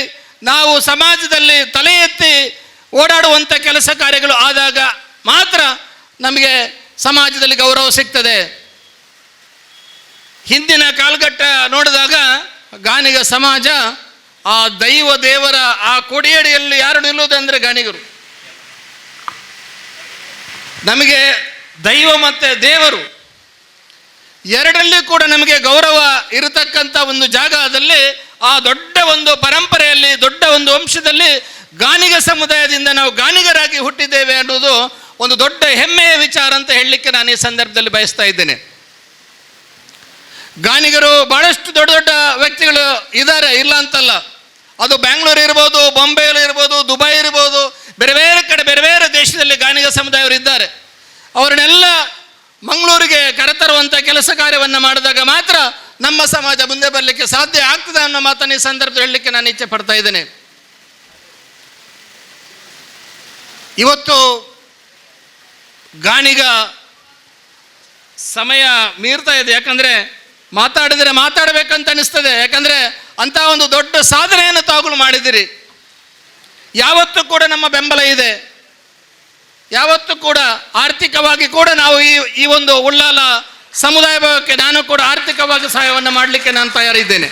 ನಾವು ಸಮಾಜದಲ್ಲಿ ತಲೆ ಎತ್ತಿ ಓಡಾಡುವಂಥ ಕೆಲಸ ಕಾರ್ಯಗಳು ಆದಾಗ ಮಾತ್ರ ನಮಗೆ ಸಮಾಜದಲ್ಲಿ ಗೌರವ ಸಿಗ್ತದೆ. ಹಿಂದಿನ ಕಾಲಘಟ್ಟ ನೋಡಿದಾಗ ಗಾಣಿಗ ಸಮಾಜ ಆ ದೇವರ ಆ ಕೊಡಿಯಡಿಯಲ್ಲಿ ಯಾರು ನಿಲ್ಲುವುದಂದರೆ ಗಾಣಿಗರು. ನಮಗೆ ದೈವ ಮತ್ತು ದೇವರು ಎರಡರಲ್ಲಿ ಕೂಡ ನಮಗೆ ಗೌರವ ಇರತಕ್ಕಂಥ ಒಂದು ಜಾಗದಲ್ಲಿ, ಆ ದೊಡ್ಡ ಒಂದು ಪರಂಪರೆಯಲ್ಲಿ, ದೊಡ್ಡ ಒಂದು ವಂಶದಲ್ಲಿ ಗಾಣಿಗ ಸಮುದಾಯದಿಂದ ನಾವು ಗಾಣಿಗರಾಗಿ ಹುಟ್ಟಿದ್ದೇವೆ ಅನ್ನೋದು ಒಂದು ದೊಡ್ಡ ಹೆಮ್ಮೆಯ ವಿಚಾರ ಅಂತ ಹೇಳಲಿಕ್ಕೆ ನಾನು ಈ ಸಂದರ್ಭದಲ್ಲಿ ಬಯಸ್ತಾ ಇದ್ದೇನೆ. ಗಾಣಿಗರು ಭಾಳಷ್ಟು ದೊಡ್ಡ ದೊಡ್ಡ ವ್ಯಕ್ತಿಗಳು ಇದ್ದಾರೆ, ಇಲ್ಲ ಅಂತಲ್ಲ. ಅದು ಬ್ಯಾಂಗ್ಳೂರು ಇರ್ಬೋದು, ಬಾಂಬೆಯಲ್ಲಿ ಇರ್ಬೋದು, ದುಬೈ ಇರ್ಬೋದು, ಬೇರೆ ಬೇರೆ ಕಡೆ ಬೇರೆ ಬೇರೆ ದೇಶದಲ್ಲಿ ಗಾಣಿಗ ಸಮುದಾಯವರು ಇದ್ದಾರೆ. ಅವರನ್ನೆಲ್ಲ ಮಂಗಳೂರಿಗೆ ಕರೆತರುವಂಥ ಕೆಲಸ ಕಾರ್ಯವನ್ನು ಮಾಡಿದಾಗ ಮಾತ್ರ ನಮ್ಮ ಸಮಾಜ ಮುಂದೆ ಬರಲಿಕ್ಕೆ ಸಾಧ್ಯ ಆಗ್ತದೆ ಅನ್ನೋ ಮಾತನ್ನು ಈ ಸಂದರ್ಭದಲ್ಲಿ ಹೇಳಲಿಕ್ಕೆ ನಾನು ಇಚ್ಛೆ ಪಡ್ತಾ ಇದ್ದೇನೆ. ಇವತ್ತು ಗಾಣಿಗ ಸಮಯ ಮೀರ್ತಾ ಇದೆ. ಯಾಕಂದರೆ ಮಾತಾಡಿದರೆ ಮಾತಾಡಬೇಕಂತ ಅನಿಸ್ತದೆ. ಯಾಕಂದರೆ ಅಂಥ ಒಂದು ದೊಡ್ಡ ಸಾಧನೆಯನ್ನು ತಾವುಗಳು ಮಾಡಿದ್ದೀರಿ. ಯಾವತ್ತೂ ಕೂಡ ನಮ್ಮ ಬೆಂಬಲ ಇದೆ. ಯಾವತ್ತೂ ಕೂಡ ಆರ್ಥಿಕವಾಗಿ ಕೂಡ ನಾವು ಈ ಒಂದು ಉಳ್ಳಾಲ ಸಮುದಾಯ ಭಾಗಕ್ಕೆ ನಾನು ಕೂಡ ಆರ್ಥಿಕವಾಗಿ ಸಹಾಯವನ್ನು ಮಾಡಲಿಕ್ಕೆ ನಾನು ತಯಾರಿದ್ದೇನೆ.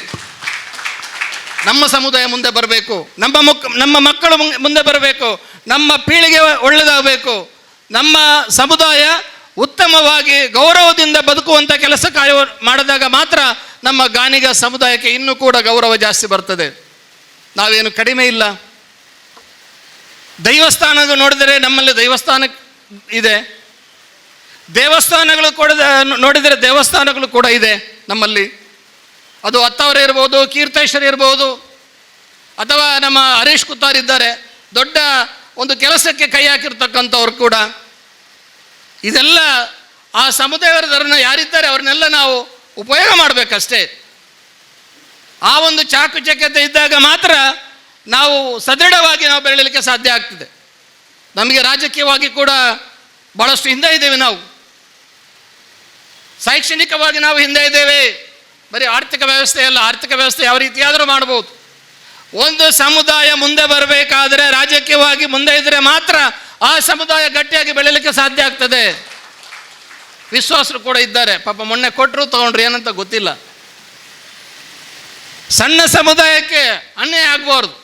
ನಮ್ಮ ಸಮುದಾಯ ಮುಂದೆ ಬರಬೇಕು, ನಮ್ಮ ಮಕ್ಕಳು ಮುಂದೆ ಬರಬೇಕು, ನಮ್ಮ ಪೀಳಿಗೆ ಒಳ್ಳೆಯದಾಗಬೇಕು, ನಮ್ಮ ಸಮುದಾಯ ಉತ್ತಮವಾಗಿ ಗೌರವದಿಂದ ಬದುಕುವಂಥ ಕೆಲಸ ಕಾರ್ಯ ಮಾಡಿದಾಗ ಮಾತ್ರ ನಮ್ಮ ಗಾಣಿಗ ಸಮುದಾಯಕ್ಕೆ ಇನ್ನೂ ಕೂಡ ಗೌರವ ಜಾಸ್ತಿ ಬರ್ತದೆ. ನಾವೇನು ಕಡಿಮೆ ಇಲ್ಲ. ದೈವಸ್ಥಾನಗಳು ನೋಡಿದರೆ ನಮ್ಮಲ್ಲಿ ದೇವಸ್ಥಾನ ಇದೆ, ದೇವಸ್ಥಾನಗಳು ಕೂಡ ನೋಡಿದರೆ ದೇವಸ್ಥಾನಗಳು ಕೂಡ ಇದೆ ನಮ್ಮಲ್ಲಿ. ಅದು ಅತ್ತಾವರ ಇರ್ಬೋದು, ಕೀರ್ತೇಶ್ವರ ಇರ್ಬೋದು, ಅಥವಾ ನಮ್ಮ ಹರೀಶ್ ಕುತ್ತಾರ್ ಇದ್ದಾರೆ, ದೊಡ್ಡ ಒಂದು ಕೆಲಸಕ್ಕೆ ಕೈ ಹಾಕಿರ್ತಕ್ಕಂಥವ್ರು ಕೂಡ. ಇದೆಲ್ಲ ಆ ಸಮುದಾಯದವರನ್ನ ಯಾರಿದ್ದಾರೆ ಅವ್ರನ್ನೆಲ್ಲ ನಾವು ಉಪಯೋಗ ಮಾಡಬೇಕಷ್ಟೇ. ಆ ಒಂದು ಚಾಕುಚಕ್ಯತೆ ಇದ್ದಾಗ ಮಾತ್ರ ನಾವು ಸದೃಢವಾಗಿ ನಾವು ಬೆಳೀಲಿಕ್ಕೆ ಸಾಧ್ಯ ಆಗ್ತದೆ. ನಮಗೆ ರಾಜಕೀಯವಾಗಿ ಕೂಡ ಭಾಳಷ್ಟು ಹಿಂದೆ ಇದ್ದೇವೆ. ನಾವು ಶೈಕ್ಷಣಿಕವಾಗಿ ನಾವು ಹಿಂದೆ ಇದ್ದೇವೆ. ಬರೀ ಆರ್ಥಿಕ ವ್ಯವಸ್ಥೆ ಅಲ್ಲ, ಆರ್ಥಿಕ ವ್ಯವಸ್ಥೆ ಯಾವ ರೀತಿಯಾದರೂ ಮಾಡ್ಬೋದು. ಒಂದು ಸಮುದಾಯ ಮುಂದೆ ಬರಬೇಕಾದರೆ ರಾಜಕೀಯವಾಗಿ ಮುಂದೆ ಇದ್ದರೆ ಮಾತ್ರ ಆ ಸಮುದಾಯ ಗಟ್ಟಿಯಾಗಿ ಬೆಳೀಲಿಕ್ಕೆ ಸಾಧ್ಯ ಆಗ್ತದೆ. ವಿಶ್ವಾಸರು ಕೂಡ ಇದ್ದಾರೆ, ಪಾಪ ಮೊನ್ನೆ ಕೊಟ್ಟರು ತಗೊಂಡ್ರು, ಏನಂತ ಗೊತ್ತಿಲ್ಲ. ಸಣ್ಣ ಸಮುದಾಯಕ್ಕೆ ಅನ್ಯಾಯ ಆಗಬಾರ್ದು.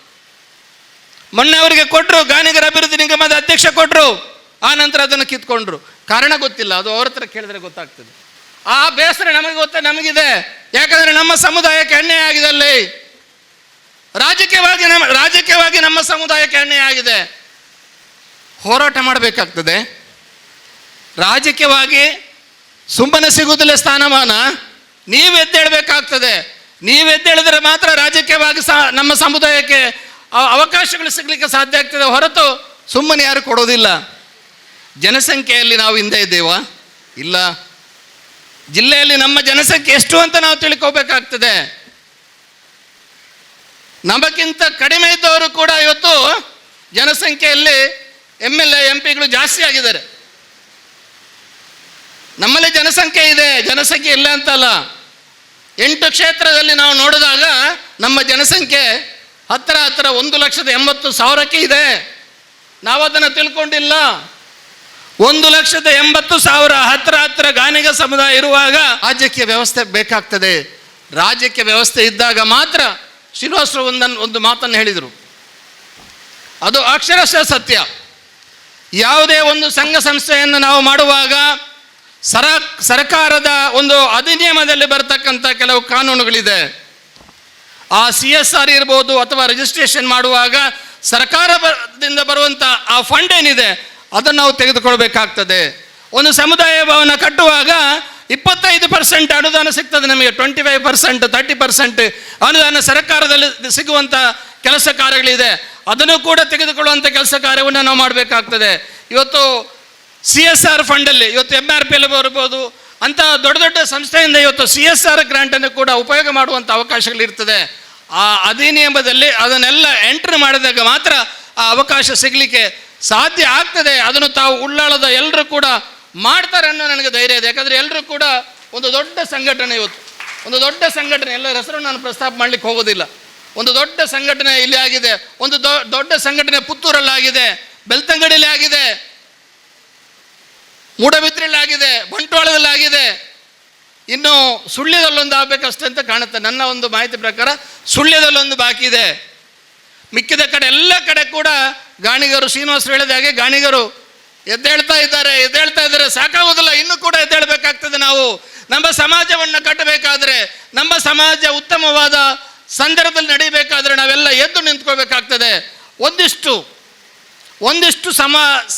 ಮೊನ್ನೆ ಅವರಿಗೆ ಕೊಟ್ಟರು, ಗಾಣಿಗರ ಅಭಿವೃದ್ಧಿ ನಿಗಮದ ಅಧ್ಯಕ್ಷ ಕೊಟ್ಟರು, ಆ ನಂತರ ಅದನ್ನು ಕಿತ್ಕೊಂಡ್ರು. ಕಾರಣ ಗೊತ್ತಿಲ್ಲ, ಅದು ಅವ್ರ ಹತ್ರ ಕೇಳಿದ್ರೆ ಗೊತ್ತಾಗ್ತದೆ. ಆ ಬೇಸರ ನಮಗಿದೆ. ಯಾಕಂದರೆ ನಮ್ಮ ಸಮುದಾಯಕ್ಕೆ ಅನ್ಯಾಯ ಆಗಿದೆ. ಅಲ್ಲಿ ರಾಜಕೀಯವಾಗಿ ನಮ್ಮ ಸಮುದಾಯಕ್ಕೆ ಅನ್ಯಾಯ ಆಗಿದೆ. ಹೋರಾಟ ಮಾಡಬೇಕಾಗ್ತದೆ. ರಾಜಕೀಯವಾಗಿ ಸುಮ್ಮನೆ ಸಿಗುವುದಿಲ್ಲ ಸ್ಥಾನಮಾನ. ನೀವು ಎದ್ದೇಳಬೇಕಾಗ್ತದೆ. ನೀವು ಎದ್ದೇಳಿದ್ರೆ ಮಾತ್ರ ರಾಜಕೀಯವಾಗಿ ನಮ್ಮ ಸಮುದಾಯಕ್ಕೆ ಅವಕಾಶಗಳು ಸಿಗಲಿಕ್ಕೆ ಸಾಧ್ಯ ಆಗ್ತದೆ, ಹೊರತು ಸುಮ್ಮನೆ ಯಾರು ಕೊಡೋದಿಲ್ಲ. ಜನಸಂಖ್ಯೆಯಲ್ಲಿ ನಾವು ಹಿಂದೆ ಇದ್ದೇವಾ? ಇಲ್ಲ. ಜಿಲ್ಲೆಯಲ್ಲಿ ನಮ್ಮ ಜನಸಂಖ್ಯೆ ಎಷ್ಟು ಅಂತ ನಾವು ತಿಳ್ಕೋಬೇಕಾಗ್ತದೆ. ನಮಗಿಂತ ಕಡಿಮೆ ಇದ್ದವರು ಕೂಡ ಇವತ್ತು ಜನಸಂಖ್ಯೆಯಲ್ಲಿ MLA MP ಗಳು ಜಾಸ್ತಿ ಆಗಿದ್ದಾರೆ. ನಮ್ಮಲ್ಲಿ ಜನಸಂಖ್ಯೆ ಇದೆ, ಜನಸಂಖ್ಯೆ ಇಲ್ಲ ಅಂತಲ್ಲ. 8 ಕ್ಷೇತ್ರದಲ್ಲಿ ನಾವು ನೋಡಿದಾಗ ನಮ್ಮ ಜನಸಂಖ್ಯೆ ಹತ್ತಿರ 1,80,000 ಇದೆ. ನಾವು ಅದನ್ನು ತಿಳ್ಕೊಂಡಿಲ್ಲ. 1,80,000 ಹತ್ತಿರ ಗಾಣಿಗ ಸಮುದಾಯ ಇರುವಾಗ ರಾಜ್ಯಕ್ಕೆ ವ್ಯವಸ್ಥೆ ಬೇಕಾಗ್ತದೆ. ರಾಜ್ಯಕ್ಕೆ ವ್ಯವಸ್ಥೆ ಇದ್ದಾಗ ಮಾತ್ರ ಶ್ರೀನಿವಾಸರು ಒಂದು ಮಾತನ್ನು ಹೇಳಿದರು, ಅದು ಅಕ್ಷರಶಃ ಸತ್ಯ. ಯಾವುದೇ ಒಂದು ಸಂಘ ಸಂಸ್ಥೆಯನ್ನು ನಾವು ಮಾಡುವಾಗ ಸರ್ಕಾರದ ಒಂದು ಅಧಿನಿಯಮದಲ್ಲಿ ಬರತಕ್ಕಂಥ ಕೆಲವು ಕಾನೂನುಗಳಿದೆ. ಆ CSR ಇರ್ಬೋದು ಅಥವಾ ರಿಜಿಸ್ಟ್ರೇಷನ್ ಮಾಡುವಾಗ ಸರ್ಕಾರದಿಂದ ಬರುವಂಥ ಆ ಫಂಡ್ ಏನಿದೆ ಅದನ್ನು ನಾವು ತೆಗೆದುಕೊಳ್ಬೇಕಾಗ್ತದೆ. ಒಂದು ಸಮುದಾಯ ಭವನ ಕಟ್ಟುವಾಗ 25% ಅನುದಾನ ಸಿಗ್ತದೆ ನಮಗೆ, 25%, 30% ಅನುದಾನ ಸರ್ಕಾರದಲ್ಲಿ ಸಿಗುವಂಥ ಕೆಲಸ ಕಾರ್ಯಗಳಿದೆ. ಅದನ್ನು ಕೂಡ ತೆಗೆದುಕೊಳ್ಳುವಂಥ ಕೆಲಸ ಕಾರ್ಯವನ್ನು ನಾವು ಮಾಡಬೇಕಾಗ್ತದೆ. ಇವತ್ತು CSR ಫಂಡಲ್ಲಿ ಇವತ್ತು MRPL ಬರ್ಬೋದು ಅಂತ ದೊಡ್ಡ ದೊಡ್ಡ ಸಂಸ್ಥೆಯಿಂದ ಇವತ್ತು CSR ಗ್ರಾಂಟನ್ನು ಕೂಡ ಉಪಯೋಗ ಮಾಡುವಂಥ ಅವಕಾಶಗಳಿರ್ತದೆ. ಆ ಅಧಿನಿಯಮದಲ್ಲಿ ಅದನ್ನೆಲ್ಲ ಎಂಟ್ರಿ ಮಾಡಿದಾಗ ಮಾತ್ರ ಆ ಅವಕಾಶ ಸಿಗಲಿಕ್ಕೆ ಸಾಧ್ಯ ಆಗ್ತದೆ. ಅದನ್ನು ತಾವು ಉಳ್ಳಾಳದ ಎಲ್ಲರೂ ಕೂಡ ಮಾಡ್ತಾರೆ ಅನ್ನೋ ನನಗೆ ಧೈರ್ಯ ಇದೆ. ಯಾಕಂದರೆ ಎಲ್ಲರೂ ಕೂಡ ಒಂದು ದೊಡ್ಡ ಸಂಘಟನೆ, ಇವತ್ತು ಒಂದು ದೊಡ್ಡ ಸಂಘಟನೆ, ಎಲ್ಲರ ಹೆಸರು ನಾನು ಪ್ರಸ್ತಾಪ ಮಾಡಲಿಕ್ಕೆ ಹೋಗೋದಿಲ್ಲ. ಒಂದು ದೊಡ್ಡ ಸಂಘಟನೆ ಇಲ್ಲಿ ಆಗಿದೆ, ಒಂದು ದೊಡ್ಡ ಸಂಘಟನೆ ಪುತ್ತೂರಲ್ಲಾಗಿದೆ, ಬೆಳ್ತಂಗಡಿಯಲ್ಲಿ ಆಗಿದೆ, ಮೂಡಬಿದ್ರೆಯಲ್ಲಾಗಿದೆ, ಬಂಟ್ವಾಳದಲ್ಲಾಗಿದೆ. ಇನ್ನು ಸುಳ್ಯದಲ್ಲೊಂದು ಆಗಬೇಕಷ್ಟೇ ಅಂತ ಕಾಣುತ್ತೆ. ನನ್ನ ಒಂದು ಮಾಹಿತಿ ಪ್ರಕಾರ ಸುಳ್ಯದಲ್ಲೊಂದು ಬಾಕಿ ಇದೆ. ಮಿಕ್ಕಿದ ಕಡೆ ಎಲ್ಲ ಕಡೆ ಕೂಡ ಗಾಣಿಗರು, ಶ್ರೀನಿವಾಸರು ಹೇಳಿದ ಹಾಗೆ ಗಾಣಿಗರು ಎದ್ದೇಳ್ತಾ ಇದ್ದಾರೆ. ಸಾಕಾಗೋದಿಲ್ಲ, ಇನ್ನೂ ಕೂಡ ಎದ್ದೇಳಬೇಕಾಗ್ತದೆ. ನಾವು ನಮ್ಮ ಸಮಾಜವನ್ನು ಕಟ್ಟಬೇಕಾದ್ರೆ, ನಮ್ಮ ಸಮಾಜ ಉತ್ತಮವಾದ ಸಂದರ್ಭದಲ್ಲಿ ನಡೀಬೇಕಾದ್ರೆ ನಾವೆಲ್ಲ ಎದ್ದು ನಿಂತ್ಕೋಬೇಕಾಗ್ತದೆ. ಒಂದಿಷ್ಟು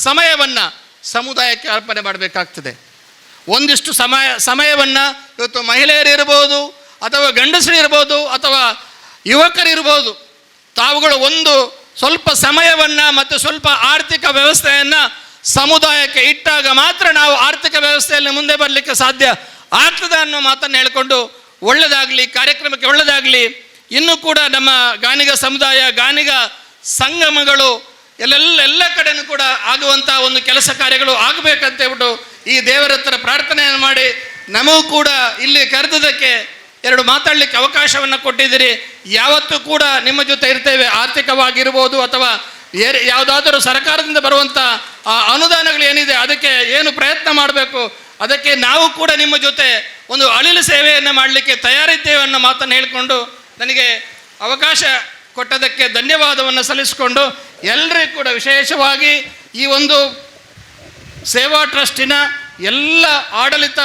ಸಮಯವನ್ನು ಸಮುದಾಯಕ್ಕೆ ಅರ್ಪಣೆ ಮಾಡಬೇಕಾಗ್ತದೆ. ಒಂದಿಷ್ಟು ಸಮಯವನ್ನು ಇವತ್ತು ಮಹಿಳೆಯರಿರ್ಬೋದು ಅಥವಾ ಗಂಡಸರಿರ್ಬೋದು ಅಥವಾ ಯುವಕರಿರ್ಬೋದು, ತಾವುಗಳು ಒಂದು ಸ್ವಲ್ಪ ಸಮಯವನ್ನು ಮತ್ತು ಸ್ವಲ್ಪ ಆರ್ಥಿಕ ವ್ಯವಸ್ಥೆಯನ್ನು ಸಮುದಾಯಕ್ಕೆ ಇಟ್ಟಾಗ ಮಾತ್ರ ನಾವು ಆರ್ಥಿಕ ವ್ಯವಸ್ಥೆಯಲ್ಲಿ ಮುಂದೆ ಬರಲಿಕ್ಕೆ ಸಾಧ್ಯ ಆಗ್ತದೆ ಅನ್ನೋ ಮಾತನ್ನು ಹೇಳಿಕೊಂಡು, ಒಳ್ಳೆಯದಾಗಲಿ, ಕಾರ್ಯಕ್ರಮಕ್ಕೆ ಒಳ್ಳೆಯದಾಗಲಿ. ಇನ್ನೂ ಕೂಡ ನಮ್ಮ ಗಾಣಿಗ ಸಮುದಾಯ, ಗಾಣಿಗ ಸಂಗಮಗಳು ಎಲ್ಲ ಕಡೆಯೂ ಕೂಡ ಆಗುವಂಥ ಒಂದು ಕೆಲಸ ಕಾರ್ಯಗಳು ಆಗಬೇಕಂತ ಹೇಳ್ಬಿಟ್ಟು ಈ ದೇವರ ಹತ್ರ ಪ್ರಾರ್ಥನೆಯನ್ನು ಮಾಡಿ, ನಮಗೂ ಕೂಡ ಇಲ್ಲಿ ಕರೆದದಕ್ಕೆ 2 ಮಾತಾಡಲಿಕ್ಕೆ ಅವಕಾಶವನ್ನು ಕೊಟ್ಟಿದ್ದೀರಿ. ಯಾವತ್ತೂ ಕೂಡ ನಿಮ್ಮ ಜೊತೆ ಇರ್ತೇವೆ. ಆರ್ಥಿಕವಾಗಿರ್ಬೋದು ಅಥವಾ ಯಾವುದಾದರೂ ಸರ್ಕಾರದಿಂದ ಬರುವಂಥ ಆ ಅನುದಾನಗಳು ಏನಿದೆ ಅದಕ್ಕೆ ಏನು ಪ್ರಯತ್ನ ಮಾಡಬೇಕು, ಅದಕ್ಕೆ ನಾವು ಕೂಡ ನಿಮ್ಮ ಜೊತೆ ಒಂದು ಅಳಿಲು ಸೇವೆಯನ್ನು ಮಾಡಲಿಕ್ಕೆ ತಯಾರಿದ್ದೇವೆ ಅನ್ನೋ ಮಾತನ್ನು ಹೇಳಿಕೊಂಡು, ನನಗೆ ಅವಕಾಶ ಕೊಟ್ಟದಕ್ಕೆ ಧನ್ಯವಾದವನ್ನು ಸಲ್ಲಿಸಿಕೊಂಡು, ಎಲ್ಲರಿಗೂ ಕೂಡ ವಿಶೇಷವಾಗಿ ಈ ಒಂದು ಸೇವಾ ಟ್ರಸ್ಟಿನ ಎಲ್ಲ ಆಡಳಿತ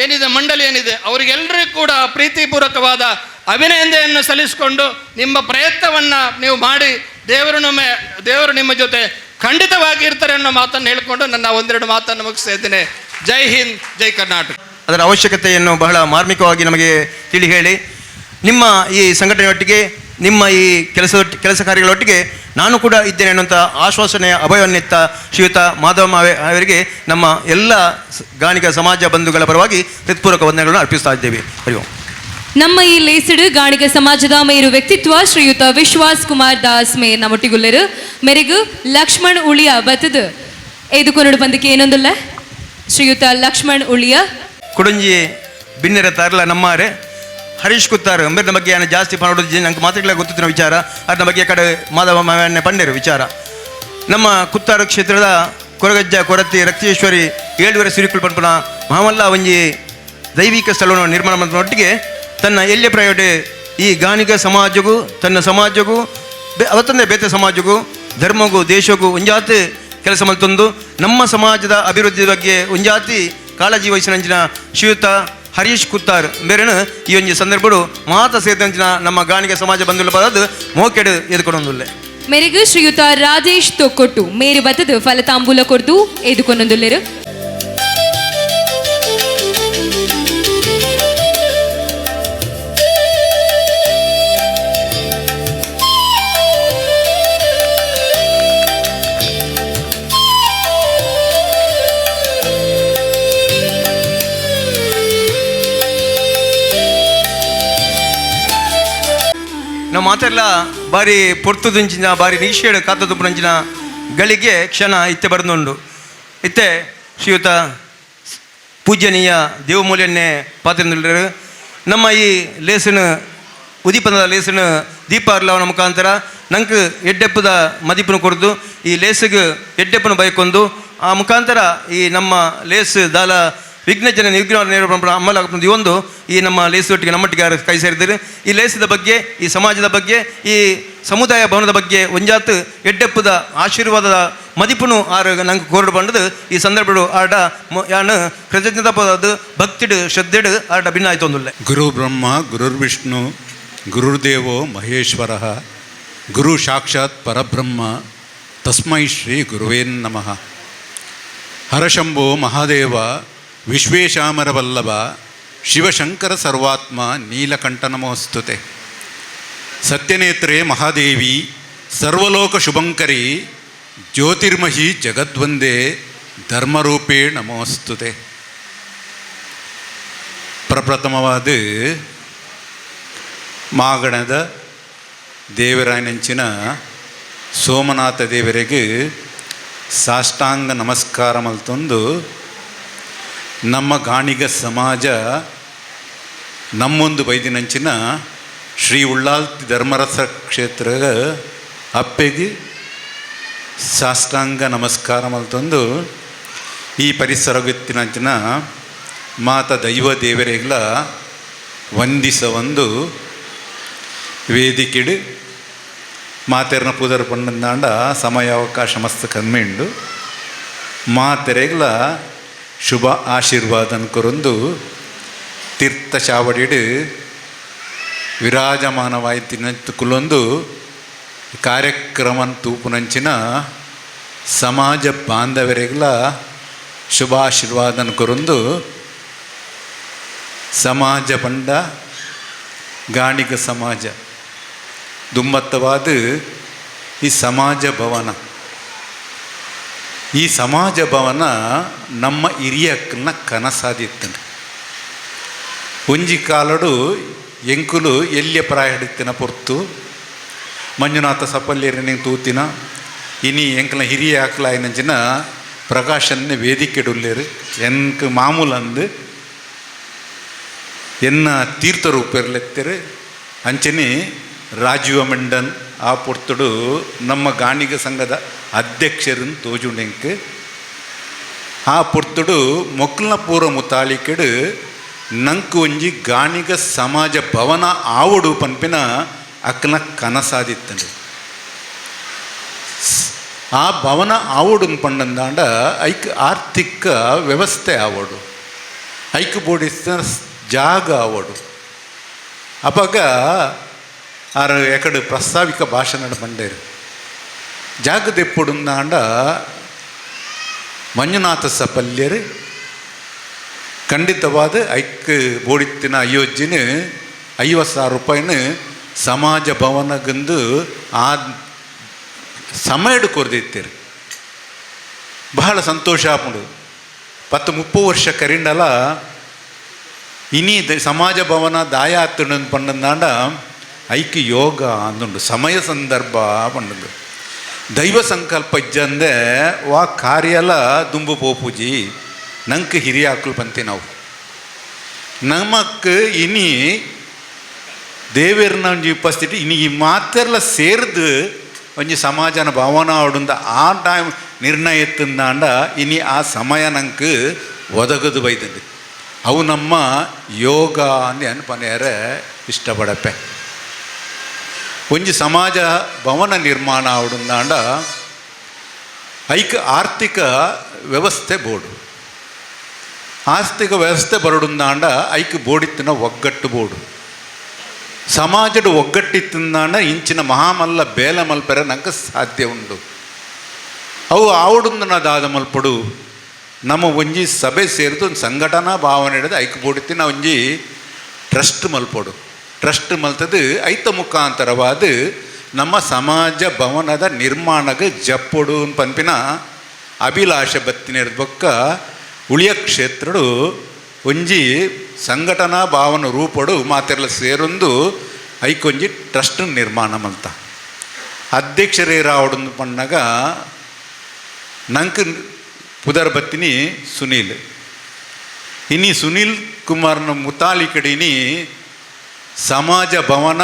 ಏನಿದೆ, ಮಂಡಳಿ ಏನಿದೆ, ಅವರಿಗೆಲ್ಲರಿಗೂ ಕೂಡ ಪ್ರೀತಿಪೂರ್ವಕವಾದ ಅಭಿನಂದನೆಯನ್ನು ಸಲ್ಲಿಸಿಕೊಂಡು, ನಿಮ್ಮ ಪ್ರಯತ್ನವನ್ನು ನೀವು ಮಾಡಿ ದೇವರು ನಿಮ್ಮ ಜೊತೆ ಖಂಡಿತವಾಗಿ ಇರ್ತಾರೆ ಅನ್ನೋ ಮಾತನ್ನು ಹೇಳಿಕೊಂಡು ನನ್ನ 1-2 ಮಾತನ್ನು ಮುಗಿಸ್ತಾ ಇದ್ದೇನೆ. ಜೈ ಹಿಂದ್, ಜೈ ಕರ್ನಾಟಕ. ಅದರ ಅವಶ್ಯಕತೆಯನ್ನು ಬಹಳ ಮಾರ್ಮಿಕವಾಗಿ ನಮಗೆ ತಿಳಿ ಹೇಳಿ, ನಿಮ್ಮ ಈ ಸಂಘಟನೆಯೊಟ್ಟಿಗೆ, ನಿಮ್ಮ ಈ ಕೆಲಸ ಕಾರ್ಯಗಳೊಟ್ಟಿಗೆ ನಾನು ಕೂಡ ಇದ್ದೇನೆ ಅನ್ನುವಂಥ ಆಶ್ವಾಸನೆಯ ಅಭಯವನ್ನಿತ್ತ ಶ್ರೀಯುತ ಮಾಧವ ಮಾವೆ ಅವರಿಗೆ ನಮ್ಮ ಎಲ್ಲ ಗಾಣಿಗ ಸಮಾಜ ಬಂಧುಗಳ ಪರವಾಗಿ ಹೃತ್ಪೂರ್ವಕ ವಂದನೆಗಳನ್ನು ಅರ್ಪಿಸ್ತಾ ಇದ್ದೇವೆ. ಹರಿ ಓಂ. ನಮ್ಮ ಈ ಲೇಸಿಡು ಗಾಣಿಗ ಸಮಾಜದ ಮೇರು ವ್ಯಕ್ತಿತ್ವ ಶ್ರೀಯುತ ವಿಶ್ವಾಸ್ ಕುಮಾರ್ ದಾಸ್ ಮೇರ್ ನಮ್ಮೊಟ್ಟಿಗುಳ್ಳರು ಮೆರೆಗು ಲಕ್ಷ್ಮಣ್ ಉಳಿಯ ಬತ್ತದು ಎದುಕೊಂಡು ಬಂದಕ್ಕೆ ಏನೊಂದಿಲ್ಲ ಶ್ರೀಯುತ ಲಕ್ಷ್ಮಣ್ ಉಳಿಯ ಕುಡಂಜಿ ಬಿನ್ನೆರ ತಾರಲ ನಮ್ಮಾರೆ ಹರೀಶ್ ಕುತ್ತಾರ್ ಅಂಬೇರ್ನ ಬಗ್ಗೆ ನಾನು ಜಾಸ್ತಿ ಮಾಡೋದು ನಂಗೆ ಮಾತಾಡಲಿಕ್ಕೆ ಗೊತ್ತಿನ ವಿಚಾರ. ಅದರ ಬಗ್ಗೆ ಕಡೆ ಮಾಧವ ಮಾವನ್ನೇ ಪಂಡೇರು ವಿಚಾರ. ನಮ್ಮ ಕುತ್ತಾರ ಕ್ಷೇತ್ರದ ಕೊರಗಜ್ಜ ಕೊರತಿ ರಕ್ತೇಶ್ವರಿ 7 ಸಿರಿಕುಲ್ ಪಂಪನ ಮಾಮಲ್ಲ ಒಂಜಿ ದೈವಿಕ ಸ್ಥಳವನ್ನು ನಿರ್ಮಾಣ ಮಾಡೋನೊಟ್ಟಿಗೆ ತನ್ನ ಎಲ್ಲಿ ಪ್ರೈವೇಟ್ ಈ ಗಾಣಿಗ ಸಮಾಜಗೂ ತನ್ನ ಸಮಾಜಗೂ ಅವತ್ತಂದೇ ಬೇತೆ ಸಮಾಜಗೂ ಧರ್ಮಗೂ ದೇಶಗೂ ಒಂಜಾತಿ ಕೆಲಸ ಮಲ್ತೊಂದು ನಮ್ಮ ಸಮಾಜದ ಅಭಿವೃದ್ಧಿ ಬಗ್ಗೆ ಒಂಜಾತಿ ಕಾಳಜಿ ವಹಿಸಿನಂಚಿನ ಶ್ರೀಯುತ ಹರೀಶ್ ಕುತ್ತಾರ್ ಬೇರೆನು ಈ ಒಂದು ಸಂದರ್ಭಡು ಮಾತ ಸೇರಿದಂಚಿನ ನಮ್ಮ ಗಾಣಿಗ ಸಮಾಜ ಬಂಧುಗಳ ಪದದ್ದು ಮೋಕೆಡು ಎದುಕೊಂಡೊಂದುಲ್ಲೆ ಮೆರೆಗು ಶ್ರೀಯುತ ರಾಜೇಶ್ ತೊಕ್ಕೊಟ್ಟು ಮೇರು ಬತ್ತದು ಫಲತಾಂಬೂಲ ಕೊಡ್ದು ಎದುಕೊಂಡೊಂದುಲ್ಲೆರು. ನಾವು ಮಾತೆಲ್ಲ ಬಾರಿ ಪೊರ್ತುದಿಂಚಿನ ಬಾರಿ ನಿರೀಕ್ಷೆ ಕಾತದುಪ್ಪುನಂಚಿನ ಗಳಿಗೆ ಕ್ಷಣ ಇತ್ತೆ ಬರೆದುಂಡು ಇತ್ತೆ ಶ್ರೀಯುತ ಪೂಜ್ಯನೀಯ ದೇವಮೂಲ್ಯನ್ನೇ ಪಾತ್ರ ನಮ್ಮ ಈ ಲೇಸನ ಉದೀಪನದ ಲೇಸನ ದೀಪ ಅರ್ಲವನ ಮುಖಾಂತರ ನಂಗೆ ಎಡ್ಡೆಪ್ಪದ ಮದಿಪನ ಕೊಡ್ದು ಈ ಲೇಸಿಗೆ ಎಡ್ಡೆಪ್ಪನ ಬೈಕೊಂದು ಆ ಮುಖಾಂತರ ಈ ನಮ್ಮ ಲೇಸ್ ದಾಲ ವಿಘ್ನಜನ ನಿರ್ವಿಘ್ನ ಅಮ್ಮಲ ಈ ಒಂದು ಈ ನಮ್ಮ ಲೇಸೊಟ್ಟಿಗೆ ನಮ್ಮೊಟ್ಟಿಗೆ ಕೈ ಸೇರಿದ್ದಾರೆ. ಈ ಲೇಸದ ಬಗ್ಗೆ, ಈ ಸಮಾಜದ ಬಗ್ಗೆ, ಈ ಸಮುದಾಯ ಭವನದ ಬಗ್ಗೆ ಒಂಜಾತ್ ಎಡ್ಡೆಪ್ಪದ ಆಶೀರ್ವಾದದ ಮದಿಪುನು ಆರು ನಂಗೆ ಕೋರ್ಡು ಬಂಡದು ಈ ಸಂದರ್ಭಡು ಆಡ ಯಾನು ಕೃತಜ್ಞತಾಪದ ಭಕ್ತಿಡು ಶ್ರದ್ಧೆಡು ಆಡ ಭಿನ್ನ ಆಯ್ತು ಒಂದುಲ್ಲೆ. ಗುರು ಬ್ರಹ್ಮ ಗುರುರ್ವಿಷ್ಣು ಗುರುರ್ದೇವೋ ಮಹೇಶ್ವರ ಗುರು ಸಾಕ್ಷಾತ್ ಪರಬ್ರಹ್ಮ ತಸ್ಮೈ ಶ್ರೀ ಗುರುವೇ ನಮಃ. ಹರಶಂಭೋ ಮಹಾದೇವ ವಿಶ್ವೇಶಾಮರವಲ್ಲಭ ಶಿವಶಂಕರ ಸರ್ವಾತ್ಮ ನೀಲಕಂಠ ನಮೋಸ್ತುತೆ. ಸತ್ಯನೇತ್ರೇ ಮಹಾದೇವಿ ಸರ್ವಲೋಕ ಶುಭಂಕರಿ ಜ್ಯೋತಿರ್ಮಹಿ ಜಗದ್ವಂದೇ ಧರ್ಮರೂಪೇ ನಮೋಸ್ತುತೆ. ಪ್ರಪ್ರಥಮವಾದ ಮಾಗಣದ ದೇವರಾಯನಂಚಿನ ಸೋಮನಾಥ ದೇವರಿಗೆ ಸಾಷ್ಟಾಂಗ ನಮಸ್ಕಾರ ಮಲ್ತೊಂದು ನಮ್ಮ ಗಾಣಿಗ ಸಮಾಜ ನಮ್ಮೊಂದು ಬೈದಿನಂಚಿನ ಶ್ರೀ ಉಳ್ಳಾಲ್ತಿ ಧರ್ಮರಥ ಕ್ಷೇತ್ರ ಅಪ್ಪೆಗೆ ಸಾಷ್ಟಾಂಗ ನಮಸ್ಕಾರ ಮಲ್ತೊಂದು ಈ ಪರಿಸರ ಗೊತ್ತಿನಂಚಿನ ಮಾತ ದೈವ ದೇವರೆಗಳ ವಂದಿಸ ಒಂದು ವೇದಿಕೆಡು ಮಾತೆರ್ನ ಪೂದರ್ ಪಂಡಂದಾಂಡ ಸಮಯ ಅವಕಾಶ ಮಸ್ತ್ ಕಮ್ಮಿ ಉಂಡು. ಮಾತೆರೆಗಳ ಶುಭ ಆಶೀರ್ವಾದನ ಕೊರೊಂದು ತೀರ್ಥ ಚಾವಡಿಡು ವಿರಾಜಮಾನವಾಯ್ತಿನಂತ ಕುಲೊಂದು ಕಾರ್ಯಕ್ರಮ ತೂಪುನಂಚಿನ ಸಮಾಜ ಬಾಂಧವರೆಗಳ ಶುಭಾಶೀರ್ವಾದನ ಕೊರೊಂದು ಸಮಾಜ ಪಂಡ ಗಾಣಿಗ ಸಮಾಜ ದುಂಬತ್ತವಾದ ಈ ಸಮಾಜ ಭವನ, ಈ ಸಮಾಜ ಭವನ ನಮ್ಮ ಹಿರಿಯಕ್ಕನ ಕನಸಾದಿತ್ತು. ಒಂಜಿ ಕಾಲಡು ಎಂಕುಲು ಎಲ್ಲಿಯ ಪ್ರಾಯ ಹಿಡಿತಿನ ಪೊರ್ತು ಮಂಜುನಾಥ ಸಪಲ್ಯರನೆ ತೂತಿನ ಇನಿ ಎಂಕಲ ಹಿರಿಯ ಆಕಲಾಯಿನಂಚಿನ ಪ್ರಕಾಶನ್ನೇ ವೇದಿಕೆಡುಲ್ಲೇರು ಎನ್ಕ್ ಮಾಮೂಲಂದು ಎನ್ನ ತೀರ್ಥರೂಪರ್ಲೆತ್ತರು ಅಂಚನೆ ರಾಜೀವ ಮೆಂಡನ್ ಆ ಪೊರ್ತುಡು ನಮ್ಮ ಗಾಣಿಗ ಸಂಘದ ಅಧ್ಯಕ್ಷರನ್ನು ತೋಜುಂಡೆಂಕ್ ಆ ಪೊರ್ತುಡು ಮೊಕ್ಕಲ್ನ ಪೂರ್ವ ಮುತಾಳಿಕೆಡು ನಂಕು ಒಂಜಿ ಗಾಣಿಗ ಸಮಾಜ ಭವನ ಆವಡು ಪನ್ಪಿನ ಅಕ್ಕನ ಕನಸಾದಿತ್ತಂಡು. ಆ ಭವನ ಆವಡು ಪಂಡಂದಾಂಡ ಐಕ್ ಆರ್ಥಿಕ ವ್ಯವಸ್ಥೆ ಆವಡು, ಐಕ್ ಬೋಡಿಸ್ತ ಜಾಗ ಆವಡು. ಅವಾಗ ಆರು ಎಕಡು ಪ್ರಸ್ತಾವಿಕ ಭಾಷಣ ಬಂಡೇರು ಜಾಗದೆಪ್ಪುಡುಂದಾಂಡ ಮಂಜುನಾಥ ಸಪಲ್ಯರು ಖಂಡಿತವಾದ ಐಕ್ ಬೋಡಿತ್ತಿನ ಅಯೋಜ್ಯನ 50,000 ರೂಪಾಯಿನ ಸಮಾಜ ಭವನಗಂದು ಆ ಸಮಯಡು ಕೊರ್ದಿತ್ತೀರಿ. ಬಹಳ ಸಂತೋಷ ಆಪುಂಡು. 10-30 ವರ್ಷ ಕರಿಂಡಲ ಇನಿ ಸಮಾಜ ಭವನ ದಾಯ ಹತ್ತುಂಡು ಪಂಡಂದಾಂಡ ಐಕ್ಯ ಯೋಗ ಅಂದುಂಡು ಸಮಯ ಸಂದರ್ಭ ಪಂಡು ದೈವ ಸಂಕಲ್ಪ ಇಜ್ಜಂದೆ ವಾ ಕಾರ್ಯಲ ದುಂಬು ಪೋಪುಜಿ ನಂಗೆ ಹಿರಿಯ ಹಾಕಲು ಪಂತೆ ನಾವು ನಮಕ್ ಇನಿ ದೇವೇರ್ನ ಒಂಜಿ ಉಪಸ್ಥಿತಿ ಇನಿ ಈ ಮಾತೆರ್ಲ ಸೇರ್ದು ಒಂಜಿ ಸಮಾಜನ ಭಾವನ ಆಡುಂದ ಆ ಟೈಮ್ ನಿರ್ಣಯ ಎತ್ತಂದಾಂಡ ಇನಿ ಆ ಸಮಯ ನಂಗೆ ಒದಗದು ಬೈದಂಡು ಅವು ನಮ್ಮ ಯೋಗ ಅಂದು ಅನ್ಪನೆಯರ ಇಷ್ಟಪಡಪ್ಪೆ. ಒಂಜಿ ಸಮಾಜ ಭವನ ನಿರ್ಮಾಣ ಆವಡುಂದಾಂಡ ಐಕ್ ಆರ್ಥಿಕ ವ್ಯವಸ್ಥೆ ಬೋಡು, ಆರ್ಥಿಕ ವ್ಯವಸ್ಥೆ ಬರಡುಂದಾಂಡ ಐಕ್ ಬೋಡಿತ್ತಿನ ಒಗ್ಗಟ್ಟು ಬೋಡು, ಸಮಾಜದ ಒಗ್ಗಟ್ಟಿತ್ತಂದಾಂಡ ಇಂಚಿನ ಮಹಾಮಲ್ಲ ಬೇಲ ಮಲ್ಪೆರ ನಂಗೆ ಸಾಧ್ಯ ಉಂಡು. ಅವು ಆವಡುಂದನದಾದ ಮಲ್ಪಡು ನಮ್ಮ ಒಂಜಿ ಸಭೆ ಸೇರಿದು ಒಂದು ಸಂಘಟನಾ ಭಾವನೆ ಹಿಡಿದು ಐಕ್ ಬೋಡಿತ್ತಿನ ಒಂಜಿ ಟ್ರಸ್ಟ್ ಮಲ್ಪಡು. ಟ್ರಸ್ಟ್ ಮಲ್ತದು ಐತ ಮುಖಾಂತರವಾದ ನಮ್ಮ ಸಮಾಜ ಭವನದ ನಿರ್ಮಾಣಕ್ಕೆ ಜಪ್ಪೊಡು ಪನ್ಪಿನ ಅಭಿಲಾಷೆ ಬತ್ತಿನ ಬೊಕ್ಕ ಉಳಿಯ ಕ್ಷೇತ್ರಡು ಒಂಜಿ ಸಂಘಟನಾ ಭಾವನ ರೂಪಡು ಮಾತೆಲ್ಲ ಸೇರೊಂದು ಐಕೊಂಜಿ ಟ್ರಸ್ಟ್ ನಿರ್ಮಾಣ ಮಲ್ತ ಅಧ್ಯಕ್ಷರೇ ರಾವಡು ಪಣ್ಣಾಗ ನಂಗೆ ಪುದರ್ ಬತ್ತಿನಿ ಸುನೀಲ್ ಇನಿ ಸುನೀಲ್ ಕುಮಾರ್ನ ಮುತಾಲಿ ಕಡಿನಿ ಸಮಾಜ ಭವನ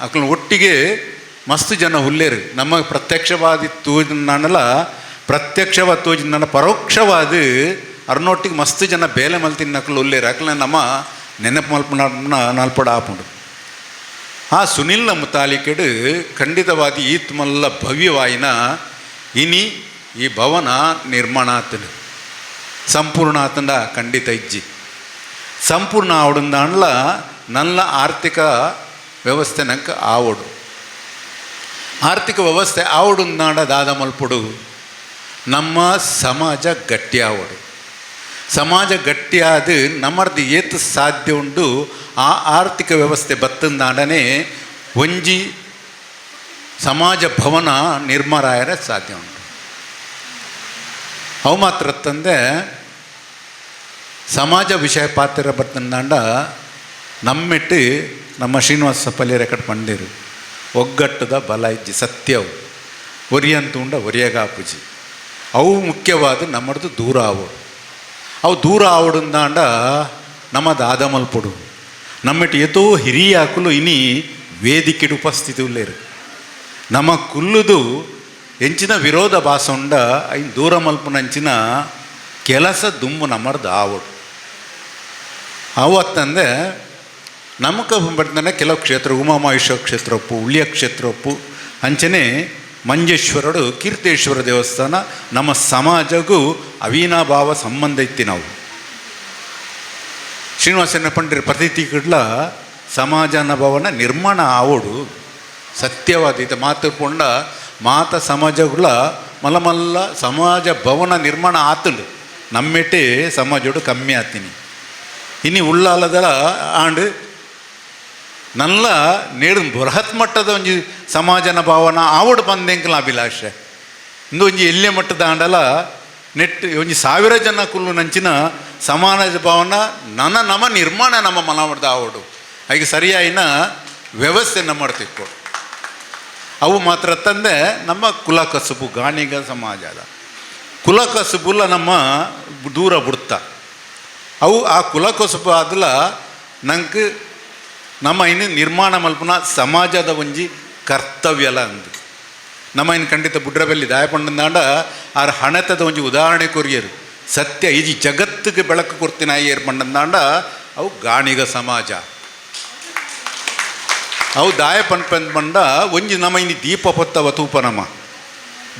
ಅಕ್ಲ ಒಟ್ಟಿಗೆ ಮಸ್ತ್ ಜನ ಹುಲ್ಲೇರು ನಮ್ಮ ಪ್ರತ್ಯಕ್ಷವಾದಿ ತೋಜನಲ್ಲ ಪ್ರತ್ಯಕ್ಷವಾದ ತೋಜನ ಪರೋಕ್ಷವಾದ ಅರ್ನೊಟ್ಟಿಗೆ ಮಸ್ತ್ ಜನ ಬೇಲೆ ಮಲ್ತಿನ ಅಕ್ಲು ಹುಲ್ಲೇರು ಅಕ್ಲ ನಮ್ಮ ನೆನಪು ನಾಲ್ಪಡ ಆಪುಂಡು ಆ ಸುನಿಲ್ನ ಮುತಾಲಿಕೆಡು ಖಂಡಿತವಾದಿ ಈತ್ ಮಲ್ಲ ಭವ್ಯವಾಯಿನ ಇನಿ ಈ ಭವನ ನಿರ್ಮಾಣ ಆತನು ಸಂಪೂರ್ಣ ಆತಂಡ ಖಂಡಿತ ಇಜ್ಜಿ ಸಂಪೂರ್ಣ ಆವಡಂದಾಂಡ್ಲ ನನ್ನ ಆರ್ಥಿಕ ವ್ಯವಸ್ಥೆ ನಂಗೆ ಆವಡು ಆರ್ಥಿಕ ವ್ಯವಸ್ಥೆ ಆವಡುಂದಾಂಡ ದಾದ ಮಲ್ಪಡು ನಮ್ಮ ಸಮಾಜ ಗಟ್ಟಿ ಆವಡು ಸಮಾಜ ಗಟ್ಟಿಯಾದ ನಮ್ಮದು ಏತು ಸಾಧ್ಯ ಉಂಡು ಆ ಆರ್ಥಿಕ ವ್ಯವಸ್ಥೆ ಬತ್ತಂದಾಂಡನೆ ಒಂಜಿ ಸಮಾಜ ಭವನ ನಿರ್ಮಾರಾಯರ ಸಾಧ್ಯ ಉಂಟು ಅವು ಮಾತ್ರ ತಂದೆ ಸಮಾಜ ವಿಷಯ ಪಾತ್ರ ಬರ್ತಂದಾಂಡ ನಮ್ಮೆಟ್ಟು ನಮ್ಮ ಶ್ರೀನಿವಾಸ ಪಲ್ಯ ರೆಕಾರ್ಡ್ ಪಂಡೇರು ಒಗ್ಗಟ್ಟದ ಬಲ ಇಜ್ಜಿ ಸತ್ಯವು ಒರಿಯಂತುಂಡ ಒರಿಯಗಾಪುಜಿ ಅವು ಮುಖ್ಯವಾದ ನಮ್ಮದು ದೂರ ಆವಡು ಅವು ದೂರ ಆವಡುಂದಾಂಡ ನಮ್ಮದು ಆದಮಲ್ಪಡು ನಮ್ಮೆಟ್ಟು ಎತೋ ಹಿರಿಯ ಹಾಕಲು ಇನಿ ವೇದಿಕೆಡು ಉಪಸ್ಥಿತಿ ಉಳ್ಳೇರು ನಮ್ಮ ಕುಲ್ಲುದು ಎಂಚಿನ ವಿರೋಧ ಭಾಸ ಉಂಡ ಐನ್ ದೂರ ಮಲ್ಪನಂಚಿನ ಕೆಲಸ ದುಮ್ಮು ನಮ್ಮದು ಆವಡು ಅವತ್ತಂದೆ ನಮಗೆ ಬರ್ತಂದ್ರೆ ಕೆಲವು ಕ್ಷೇತ್ರ ಉಮಾಮಹೇಶ್ವರ ಕ್ಷೇತ್ರ ಒಪ್ಪು ಉಳಿಯ ಕ್ಷೇತ್ರ ಒಪ್ಪು ಅಂಚನೆ ಮಂಜೇಶ್ವರಡು ಕೀರ್ತೇಶ್ವರ ದೇವಸ್ಥಾನ ನಮ್ಮ ಸಮಾಜಗೂ ಅವಿನಾಭಾವ ಸಂಬಂಧ ಇತ್ತಿ ನಾವು ಶ್ರೀನಿವಾಸನ ಪಂಡ್ರಿ ಪ್ರತೀತಿ ಕಡ್ಲ ಸಮಾಜನ ಭವನ ನಿರ್ಮಾಣ ಆವಡು ಸತ್ಯವಾದ ಇದು ಮಾತುಕೊಂಡ ಮಾತ ಸಮಾಜಗಳ ಮಲ್ಲ ಸಮಾಜ ಭವನ ನಿರ್ಮಾಣ ಆತುಂಡು ನಮ್ಮೆಟ್ಟೆ ಸಮಾಜೋಡು ಕಮ್ಮಿ ಆತೀನಿ ಇನ್ನು ಉಳ್ಳಾಲದ ಆಂಡು ನಲ್ಲ ನೇಡು ಬೃಹತ್ ಮಟ್ಟದ ಒಂಜಿ ಸಮಾಜನ ಭಾವನ ಆವಡು ಬಂದೆಂಕಲ ಅಭಿಲಾಷೆ ಇಂದು ಒಂಜಿ ಎಲ್ಲೆ ಮಟ್ಟದ ಆಂಡಲ ನೆಟ್ ಒಂಜಿ 1000 ಜನ ಕುಲ್ಲು ನಂಚಿನ ಸಮಾಜ ಭಾವನ ನಮ್ಮ ನಿರ್ಮಾಣ ನಮ್ಮ ಮನವಡ್ದ ಆವಡು ಹಾಗೆ ಸರಿಯಾಯಿನ ವ್ಯವಸ್ಥೆ ನಮ್ಮಡ್ತಿಕ್ಕು ಅವು ಮಾತ್ರ ತಂದೆ ನಮ್ಮ ಕುಲ ಕಸುಬು ಗಾಣಿಗ ಸಮಾಜದ ಕುಲ ಕಸುಬುಲ್ಲ ನಮ್ಮ ದೂರ ಬಿಡ್ತ ಅವು ಆ ಕುಲ ಕಸುಬು ಆದಲ ನಂಗೆ ನಮ್ಮ ಇನ್ನು ನಿರ್ಮಾಣ ಮಲ್ಪನ ಸಮಾಜದ ಒಂಜಿ ಕರ್ತವ್ಯಲ ಅಂದು ನಮ್ಮ ಇನ್ನು ಖಂಡಿತ ಬುಡ್ರಬೆಲ್ಲಿ ದಾಯಪಂಡಂದಾಂಡ ಆರ ಹಣತದ ಒಂಜಿ ಉದಾಹರಣೆ ಕೊರಿಯರು ಸತ್ಯ ಈ ಜಗತ್ತಿಗೆ ಬೆಳಕು ಕೊಡ್ತೀನಿ ಏರ್ ಪಂಡಂದಾಂಡ ಅವು ಗಾಣಿಗ ಸಮಾಜ ಅವು ದಾಯ ಪಂಡ ಒಂಜಿ ನಮ್ಮ ಇನ್ನು ದೀಪ ಪೊತ್ತವ ತೂಪ ನಮ್ಮ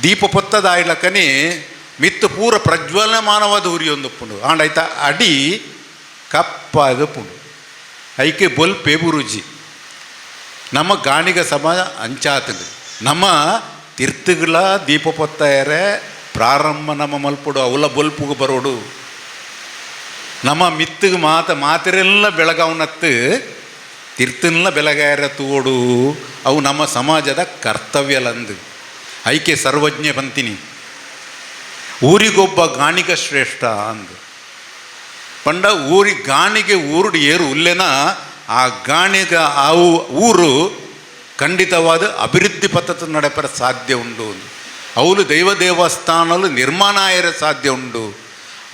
ದೀಪ ಪೊತ್ತದ ಆಯ್ಲಕ್ಕನೆ ಮಿತ್ತು ಪೂರ ಪ್ರಜ್ವಲಮಾನವಾದ ಉರಿಯೊಂದು ಪುಂಡು ಆಂಡಾಯ್ತ ಅಡಿ ಕಪ್ಪಾದ ಪುಂಡು ಐಕೆ ಬೊಲ್ಪೆ ಬುರುಜಿ ನಮ್ಮ ಗಾಣಿಗ ಸಮಾಜ ಅಂಚಾತದು ನಮ್ಮ ತೀರ್ಥಗಳ ದೀಪ ಪೊತ್ತಾಯರೆ ಪ್ರಾರಂಭ ನಮ್ಮ ಮಲ್ಪಡು ಅವಲ ಬೊಲ್ಪುಗೆ ಬರೋಡು ನಮ್ಮ ಮಿತ್ತಿಗೆ ಮಾತಿರೆಲ್ಲ ಬೆಳಗಾವನತ್ತು ತೀರ್ಥನ್ಲ ಬೆಳಗಾಯರ ತೂಡು ಅವು ನಮ್ಮ ಸಮಾಜದ ಕರ್ತವ್ಯಲಂದು ಐಕೆ ಸರ್ವಜ್ಞೆ ಬಂತೀನಿ ಊರಿಗೊಬ್ಬ ಗಾಣಿಗ ಶ್ರೇಷ್ಠ ಅಂದು ಪಂಡ ಗಾಣಿಗೆ ಊರುಡು ಏರು ಉಲ್ಲೆನ ಆ ಗಾಣಿಗ ಅವು ಊರು ಖಂಡಿತವಾದ ಅಭಿವೃದ್ಧಿ ಪದ್ಧತಿ ನಡೆಪರ ಸಾಧ್ಯ ಉಂಡು ಅವಳು ದೈವ ದೇವಸ್ಥಾನಲು ನಿರ್ಮಾಣ ಆಯರ ಸಾಧ್ಯ ಉಂಡು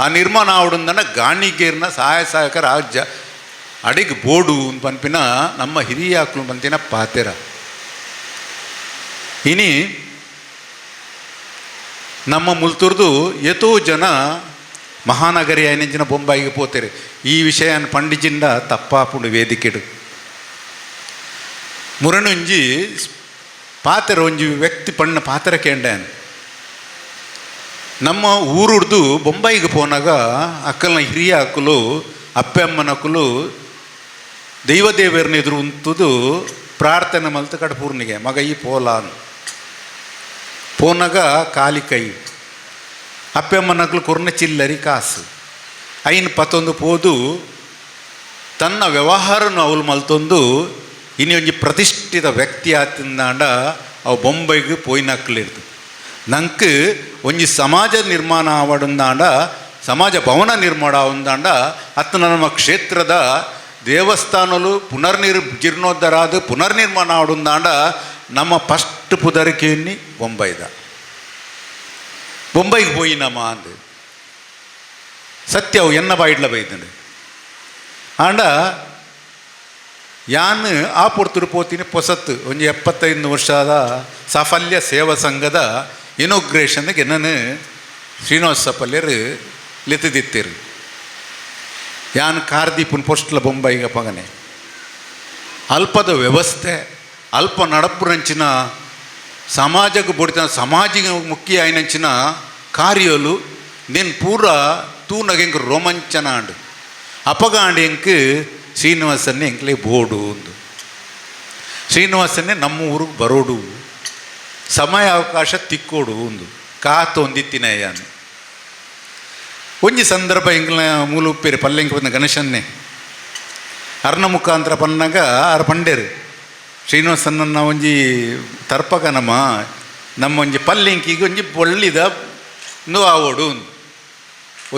ಆ ನಿರ್ಮಾಣ ಆವಡುಂದನ ಗಾಣಿಗೇರ್ನ ಸಹಾಯಕ ರಾಜ್ಯ ಅಡಿಗೆ ಬೋಡು ಪಂಪಿನ ನಮ್ಮ ಹಿರಿಯ ಆಕಳು ಬಂತಿನ ಪಾತೆರ ಇನಿ ನಮ್ಮ ಮುಲ್ತುರ್ದು ಎತೋ ಜನ ಮಹಾನಗರಿ ಐನಂಚಿನ ಬೊಂಬಾಯಿಗೆ ಪೋತೆರು ಈ ವಿಷಯನ ಪಂಡಿಜಿಂದ ತಪ್ಪಾಪುಂಡು ವೇದಿಕೆಡು ಮುರಣೊಂಜಿ ಪಾತೆರ ಒಂಜಿ ವ್ಯಕ್ತಿ ಪಣ್ಣ ಪಾತೆರ ಕೇಂಡಾನ್ ನಮ್ಮ ಊರುಡ್ದು ಬೊಂಬಾಯಿಗೆ ಪೋನಾಗ ಅಕ್ಕಲ್ನ ಹಿರಿಯ ಅಕ್ಕಲು ಅಪ್ಪಮ್ಮನಕ್ಕಲು ದೈವದೇವರನ್ನ ಎದುರು ಉಂತುದು ಪ್ರಾರ್ಥನೆ ಮಲ್ತು ಕಡಪೂರ್ನಿಗೆ ಮಗ ಈ ಪೋಲಾನ್ ಪೋನಾಗ ಕಾಲಿ ಕೈ ಅಪ್ಪಮ್ಮನಕ್ಕಲು ಕೊರ್ನ ಚಿಲ್ಲರಿ ಕಾಸು ಐನ್ ಪತ್ತೊಂದು ಪೋದು ತನ್ನ ವ್ಯವಹಾರನು ಅವಳು ಮಲ್ತೊಂದು ಇನ್ನು ಒಂಜಿ ಪ್ರತಿಷ್ಠಿತ ವ್ಯಕ್ತಿ ಆತಿಂದಾಂಡ ಅವು ಬೊಂಬೈಗೆ ಪೋಯ್ನಕ್ಕಲಿರ್ದು ನಂಗೆ ಒಂಜಿ ಸಮಾಜ ನಿರ್ಮಾಣ ಆವಡುಂದಾಂಡ ಸಮಾಜ ಭವನ ನಿರ್ಮಾಣ ಆವಂದಾಂಡ ಅತ್ತ ನಮ್ಮ ಕ್ಷೇತ್ರದ ದೇವಸ್ಥಾನಲು ಜೀರ್ಣೋದ್ಧಾರ ಆದ ಪುನರ್ನಿರ್ಮಾಣ ಆವಡುಂದಾಂಡ ನಮ್ಮ ಫಸ್ಟ್ ಪುದರಿಕೆಯನ್ನಿ ಬೊಂಬೈಗೆ ಪೋಯಿ ನಮ್ಮ ಅಂದು ಸತ್ಯ ಅವು ಎನ್ನ ಬಾಯಿಡ್ಲ ಬೈದಂಡು ಆಂಡ ಯಾನ್ ಆ ಪೊರ್ತುಡು ಪೋತೀನಿ ಪೊಸತ್ತು ಒಂದು 75 ವರ್ಷದ ಸಾಫಲ್ಯ ಸೇವಾ ಸಂಘದ ಇನೋಗ್ರೇಷನ್ಗೆ ನಾನು ಶ್ರೀನಿವಾಸ ಪಲ್ಯರು ಲೆತ್ತಿದ್ದಿತ್ತೇರು ಯಾನ್ ಕಾರ್ದೀಪನ್ ಪೋಸ್ಟ್ಲ ಬೊಂಬಾಯಿಗ ಪಗನೆ ಅಲ್ಪದ ವ್ಯವಸ್ಥೆ ಅಲ್ಪ ನಡಪುರಂಚಿನ ಸಮಾಜಕ್ಕೆ ಬುಡಿತ ಸಮಾಜಿಗೆ ಮುಖ್ಯ ಆಯ್ನಂಚಿನ ಕಾರ್ಯಲು నేను ಪೂರ ತೂನಗೆ ಎಂಕ್ ರೋಮಾಂಚನ ಆಂಡು ಅಪಗಾಂಡಿ ಎಂಕ್ ಶ್ರೀನಿವಾಸನ್ನೇ ಎಂಕ್ಲೆ ಬೋಡು ಒಂದು ಶ್ರೀನಿವಾಸನ್ನೇ ನಮ್ಮ ಊರಿಗೆ ಬರೋಡು ಸಮಯ ಅವಕಾಶ ತಿಕ್ಕೋಡು ಒಂದು ಕಾತು ಒಂದಿತ್ತಿನ ಯಾನು ಒಂಜಿ ಸಂದರ್ಭ ಎಂಕ್ಲ ಮೂಲ ಉಪ್ಪೇರಿ ಪಲ್ಲೆಂಕ್ ಬಂದ ಗಣೇಶನ್ನೇ ಅರ್ಣ ಮುಖಾಂತರ ಪನ್ನಾಗ ಆರು ಪಂಡೇರು ಶ್ರೀನಿವಾಸನ್ನ ಒಂಜಿ ತರ್ಪಕ ನಮ್ಮ ಒಂಜಿ ಪಲ್ಲೆಂಕಿಗೆ ಒಂಜಿ ಒಳ್ಳಿದ ಆವೋಡು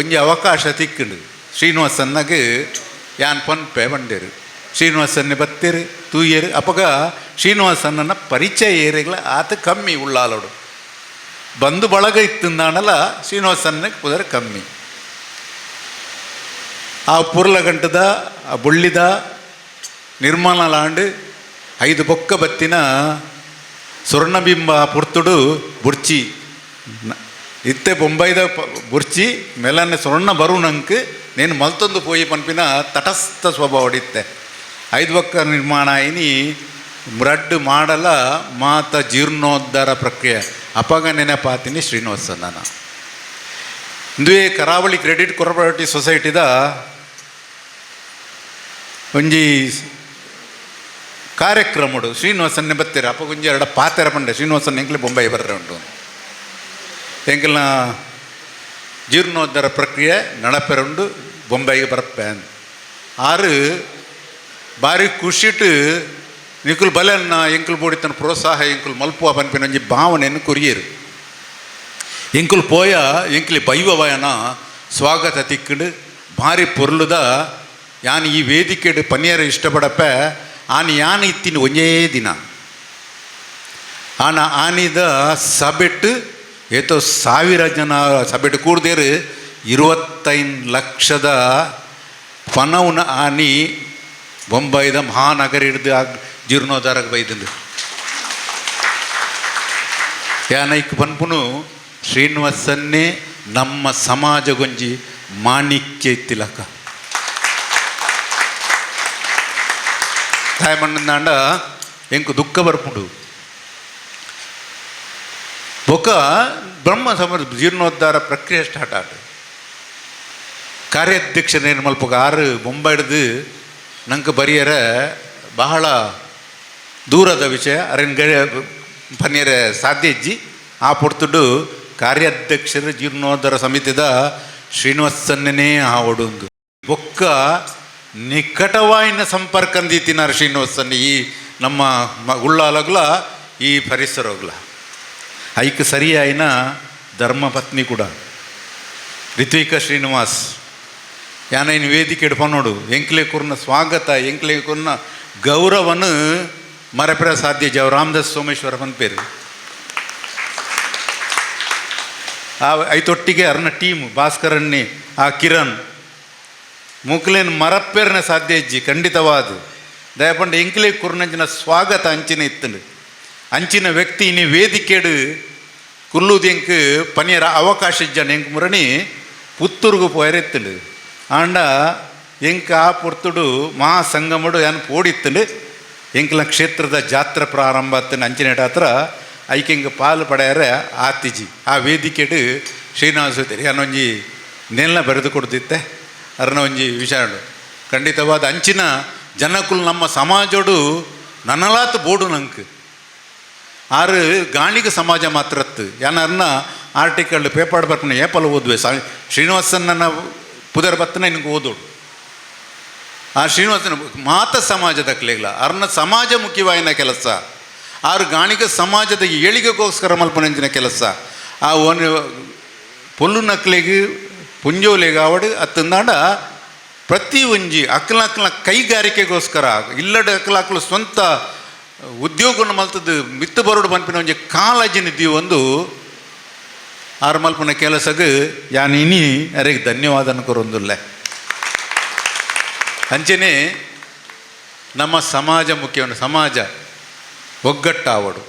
ಒಂಜಿ ಅವಕಾಶ ತಿಕ್ಕಂಡು ಶ್ರೀನಿವಾಸನ್ನಗೆ ಯಾನ್ ಪನ್ಪೆ ಬಂಡೇರು ಶ್ರೀನಿವಾಸನ್ನೇ ಬತ್ತೇರು ತೂಯೇರು ಅಪಗ ಶ್ರೀನಿವಾಸನ್ನ ಪರಿಚಯ ಏರಿಗಳ ಆತ ಕಮ್ಮಿ ಉಳ್ಳಾಲೋಡು ಬಂದು ಬಳಗ ಇತ್ತಂದಾಣಲ್ಲ ಶ್ರೀನಿವಾಸನ್ನೇ ಕುದರೆ ಕಮ್ಮಿ ಆ ಪುರ್ಲಗಂಟದ ಆ ಬುಳ್ಳಿದ ನಿರ್ಮಲಾಂಡ್ 5 ಬೊಕ್ಕ ಬತ್ತಿನ ಸ್ವರ್ಣಬಿಂಬ ಪುರ್ತುಡು ಬುರ್ಚಿ ಇತ್ತೆ ಬೊಂಬೈದ ಬುರ್ಚಿ ಮೇಲನ್ನೇ ಸ್ವರ್ಣ ಬರುಣಂಕ್ నేను ಮಲ್ತೊಂದು ಪೋಯಿ ಪನ್ಪಿನ ತಟಸ್ಥ ಸ್ವಭಾವ ಹೊಡಿತ್ತೆ 5 ಬೊಕ್ಕ ನಿರ್ಮಾಣ ಆಯ್ನಿ ಮುರಡ್ಡು ಮಾಡಲ ಮಾತ ಜೀರ್ಣೋದ್ಧಾರ ಪ್ರಕ್ರಿಯೆ ಅಪಗ ನೆನಪಾತಿನಿ ಶ್ರೀನಿವಾಸನ್ನ ಇಂದುವೆ ಕರಾವಳಿ ಕ್ರೆಡಿಟ್ ಕೋಆಪರೇಟಿವ್ ಸೊಸೈಟಿದ ಒಂಜಿ ಕಾರ್ಯಕ್ರಮಡು ಶ್ರೀನಿವಾಸನ್ನೇ ಬತ್ತೇರು ಅಪ್ಪ ಒಂಜಿ 2 ಪಾತೆರ ಪಂಡೆ ಶ್ರೀನಿವಾಸನ್ ಎಂಕ್ಲೆ ಬೊಂಬೈ ಬರ್ರೆ ಉಂಟು ಎಂಕಲ್ನ ಜೀರ್ಣೋದ್ಧಾರ ಪ್ರಕ್ರಿಯೆ ನಡಪೆರುಂಡು ಬೊಂಬೈಗೆ ಬರಪ್ಪೆ ಆರು ಬಾರಿ ಖುಷಿಟ್ಟು ನಿಕುಲ್ ಬಲನ್ನ ಎಂಕುಲ್ ಬೋಡಿತನ ಪ್ರೋತ್ಸಾಹ ಎಂಕುಲ್ ಮಲ್ಪುವ ಪನ್ಪಿನ ಒಂಜಿ ಭಾವನೆಯನ್ನು ಕೊರಿಯರು ಎಂಕುಲ್ ಪೋಯ ಎಂಕ್ಲಿ ಬೈವವಯನ ಸ್ವಾಗತ ತಿಕ್ಕಂಡು ಭಾರಿ ಪೊರ್ಲುದ ಯಾನ್ ಈ ವೇದಿಕೆಡು ಪನಿಯರ ಇಷ್ಟಪಡಪ್ಪ ಆನ್ ಯಾನ್ ಇತ್ತಿನ ಒಂದೇ ದಿನ ಆನಿದ ಸಬೆಟ್ಟು ಏತೋ 1000 ಜನ ಸಬೆಟ್ಟು ಕೂಡ್ದೇರು 25 ಲಕ್ಷದ ಪನವನ ಆನಿ ಬೊಂಬೈದ ಮಹಾನಗರ ಹಿಡ್ದು ಜೀರ್ಣೋದ್ಧಾರಕ್ಕೆ ಬೈದಂದು ಯಾನೈಕ್ ಪನ್ಪುನು ಶ್ರೀನಿವಾಸನ್ನೇ ನಮ್ಮ ಸಮಾಜಗೊಂಜಿ ಮಾಣಿಕ್ಯ ಇತ್ತಿಲಕ ತಾಯಮಣ್ಣಂದಾಂಡ ಎಂಕು ದುಃಖ ಬರ್ಪುಂಡು ಬೊಕ್ಕ ಬ್ರಹ್ಮ ಸಮಾಜ ಜೀರ್ಣೋದ್ಧಾರ ಪ್ರಕ್ರಿಯೆ ಸ್ಟಾರ್ಟ್ ಆಡು ಕಾರ್ಯಾಧ್ಯಕ್ಷನೇನು ಮಲ್ಪಗ 6 ಬೊಂಬ ಹಿಡ್ದು ನಂಗೆ ಬರೆಯರ ಬಹಳ ದೂರದ ವಿಷಯ ಅರೇನು ಪನ್ಯರ ಸಾಧ್ಯ ಇಜ್ಜಿ ಆ ಪೊರ್ತುಡು ಕಾರ್ಯಾಧ್ಯಕ್ಷರ ಜೀರ್ಣೋದ್ಧಾರ ಸಮಿತಿದ ಶ್ರೀನಿವಾಸನ್ನೇ ಆವಡುಂದು ಬೊಕ್ಕ ನಿಕಟವಾಯಿನ ಸಂಪರ್ಕ ಅಂದಿತ್ತಿನಾರ ಶ್ರೀನಿವಾಸನ್ ಈ ನಮ್ಮ ಉಳ್ಳಾಲಗ್ಲ ಈ ಪರಿಸರಗ್ಲ ಐಕ್ ಸರಿಯಾಯಿನ ಧರ್ಮಪತ್ನಿ ಕೂಡ ರಿತ್ವಿಕಾ ಶ್ರೀನಿವಾಸ್ ಯಾನೈನ ವೇದಿಕೆ ಇಡ್ಪನೋಡು ಎಂಕ್ಲೆ ಕೂರ್ನ ಸ್ವಾಗತ ಎಂಕ್ಲೆ ಕೂರ್ನ ಗೌರವನು ಮರಪೆರ ಸಾಧ್ಯ ಜವ ರಾಮದಾಸ್ ಸೋಮೇಶ್ವರ ಪನ್ಪೇರು ಆ ಐತೊಟ್ಟಿಗೆ ಅರ್ನ ಟೀಮು ಭಾಸ್ಕರಣ್ಣಿ ಆ ಕಿರಣ್ ಮುಕ್ಲೇನು ಮರಪ್ಪೇರ್ನ ಸಾಧ್ಯ ಇಜ್ಜಿ ಖಂಡಿತವಾದ ದಯಪಂಡ ಎಂಕ್ಲೆ ಕುರ್ನಂಚಿನ ಸ್ವಾಗತ ಅಂಚಿನ ಇತ್ತಂಡು ಅಂಚಿನ ವ್ಯಕ್ತಿ ಇನಿ ವೇದಿಕೆಡು ಕುಲ್ಲುದೆಂಕ್ ಪನಿಯರ ಅವಕಾಶ ಇಜ್ಜನ ಎಂಕ್ ಮುರಣಿ ಪುತ್ತೂರ್ಗು ಪೋಯರೆತ್ತಂಡು ಆಂಡ ಎಂಕ ಆ ಪುರ್ತುಡು ಮಹಾಸಂಗಮಡು ಯಾನು ಪೋಡಿತ್ತಂಡು ಎಂಕ್ಲ ಕ್ಷೇತ್ರದ ಜಾತ್ರೆ ಪ್ರಾರಂಭ ಅತ್ತನ ಅಂಚಿನ ಹತ್ರ ಐಕೆಂಗೆ ಪಾಲು ಪಡೆಯರೆ ಆತಿಜಿ ಆ ವೇದಿಕೆಡು ಶ್ರೀನಿವಾಸ ಯಾನೊಂಜಿ ನೆಲ್ಲ ಬರೆದು ಕೊಡ್ತಿತ್ತೆ ಅರ್ನ ಒಂಜಿ ವಿಷಯ ಖಂಡಿತವಾದ ಅಂಚಿನ ಜನಕ್ಕೂ ನಮ್ಮ ಸಮಾಜೋಡು ನನಲಾತ್ ಬೋಡು ನಂಕ್ 6 ಗಾಣಿಗ ಸಮಾಜ ಮಾತ್ರತ್ತು ಯಾನರ್ನ ಆರ್ಟಿಕಲ್ ಪೇಪರ್ ಬರ್ಪನ ಏಪಲ್ ಓದುವೆ ಶ್ರೀನಿವಾಸನ್ನ ಪುದರ್ ಬತ್ತನ ನಿನಗೆ ಓದೋಡು ಆ ಶ್ರೀನಿವಾಸನ ಮಾತ ಸಮಾಜದ ಕ್ಲೇಗ್ಲ ಅರ್ನ ಸಮಾಜ ಮುಖ್ಯವಾಯಿನ ಕೆಲಸ 6 ಗಾಣಿಗ ಸಮಾಜದ ಏಳಿಗೆಗೋಸ್ಕರ ಮಲ್ಪನಂಚಿನ ಕೆಲಸ ಆ ಒಂದು ಪೊಲ್ಲು ನಕ್ಲೆಗೆ ಪುಂಜೋಲೆಗೆ ಆವಡು ಅತ್ತಂದಾಂಡ ಪ್ರತಿ ಒಂಜಿ ಅಕ್ಕಲ ಕೈಗಾರಿಕೆಗೋಸ್ಕರ ಇಲ್ಲಡ ಅಕ್ಕಲ ಸ್ವಂತ ಉದ್ಯೋಗವನ್ನು ಮಲ್ತದ್ದು ಮಿತ್ತು ಬರೋಡು ಪನ್ಪಿನ ಒಂಜಿ ಕಾಳಜಿನಿದ್ದೀವಿ ಒಂದು 6 ಮಲ್ಪನ ಕೆಲಸಕ್ಕೆ ಯಾನ್ ಇನಿ ಅರೆಗೆ ಧನ್ಯವಾದ ಅನ್ಕೊರೊಂದುಲ್ಲೆ ಅಂಚನೆ ನಮ್ಮ ಸಮಾಜ ಮುಖ್ಯವನ್ನು ಸಮಾಜ ಒಗ್ಗಟ್ಟಾವಡು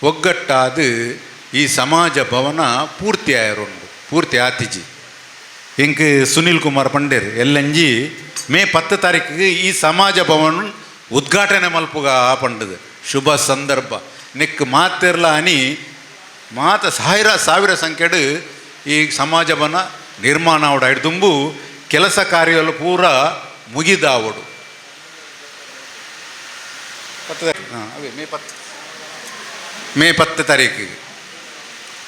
ಒಗ್ಗಟ್ಟಾದ ಈ ಸಮಾಜ ಭವನ ಪೂರ್ತಿ ಆಯರುಂಡು ಪೂರ್ತಿ ಆತಿಜಿ ಇಂಕ್ ಸುನೀಲ್ ಕುಮಾರ್ ಪಂಡೇರ್ ಎಲ್ಲಂಜಿ ಮೇ 10 ತಾರೀಕಿಗೆ ಈ ಸಮಾಜ ಭವನ ಉದ್ಘಾಟನೆ ಮಲ್ಪುಗ ಪಂಡದು ಶುಭ ಸಂದರ್ಭ ನೆಕ್ ಮಾತಿರ್ಲ ಅನಿ ಮಾತ ಸಾವಿರ ಸಂಖ್ಯೆಡು ಈ ಸಮಾಜ ಭವನ ನಿರ್ಮಾಣ ಆವಡು ಐಡು ತುಂಬು ಕೆಲಸ ಕಾರ್ಯಗಳು ಪೂರ ಮುಗಿದಾವಡು ಮೇ 10 ತಾರೀಕಿಗೆ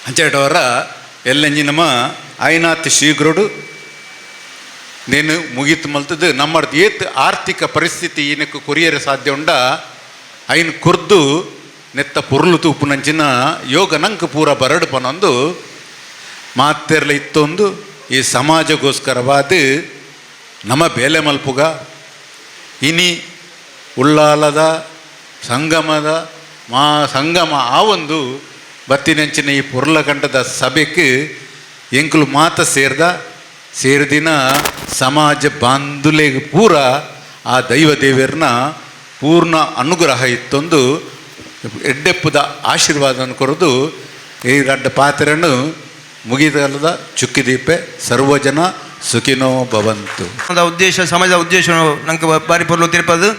ಅಂಚೇಟವರ ಎಲ್ಲಂಜಿ ನಮ್ಮ ಐನಾತ್ ಶೀಘ್ರಡು ನೇನು ಮುಗೀತು ಮಲ್ತದ್ದು ನಮ್ಮದು ಏತ್ ಆರ್ಥಿಕ ಪರಿಸ್ಥಿತಿ ಏನಕ್ಕೆ ಕೊರಿಯರ ಸಾಧ್ಯ ಉಂಡ ಐನ್ ಕುರ್ದು ನೆತ್ತ ಪುರ್ಲು ತೂಪು ನಂಚಿನ ಯೋಗ ನಂಗೆ ಪೂರ ಬರಡು ಪನೊಂದು ಮಾತೆರ್ಲ ಇತ್ತೊಂದು ಈ ಸಮಾಜಗೋಸ್ಕರವಾದ ನಮ್ಮ ಬೇಲೆ ಮಲ್ಪುಗ ಇನಿ ಉಳ್ಳಾಲದ ಸಂಗಮದ ಸಂಗಮ ಆ ಒಂದು ಬತ್ತಿನಂಚಿನ ಈ ಪುರ್ಲಕಂಠದ ಸಭೆಗೆ ಎಂಕುಲು ಮಾತ ಸೇರಿದಿನ ಸಮಾಜ ಬಾಂಧುಲೆಗೆ ಪೂರ ಆ ದೈವ ದೇವರನ್ನ ಪೂರ್ಣ ಅನುಗ್ರಹ ಇತ್ತೊಂದು ಎಡ್ಡೆಪ್ಪದ ಆಶೀರ್ವಾದ ಕೊರದು ಈ ರಡ್ಡ ಪಾತ್ರೆಯನ್ನು ಮುಗಿದಲ್ಲದ ಚುಕ್ಕಿದೀಪೆ ಸರ್ವಜನ ಸುಖಿನೋ ಭವಂತು ಉದ್ದೇಶ ಸಮಾಜದ ಉದ್ದೇಶ ನಂಗೆ ಬಾರಿ ಪೊರ್ಲು ತಿರುಪದು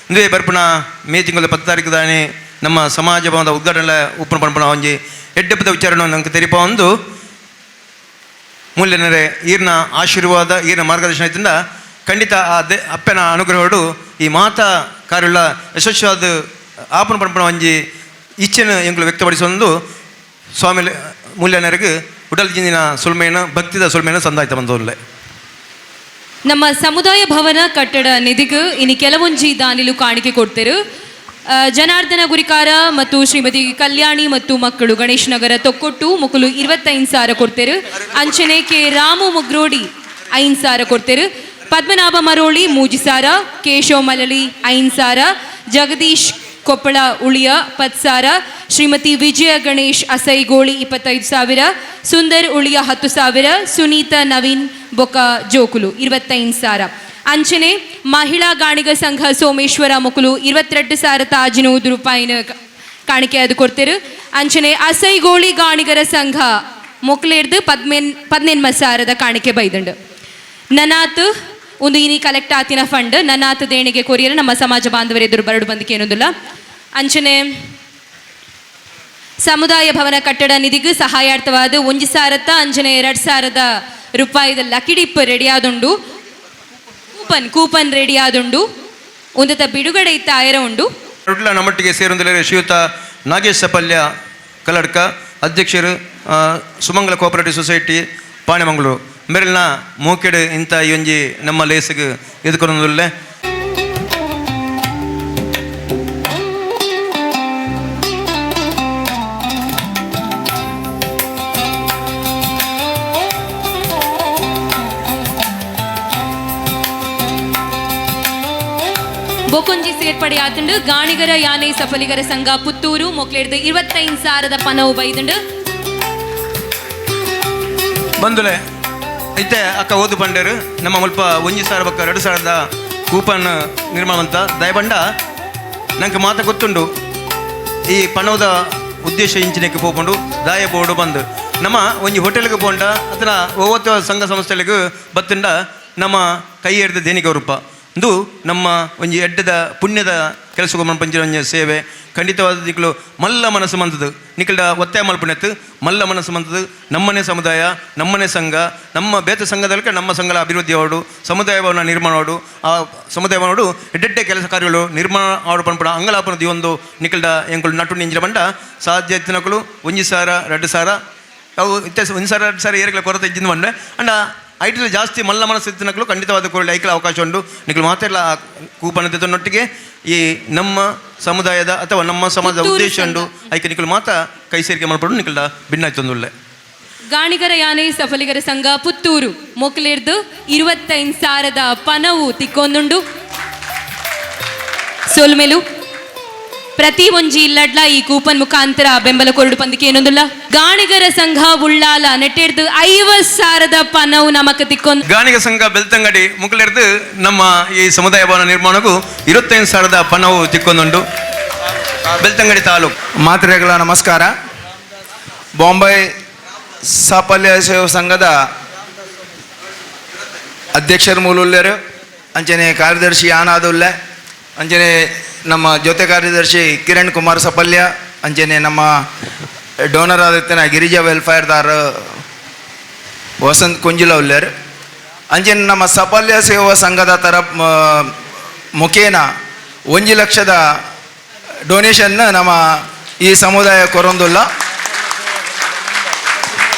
ಇಂದೇ ಬರ್ಪಣ ಮೇ ತಿಂಗಳ 10 ತಾರೀಕು ದಾನೆ ನಮ್ಮ ಸಮಾಜ ಭವನದ ಉದ್ಘಾಟನೆ ಉಪ್ಪನ ಪಂಪಣ ಒಂಜಿ ಎಡ್ಡೆಪ್ಪದ ವಿಚಾರನ ನಂಗೆ ತೆರಿಪ ಒಂದು ಮೂಲ್ಯನರೇ ಈರ್ನ ಆಶೀರ್ವಾದ ಈರ್ನ ಮಾರ್ಗದರ್ಶನ ಇದ್ದಿಂದ ಖಂಡಿತ ಆ ಅಪ್ಪನ ಅನುಗ್ರಹಗಳು ಈ ಮಾತಾ ಕಾರ್ಯಗಳ ಯಶಸ್ವಾದ ಆಪನ ಪಂಪಣ ಒಂಜಿ ಇಚ್ಛೆನ ಎಂಗಳು ವ್ಯಕ್ತಪಡಿಸೊಂದು ಸ್ವಾಮಿ ಮೂಲ್ಯನರಿಗೆ ಉಡಲ್ ಜಿಂದಿನ ಸುಲ್ಮೇನ ಭಕ್ತಿದ ಸುಲ್ಮೇನ ಸಂದಾಯ್ತ ಬಂದೋಲ್ಲೆ ನಮ್ಮ ಸಮುದಾಯ ಭವನ ಕಟ್ಟಡ ನಿಧಿಗೆ ಇನ್ನು ಕೆಲವೊಂಜಿ ದಾನಿಲು ಕಾಣಿಕೆ ಕೊಡ್ತೇರು ಜನಾರ್ದನ ಗುರಿಕಾರ ಮತ್ತು ಶ್ರೀಮತಿ ಕಲ್ಯಾಣಿ ಮತ್ತು ಮಕ್ಕಳು ಗಣೇಶ್ ನಗರ ತೊಕ್ಕೊಟ್ಟು ಮುಕ್ಕಲು 25,000 ಕೊಡ್ತೇರು ಅಂಚನೆ ಕೆ ರಾಮು ಮುಗ್ರೋಡಿ 5,000 ಕೊಡ್ತೇರು ಪದ್ಮನಾಭ ಮರೋಳಿ 3,000 ಕೇಶವ್ ಮಲಳಿ 5,000 ಜಗದೀಶ್ ಕೊಪ್ಪಳ ಉಳಿಯ 10,000 ಶ್ರೀಮತಿ ವಿಜಯ ಗಣೇಶ್ ಅಸೈಗೋಳಿ 25,000 ಸುಂದರ್ ಉಳಿಯ 10,000 ಸುನೀತಾ ನವೀನ್ ಬೊಕ ಜೋಕುಲು 25,000 ಅಂಚನೆ ಮಹಿಳಾ ಗಾಣಿಗ ಸಂಘ ಸೋಮೇಶ್ವರ ಮುಕುಲು 22,000 ರೂಪಾಯಿನ ಕಾಣಿಕೆ ಅದು ಕೊಡ್ತೇರು ಅಂಚನೆ ಅಸೈಗೋಳಿ ಗಾಣಿಗರ ಸಂಘ ಮೊಕ್ಲೇರ್ದು 18,000 ಕಾಣಿಕೆ ಬೈದಂಡು ನನಾತ್ ಒಂದು ಇನಿ ಕಲೆಕ್ಟ್ ಆತಿನ ಫಂಡ್ ನನಾತ್ ದೇಣಿಗೆ ಕೊರಿಯರು ನಮ್ಮ ಸಮಾಜ ಬಾಂಧವರ ಎದುರು ಬರಡು ಬಂದಿಕೆ ಏನೊಂದಿಲ್ಲ ಅಂಚನೆ ಸಮುದಾಯ ಭವನ ಕಟ್ಟಡ ನಿಧಿಗೆ ಸಹಾಯಾರ್ಥವಾದ 1,000 ಅಂಚನೆ 2,000 ರೂಪಾಯಿದ ಲಕಿಡಿಪ್ ರೆಡಿ ಆದುಂಡು ಕೂಪನ್ ರೆಡಿ ಆದುಂಡು ಒಂದತ ಬಿಡುಗಡೆ ಇತ್ತ ಆಯರ ಉಂಡು ನಮ್ಮೊಟ್ಟಿಗೆ ಸೇರೊಂದಿಲ್ಲ ಶ್ರೀಯುತ ನಾಗೇಶ್ ಸಪಲ್ಯ ಕಲ್ಲಡ್ಕ ಅಧ್ಯಕ್ಷರು ಸುಮಂಗಲ ಕೋಆಪರೇಟಿವ್ ಸೊಸೈಟಿ ಪಾಣೆಮಂಗಳೂರು ಮೇಲಿನ ಮೂಕೆಡು ಇಂಥ ಈ ಒಂಜಿ ನಮ್ಮ ಲೇಸಿಗೆ ಎದುಕೊಂಡೊಂದುಲ್ಲೆ ಬೊಕೊಂಜಿ ಸೇರ್ಪಡೆ ಆತಂಡು ಗಾಣಿಗರ ಯಾನೆ ಸಫಲಿಗರ ಸಂಘ ಪುತ್ತೂರು ಮೊಕ್ಲೇಡ್ದು 25,000 ಪನವು ಬೈದಂಡು ಬಂದುಲೆ ಐತೆ ಅಕ್ಕ ಓದು ಪಂಡರು ನಮ್ಮ ಮುಲ್ಪ 1,000 ಬಕ್ಕ 2,000 ಕೂಪನ್ ನಿರ್ಮಾಣ ಅಂತ ದಯಬಂಡ ನಂಗೆ ಮಾತ ಗೊತ್ತುಂಡು ಈ ಪಣದ ಉದ್ದೇಶ ಇಂಚಿನಕ್ಕೆ ಹೋಗ್ಕೊಂಡು ದಾಯ ಬೋರ್ಡು ಬಂದು ನಮ್ಮ ಒಂಜಿ ಹೋಟೆಲ್ಗೆ ಪೋಂಡ ಅದನ್ನ ಒವತ್ತು ಸಂಘ ಸಂಸ್ಥೆಗಳಿಗೆ ಬತ್ತಂಡ ನಮ್ಮ ಕೈ ಹಿಡಿದ ದೇಣಿಗೆ ರೂಪ ಇದು ನಮ್ಮ ಒಂಜಿ ಎಡ್ಡದ ಪುಣ್ಯದ ಕೆಲಸಕ್ಕೆ ಪಂಚಿನ ಒಂಜಿ ಸೇವೆ ಖಂಡಿತವಾದ ನಿಕ್ಕಲು ಮಲ್ಲ ಮನಸ್ಸು ಮಂತದ್ದು ನಿಕ್ಕಲ್ಡ ಒತ್ತಾಯ ಮಲ್ಪುಣೆತ್ತು ಮಲ್ಲ ಮನಸ್ಸು ಮಂತದ್ದು ನಮ್ಮನೆ ಸಮುದಾಯ ನಮ್ಮನೆ ಸಂಘ ನಮ್ಮ ಬೇತ ಸಂಘದಲ್ಲಿಗೆ ನಮ್ಮ ಸಂಘದ ಅಭಿವೃದ್ಧಿ ಆಡು ಸಮುದಾಯ ಭವನ ನಿರ್ಮಾಣ ಆಡು ಆ ಸಮುದಾಯ ಭವನ ಎಡ್ಡೆಡ್ಡೆ ಕೆಲಸ ಕಾರ್ಯಗಳು ನಿರ್ಮಾಣ ಆಡು ಪಂಪಡ ಅಂಗಲಾಪನದಿ ಒಂದು ನಿಕ್ಕಲ್ಡ ಎಂಕುಲು ನಟು ನಿಂಜಿನ ಬಂಡ ಸಾಧ್ಯ ಎತ್ತಿನಕಲು 1,000 2,000 ಅವು ಇತ್ಯಾಸ 1,000 2,000 ಏರಿಗಳ ಕೊರತೆ ಇದ್ದಿಂದ ಬಂಡೆ ಅಂಡ ಐಟಿಲ್ ಜಾಸ್ತಿ ಮಲ್ಲ ಮನಸ್ಸು ಇತ್ತಿನಕಲು ಖಂಡಿತವಾದ ಕೊರಳೆ ಐಕಲ ಅವಕಾಶ ಉಂಟು ನಿಕ್ಕಲು ಮಾತೆಲ್ಲ ಕೂಪನ್ ನೊಟ್ಟಿಗೆ ಈ ನಮ್ಮ ಸಮುದಾಯದ ಅಥವಾ ನಮ್ಮ ಸಮಾಜದ ಉದ್ದೇಶ ಉಂಟು ಐಕೆ ನಿಕ್ಕಲು ಮಾತ ಕೈ ಸೇರಿಕೆ ಮಾಡ್ಕೊಂಡು ನಿಕ್ಕಲ್ಡ ಭಿನ್ನ ಆಯ್ತೊಂದುಲ್ಲೆ ಗಾಣಿಗರ ಯಾನೆ ಸಫಲಿಗರ ಸಂಘ ಪುತ್ತೂರು ಮೊಕ್ಲೇರ್ದು 25,000 ಪನವು ತಿಕ್ಕೊಂದುಂಡು ಸೋಲ್ಮೆಲು ಪ್ರತಿ ಒಂಜಿ ಇಲ್ಲಡ್ಲ ಈ ಕೂಪನ್ ಮುಖಾಂತರ ಬೆಂಬಲ ಕೊರಡು ಪಂದಿಕೆ ಏನೊಂದುಲ್ಲ ಗಾಣಿಗರ ಸಂಘ ಉಳ್ಳಾಲ ನೆಟ್ಟಿಡ್ದು 50,000 ಪನವು ನಮಕ್ ತಿಕ್ಕೊಂದು ಗಾಣಿಗ ಸಂಘ ಬೆಳ್ತಂಗಡಿ ಮುಕ್ಲಿರ್ದು ನಮ್ಮ ಈ ಸಮುದಾಯ ಭವನ ನಿರ್ಮಾಣಕ್ಕೂ 25,000 ಪಣವು ತಿಕ್ಕೊಂದುಂಡು ಬೆಳ್ತಂಗಡಿ ತಾಲೂಕು. ಮಾತ್ರೆಗಳ ನಮಸ್ಕಾರ. ಬಾಂಬೆ ಸಾಫಲ್ಯ ಸೇವಾ ಸಂಘದ ಅಧ್ಯಕ್ಷರು ಮೂಲುಲ್ಯರು ಅಂಚನೆ ಕಾರ್ಯದರ್ಶಿ ಆನಾದುಲ್ಲೆ ಅಂಚನೆ ನಮ್ಮ ಜೊತೆ ಕಾರ್ಯದರ್ಶಿ ಕಿರಣ್ ಕುಮಾರ್ ಸಫಲ್ಯ ಅಂಚನೆ ನಮ್ಮ ಡೋನರ್ ಆದಿತ್ಯನ ಗಿರಿಜಾ ವೆಲ್ಫೇರ್ದಾರ್ ವಸಂತ್ ಕುಂಜಿಲ ಉಲ್ಯರು ಅಂಚನೆ ನಮ್ಮ ಸಫಲ್ಯ ಸೇವಾ ಸಂಘದ ಮುಖೇನ 1 ಲಕ್ಷದ ಡೊನೇಷನ್ ನಮ್ಮ ಈ ಸಮುದಾಯ ಕೊರೊಂದುಲ್ಲ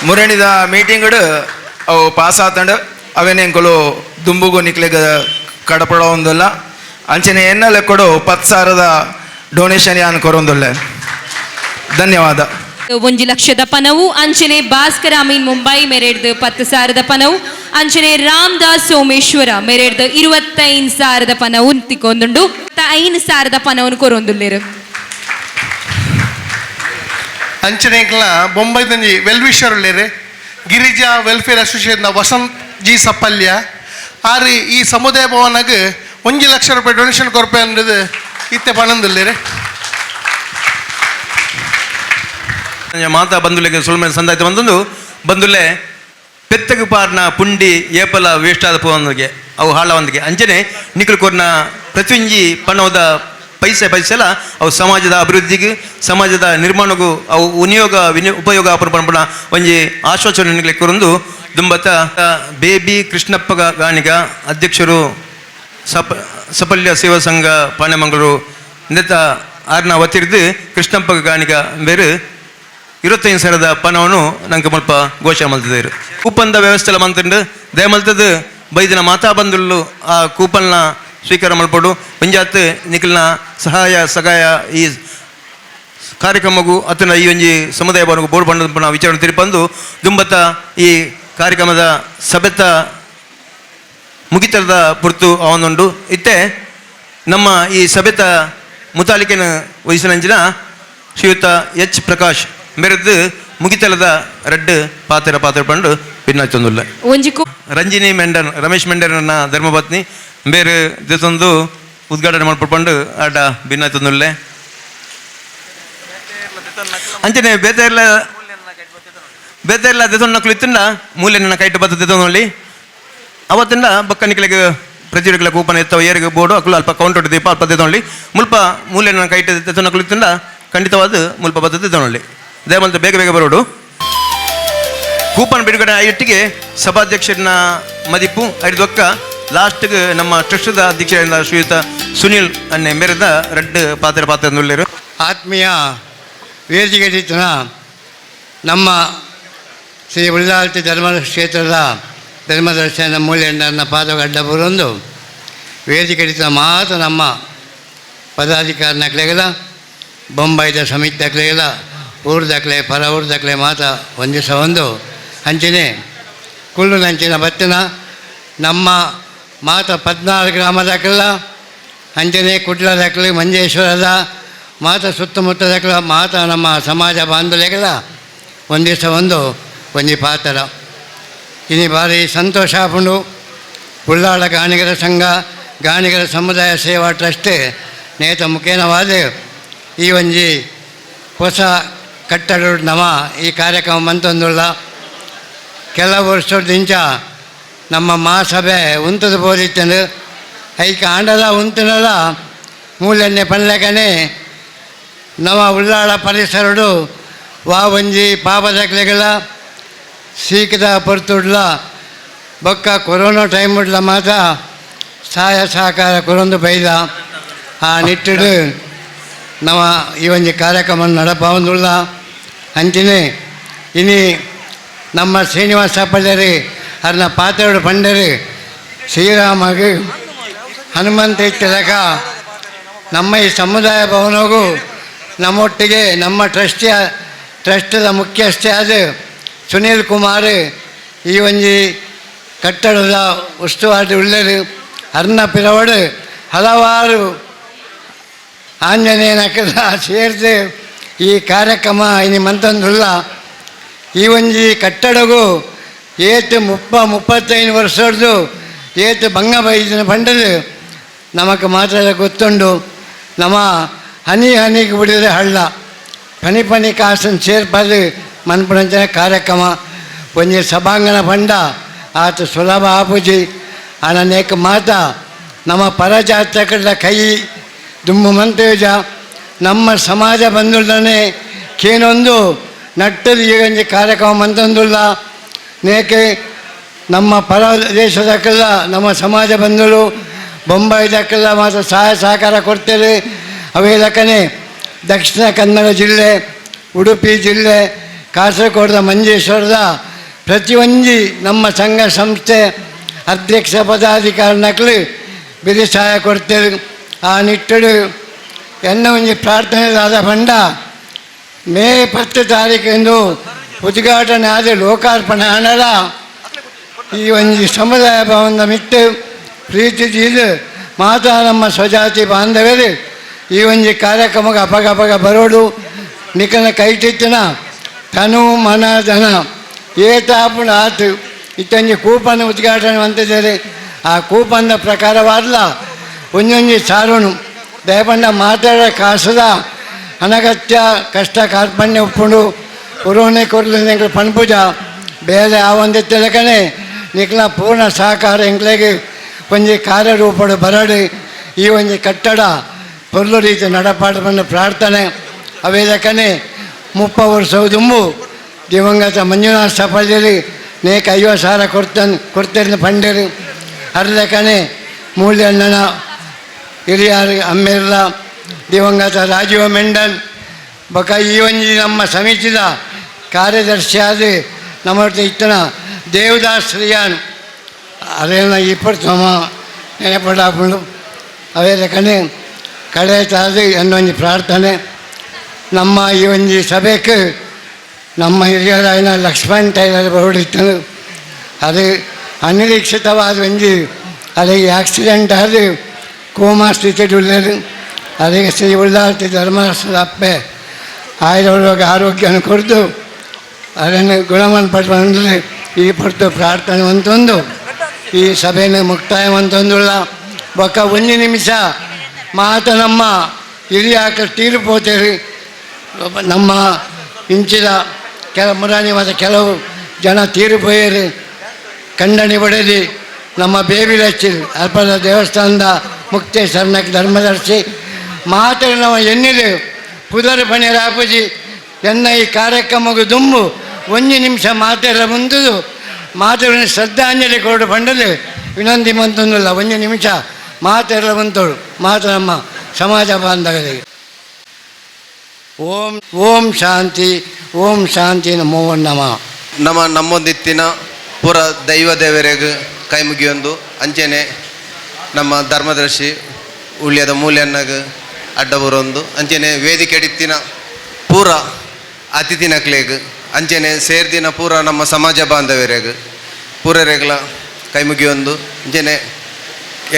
ಮುರಣಿದ ಮೀಟಿಂಗ್ ಅವು ಪಾಸ್ ಆತಂಡು ಅವೇನೆಂಕಲು ದುಂಬುಗು ನಿಕ್ಲೆಗ ಕಡಪಡೊಂದಿಲ್ಲ ಅಂಚನೆ ಎನ್ನಲೆ ಕೊಡು 10,000 ಡೊನೇಷನ್ ಯಾನ್ ಕೊರೊಂದುಲ್ಲ. ಧನ್ಯವಾದ. 1 ಲಕ್ಷದ ಪನವು ಅಂಚನೆ ಭಾಸ್ಕರ ಅಮೀನ್ ಮುಂಬೈ ಮೇರೆಡ್ದು 10,000 ಪನವು ಅಂಚನೆ ರಾಮದಾಸ್ ಸೋಮೇಶ್ವರ ಮೇರೆಡ್ದು 25,000 ಪನವು ತಿಕ್ಕೊಂದುಂಡು 5,000 ಪನವನ್ನು ಕೊರೊಂದುಲ್ಲೇರು. ಅಂಚನೆಗಳ ಬೊಂಬೈದಂಜಿ ವೆಲ್ವಿಷರ್ ಉಳ್ಳೇರು Girija welfare association Vasanth G Sapalya ಆರು ಈ ಸಮುದಾಯ ಭವನಗೆ 1 ಲಕ್ಷ ರೂಪಾಯಿ ಡೊನೇಷನ್ ಕೊರಪೆ ಅನ್ನೋದು ಇತ್ತೆ ಪಣಂದಿಲ್ಲೇರೆ. ಮಾತಾ ಬಂಧುಲೆಗೆ ಸುಳ್ಮೇಲೆ ಸಂದಾಯ್ತು ಬಂದೊಂದು ಬಂಧುಲೆ ಪೆತ್ತಗೆ ಪಾರ್ನ ಪುಂಡಿ ಏಪಲ ವೇಸ್ಟ್ ಆದ ಪೋವನಿಗೆ ಅವು ಹಾಳವಂದಿಗೆ ಅಂಚನೆ ನಿಖಲ್ ಕೊರ್ನ ಪ್ರತಿಯೊಂಜಿ ಪಣದ ಪೈಸೆಲ್ಲ ಅವು ಸಮಾಜದ ಅಭಿವೃದ್ಧಿಗೆ ಸಮಾಜದ ನಿರ್ಮಾಣಗೂ ಅವು ಉಪಯೋಗ ಪಂಪಣ ಒಂಜಿ ಆಶ್ವಾಸನೆ ನಿಖಲೆ ಕೊರೊಂದು ದುಂಬತ್ತ ಬೇಬಿ ಕೃಷ್ಣಪ್ಪ ಗಾಣಿಗ ಅಧ್ಯಕ್ಷರು ಸಫಲ್ಯ ಸೇವಾ ಸಂಘ ಪಾಣೆಮಂಗಳೂರು ಇಂದತ್ತ ಆರ್ನ ಒತ್ತಿರ್ದು ಕೃಷ್ಣಪ್ಪ ಗಾಣಿಗ ಬೇರೆ 25,000 ಪಣವನ್ನು ನಂಗೆ ಮುಲ್ಪ ಘೋಷಣೆ ಮಲ್ತಿದ್ದಾರೆ. ಕೂಪನ್ದ ವ್ಯವಸ್ಥೆ ಎಲ್ಲ ಮಂತಂಡು ದಯಮಲ್ತದ್ದು ಬೈದಿನ ಮಾತಾ ಬಂದುಳ್ಳು ಆ ಕೂಪನ್ನ ಸ್ವೀಕಾರ ಮಲ್ಪಡು ಪಂಚಾಯತ್ ನಿಖಲ್ನ ಸಹಾಯ ಈ ಕಾರ್ಯಕ್ರಮಗೂ ಅತನ ಈ ಒಂಜಿ ಸಮುದಾಯ ಭವನಗೂ ಬೋರ್ಡ್ ಬಂಡ ವಿಚಾರಣೆ ತಿರುಪಂದು ದುಂಬತ್ತ ಈ ಕಾರ್ಯಕ್ರಮದ ಸಭೆತ ಮುಗಿತರದ ಪುರ್ತು ಅವನೊಂಡು ಇತ್ತೆ ನಮ್ಮ ಈ ಸಭೆತ ಮುತಾಲಿಕೆನ ವಹಿಸಿನಂಚಿನ ಶ್ರೀಯುತ ಎಚ್ ಪ್ರಕಾಶ್ ಮೇರೆದ್ದು ಮುಗಿತಲದ ರೆಡ್ ಪಾತ್ರ ಪಂಡು ಭಿನ್ನಾಚೊಂದುಲ್ಲ ರಂಜಿನಿ ಮೆಂಡನ್ ರಮೇಶ್ ಮೆಂಡರ್ನ ಧರ್ಮಪತ್ನಿ ಬೇರೆ ದೇಸೊಂದು ಉದ್ಘಾಟನೆ ಮಾಡ್ಕೊಂಡು ಆಟ ಭಿನ್ನಾಚೊಂದುಲ್ಲೆ ಅಂಚನೆ ಬೇತೆಲ್ಲ ದೇಸೊಂದು ನಕ್ಲು ಇತ್ತಿಂದ ಮೂಲೆನ ಕೈಟ್ ಬತ್ತ ದೇಸೊಂದು ಅವತ್ತಿಂದ ಬಕ್ಕ ನಿಕ್ಲಿಗೆ ಪ್ರತಿಯೊಂದು ಕೂಪನ್ ಎತ್ತವ ಏರಿಗೆ ಬೋರ್ಡು ಅಕ್ಕಲು ಅಲ್ಪ ಕೌಂಟರ್ ದೀಪ ಅಲ್ಪ ದೇತೊಳ್ಳಿ ಮುಲ್ಪ ಮೂಲೆನ ಕೈಟ್ ದೇಸೊಂದು ನಕ್ಲು ಇತ್ತಿಂದ ಖಂಡಿತವಾದ ಮುಲ್ಪ ಬತ್ತ ದೇತೊಳ್ಳಿ ದಯಮಂತ ಬೇಗ ಬರೋಡು ಕೂಪನ್ ಬಿಡುಗಡೆ ಇಟ್ಟಿಗೆ ಸಭಾಧ್ಯಕ್ಷರನ್ನ ಮದಿಪ್ಪು ಐದೊಕ್ಕ ಲಾಸ್ಟ್ಗೆ ನಮ್ಮ ಟ್ರಸ್ಟದ ಅಧ್ಯಕ್ಷರಿಂದ ಶ್ರೀಯುತ ಸುನಿಲ್ ಅನ್ನೆ ಮೇರೆದ ರೆಡ್ ಪಾತ್ರ ನುಳ್ಳೇರು. ಆತ್ಮೀಯ ವೇದಿಕೆಟಿನ ನಮ್ಮ ಶ್ರೀ ಉಳ್ಳಾಲ್ತಿ ಧರ್ಮ ಕ್ಷೇತ್ರದ ಧರ್ಮದರ್ಶನ ಮೂಲೆಯನ್ನ ಪಾದಗಡ್ಡ ಬರೊಂದು ವೇದಿಕೆಟಿನ ಮಾತ್ರ ನಮ್ಮ ಪದಾಧಿಕಾರಿನಕ್ಲೆಗಲ ಬೊಂಬೈದ ಸಮಿತಿಯಕ್ಲೆಗಲ ಊರ್ದಕ್ಲೆ ಪರ ಊರ್ದಕ್ಲೆ ಮಾತ ಒಂದಿಸ ಒಂದು ಅಂಚನೆ ಕುಳ್ಳು ನಂಚಿನ ಬತ್ತಿನ ನಮ್ಮ ಮಾತ 14 ಗ್ರಾಮದಕ್ಕೆಲ್ಲ ಅಂಚನೆ ಕುಡ್ಲದಕ್ಲೆ ಮಂಜೇಶ್ವರದ ಮಾತ ಸುತ್ತಮುತ್ತದಕ್ಕೆಲ್ಲ ಮಾತ ನಮ್ಮ ಸಮಾಜ ಬಾಂಧವ್ಯಗಳ ಒಂದಿಸ ಒಂಜಿ ಪಾತ್ರ ಇನಿ ಭಾರಿ ಸಂತೋಷ ಆಪುಂಡು. ಉಳ್ಳಾಳ ಗಾಣಿಗರ ಸಂಘ ಗಾಣಿಗರ ಸಮುದಾಯ ಸೇವಾ ಟ್ರಸ್ಟ್ ನೇತ ಮುಖೇನವಾದ ಈ ಒಂಜಿ ಹೊಸ ಕಟ್ಟಡ ನಮ ಈ ಕಾರ್ಯಕ್ರಮ ಮಂತೊಂದುಳ್ಳ ಕೆಲವು ವರ್ಷದಿಂಚ ನಮ್ಮ ಮಹಾಸಭೆ ಉಂತದ ಬೋದಿತ್ತಂದು ಐಕ ಆಂಡಲ ಉಂತನಲ್ಲ ಮೂಲೆನ್ನೆ ಪನ್ಲೆಗನೆ ನವ ಉಳ್ಳಾಳ ಪರಿಸರಡು ವಾ ಒಂಜಿ ಪಾಪದಕ್ಲೆಗಳ ಸೀಕದ ಪೊರ್ತುಡ್ಲ ಬೊಕ್ಕ ಕೊರೋನಾ ಟೈಮ್ ಉಡ್ಲ ಮಾತ ಸಹಾಯ ಸಹಕಾರ ಕೊರೊಂದು ಬೈದ ಆ ನಿಟ್ಟಿಡು ನವ ಈ ಒಂಜಿ ಕಾರ್ಯಕ್ರಮ ನಡಪಾವಂದುಳ್ಳ ಅಂಚನೆ ಇನಿ ನಮ್ಮ ಶ್ರೀನಿವಾಸ ಪಳ್ಳರು ಅರ್ನ ಪಾತ್ರೋಡು ಪಂಡರು ಶ್ರೀರಾಮಗೆ ಹನುಮಂತ ಇತ್ತಲಕ ನಮ್ಮ ಈ ಸಮುದಾಯ ಭವನಗೂ ನಮ್ಮೊಟ್ಟಿಗೆ ನಮ್ಮ ಟ್ರಸ್ಟದ ಮುಖ್ಯಸ್ಥೆ ಆದ ಸುನೀಲ್ ಕುಮಾರ್ ಈ ಒಂಜಿ ಕಟ್ಟಡದ ಉಸ್ತುವಾರಿ ಉಳ್ಳರು ಅರ್ನ ಪಿರವಡು ಹಲವಾರು ಆಂಜನೇಯನಕ್ಕೆಲ್ಲ ಸೇರಿದು ಈ ಕಾರ್ಯಕ್ರಮ ಇನ್ನು ಮಂತಂದುಲ್ಲ ಈ ಒಂಜಿ ಕಟ್ಟಡಗೂ ಏತು 35 ವರ್ಷದ್ದು ಏತು ಭಂಗ ಬೈದಿನ ಪಂಡದು ನಮಕ್ ಮಾತ್ರ ಗೊತ್ತುಂಡು. ನಮ್ಮ ಹನಿ ಹನಿಗೆ ಬಿಡಿದ್ರೆ ಹಳ್ಳ, ಪನಿ ಪನಿ ಕಾಸನ್ನು ಸೇರ್ಪದು ಮನ್ಪುಣಂಚಿನ ಕಾರ್ಯಕ್ರಮ ಒಂಜಿ ಸಭಾಂಗಣ ಪಂಡ ಆತ ಸುಲಭ ಆಪುಜಿ ಅನೇಕ ಮಾತ ನಮ್ಮ ಪರಜಾತಕದ ಕೈ ದುಮ್ಮು ಮಂತೇಜ ನಮ್ಮ ಸಮಾಜ ಬಂಧುಳನೆ ಕೇನೊಂದು ನಟ್ಟದು ಈಗಂಜಿ ಕಾರ್ಯಕ್ರಮ ಮಂತಂದುಲ್ಲ ನೇಕೆ ನಮ್ಮ ಪರ ದೇಶದಕ್ಕೆಲ್ಲ ನಮ್ಮ ಸಮಾಜ ಬಂಧುಗಳು ಬೊಂಬಾಯಿದಕ್ಕೆಲ್ಲ ಮಾತ್ರ ಸಹಾಯ ಸಹಕಾರ ಕೊಡ್ತೇವೆ. ಅವೇ ಲೆಕ್ಕನೆ ದಕ್ಷಿಣ ಕನ್ನಡ ಜಿಲ್ಲೆ, ಉಡುಪಿ ಜಿಲ್ಲೆ, ಕಾಸರಗೋಡದ ಮಂಜೇಶ್ವರದ ಪ್ರತಿಯೊಂದು ನಮ್ಮ ಸಂಘ ಸಂಸ್ಥೆ ಅಧ್ಯಕ್ಷ ಪದಾಧಿಕಾರಿನಕ್ಲು ಬಿರಿ ಸಹಾಯ ಕೊಡ್ತೇವೆ. ಆ ನಿಟ್ಟಡು ಎನ್ನ ಒಂಜಿ ಪ್ರಾರ್ಥನೆದಾದ ಪಂಡ ಮೇ 10 ತಾರೀಕಿಂದು ಉದ್ಘಾಟನೆ ಆದ ಲೋಕಾರ್ಪಣೆ ಹಣದ ಈ ಒಂಜಿ ಸಮುದಾಯ ಭವನದ ಮಿತ್ತು ಪ್ರೀತಿ ಜೀದು ಮಾತಾ ನಮ್ಮ ಸ್ವಜಾತಿ ಬಾಂಧವ್ಯರು ಈ ಒಂಜಿ ಕಾರ್ಯಕ್ರಮಕ್ಕೆ ಅಪಗ ಬರೋಡು ನಿಕನ ಕೈಟಿತ್ತಿನ ತನು ಮನ ಧನ ಏತಾಪುಣ ಆತು ಇತ್ತೊಂಜಿ ಕೂಪನ್ ಉದ್ಘಾಟನೆ ಅಂತಿದ್ದಾರೆ. ಆ ಕೂಪನ್ನ ಪ್ರಕಾರವಾದಲ ಒಂದೊಂದು ಸಾರುಣು ದಯಪಂಡ ಮಾತಾಡೋ ಕಾಸದ ಅನಗತ್ಯ ಕಷ್ಟ ಕಾರ್ಪಣ್ಯ ಉಪ್ಪುಂಡು ಪುರೋಣೆ ಕೊರಲು ನಿಂಗೆ ಪಣ್ಪುಜ ಬೇರೆ ಆ ಒಂದಿತ್ತ ಲೆಕ್ಕನೆ ನಿಕ್ಲ ಪೂರ್ಣ ಸಹಕಾರ ಎಂಗ್ಲೆಗೆ ಒಂಜಿ ಕಾರ್ಯರೂಪಡು ಬರಡು ಈ ಒಂಜಿ ಕಟ್ಟಡ ಪೊರ್ಲು ರೀತಿ ನಡಪಾಡು ಬಂದು ಪ್ರಾರ್ಥನೆ. ಅವೇ ಲೆಕ್ಕನೆ 30 ವರ್ಷ ದುಂಬು ದಿವಂಗತ ಮಂಜುನಾಥ ಸಫಲ್ಯರಿ ನೇಕ 50,000 ಕೊಡ್ತೇನೆ ಪಂಡೇರು ಅದ್ರ ಲೆಕ್ಕನೆ ಮೂಲ್ಯಣ್ಣನ ಹಿರಿಯರು ಅಮ್ಮೆಲ್ಲ ದಿವಂಗತ ರಾಜೀವ ಮೆಂಡನ್ ಬಕ ಈ ಒಂಜಿ ನಮ್ಮ ಸಮಿತಿದ ಕಾರ್ಯದರ್ಶಿಯಾದ ನಮ್ಮ ಇತ್ತನ ದೇವದಾಸ್ ಶ್ರೀಯಾನ್ ಅದೇನ ಇಪ್ಪತ್ತು ಸಮ ನೆನಪಡಾಕೊಂಡು ಅವೇ ಲೆಕ್ಕನೆ ಕಳೆತಾದ ಅನ್ನೊಂದು ಪ್ರಾರ್ಥನೆ. ನಮ್ಮ ಈ ಒಂಜಿ ಸಭೆಗೆ ನಮ್ಮ ಹಿರಿಯರಾಯನ ಲಕ್ಷ್ಮಣ್ ಟೈಲರ್ ಹೊರಡಿತ್ತನು. ಅದು ಅನಿರೀಕ್ಷಿತವಾದ ಒಂಜಿ ಅದಕ್ಕೆ ಆಕ್ಸಿಡೆಂಟ್ ಆದ ಕೋಮಾ ಸ್ಥಿತಿ ಉಳ್ಳದು. ಅದಕ್ಕೆ ಶ್ರೀ ಉಳ್ಳಾರ್ತಿ ಧರ್ಮಸ್ಥಳ ಅಪ್ಪೆ ಆರೋಗ್ಯ ಕೊಡ್ದು ಅದನ್ನು ಗುಣಮನ್ಪಟ್ಟಂದರೆ ಈ ಪಡ್ತು ಪ್ರಾರ್ಥನೆ ಅಂತಂದು ಈ ಸಭೆಯನ್ನು ಮುಕ್ತಾಯ ಅಂತಂದುಲ್ಲ. ಬೊಕ್ಕ 1 ನಿಮಿಷ ಮಾತ ನಮ್ಮ ಹಿರಿಯಾಕ ತೀರಿಪೋತೇರಿ ನಮ್ಮ ಇಂಚಿದ ಮುರಾಣಿವಾದ ಕೆಲವು ಜನ ತೀರಿಪೋಯರು ಖಂಡಣಿ ಬಡದಿ ನಮ್ಮ ಬೇಬಿ ಲಚ್ಚಿಲ್ ಅರ್ಪದ ದೇವಸ್ಥಾನದ ಮುಕ್ತೇಶ್ವರನಕ್ಕೆ ಧರ್ಮದರ್ಶಿ ಮಾತಾಡಿ ನಾವು ಎನ್ನಿದೆ ಪುದರ್ ಪಣಿಯರ ಆಪುಜಿ ಎನ್ನ ಈ ಕಾರ್ಯಕ್ರಮಕ್ಕೆ ದುಂಬು 1 ನಿಮಿಷ ಮಾತೆಲ್ಲ ಮುಂದುದು ಮಾತಾಡಿ ಶ್ರದ್ಧಾಂಜಲಿ ಕೊಡು ಪಂಡದು ವಿನಂತಿ ಮಂತೊಂದಿಲ್ಲ 1 ನಿಮಿಷ ಮಾತೆಲ್ಲ ಬಂತೋಳು ಮಾತು ನಮ್ಮ ಸಮಾಜ ಬಾಂಧವರಿಗೆ. ಓಂ ಶಾಂತಿ ಓಂ ಶಾಂತಿ ನಮೋ ನಮಃ. ನಮ್ಮೊಂದಿತ್ತಿನ ಪೂರ ದೈವ ದೇವರಿಗೆ ಕೈ ಮುಗಿಯೊಂದು ಅಂಚೆನೆ ನಮ್ಮ ಧರ್ಮದರ್ಶಿ ಉಳ್ಯದ ಮೂಲ್ಯನ್ನಾಗ ಅಡ್ಡ ಬರೊಂದು ಅಂಚೆನೆ ವೇದಿಕೆ ಎಡಿತ್ತಿನ ಪೂರ ಅತಿಥಿ ನಕ್ಲೆಗ್ ಅಂಚೆನೆ ಸೇರ್ದಿನ ಪೂರ ನಮ್ಮ ಸಮಾಜ ಬಾಂಧವ್ಯರೆಗ್ ಪೂರರೆಗ್ಲ ಕೈ ಮುಗಿಯೊಂದು ಅಂಚೆನೆ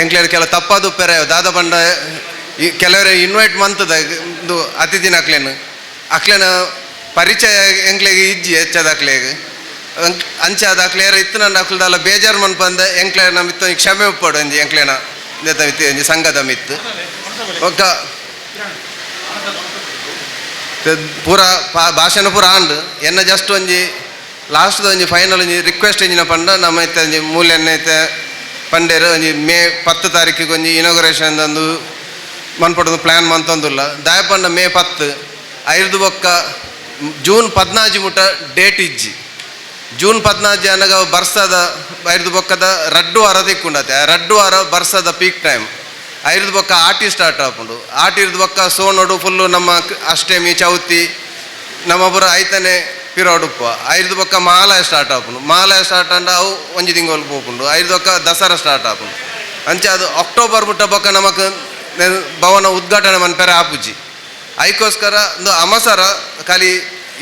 ಎಂಕ್ಲೇರ್ ಕೆಲ ತಪ್ಪದು ಪೆರೆ ದಾದ ಬಂಡ ಈ ಕೆಲವರೇ ಇನ್ವೈಟ್ ಮಂತದ ಇದು ಅತಿಥಿ ನಕ್ಲೇನು ಅಕ್ಲೇನ ಪರಿಚಯ ಎಂಕ್ಲೆಗೆ ಇಜ್ಜಿ ಹೆಚ್ಚದ ಅಕ್ಲೇಗೆ ಅಂಚಾದ ಅಕ್ಲೇರ ಇತ್ತು ನನ್ನ ಅಕ್ಲದಲ್ಲ ಬೇಜಾರು ಮನ್ಪಂದ ಎಂಕ್ಲೇರ್ ನಮ್ಮ ಇತ್ತು ಕ್ಷಮೆ ಉಪ್ಪಡು ಅಂಜಿ ಎಂಕ್ಲೇನ ಇತ್ತು ಸಂಘದ ಮಿತ್ತು ಒಕ್ಕ ಪೂರ ಭಾಷಣ ಪೂರ ಆಂಡ್ ಎನ್ನ ಜಸ್ಟ್ ಒಂಜಿ ಲಾಸ್ಟ್ದ ಒಂಜಿ ಫೈನಲ್ ಒಂಜಿ ರಿಕ್ವೆಸ್ಟ್ ಎಂಜಿನ ಪಂಡ ನಮ್ಮ ಇತ್ತೆ ಒಂಜಿ ಮೂಲ್ಯನ್ನ ಐತೆ ಪಂಡೇರು ಒಂಜಿ ಮೇ 10 ತಾರೀಕಿಗೆ ಒಂಜಿ ಇನಾಗ್ರೇಷನ್ ಅಂದು ಮನ್ಪಡೋದು ಪ್ಲ್ಯಾನ್ ಮಂತೊಂದುಲ್ಲ ದಾಯಪಂಡ ಮೇ 10 ಐದು ಬೊಕ್ಕ ಜೂನ್ 14 ಮುಟ ಡೇಟ್ ಇಜ್ಜಿ ಜೂನ್ 14 ಅನ್ನಗ ಬರ್ಸದ ಐದು ಬೊಕ್ಕದ ರಡ್ಡು ವಾರ ದಿಕ್ಕುಂಡತೆ ರಡ್ಡು ವಾರ ಬರ್ಸದ ಪೀಕ್ ಟೈಮ್ ಐದು ಬೊಕ್ಕ ಆಟಿ ಸ್ಟಾರ್ಟ್ ಆಪುಂಡು ಆಟಿ ಇರ್ದು ಬೊಕ್ಕ ಸೋನೋಡು ಫುಲ್ಲು ನಮ್ಮ ಅಷ್ಟಮಿ ಚೌತಿ ನಮ್ಮ ಪುರ ಐತನೆ ಪಿರೋಡುಪ್ಪ ಐದು ಬೊಕ್ಕ ಮಾಲಯ ಸ್ಟಾರ್ಟ್ ಆಪುಂಡು ಮಾಲಯ ಸ್ಟಾರ್ಟ್ ಅಂಡ ಅವು ಒಂಜಿ ತಿಂಗಳು ಪೋಪುಂಡು ಐದು ಬೊಕ್ಕ ದಸರಾ ಸ್ಟಾರ್ಟ್ ಆಪುಂಡು ಅಂಚೆ ಅದು ಅಕ್ಟೋಬರ್ ಮುಟ್ಟ ಬೊಕ್ಕ ನಮಕ್ ಭವನ ಉದ್ಘಾಟನೆ ಮನ್ಪೆರೆ ಆಪುಜಿ ಅದಕ್ಕೋಸ್ಕರ ಒಂದು ಅಮಸರ ಖಾಲಿ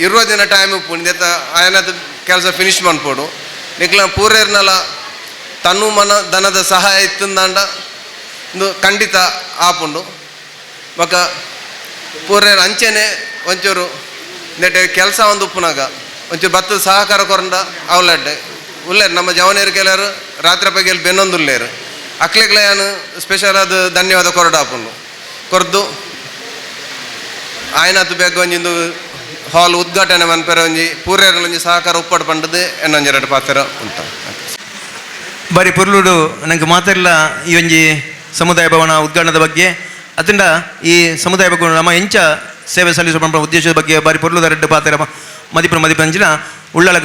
20 ದಿನ ಟೈಮ್ ಉಪ್ಪುಂಡು ಆಯನದ ಕೆಲಸ ಫಿನಿಶ್ ಮನ್ಪೋಡು ನಿಕ್ಲ ಪೂರೇರ್ನಲ ತನು ಮನ ದನದ ಸಹಾಯ ಇತ್ತಂದಾಂಡ ಒಂದು ಖಂಡಿತ ಆಪುಂಡು ಬೊಕ್ಕ ಪೂರ ಅಂಚೆನೆ ಒಂಚೂರು ನೆಟ್ಟೆ ಕೆಲಸ ಒಂದು ಉಪ್ಪುನಾಗ ಒಂಚೂರು ಭತ್ತದ ಸಹಕಾರ ಕೊರಂಡ ಅವಲಡ್ಡೆ ಉಲ್ಲೇರು ನಮ್ಮ ಜವನೇರು ಕೆಲವರು ರಾತ್ರಿ ಪಗೆಯಲ್ಲಿ ಬೆನ್ನೊಂದು ಉಲ್ಲೇರು ಅಕ್ಲೆಗ್ಲೆಯನ್ನು ಸ್ಪೆಷಲ್ ಅದು ಧನ್ಯವಾದ ಕೊರಡಾಪುಂಡು ಕೊರ್ದು ಆಯ್ನತ್ತು ಬೇಗ ಒಂಜಿಂದು ಹಾಲ್ ಉದ್ಘಾಟನೆ ಮನ್ಪೆರ ಒಂಜಿ ಪೂರ್ಯರಲ್ಲಿ ಸಹಕಾರ ಉಪ್ಪಡು ಪಂಡದು ಎನ್ನೊಂಜೆರಡು ಪಾತ್ರ ಉಂಟ ಬಾರಿ ಪುರ್ಲುಡು ನಂಗೆ ಮಾತಾಡಲ್ಲ ಈ ಒಂಜಿ ಸಮುದಾಯ ಭವನ ಉದ್ಘಾಟನದ ಬಗ್ಗೆ ಅದರಿಂದ ಈ ಸಮುದಾಯ ಭವನ ನಮ್ಮ ಎಂಚ ಸೇವೆ ಸಲ್ಲಿಸುವ ಉದ್ದೇಶದ ಬಗ್ಗೆ ಬಾರಿ ಪುರ್ಲುದ ರೆಡ್ಡು ಪಾತ್ರ ಮದಿಪಂಚಿನ ಉಳ್ಳಾಲ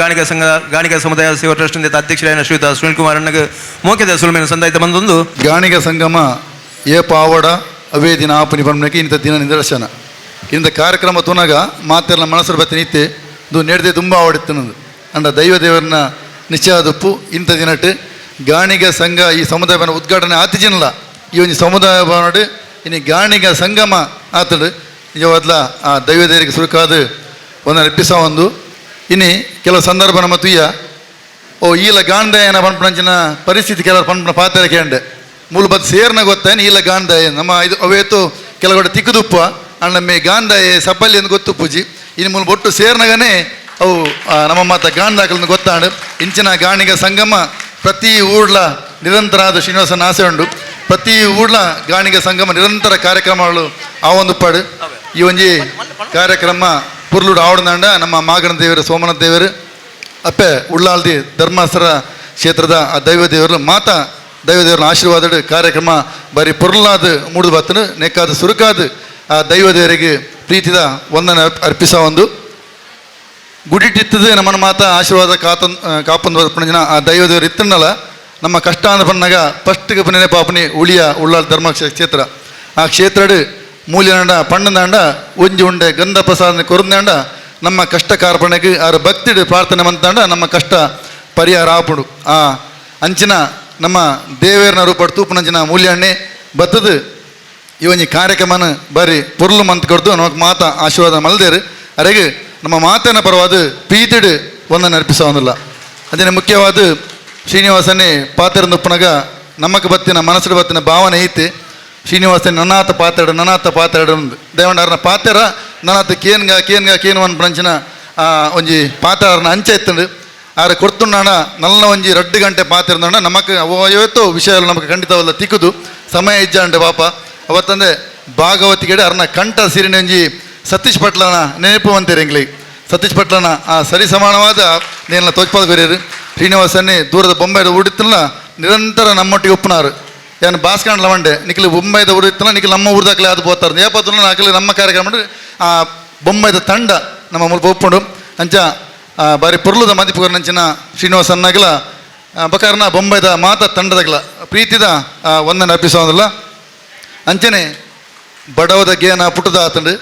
ಗಾಣಿಗ ಸಮುದಾಯ ಸೇವಾ ಟ್ರಸ್ಟ್ ಅಧ್ಯಕ್ಷರಾದ ಶ್ರೀಯುತ ಸುನಿಲ್ ಕುಮಾರ್ ಅಣ್ಣಗೆ ಮೋಕೆದ ಸುಲ್ಮೇನ ಸಂದಾಯಿತ ಬಂದೊಂದು ಗಾಣಿಗ ಸಂಗಮ ಏ ಪಾವಡ ಅವೇ ದಿನ ಆಪನಿ ಪಂಪನಕ್ಕೆ ಇಂಥ ದಿನ ನಿದರ್ಶನ ಇಂಥ ಕಾರ್ಯಕ್ರಮ ತುನಗ ಮಾತೆಲ್ಲ ಮನಸ್ಸರ ಬತ್ತಿ ನಿತ್ಯ ಇದು ನೆಡ್ದೆ ತುಂಬ ಆವಡಿತ್ತು ನಂದು ಅಂಡ ದೈವ ದೇವರನ್ನ ನಿಶ್ಚಯದಪ್ಪು ಇಂಥ ದಿನಟ್ಟು ಗಾಣಿಗ ಸಂಘ ಈ ಸಮುದಾಯ ಭವನ ಉದ್ಘಾಟನೆ ಆತಿಜಿನಲ್ಲ ಈ ಒಂದು ಸಮುದಾಯ ಭವನ ಇನ್ನು ಗಾಣಿಗ ಸಂಗಮ ಆತಡು ನಿಜವಾದ್ಲ ಆ ದೈವ ದೇವರಿಗೆ ಸುರುಕಾದ ಒಂದು ಎಪ್ಪಿಸ ಒಂದು ಇನ್ನು ಕೆಲವು ಸಂದರ್ಭ ನಮ್ಮ ತುಯ್ಯ ಈಲ ಗಾಂಧಾಯನ ಪಂಪಂಚಿನ ಪರಿಸ್ಥಿತಿ ಕೆಲವರು ಪಂಪನ ಪಾತ್ರ ಕೇಂಡೆ ಮೂಲಬದ್ ಸೇರ್ನ ಗೊತ್ತೇನು ಈಲ ಗಾಂಧಾಯ ನಮ್ಮ ಇದು ಅವೇತು ಕೆಲಗಡೆ ತಿಕ್ಕುದುಪ್ಪ ಅಣ್ಣಮ್ಮೆ ಗಾಂಧಾಯ ಸಪಲ್ಲಿ ಎಂದು ಗೊತ್ತು ಪೂಜಿ ಇನ್ನು ಮೂಲ ಬೊಟ್ಟು ಸೇರ್ನಾಗನೇ ಅವು ನಮ್ಮ ಮಾತ ಗಾಂಧಾಕಲನ್ನು ಗೊತ್ತಾಂಡು ಇಂಚಿನ ಗಾಣಿಗ ಸಂಗಮ ಪ್ರತಿ ಊರ್ಲ ನಿರಂತರ ಆದ ಶ್ರೀನಿವಾಸನ ಆಸೆ ಉಂಡು ಪ್ರತಿ ಊರ್ಲ ಗಾಣಿಗ ಸಂಗಮ ನಿರಂತರ ಕಾರ್ಯಕ್ರಮಗಳು ಆ ಒಂದು ಪಾಡು ಈ ಒಂಜಿ ಕಾರ್ಯಕ್ರಮ ಪುರ್ಲುಡು ಆವಡನಾಂಡ ನಮ್ಮ ಮಾಗಣ ದೇವರು ಸೋಮನಾಥ ದೇವರು ಅಪ್ಪೆ ಉಳ್ಳಾಲ್ದಿ ಧರ್ಮಾಸರ ಕ್ಷೇತ್ರದ ಆ ದೈವ ದೇವರು ಮಾತಾ ದೈವ ದೇವರನ್ನ ಆಶೀರ್ವಾದ ಕಾರ್ಯಕ್ರಮ ಬಾರಿ ಪುರ್ಲಾದ ಮೂಡು ಬತ್ತನು ನೆಕ್ಕಾದ ಸುರುಕಾದ ಆ ದೈವ ದೇವರಿಗೆ ಪ್ರೀತಿದ ವಂದನೆ ಅರ್ಪಿಸ ಒಂದು ಗುಡಿಟ್ಟಿತ್ತದು ನಮ್ಮನ್ನ ಮಾತಾ ಆಶೀರ್ವಾದ ಕಾಪಂದು ಪಂಜಿನ ಆ ದೈವ ದೇವರು ಇತ್ತನಲ್ಲ ನಮ್ಮ ಕಷ್ಟ ಅಂದ ಪನ್ನಾಗ ಫಸ್ಟ್ಗೆ ಪನ್ನೇ ಪಾಪನಿ ಉಳಿಯ ಉಳ್ಳಾಲ್ ಧರ್ಮ ಕ್ಷೇತ್ರ ಆ ಕ್ಷೇತ್ರಡು ಮೂಲ್ಯನಾಂಡ ಪಣ್ಣನಾಂಡ ಒಂಜಿ ಉಂಡೆ ಗಂಧ ಪ್ರಸಾದ ಕೊರಂದಾಂಡ ನಮ್ಮ ಕಷ್ಟ ಕಾರ್ಪಣೆಗೆ ಆರ ಭಕ್ತಿಡು ಪ್ರಾರ್ಥನೆ ಮಂತಾಂಡ ನಮ್ಮ ಕಷ್ಟ ಪರಿಹಾರ ಆಪುಡು ಆ ಅಂಚಿನ ನಮ್ಮ ದೇವೇರನ ರೂಪ ತೂಪನಂಚಿನ ಮೂಲ್ಯಣ್ಣೆ ಬತ್ತದು ಈ ಒಂಜಿ ಕಾರ್ಯಕ್ರಮನ ಬಾರಿ ಪೊರ್ಲು ಮಂತ್ ಕೊಡ್ದು ನಮಗೆ ಮಾತಾ ಆಶೀರ್ವಾದ ಮಲ್ದೇರು ಅರೆಗೆ ನಮ್ಮ ಮಾತನ ಪರವಾದ ಪ್ರೀತಿಡು ಒಂದನ್ನು ಅರ್ಪಿಸೋದಿಲ್ಲ ಅದೇ ಮುಖ್ಯವಾದ ಶ್ರೀನಿವಾಸನೇ ಪಾತ್ರ ಉಪ್ಪನಾಗ ನಮ್ಮಕ್ಕೆ ಬತ್ತಿನ ಮನಸ್ಸು ಬತ್ತಿನ ಭಾವನೆ ಐತಿ ಶ್ರೀನಿವಾಸನ್ ನನಾಥ ಪಾತ್ರ ಒಂದು ದೇವಂಡಾರನ ಪಾತ್ರ ನನಾಥ ಕೇನ್ಗ ಒಂದು ಬ್ರಂಚಿನ ಒಂಜಿ ಪಾತ್ರನ ಅಂಚೆ ಎತ್ತಂಡು ಆರ ಕೊಡ್ತುಂಡ ನಲ್ಲ ಒಂಜಿ 2 ಗಂಟೆ ಪಾತ್ರ ಇರ್ದಂಡ ನಮಕ್ ಅವತ್ತು ವಿಷಯಗಳು ನಮಗೆ ಖಂಡಿತವಲ್ಲ ತಿಕ್ಕುದು ಸಮಯ ಇಜ್ಜಂಡೆ ಪಾಪ ಅವತ್ತಂದೆ ಭಾಗವತಿಗೆಡೆ ಅರ್ನ ಕಂಠ ಸಿರಿನ ಒಂಜಿ ಸತೀಶ್ ಪಟ್ಲನ ನೆನಪು ಅಂತೀರಿ ಇಂಗ್ಲಿಗೆ ಸತೀಶ್ ಪಟ್ಲನ ಆ ಸರಿ ಸಮಾನವಾದ ನೇನ ತೋಚ್ಪಾದ ಬೇರೆಯರು ಶ್ರೀನಿವಾಸನ್ನೇ ದೂರದ ಬೊಂಬೈದ ಉಡಿತ್ತಲ್ಲ ನಿರಂತರ ನಮ್ಮೊಟ್ಟಿಗೆ ಒಪ್ಪನಾರು ಏನು ಬಾಸ್ಕಂಡ್ಲ ಮಂಡೆ ನಿಖಿಲು ಬೊಂಬೈದ ಉಡಿತ್ತಲ್ಲ ನಿಖಿಲು ನಮ್ಮ ಊರ್ದಾಗಲೇ ಅದು ಬೋತಾರೆ ಏಪತ್ತು ನಾಲ್ಕಲ್ಲಿ ನಮ್ಮ ಕಾರ್ಯಕ್ರಮ ಆ ಬೊಂಬೈದ ತಂಡ ನಮ್ಮ ಮೂಲಕ ಒಪ್ಪುಂಡು ಅಂಚ ಬಾರಿ ಪೊರ್ಲುದ ಮದಿಪುಗರ್ನಂಚಿನ ಶ್ರೀನಿವಾಸನ್ನಾಗಲ ಬಕಾರನ ಬೊಂಬೈದ ಮಾತ ತಂಡದಾಗಲ ಪ್ರೀತಿದ ಒಂದನ್ನು ಅರ್ಪಿಸೋದಿಲ್ಲ ಅಂಚನೆ ಬಡವದ ಗೇನ ಪುಟ್ಟದ ಆತಂಡು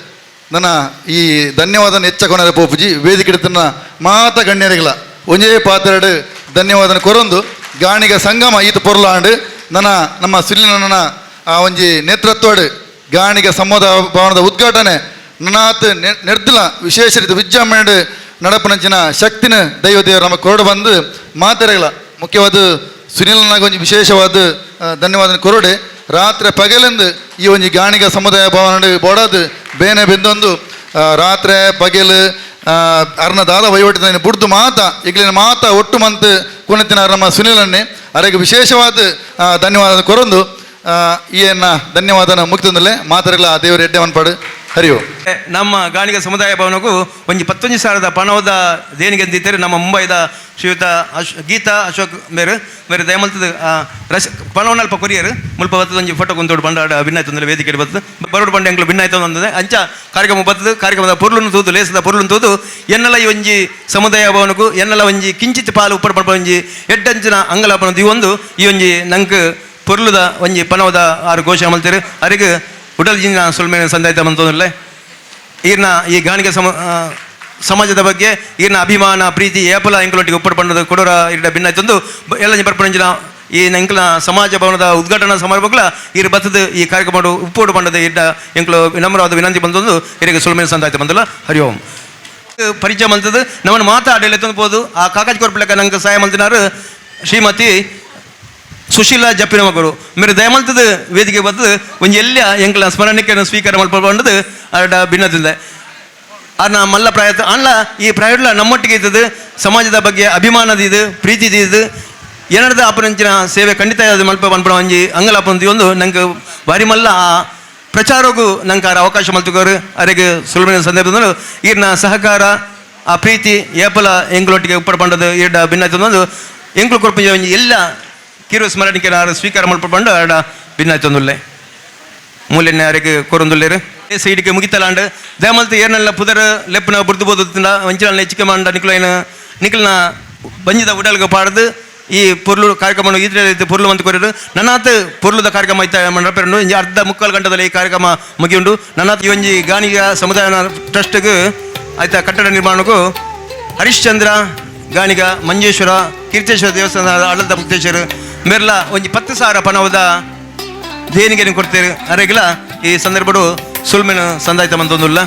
ನನ್ನ ಈ ಧನ್ಯವಾದನ ಹೆಚ್ಚಕೊಂಡ ಪೋಪುಜಿ ವೇದಿಕೆ ಇಡ್ತನ್ನ ಮಾತ ಗಣ್ಯರಿಗಲ ಒಂಜೇ ಪಾತ್ರೆಡು ಧನ್ಯವಾದನ ಕೊರೊಂದು ಗಾಣಿಗ ಸಂಗಮ ಈತ ಪೊರ್ಲಾಂಡು ನನ್ನ ನಮ್ಮ ಸುಲಿನ ಆ ಒಂಜಿ ನೇತೃತ್ವಡು ಗಾಣಿಗ ಸಮುದಾಯ ಭವನದ ಉದ್ಘಾಟನೆ ನನಾತ್ ನೆರ್ದಿಲ ವಿಶೇಷ ರೀತಿ ವಿಜೃಂಭಣೆ ನಡಪನಂಚಿನ ಶಕ್ತಿನ ದೈವ ದೇವರು ನಮಗೆ ಕೊರಡು ಬಂದು ಮಾತಾಡಲ್ಲ ಮುಖ್ಯವಾದ ಸುನಿಲ್ನಾಗ ಒಂಜಿ ವಿಶೇಷವಾದ ಧನ್ಯವಾದ ಕೊರಡೆ ರಾತ್ರಿ ಪಗಲೆಂದು ಈ ಒಂಜಿ ಗಾಣಿಗ ಸಮುದಾಯ ಭವನ ಬೋಡದು ಬೇನೆ ಬೆಂದೊಂದು ರಾತ್ರಿ ಪಗೆಲು ಅರ್ನ ದಾದ ವಹಿವಾಟಿನ ಬುಡ್ದು ಮಾತ ಈಗಲಿನ ಮಾತ ಒಟ್ಟು ಮಂತ್ ಕುಣಿತಿನ ನಮ್ಮ ಸುನಿಲನ್ನೇ ಅವರಿಗೆ ವಿಶೇಷವಾದ ಧನ್ಯವಾದ ಕೊರೊಂದು ಈಯನ್ನ ಧನ್ಯವಾದನ ಮುಕ್ತಂದಲ್ಲೇ ಮಾತಾಡಲ್ಲ ದೇವರು ಎಡ್ಡೆ ಮನ್ಪಾಡು ಹರಿಯೋ ನಮ್ಮ ಗಾಣಿಗ ಸಮುದಾಯ ಭವನಕ್ಕೂ ಒಂದು 11,000 ಪಣದ ದೇಣಿಗೆ ಅಂದಿದ್ದಾರೆ ನಮ್ಮ ಮುಂಬೈದ ಶ್ರೀಯುತ ಗೀತಾ ಅಶೋಕ್ ಬೇರೆ ದಯಮಲ್ತದ ಪಣವನ್ನು ಅಲ್ಪ ಕೊರಿಯರು ಮುಲ್ಪ ಬತ್ತದ ಒಂದು ಫೋಟೋ ಕೊಂದೋಡು ಬಂಡ ಭಿನ್ನಾಯ್ತು ಅಂದರೆ ವೇದಿಕೆ ಬರ್ತದೆ ಬರೋಡು ಬಂಡ ಎಂಗ್ಲು ಭಿನ್ನಾಯ್ತು ಅಂದದೆ ಅಂಚ ಕಾರ್ಯಕ್ರಮ ಬರ್ತದೆ ಕಾರ್ಯಕ್ರಮದ ಪೊರ್ಲನ್ನು ತೂದು ಲೇಸದ ಪೊರ್ಲನ್ನು ತೂದು ಎನ್ನೆಲ್ಲ ಈ ಒಂಜಿ ಸಮುದಾಯ ಭವನಕ್ಕೂ ಎನ್ನೆಲ್ಲ ಒಂಜಿ ಕಿಂಚಿತ್ ಪಾಲು ಉಪ್ಪಡ ಪಡ ಒಂಜಿ ಎಡ್ಡಂಚಿನ ಅಂಗಲಾಪನ ಒಂದು ಈ ಒಂಜಿ ನಂಗೆ ಪೊರ್ಲುದ ಒಂಜಿ ಪಣವದ 6 ಘೋಷಣೆ ಮಲ್ತೀರು ಅವರಿಗೆ ಉಡಲ್ ಜಿನ ಸುಲ್ಮೇನ ಸಂದಾಯಿತ ಬಂತಂದ್ರೆ ಈರ್ನ ಈ ಗಾಣಿಗ ಸಮಾಜದ ಬಗ್ಗೆ ಈರ್ನ ಅಭಿಮಾನ ಪ್ರೀತಿ ಏಪಲ ಎಂಕಲೊಟ್ಟಿಗೆ ಒಪ್ಪಡ ಪಂಡದ ಕೊಡೋರ ಇಡ ಭಿನ್ನಾಯ್ತಂದು ಎಲ್ಲ ಬರ್ಪಣಂಜಿನ ಈ ಎಂಕಲ ಸಮಾಜ ಭವನದ ಉದ್ಘಾಟನಾ ಸಮಾರಂಭಗಳ ಇರು ಬತ್ತದ ಈ ಕಾರ್ಯಕ್ರಮ ಉಪ್ಪೋಡು ಪಂಡದ ಇಡ್ಡ ಎಂಕಲು ವಿನಮ್ರವಾದ ವಿನಂತಿ ಬಂತಂದು ಇವರಿಗೆ ಸುಲ್ಮೇನ ಸಂದಾಯಿತ ಬಂದಲ್ಲ ಹರಿ ಓಂ ಪರಿಚಯ ಮಂತದ್ದು ನಮ್ಮನ್ನು ಮಾತಾಡಲಿ ತಂದುಬೋದು ಆ ಕಾಕಾಜಿ ಕೊರ್ಪಲಕ ನಂಗೆ ಸಹಾಯ ಮಂತಿನಾರು ಶ್ರೀಮತಿ ಸುಶೀಲ ಜಪ್ಪಿನ ಮಗರು ಮೇರೆ ದಯಮಂತದ ವೇದಿಕೆ ಬರ್ತದೆ ಒಂದು ಎಲ್ಲ ಎಂಕಲ ಸ್ಮರಣಕ್ಕೆ ಸ್ವೀಕಾರ ಮಾಡ್ಕೊಂಡದು ಅರ್ಡ ಭಿನ್ನದಿಂದ ಅನ್ನ ಮಲ್ಲ ಪ್ರಾಯತ ಅಲ್ಲ ಈ ಪ್ರಾಯಡ್ಲ ನಮ್ಮೊಟ್ಟಿಗೆ ಇದ್ದದು ಸಮಾಜದ ಬಗ್ಗೆ ಅಭಿಮಾನದ ಇದು ಪ್ರೀತಿ ಇದು ಏನದ ಅಪರಂಚಿನ ಸೇವೆ ಖಂಡಿತ ಮಲ್ಪ ಅನ್ಪಣ ಒಂಜಿ ಅಂಗಲ ಅಪ್ಪಂತಿ ಒಂದು ನಂಗೆ ಬಾರಿ ಮಲ್ಲ ಆ ಪ್ರಚಾರಕ್ಕೂ ನಂಗೆ ಅವಕಾಶ ಮಲ್ತುಕೋರು ಅವರಿಗೆ ಸುಲಭ ಸಂದರ್ಭದಲ್ಲಿ ಈರ್ನ ಸಹಕಾರ ಆ ಪ್ರೀತಿ ಏಪಲ ಎಂಗಳೊಟ್ಟಿಗೆ ಉಪ್ಪಡ ಪಂಡದು ಈಡ ಭಿನ್ನತಂದು ಎಂಗಳು ಕೊಡ್ಪ ಎಲ್ಲ ಕಿರು ಸ್ಮರಣಿಕೆ ಸ್ವೀಕಾರ ಮಲ್ಪಂಡು ಆಡ ಭಿನ್ನತಂದುಲ್ಲೆ ಮೂಲೆನೆ ಅವರಿಗೆ ಕೊರೊಂದುಲ್ಲೇರು ಸೈಡಿಗೆ ಮುಗಿತಲಾಂಡು ದಯಮಲ್ತು ಏರ್ನೆಲ್ಲ ಪುದರ್ ಲೆಪ್ಪನ ಬುರ್ದು ಬೋದುತ್ತಿಂದ ವಂಚನ ಹೆಚ್ಚಿಗೆ ಮಾಡ ನಿಖಲ್ನ ಬಂಜಿದ ಉಡಲ್ಗೆ ಪಾಡ್ದು ಈ ಪೊರ್ಲು ಕಾರ್ಯಕ್ರಮ ಇದ್ರೆ ಪೊರ್ಲು ಮಂತ್ ಕೊರಿರು ನನ್ನಾತ್ ಪೊರ್ಲುದ ಕಾರ್ಯಕ್ರಮ ಐತ ಮಂಡಪೆರಂಡು ಇಂಜಿ ಅರ್ಧ ಮುಕ್ಕಾಲು ಗಂಟೆದಲ್ಲಿ ಈ ಕಾರ್ಯಕ್ರಮ ಮುಗಿಯುಂಡು ನನ್ನಾತ್ ಈ ಒಂಜಿ ಗಾಣಿಗ ಸಮುದಾಯ ಟ್ರಸ್ಟ್ಗೆ ಆಯ್ತಾ ಕಟ್ಟಡ ನಿರ್ಮಾಣಕ್ಕೂ ಹರಿಶ್ಚಂದ್ರ ಗಾಣಿಗ ಮಂಜೇಶ್ವರ ಕೀರ್ತೇಶ್ವರ ದೇವಸ್ಥಾನದ ಆಡಳಿತ ಮುಕ್ತೇಶ್ವರ ಮೇರ್ಲ ಒಂಜಿ 10,000 ಪಣವದ ದೇಣಿಗೆಯನ್ನು ಕೊಡ್ತೇವೆ ಅರೆಗಿಲ್ಲ ಈ ಸಂದರ್ಭಡು ಸುಲ್ಮೆನ ಸಂದಾಯಿತ ಮಂತೊಂದುಲ್ಲ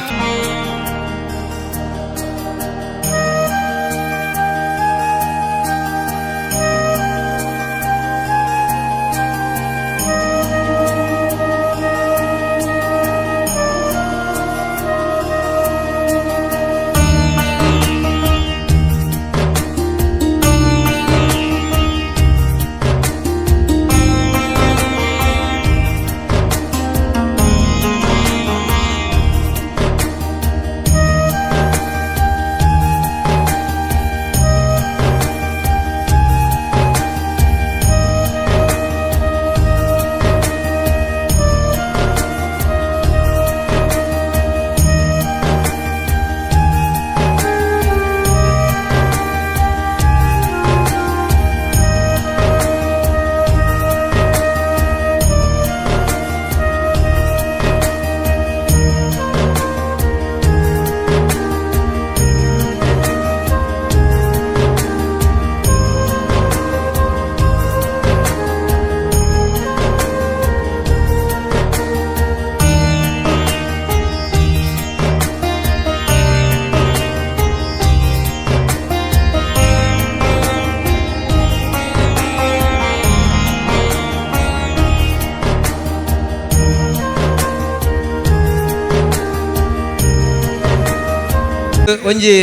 ಒಂಜಿ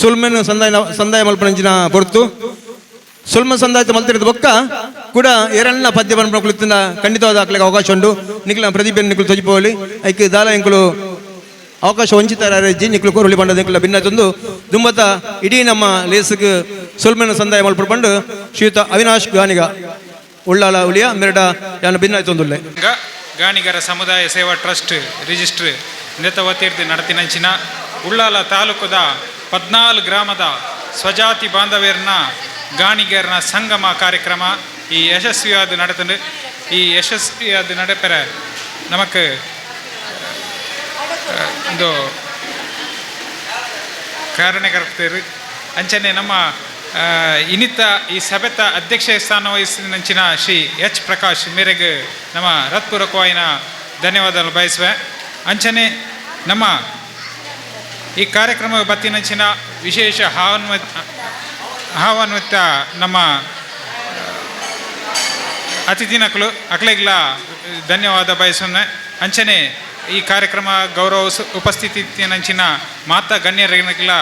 ಸುಲ್ಮೆನ್ ಸಂದಾಯ ಮಲ್ಪನಂಚಿನ ಹೊರತು ಸುಲ್ಮ ಸಂದಾಯ ಮಲ್ತಿರೋದು ಬೊಕ್ಕ ಕೂಡ ಎರಣ್ಣ ಪದ್ಯ ಬಣ್ಣ ಕುಳಿತಿನ ಖಂಡಿತವಾದ ಹಾಕ್ಲಿಕ್ಕೆ ಅವಕಾಶ ಉಂಟು ನಿಖಿಲ ಪ್ರದೀಪ ನಿಖಲು ತೊಜಿಪೋಲಿ ಐಕೆ ದಾಲ ಎಂಕಲು ಅವಕಾಶ ವಂಚಿತರಾಗಿ ನಿಖಲು ಕೋರುಳಿ ಬಂಡದ ಎಂಕಲ ಭಿನ್ನ ತಂದು ದುಂಬತ ಇಡೀ ನಮ್ಮ ಲೇಸ್ಗೆ ಸುಲ್ಮೆನ್ ಸಂದಾಯ ಮಲ್ಪಂಡು ಶ್ರೀಯುತ ಅವಿನಾಶ್ ಗಾಣಿಗ ಉಳ್ಳಾಲ ಉಳಿಯ ಮೆರಡ ಯಾನು ಭಿನ್ನ ತೊಂದುಲ್ಲೆ ಗಾಣಿಗರ ಸಮುದಾಯ ಸೇವಾ ಟ್ರಸ್ಟ್ ರಿಜಿಸ್ಟ್ರ್ ನೇತವತೀರ್ತಿ ನಡತಿನಂಚಿನ ಉಳ್ಳಾಲ ತಾಲೂಕದ 14 ಗ್ರಾಮದ ಸ್ವಜಾತಿ ಬಾಂಧವ್ಯರನ್ನ ಗಾಣಿಗರನ ಸಂಗಮ ಕಾರ್ಯಕ್ರಮ ಈ ಯಶಸ್ವಿಯಾದ ನಡೆತಂಡು ಈ ಯಶಸ್ವಿಯಾದ ನಡೆಪೆರ ನಮಕ್ ಒಂದು ಕಾರಣಕರ್ತರು ಅಂಚನೆ ನಮ್ಮ ಇನ್ನಿತ ಈ ಸಭೆತ ಅಧ್ಯಕ್ಷ ಸ್ಥಾನ ವಹಿಸಿದಂಚಿನ ಶ್ರೀ ಎಚ್ ಪ್ರಕಾಶ್ ಮೇರೆಗೆ ನಮ್ಮ ಹೃತ್ಪೂರ್ವಕವಾಯಿನ ಧನ್ಯವಾದಗಳು ಬಯಸುವೆ ಅಂಚನೆ ನಮ್ಮ ಈ ಕಾರ್ಯಕ್ರಮ ಬತ್ತಿನಂಚಿನ ವಿಶೇಷ ಆಹ್ವಾನ್ವಿತ ನಮ್ಮ ಅತಿಥಿನಕಲು ಅಕ್ಲೆಗ್ಲ ಧನ್ಯವಾದ ಬಯಸೋಣ ಅಂಚನೆ ಈ ಕಾರ್ಯಕ್ರಮ ಗೌರವ ಉಪಸ್ಥಿತಿನಂಚಿನ ಮಾತಾ ಗಣ್ಯರಿಗೆಲ್ಲ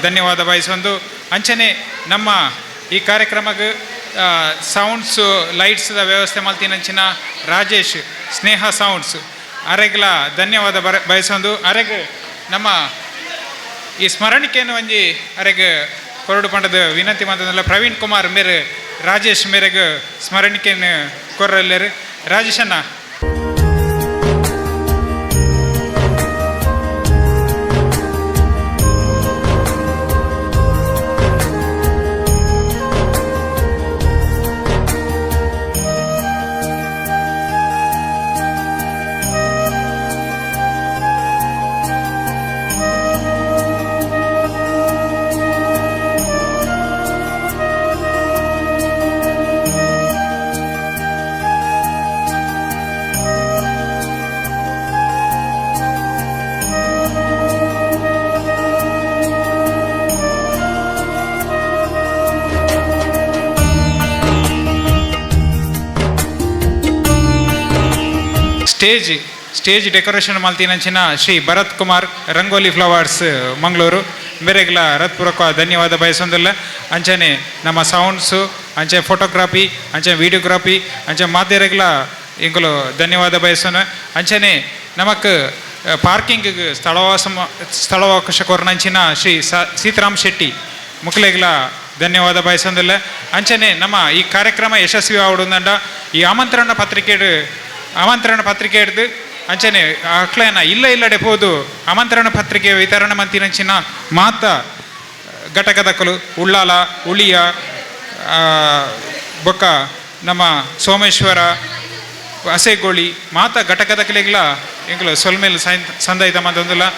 ಧನ್ಯವಾದ ಬಯಸೊಂದು ಅಂಚನೆ ನಮ್ಮ ಈ ಕಾರ್ಯಕ್ರಮಕ್ಕೆ ಸೌಂಡ್ಸು ಲೈಟ್ಸ್ದ ವ್ಯವಸ್ಥೆ ಮಲ್ತಿನಂಚಿನ ರಾಜೇಶ್ ಸ್ನೇಹ ಸೌಂಡ್ಸ್ ಅರೆಗ್ಲ ಧನ್ಯವಾದ ಬಯಸೊಂದು ಅರೆಗೆ ನಮ್ಮ ಈ ಸ್ಮರಣಿಕೆಯನ್ನು ಒಂಜಿ ಅರೆಗೆ ಕೊರಡು ಪಂಡದ ವಿನಂತಿ ಮಾತಂದಲ್ಲ ಪ್ರವೀಣ್ ಕುಮಾರ್ ಮೇರೆ ರಾಜೇಶ್ ಮೇರೆಗೆ ಸ್ಮರಣಿಕೆಯನ್ನು ಕೊರಲ್ಲೇರು ರಾಜೇಶ್ ಅಣ್ಣ ಸ್ಟೇಜ್ ಡೆಕೋರೇಷನ್ ಮಲ್ತಿನಂಚಿನ ಶ್ರೀ ಭರತ್ ಕುಮಾರ್ ರಂಗೋಲಿ ಫ್ಲವರ್ಸ್ ಮಂಗಳೂರು ಬೇರೆಗ್ಲ ಹೃತ್ಪೂರ್ವಕ ಧನ್ಯವಾದ ಬಯಸೊಂದಿಲ್ಲ. ಅಂಚನೆ ನಮ್ಮ ಸೌಂಡ್ಸು ಅಂಚೆ ಫೋಟೋಗ್ರಾಫಿ ಅಂಚೆ ವಿಡಿಯೋಗ್ರಾಫಿ ಅಂಚೆ ಮಾಧ್ಯರೆಗ್ಲ ಇಂಕಲು ಧನ್ಯವಾದ ಬಯಸೋಣ. ಅಂಚನೆ ನಮಕ್ ಪಾರ್ಕಿಂಗ್ ಸ್ಥಳಾವಕಾಶ ಕೊರನಂಚಿನ ಶ್ರೀ ಸೀತಾರಾಮ್ ಶೆಟ್ಟಿ ಮುಕ್ಲೆಗ್ಲ ಧನ್ಯವಾದ ಬಯಸೊಂದಿಲ್ಲ. ಅಂಚನೆ ನಮ್ಮ ಈ ಕಾರ್ಯಕ್ರಮ ಯಶಸ್ವಿ ಆವಡುಂದಂಡ ಈ ಆಮಂತ್ರಣ ಪತ್ರಿಕೆ ಹಿಡ್ದು ಅಂಚನೆ ಅಕ್ಲೇನ ಇಲ್ಲಡೆ ಹೋದು ಆಮಂತ್ರಣ ಪತ್ರಿಕೆ ವಿತರಣೆ ಮಂತಿನಂಚಿನ ಮಾತ ಘಟಕದಕ್ಕಲು ಉಳ್ಳಾಲ ಉಳಿಯ ಬೊಕ್ಕ ನಮ್ಮ ಸೋಮೇಶ್ವರ ಹಸೆಗೋಳಿ ಮಾತ ಘಟಕದಕ್ಕಲಿಗ್ಲ ಎಂಗ್ಲು ಸೊಲ್ಮೇಲೆ ಸಂದಾಯಿತ ಮಂದೊಂದಿಲ್ಲ.